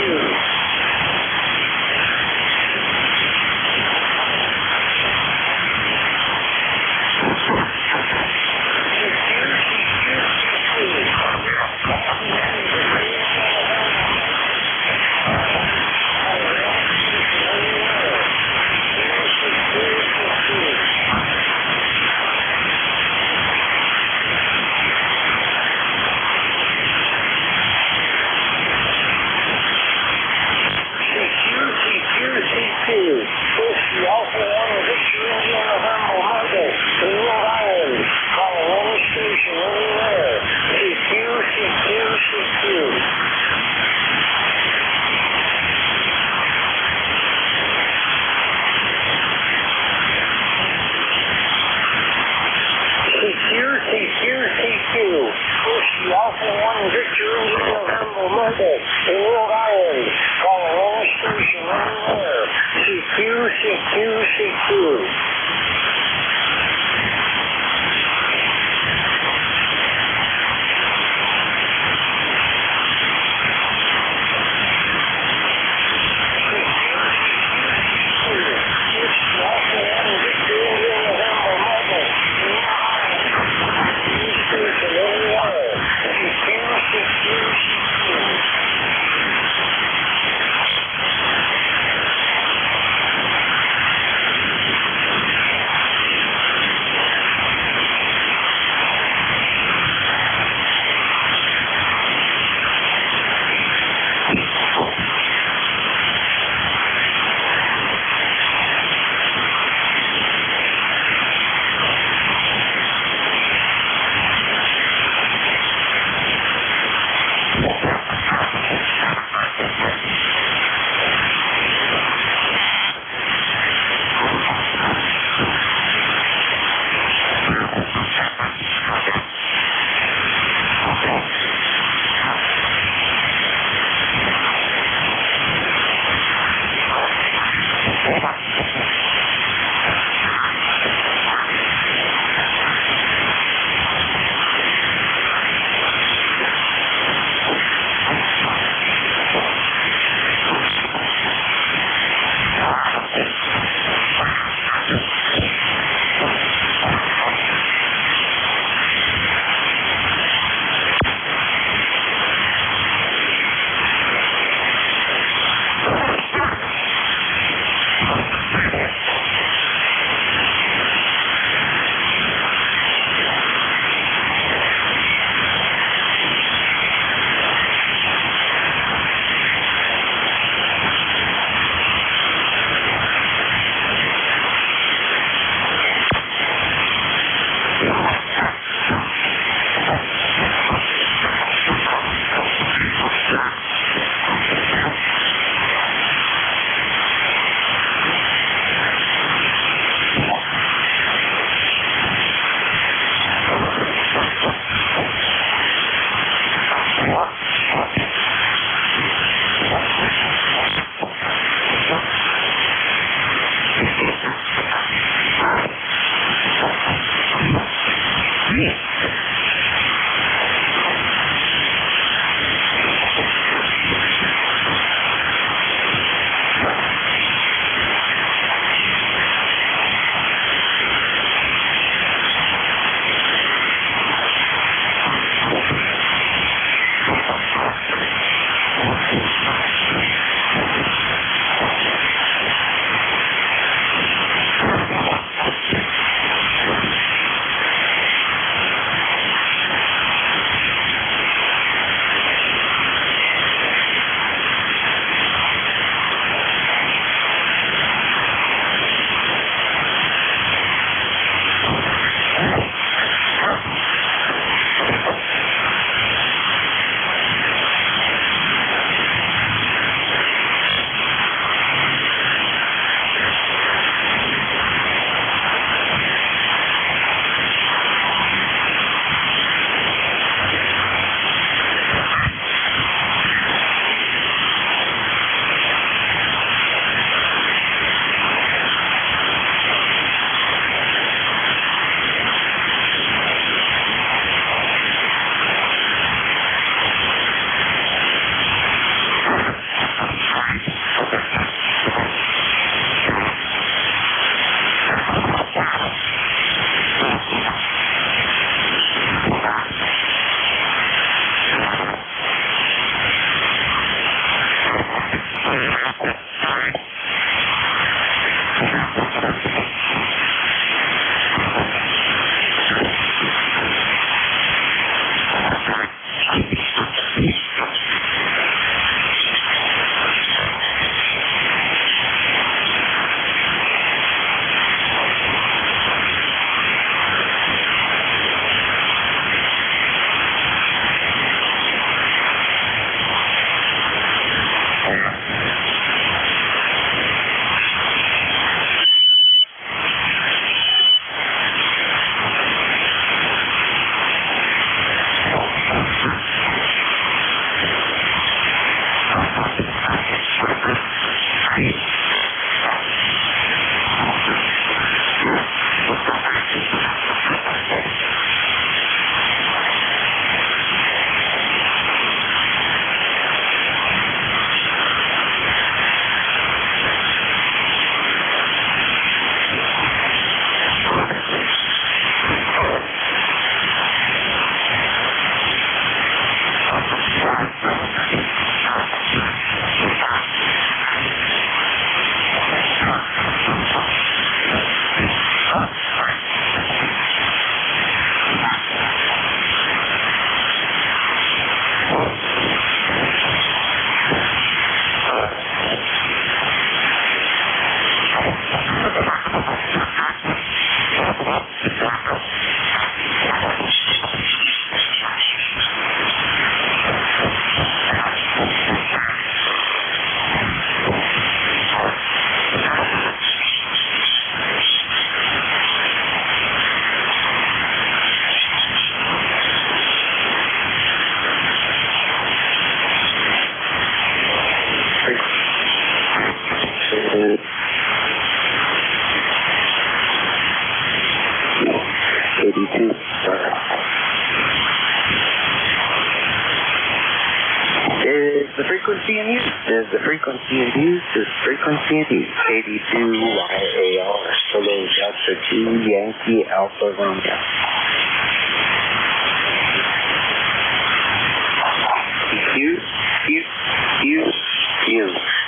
frequency in use? Is the frequency in use? Is frequency in use? 82YAR, Solo Delta 2 Yankee Alpha Romeo.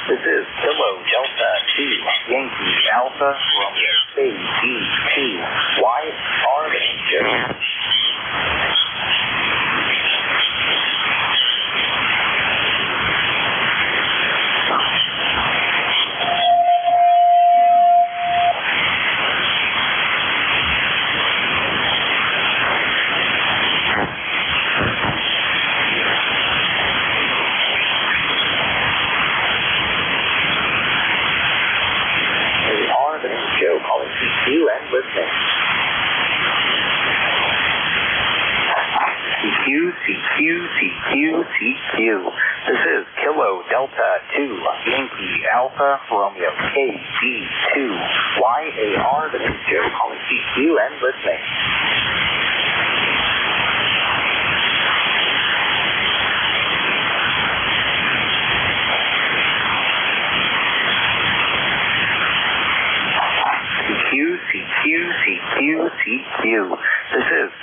This is Kilo Delta 2 Yankee Alpha Romeo KD2 YR. CQ. This is Kilo Delta 2 Yankee Alpha Romeo KD2 YAR. The name is Joe calling CQ and listening.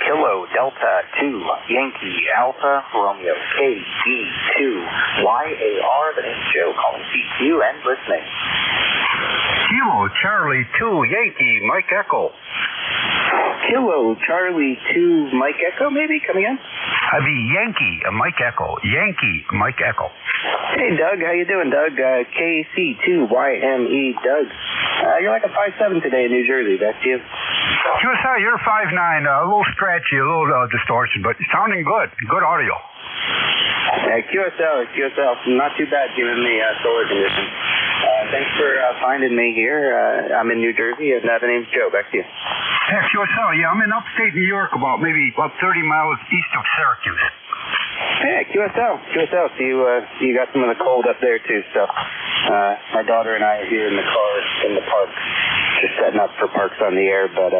Kilo Delta 2 Yankee Alpha Romeo KD2YAR. The name's Joe calling CQ and listening. Kilo Charlie 2 Yankee Mike Echo. Kilo Charlie 2 Mike Echo, maybe? Coming in? I'd be Yankee Mike Echo. Yankee Mike Echo. Hey, Doug. How you doing, Doug? KC2YME, Doug. You're like a 5'7" today in New Jersey. Back to you. QSL, you're 5'9", a little stretchy, a little distortion, but sounding good. Good audio. QSL, not too bad given the solar conditions. Thanks for finding me here. I'm in New Jersey, and the name's Joe. Back to you. Hey, QSL, yeah, I'm in upstate New York, about 30 miles east of Syracuse. Hey, QSL. So you got some of the cold up there too. So my daughter and I are here in the car in the park, just setting up for Parks on the Air. But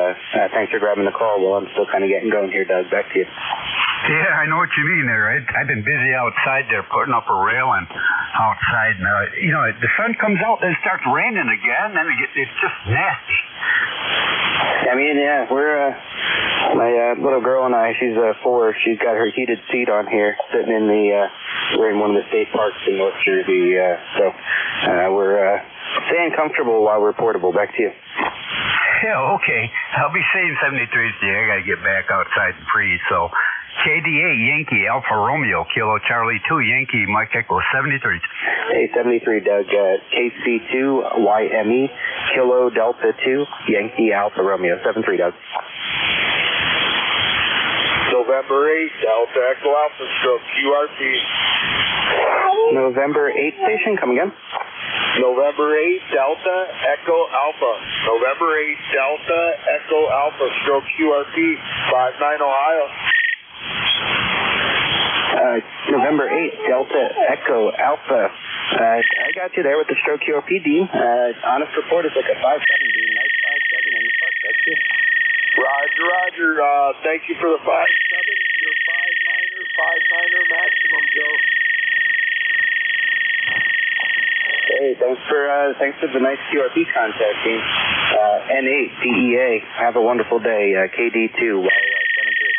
thanks for grabbing the call. Well, I'm still kind of getting going here, Doug. Back to you. Yeah, I know what you mean there. I've been busy outside there putting up a railing outside. And, the sun comes out, then it starts raining again, then it's just nasty. I mean, yeah, my little girl and I, she's 4, she's got her heated seat on here, sitting in we're in one of the state parks in North Jersey, so we're staying comfortable while we're portable. Back to you. Yeah, okay. I'll be saying 73 today. I gotta get back outside and freeze, so KDA Yankee Alpha Romeo Kilo Charlie 2 Yankee Mike Echo 73. Hey, 73, Doug. KC2YME Kilo Delta 2 Yankee Alpha Romeo 73, Doug. November 8, Delta Echo Alpha stroke QRP. November 8 station, come again. November 8, Delta Echo Alpha. November 8, Delta Echo Alpha stroke QRP 59 Ohio. November 8, Delta Echo Alpha. I got you there with the stroke QRP, Dean. Honest report is like a 5'7", Dean. Nice 5'7" in the park. That's you. Roger. Thank you for the 5'7". You're 5'9" maximum, Joe. Hey, thanks for the nice QRP contact, Dean. N8 DEA. Have a wonderful day. KD2 YAR 73.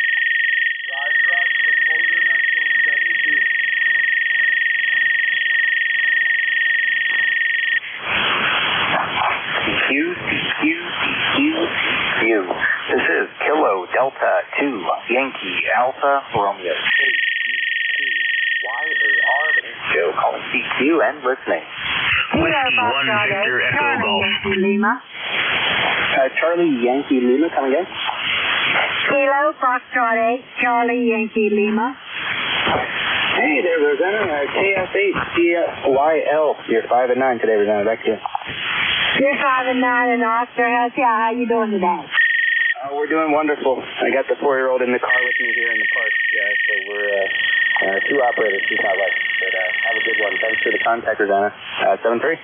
CQ. This is Kilo Delta 2 Yankee Alpha Romeo KD2YAR. Joe calling CQ and listening. Whiskey 1 Victor Echo Golf. Lima. Charlie Yankee Lima, come again. Kilo Foxtrot 8 Charlie Yankee Lima. Hey there, Rosanna. KF8CYL. You're 5 and 9 today, Rosanna. Back to you. You're 5 and 9 and Oscar. How you doing today? We're doing wonderful. I got the 4-year-old in the car with me here in the park. So we're 2 operators. She's not licensed, but have a good one. Thanks for the contact, Rosanna. 73?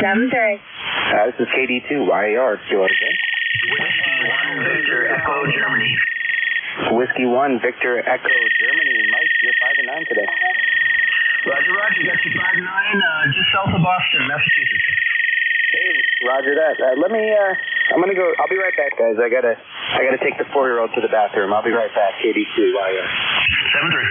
73. This is KD2YAR. Whiskey 1 Victor Echo Germany. Whiskey 1 Victor Echo Germany. Mike, you're 5 and 9 today. Roger. Got you 5'9", just south of Boston, Massachusetts. Hey, roger that. Let me. I'm gonna go. I'll be right back, guys. I gotta take the 4-year-old to the bathroom. I'll be right back. KD2YAR. 73.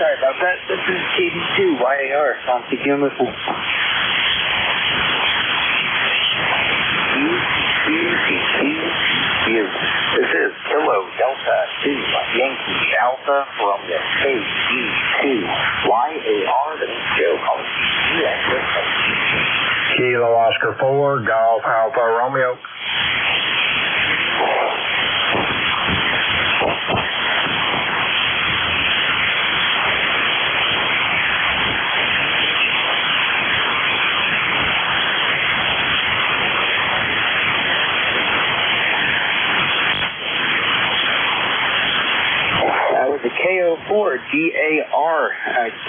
sorry about that. This is KD2YAR. On CQ and listen. This is Kilo Delta 2 Yankee Alpha from the KD2 YAR. The show called Kilo Oscar 4, Golf Alpha Romeo. KO4 GAR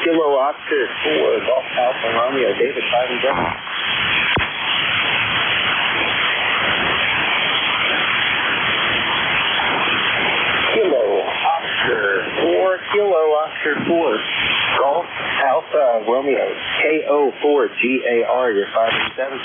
Kilo Oscar 4 Golf Alpha Romeo David 5 and 7. Kilo Oscar 4 Golf Alpha Romeo KO4 GAR you're 5 and 7.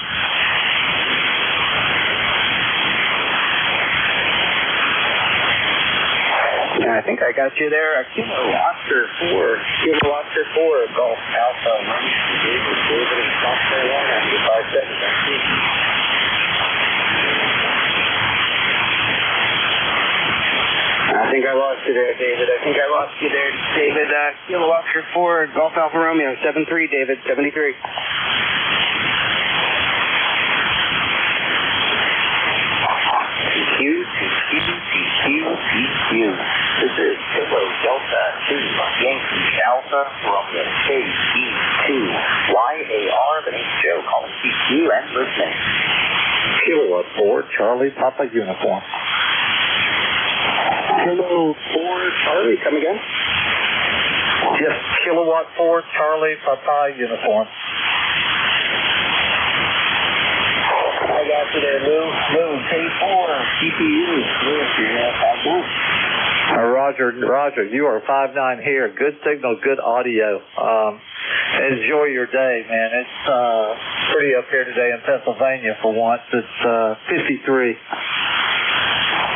I think I got you there. Kilo Oscar 4 Golf Alpha Romeo David in South Carolina you're 5 7. I think I lost you there, David. Kilo Oscar 4 Golf Alpha Romeo 7-3, David 73. This is Kilo Delta 2 Yankee Alpha from the KD2 YAR. The name show calling CQ and listening. Kilo 4 Charlie Papa Uniform. Kilo 4 Charlie, come again? Yes, Kilowatt 4 Charlie Papa Uniform. I got you there, Lou. K4 CPU. Lewis, you're 5-9. Roger, you are 5-9 here. Good signal, good audio. Enjoy your day, man. It's pretty up here today in Pennsylvania for once. It's 53.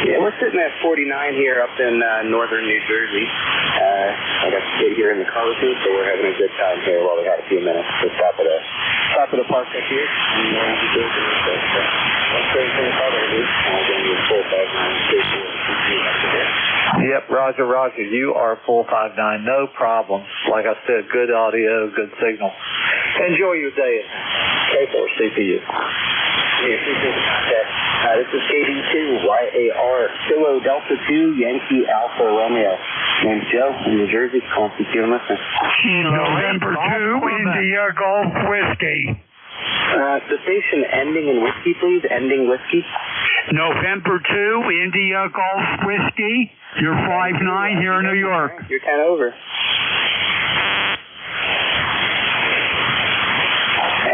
Yeah, we're sitting at 49 here up in northern New Jersey. I got to sit here in the car with you, so we're having a good time here while we had a few minutes to stop at the park up here. And Yep, Roger. You are full 5-9. No problem. Like I said, good audio, good signal. Enjoy your day at K4 CPU. This is KD2 YAR Kilo Delta 2 Yankee Alpha Romeo. Name's Joe in New Jersey. Calling CQ and listening. November 2 India Golf Whiskey. The station ending in whiskey, please. Ending whiskey. November 2 India Golf Whiskey. You're 5-9 here in New York. You're 10 over.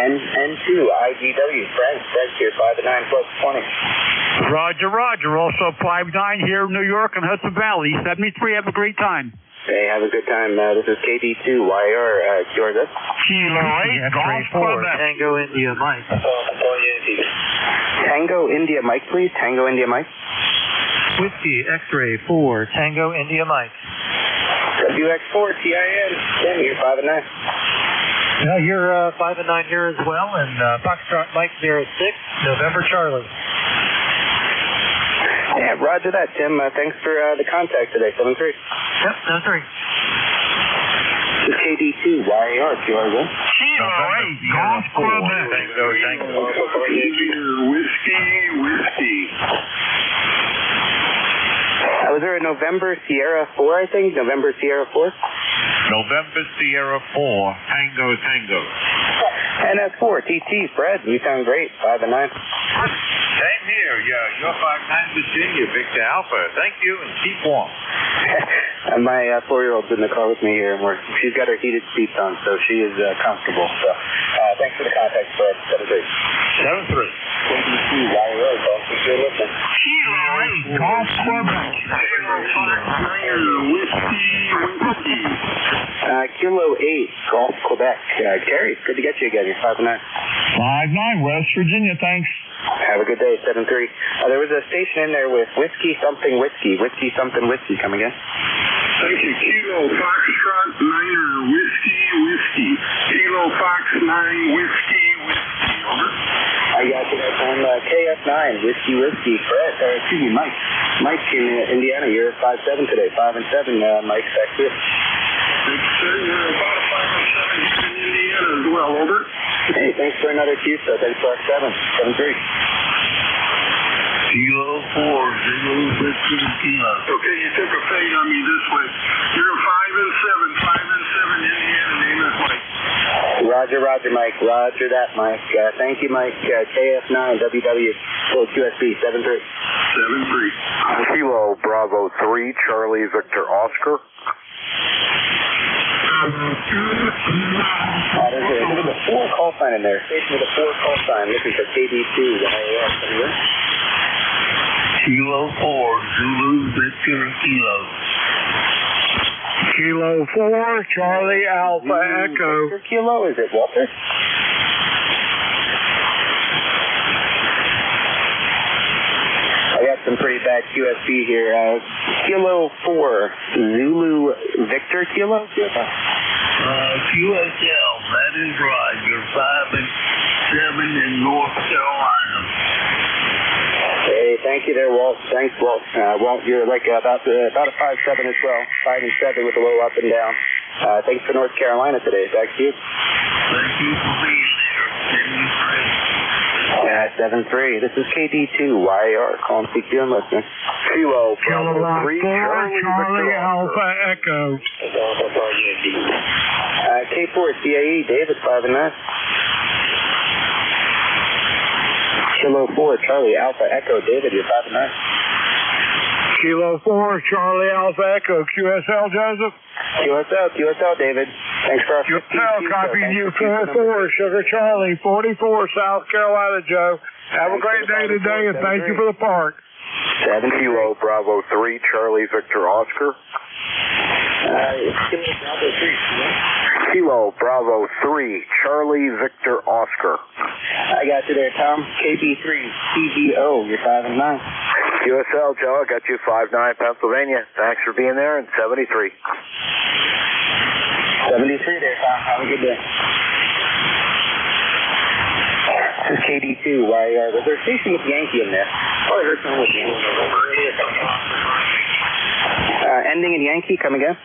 N2 IGW Frank here 5-9 plus 20. Roger. Also 5-9 here in New York and Hudson Valley. 73. Have a great time. Hey, have a good time. This is KD2 YR Georgia. Kilo 8 Golf Quebec. Tango India Mike. Tango India Mike, please. Tango India Mike. Whiskey X-Ray 4 Tango India Mike. WX4 TIN. Tim, you're 5-9. Yeah, you're 5-9 here as well, and Foxtrot Mike 06 November Charlie. Yeah, roger that, Tim. Thanks for the contact today, 7-3. Yep, 7-3. This is KD2 YAR Georgia. Kilo 8 Golf Quebec. Tango. Whiskey. Was there a November Sierra 4, I think? November Sierra 4? November Sierra 4 Tango. NS4 TT Fred, you sound great. 5-9. Same here. Yeah, you're 5-9 Virginia, Victor Alpha. Thank you, and keep warm. My 4-year-old's in the car with me here, and she's got her heated seats on, so she is comfortable. So, thanks for the contact, Fred. 7-3. 7-3. Golf Quebec. Kilo 8 Golf Quebec. Gary, good to get you again. You're 5-9. 5-9 West Virginia. Thanks. Have a good day. 7-3. There was a station in there with whiskey something whiskey. Whiskey something whiskey. Come again. Thank you. Kilo Foxtrot 9er Whiskey. Kilo Fox 9 Whiskey. Over. I got you that time. KF9 Whiskey. Brett, excuse me, Mike. Mike in Indiana. You're 5-7 today. 5-7. Mike, back to you. Big sir, you're about 5-7 here in Indiana as well. Over. Hey, thanks for another QSO. Thanks for 7-3. Kilo 4, Zulu Victor Kilo. Okay, you took a fade on me this way. You're 5-7, Indiana. Name is Mike. Roger, Mike. Roger that, Mike. Thank you, Mike. KF9 WW QSB 7-3. 7-3. Kilo Bravo 3, Charlie Victor Oscar. There's a 4 call sign in there. Station with a 4 call sign. Looking for KD2. Kilo 4, Zulu Victor Kilo. Kilo 4, Charlie Alpha Echo. Victor Kilo, is it Walter? I got some pretty bad QSB here. Kilo 4, Zulu Victor Kilo? QSL, that is right. You're 5-7 in North Carolina. Hey, thank you there, Walt. Thanks, Walt. Walt, you're like about a 5-7 as well. 5-7 with a little up and down. Thanks for North Carolina today. Back to you. Thank you for being there. 7-3. This is KD2YR calling CQ and listening. Kilo Bravo 3, Charlie Alpha Echo. K4 CAE, David 5-9. Kilo 4, Charlie Alpha Echo, David, you're 5-9. Kilo 4, Charlie Alpha Echo, QSL, Joseph. QSL, David. Thanks for our QSL, copy you 4-4, Sugar Charlie, 44, South Carolina, Joe. Have a great day today, and thank you for the park. 7 Kilo Bravo 3, Charlie Victor Oscar. Kilo Bravo 3, Charlie Victor Oscar. I got you there, Tom. KB3, CBO, you're 5-9. QSL, Joe, I got you 5-9 Pennsylvania. Thanks for being there, and 73. 73 there, Tom. Have a good day. This is KD2YR. Was there a station with Yankee in there? Oh, I heard something with Yankee. Ending in Yankee, come again?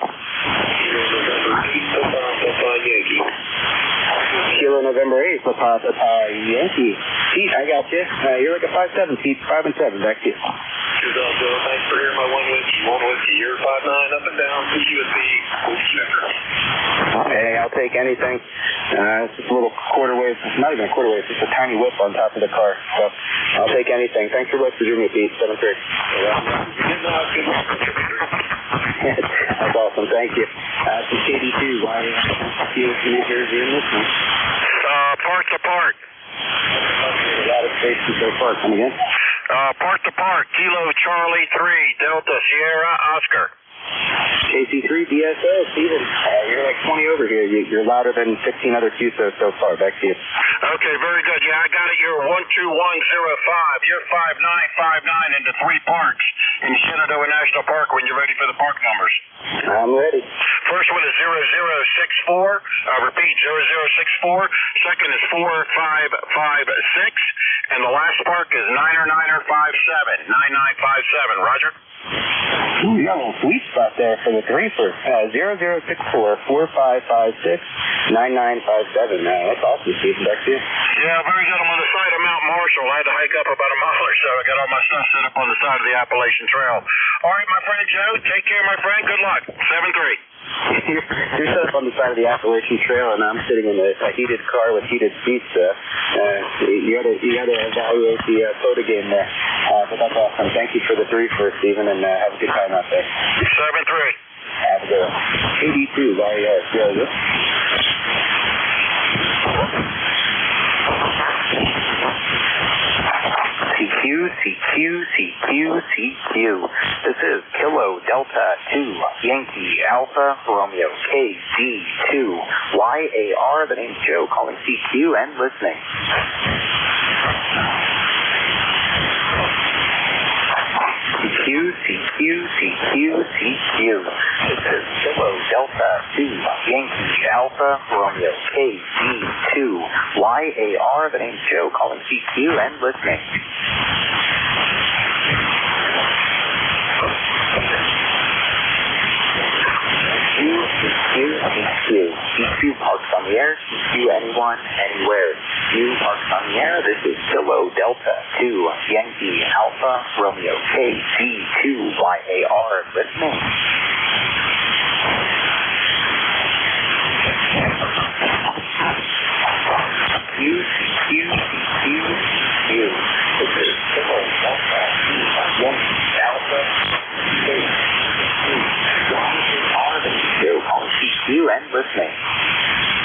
Kilo November 8th, Papa Yankee. Pete, I got you. You're like a 5-7, Pete. 5-7, back to you. Thanks for hearing my one whiskey. You're 5-9 up and down. QSB. Hey, I'll take anything. It's just a little quarter wave. It's not even a quarter wave. It's just a tiny whip on top of the car. So I'll take anything. Thanks for West Virginia, Pete. 7-3. That's awesome. Thank you. From KD2, why New Jersey in this one? Park to park. A lot of stations so far. Come again? Park to park. Kilo Charlie 3, Delta Sierra Oscar. KC3 DSO, Steven. You're like 20 over here. You're louder than 15 other QSOs so far. Back to you. Okay, very good. Yeah, I got it. You're 12105. You're 5959 into 3 parks in Shenandoah National Park when you're ready for the park numbers. I'm ready. First one is 0064. Repeat, 0064. Second is 4556. And the last park is 9957. 9957. Roger? Ooh, you got a little sweet spot there for the threefer. 0064 4556 9957. That's awesome, Stephen. Back to you. Yeah, very good. I'm on the side of Mount Marshall. I had to hike up about a mile or so. I got all my stuff set up on the side of the Appalachian Trail. All right, my friend Joe. Take care, my friend. Good luck. 7-3. You're set up on the side of the Appalachian Trail, and I'm sitting in a heated car with heated seats. You gotta evaluate the photo game there. But that's awesome. Thank you for the threefer, Stephen, and have a good time out there. 7-3. Have a good one. 82, YR. CQ. This is Kilo Delta 2 Yankee Alpha Romeo KD2 YAR. The name's Joe, calling CQ and listening. This is Kilo Delta 2 Yankee Alpha Romeo KD2 YAR. The name's Joe calling CQ and listening. CQ parks on the air, CQ anyone, anywhere. CQ parks on the air. This is Kilo Delta 2 Yankee Alpha Romeo KD2 YAR listening. CQ. This is Kilo Delta 2 Yankee Alpha CQ and listening.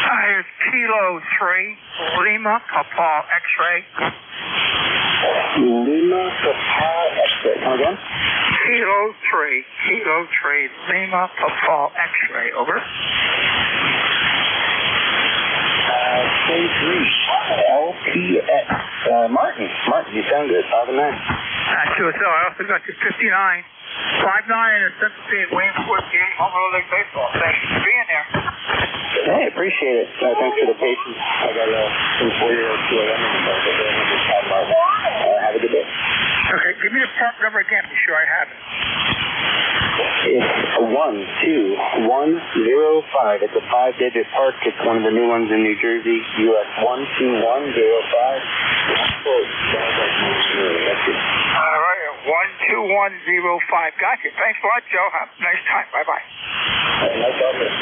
Hi, it's Kilo 3 Lima Papa X-ray. Lima Papa X-ray. Come again? Kilo 3 Lima Papa X-ray. Over. K3 LPX. Martin, you sound good. 5 and 9. QSL, I also got you 59. 5'9" and Cincinnati Williamsport game, home of League Baseball. Thanks for being there. Hey, appreciate it. Thanks for the patience. I got some 4-year-old QAM in the have a good day. Okay, give me the park number again. Be sure I have it. It's 12105. It's a 5-digit park. It's one of the new ones in New Jersey. US 12105. All right, 12105. Gotcha. Thanks a lot, Joe. Have a nice time. Bye-bye. Nice talking to you.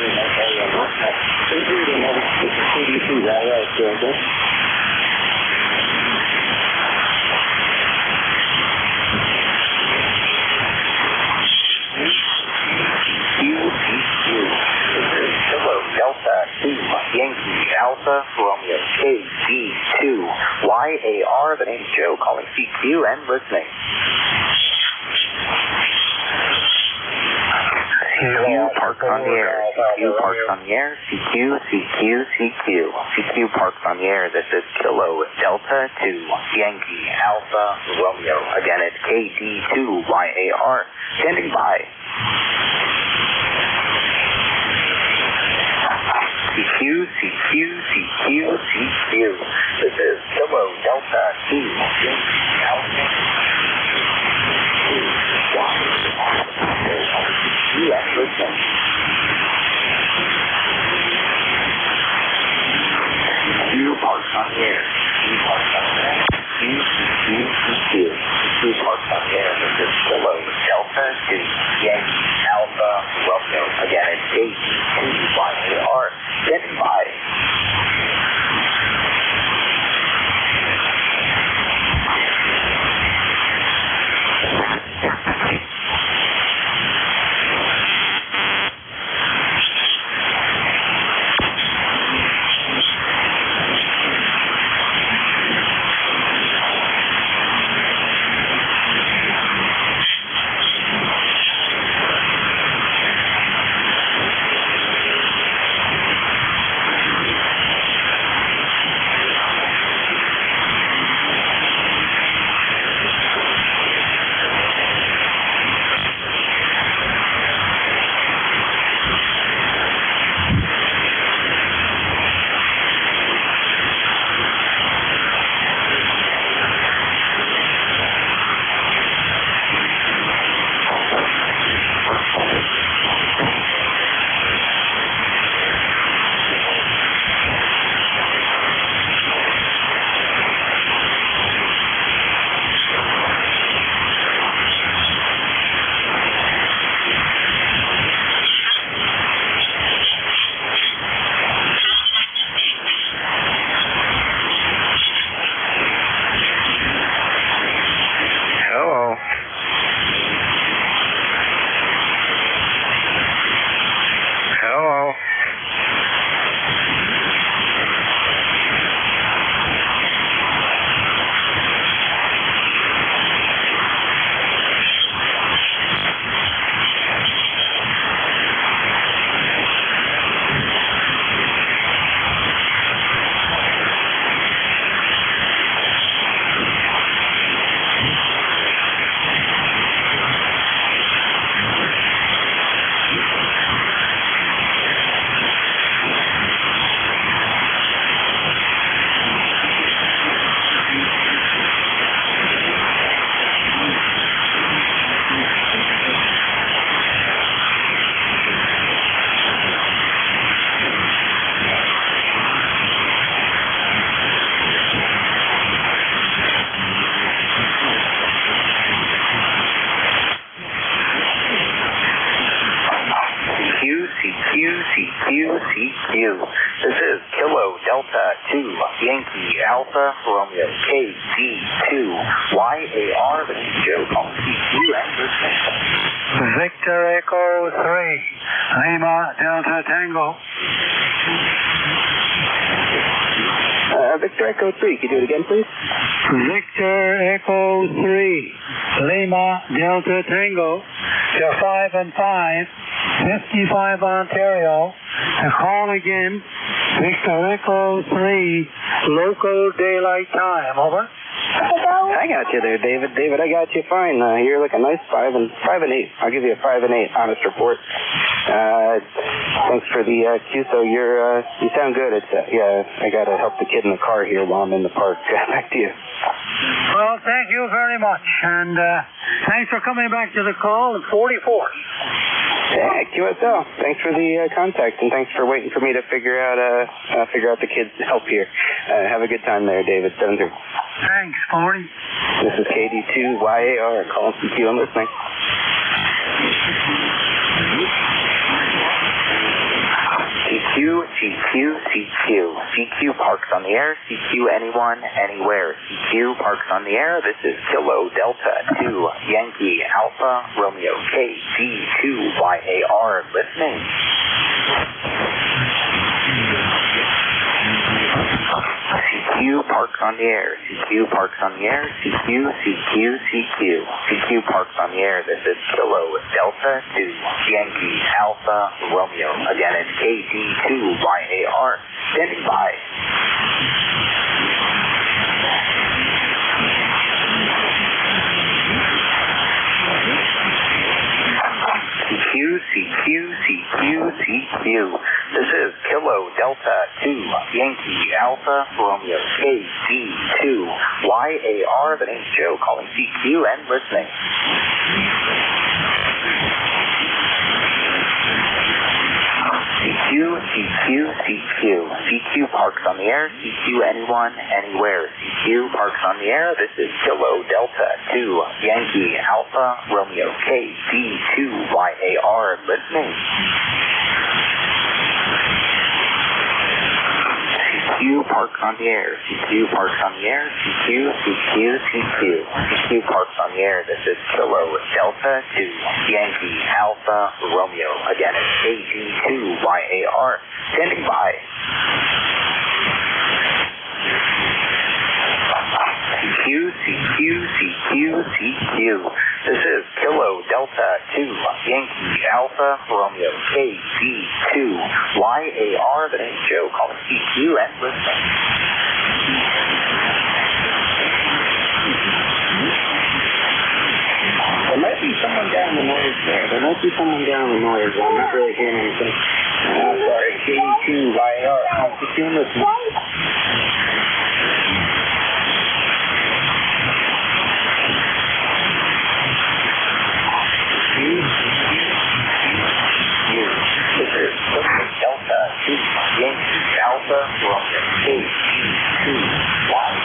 Kilo Delta 2 Yankee Alpha Romeo KD2 YAR. The name's Joe calling CQ and listening. CQ parks on the air. CQ parks on the air. CQ parks on the air. This is Kilo Delta 2 Yankee Alpha Romeo. Again, it's KD2 YAR. Standing by. CQ. This is Kilo Delta 2 Yankee Alpha. U.S. listening. CQ parks on the air. CQ parks on the air. CQ parks on the air. This is Kilo Delta 2 Yankee Alpha Romeo. Again, it's KD2 YAR. Standing by. Yankee Alpha Romeo KD2 YAR, the name Joe calling CQ and listening. Victor Echo 3, Lima Delta Tango. Victor Echo 3, can you do it again, please? Victor Echo 3, Lima Delta Tango. To 5 and 5, 55 Ontario. To call again, Victor Echo 3, local daylight time. Over. I got you there, David. David, I got you fine. You're like a nice 5 and 8. I'll give you a 5 and 8 honest report. Thanks for the QSO. You sound good. It's I gotta help the kid in the car here while I'm in the park. Back to you. Well, thank you very much, and thanks for coming back to the call at 44. Yeah, QSL. Thanks for the contact, and thanks for waiting for me to figure out the kid's help here. Have a good time there, David. 7-3. Thanks, 40. This is KD2 YAR. Calling CQ. I'm listening. CQ Parks on the air. CQ anyone, anywhere. CQ Parks on the air. This is Kilo Delta 2 Yankee Alpha Romeo KD2 YAR listening. CQ Parks on the air. CQ Parks on the air. CQ Parks on the air. This is Kilo Delta 2 Yankee Alpha Romeo. Again, it's KD2 YAR. Standing by. CQ. This is Kilo Delta 2 Yankee Alpha Romeo KD2 YAR. The name's Joe calling CQ and listening. CQ Parks on the air. CQ anyone, anywhere. CQ Parks on the air. This is Kilo Delta 2 Yankee Alpha Romeo KD2 YAR listening. CQ Parks on the air. CQ Parks on the air. CQ Parks on the air. This is Kilo Delta 2 Yankee Alpha Romeo. Again, it's KD2 YAR. Standing by. CQ. This is Kilo Delta 2 Yankee Alpha Romeo KD2 YAR. The name's Joe calling CQ and listening. There might be someone down the noise there. I'm not really hearing anything. Sorry. KD2 YAR. Calling CQ and listening. This is Delta 2 Yankee Alpha Romeo KD2 YAR.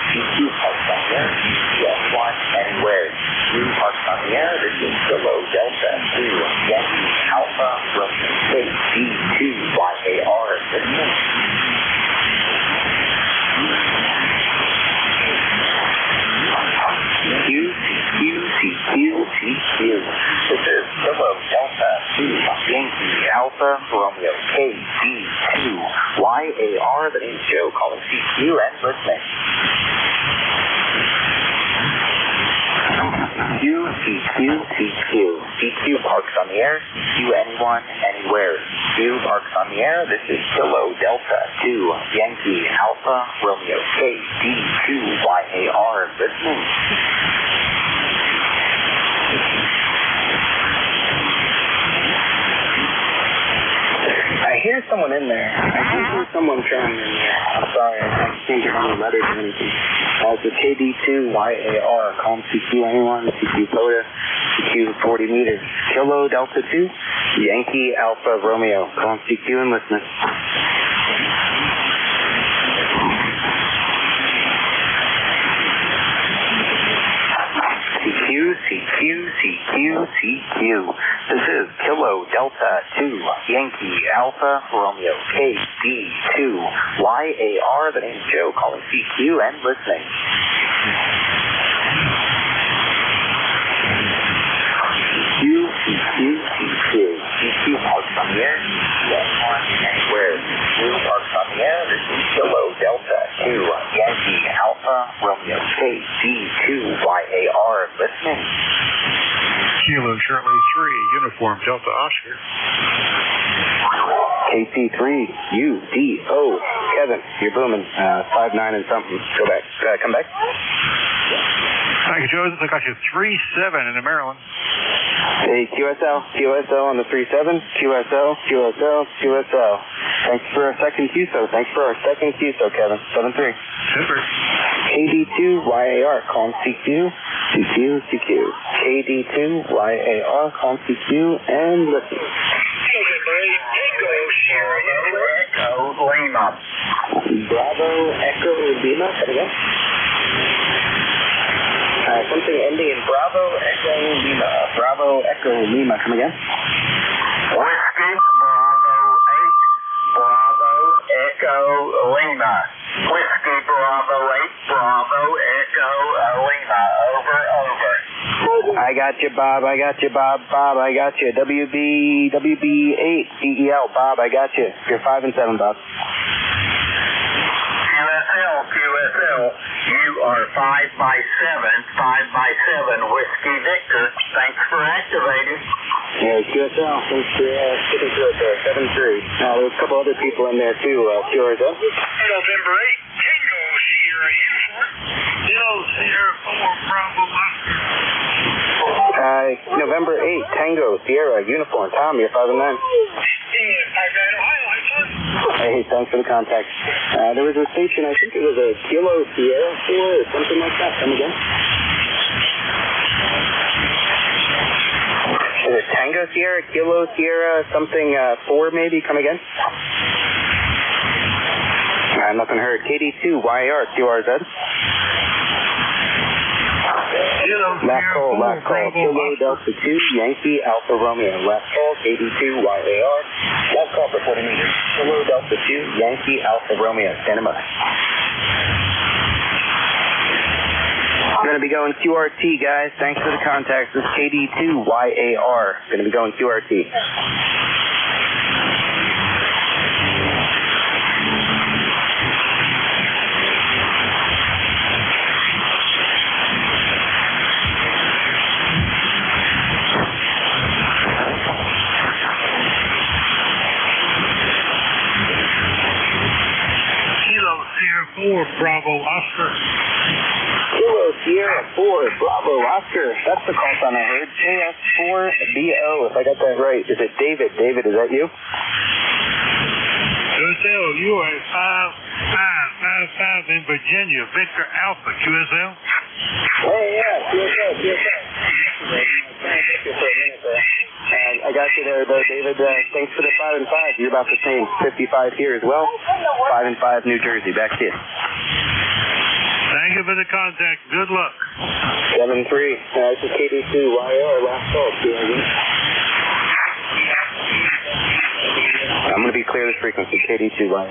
CQ Parks on the air. CQ1 anywhere. CQ Parks on the air. This is Kilo Delta 2 Yankee Alpha Romeo KD2 YAR. Listening. CQ. This is Kilo Delta 2 Yankee Alpha Romeo KD2 YAR. The name's Joe calling CQ and listening. CQ Parks on the air. CQ anyone, anywhere. CQ Parks on the air. This is Kilo Delta 2 Yankee Alpha Romeo KD2 YAR. Listening. I hear someone in there. I hear someone trying in there. I'm sorry, I can't get any letters or anything. It's a KD2 YAR. Calling CQ anyone, CQ POTA, CQ 40 meters. Kilo Delta 2, Yankee Alpha Romeo. Calling CQ and listening. CQ, CQ, CQ. This is Kilo Delta 2, Yankee Alpha, Romeo KD2, YAR. The name's Joe, calling CQ and listening. CQ parks on the air. Anywhere. CQ parks on the air. This is Kilo Delta 2, Yankee Alpha, Romeo KD2, YAR. Listening. Kilo Charlie 3, Uniform Delta Oscar. KC3, UDO. Kevin, you're booming. 5-9 and something. Go back. Come back. Thank you, Joe. I got you 3-7 in the Maryland. Hey, QSL on the 3-7. QSL. Thanks for our second QSO. Kevin. 7-3. Super. KD2 YAR, calling CQ. KD2 YAR, calling CQ, and listen. Echo Lima. Bravo Echo Lima. Again. Something ending in Bravo Echo Lima. Bravo Echo Lima. Come again. Whiskey Bravo 8, Bravo Echo Lima. Whiskey Bravo 8, Bravo Echo Lima. Over. I got you, Bob. Bob, I got you. WB8 DEL. Bob, I got you. You're 5 and 7, Bob. QSL, you are 5 by 7, Whiskey Victor. Thanks for activating. Yeah, QSL, thanks for sticking to it there, 7-3. There's a couple other people in there too, QRZ. November 8, Tango Sierra Uniform. Kilo Sierra 4, Bravo Oscar. November 8, Tango Sierra Uniform. Tom, you're 5 and 9. Hey, thanks for the contact. There was a station, I think it was a Kilo Sierra 4 or something like that. Come again. Is it Tango Sierra, Kilo Sierra, something 4 maybe? Come again. Nothing heard. KD2 YAR QRZ. Last call. Kilo Delta 2, Yankee Alpha Romeo. Last call, KD2 YAR. Last call for 40 meters. Kilo Delta 2, Yankee Alpha Romeo. Stand by. Going to be going QRT, guys. Thanks for the contact. This is KD2 YAR. Going to be going QRT. Bravo Oscar. Kilo Sierra 4, Bravo Oscar. That's the call sign I heard. KS4BO, if I got that right. Is it David? David, is that you? QSL, you are 5 in Virginia. Victor Alpha, QSL. Hey, yeah, QSL. I got you there, though, David. Thanks for the 5 and 5. You're about the same. 55 here as well. 5 and 5, New Jersey. Back to you. Thank you for the contact. Good luck. 7-3. This is KD2 YR. Last call. I'm going to be clear this frequency. KD2 YR.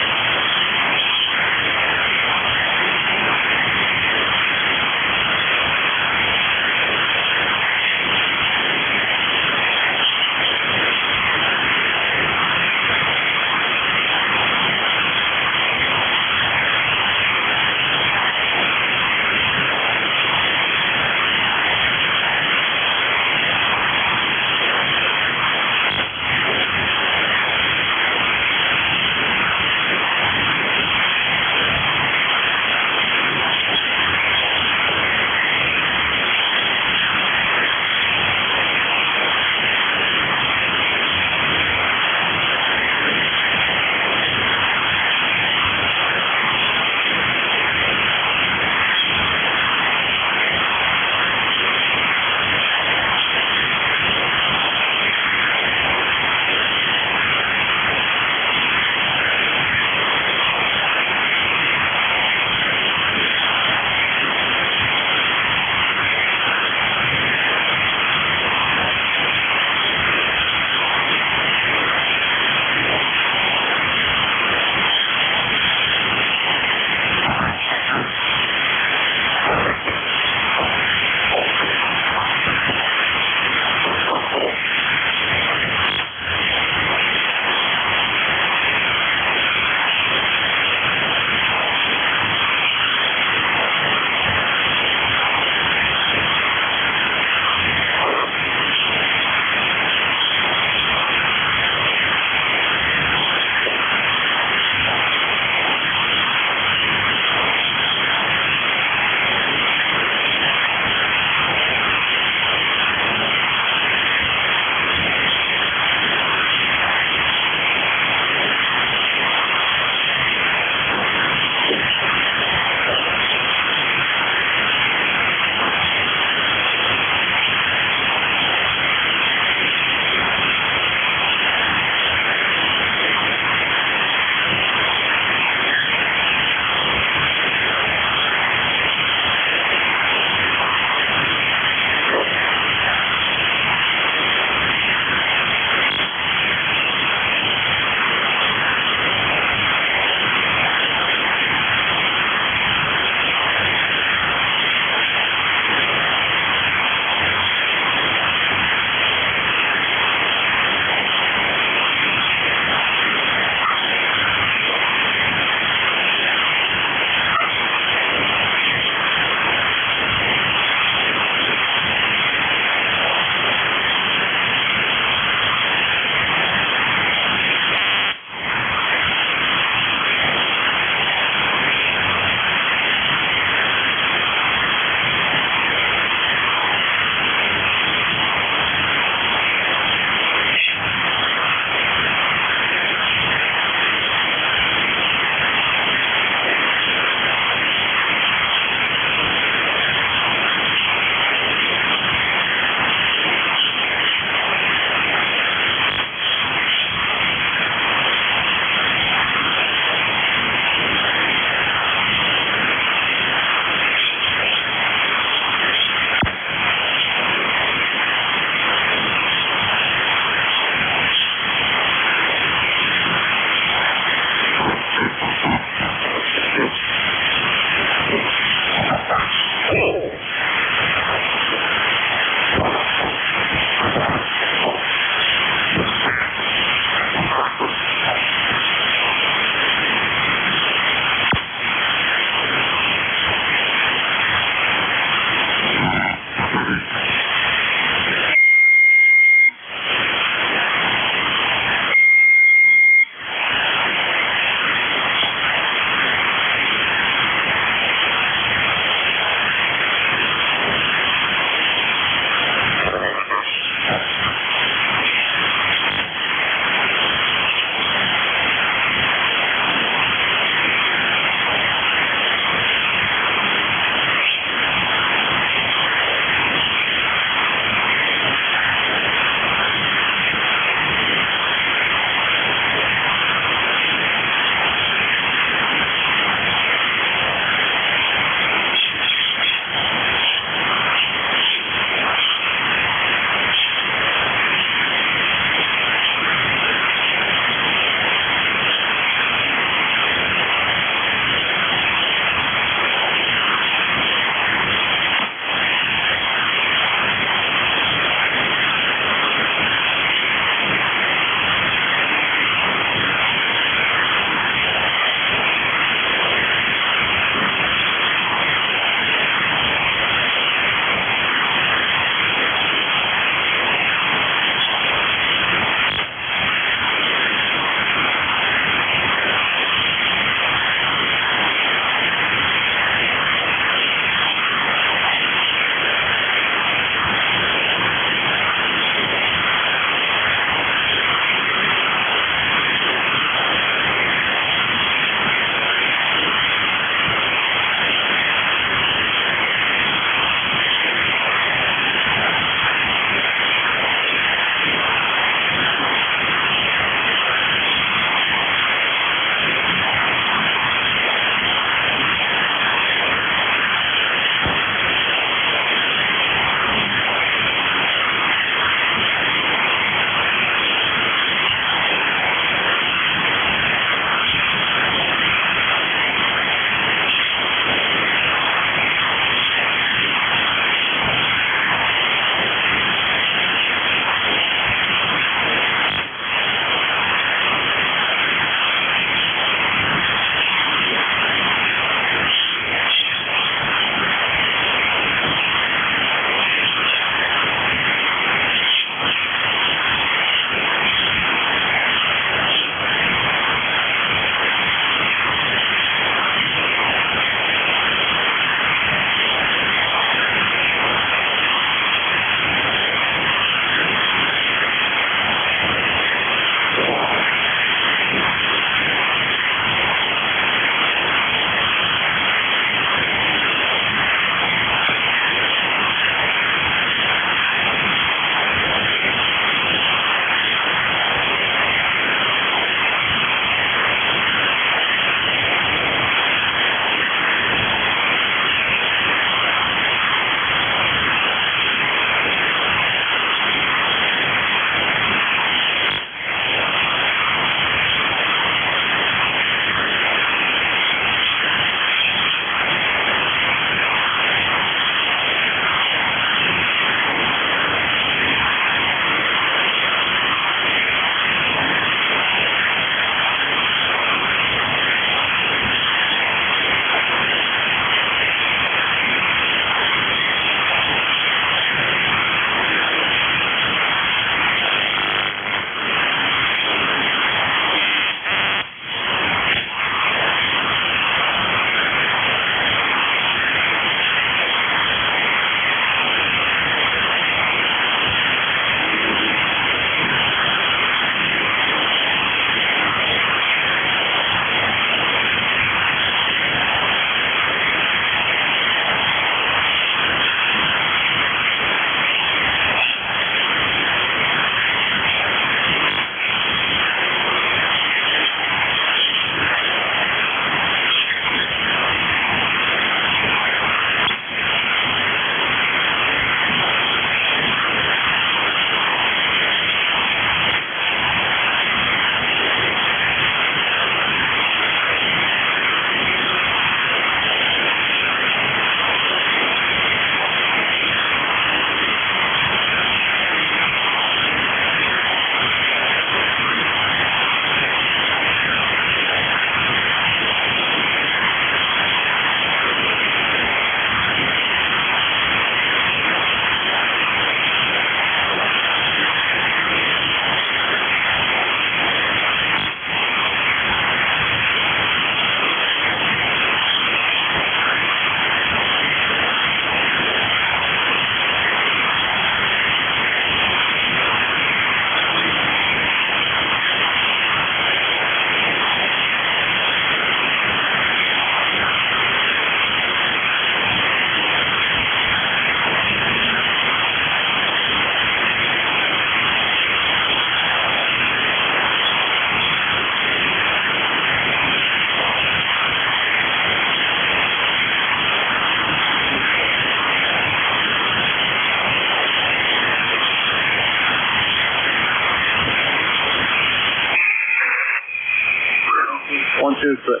2, 3.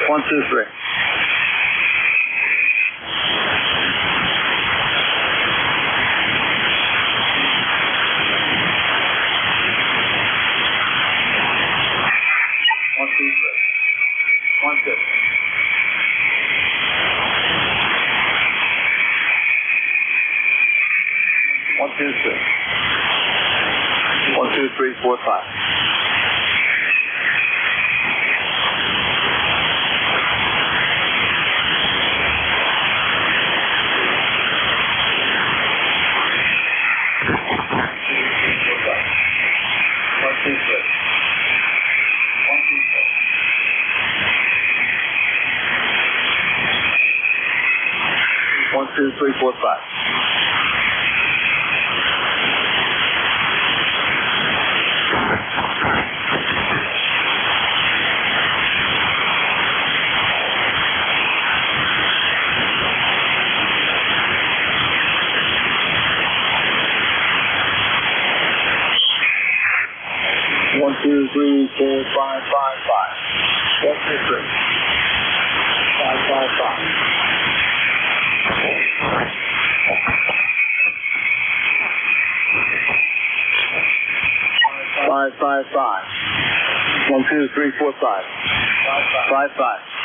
1, 2, 3. One, two, three, four, five. 1, 2, 3, 4, 5, 5, 5. 1, 2, 3. 5, 5, 5. 5, 5, 5. 1, 2, 3, 4, 5. 5, 5.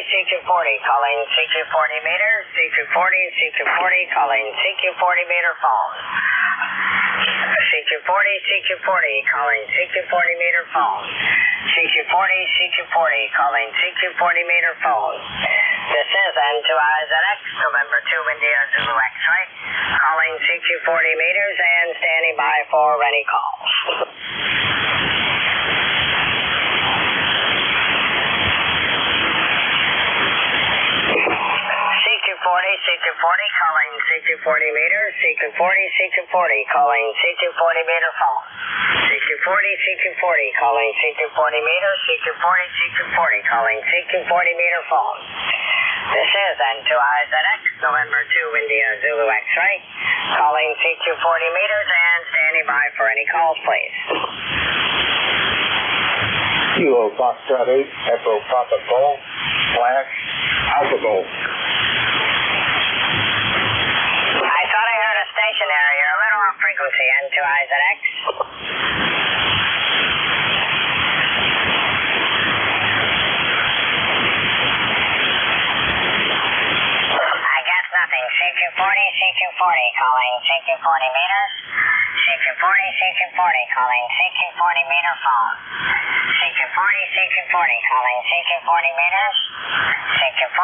CQ40, calling CQ40 meter, CQ40, calling CQ40 meter phone. CQ40, calling CQ40 meter phone. CQ40, calling CQ40 meter phone. This is N2IZX, November 2 India Zulu X-ray, calling CQ40 meters and standing by for any calls. CQ40, calling CQ40 meters, CQ40, calling CQ40 meter phone. CQ40, calling CQ40 meters, CQ40, calling CQ40 meter phone. This is N2IZX, November 2 India Zulu X-ray, calling CQ40 meters and standing by for any calls, please. Kilo Foxtrot 8, Echo Papa Golf, Flash, Alpha Golf. I thought I heard a station there. You're a little off frequency, N2IZX. I guess nothing. CQ40, calling CQ40 meters. CQ40, calling CQ40 meter phone. CQ40, calling CQ40 meters. CQ40,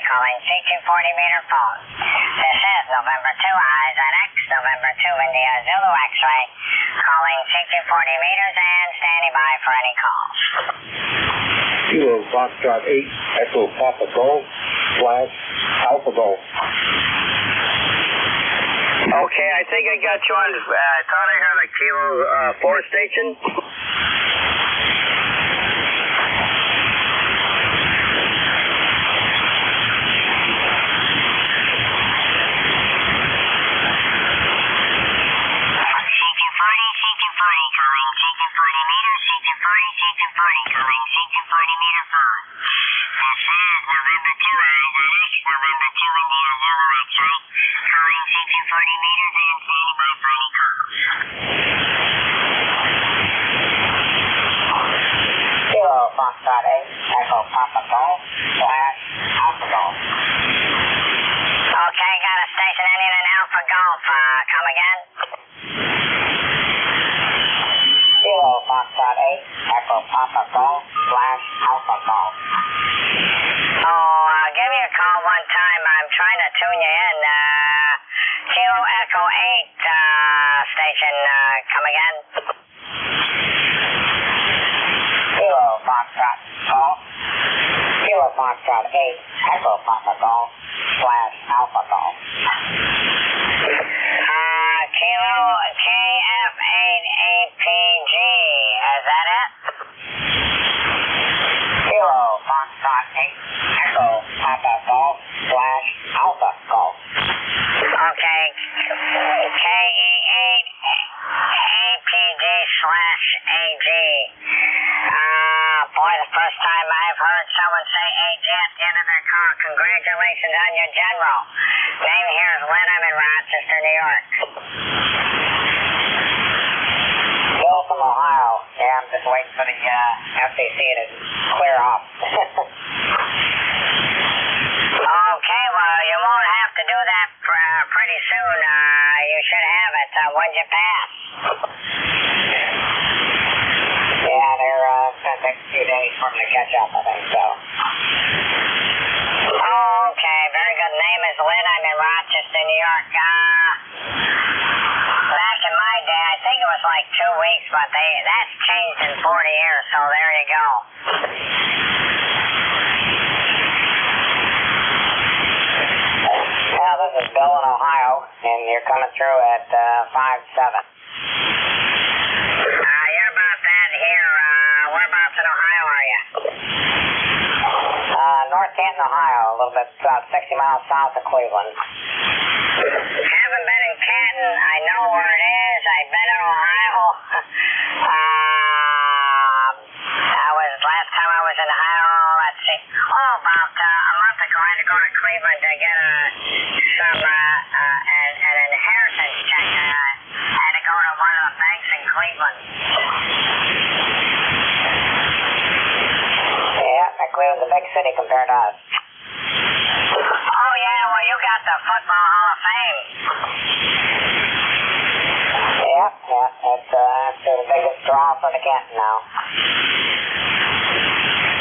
calling CQ40 meter phone. This is November 2 IZX, November 2 India Zulu X-ray, calling CQ40 meters and standing by for any calls. Kilo Foxtrot 8, Echo Papa Golf, Flash, Alpha Golf. Okay, I think I got you on. I thought I heard a Kilo 4 station. Foxtrot 8, Echo Papa Golf, Flash, Alpha Golf. Okay, got a station ending in Alpha Golf. Come again? Kilo Foxtrot 8, Echo Papa Golf, Flash, Alpha Golf. Oh, give me a call one time. I'm trying to tune you in. Kilo Echo 8 station. Come again? Kilo Foxtrot Golf. Kilo Foxtrot 8, Echo Papa Golf, Flash Alpha Golf. Kilo KF8APG, is that it? Kilo Foxtrot 8, Echo Papa Golf, Flash Alpha Golf. Okay, KE8APG/AG. Boy, the first time I've heard someone say AG at the end of their call. Congratulations on your general. Name here is Lynn. I'm in Rochester, New York. Bill from Ohio. Yeah, I'm just waiting for the FCC to clear off. Okay, well, you won't have to do that pretty soon. You should have it. When'd you pass? Yeah, they're going to take a few days for them to catch up, I think so. Okay, very good. Name is Lynn. I'm in Rochester, New York. Back in my day, I think it was like 2 weeks, but that's changed in 40 years, so there you go. Well, this is Bill in Ohio, and you're coming through at 5-7. You're about that here. Whereabouts in Ohio are you? North Canton, Ohio, a little bit about 60 miles south of Cleveland. Haven't been in Canton. I know where it is. I've been in Ohio. Last time I was in Ohio, let's see. Oh, about a month ago, I had to go to Cleveland to get an inheritance check. I had to go to one of the banks in Cleveland. Yeah, I Cleveland's a big city compared to us. Oh, yeah, well, you got the Football Hall of Fame. Yep, it's the biggest draw for the Canton now.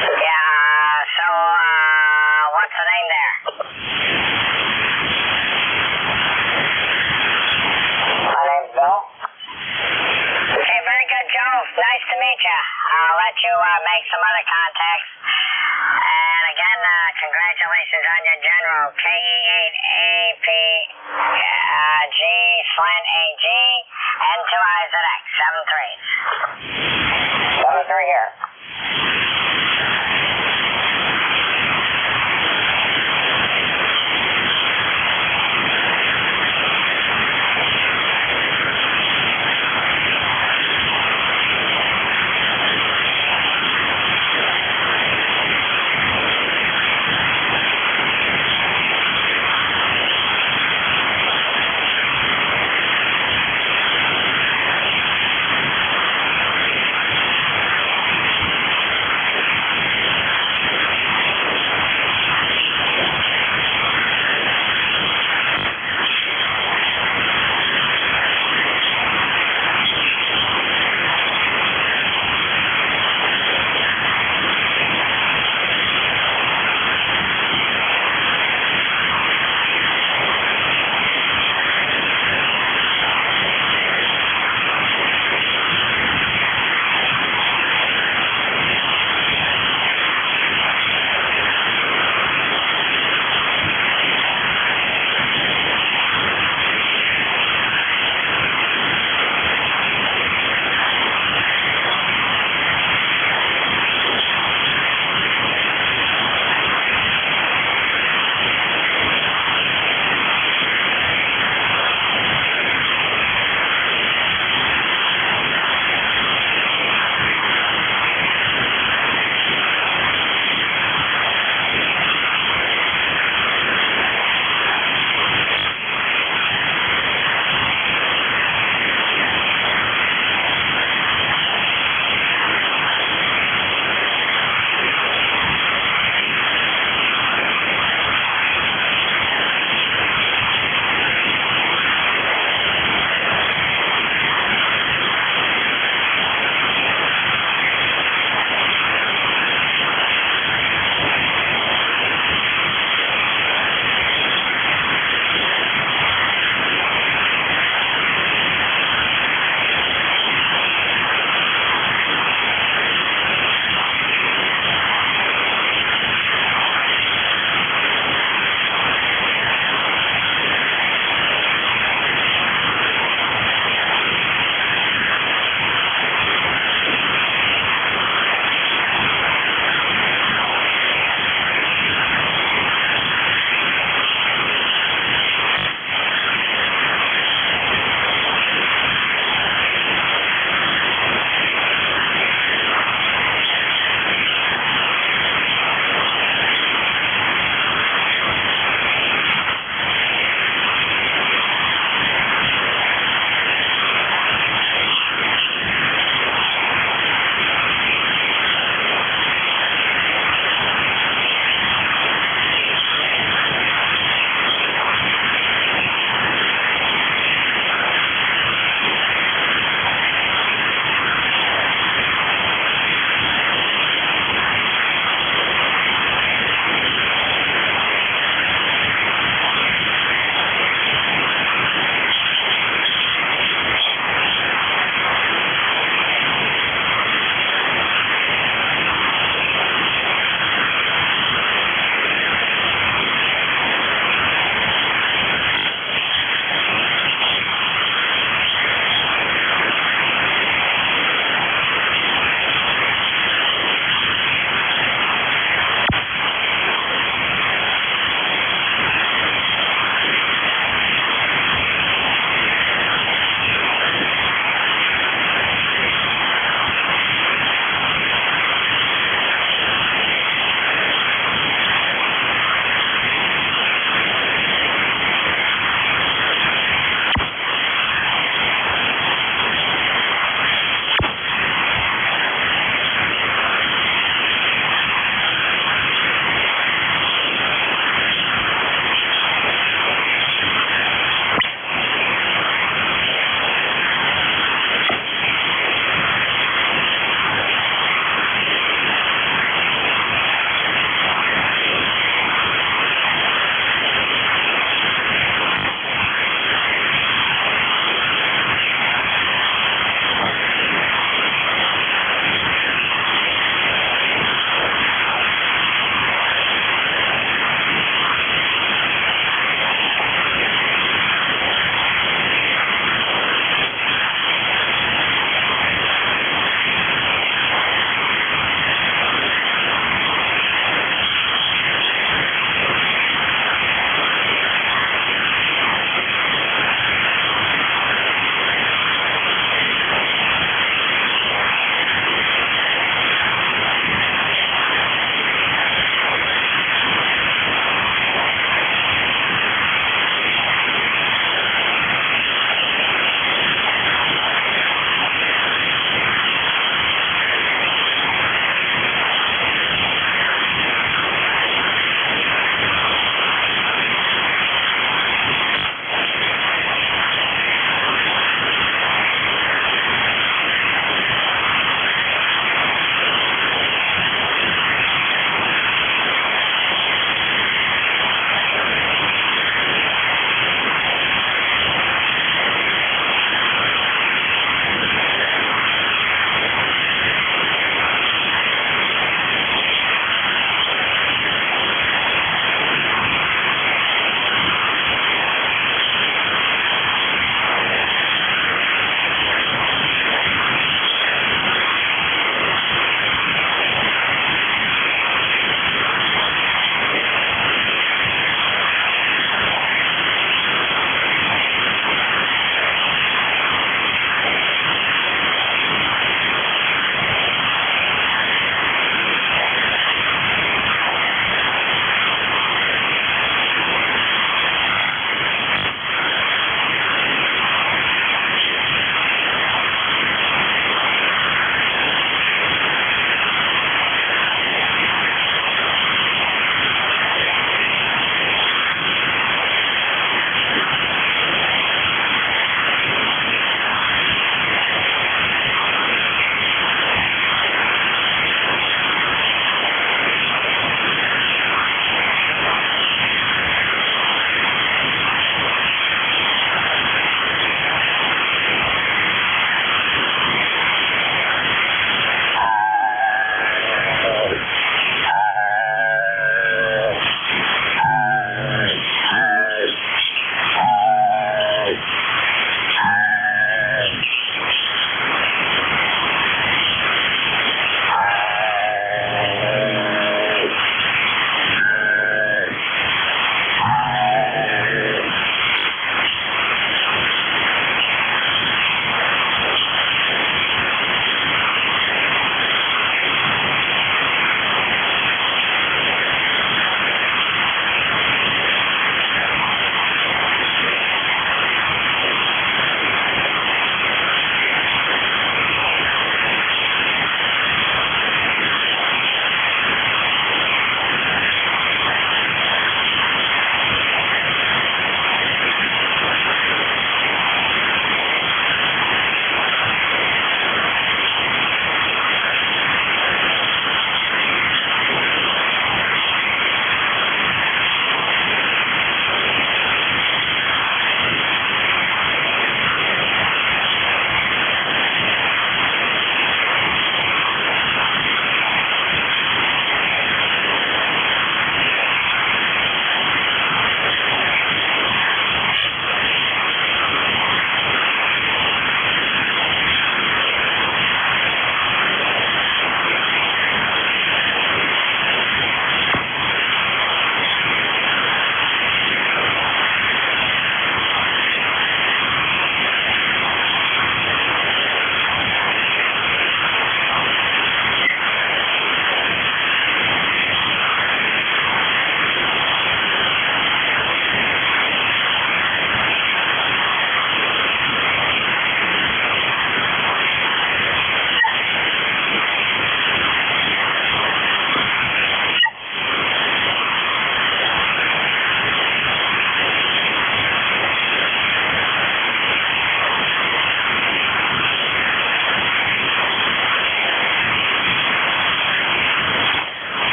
Yeah, so, what's the name there? My name's Bill. Okay, very good, Joe. Nice to meet you. I'll let you make some other contacts. And again, congratulations on your general. KE8AP-G/AG, N2IZX, 7 3s. 7 3 here.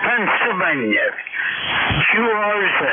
Pennsylvania. QRZ.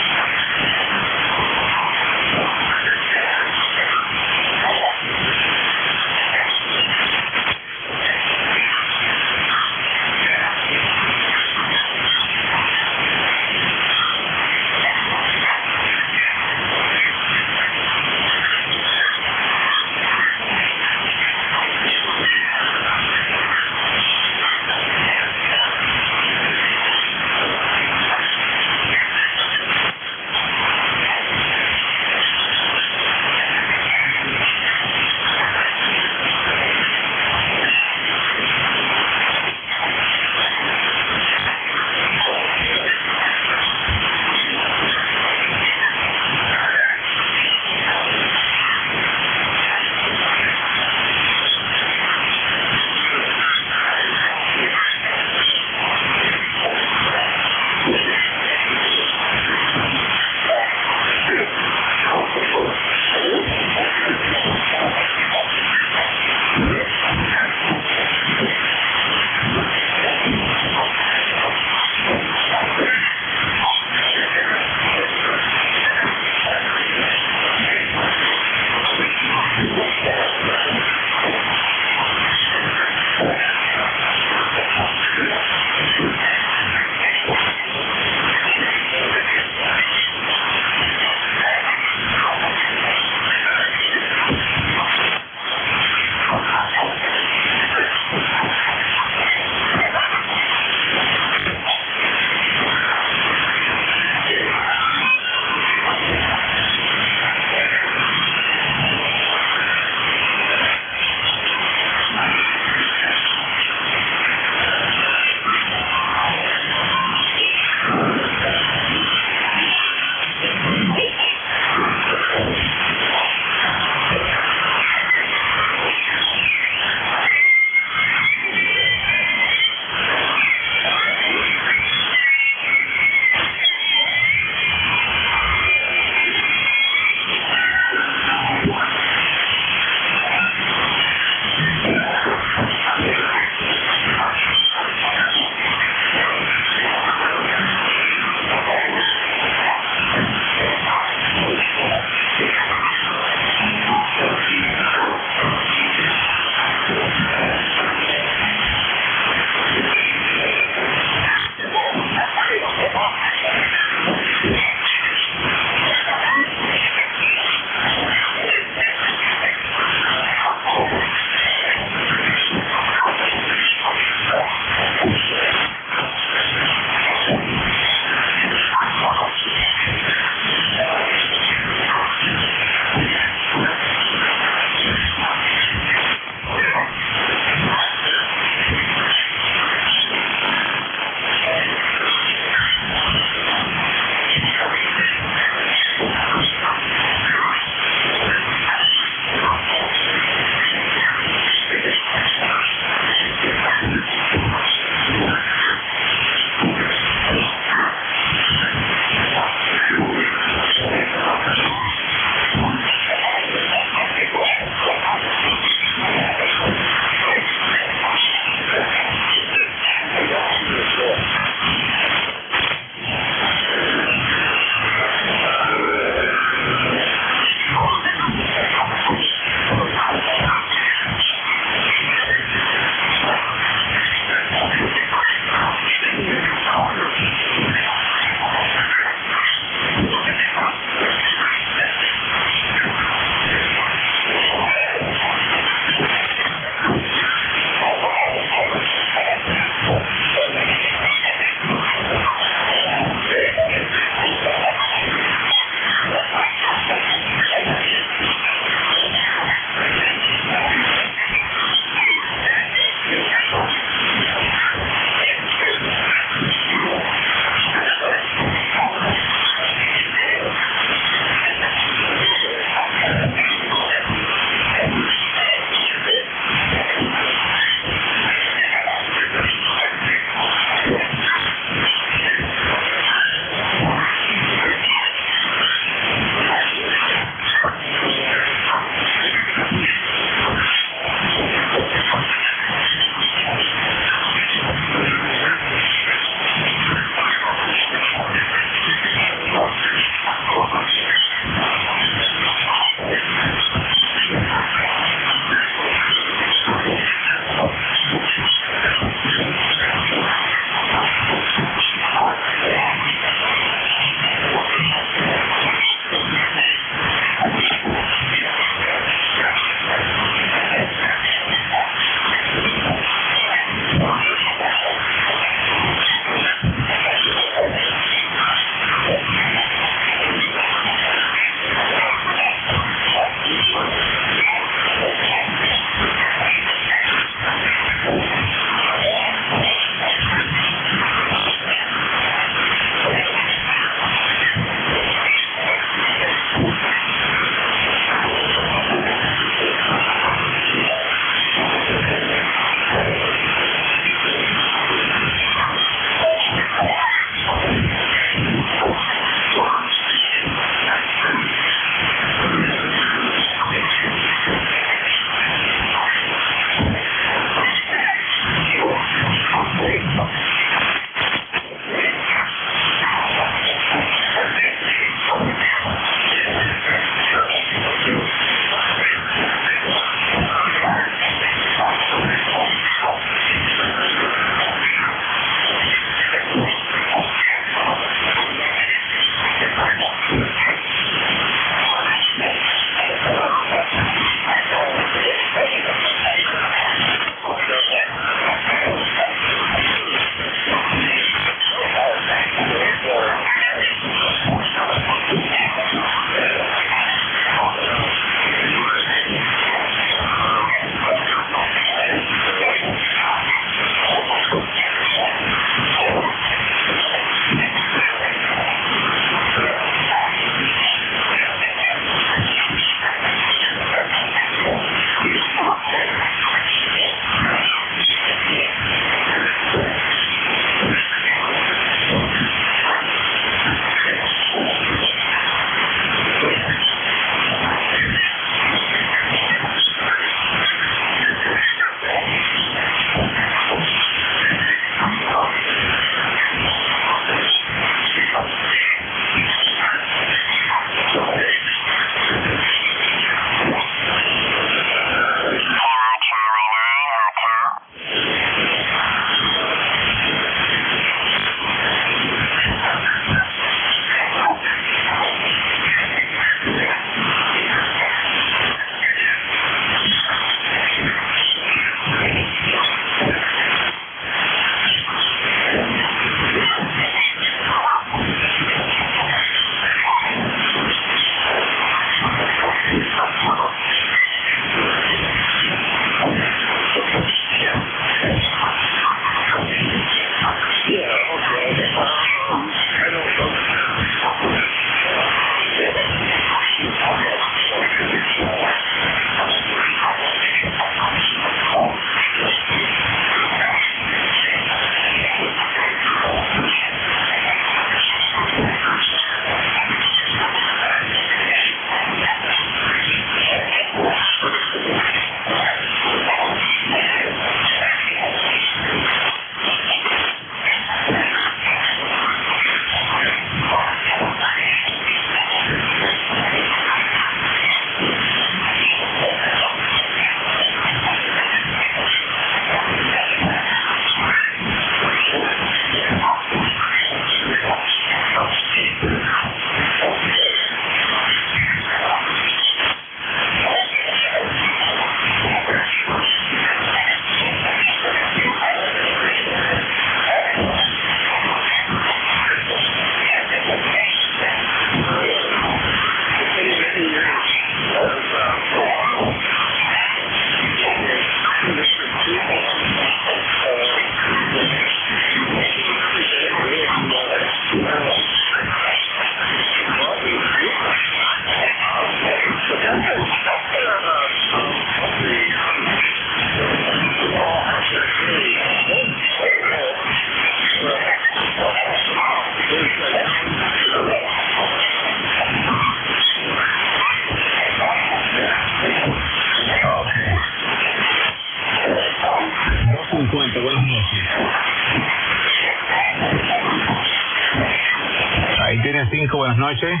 buenas noches.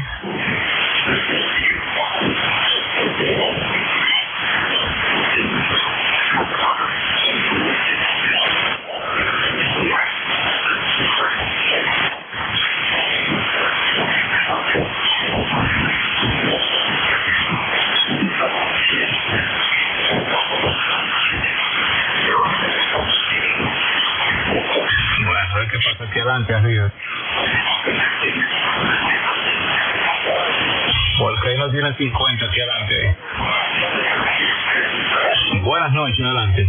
Bueno, a ver qué pasa aquí adelante, arriba. Porque ahí no tiene 50 aquí adelante. Buenas noches, adelante.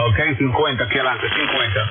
Ok, 50 aquí adelante, 50.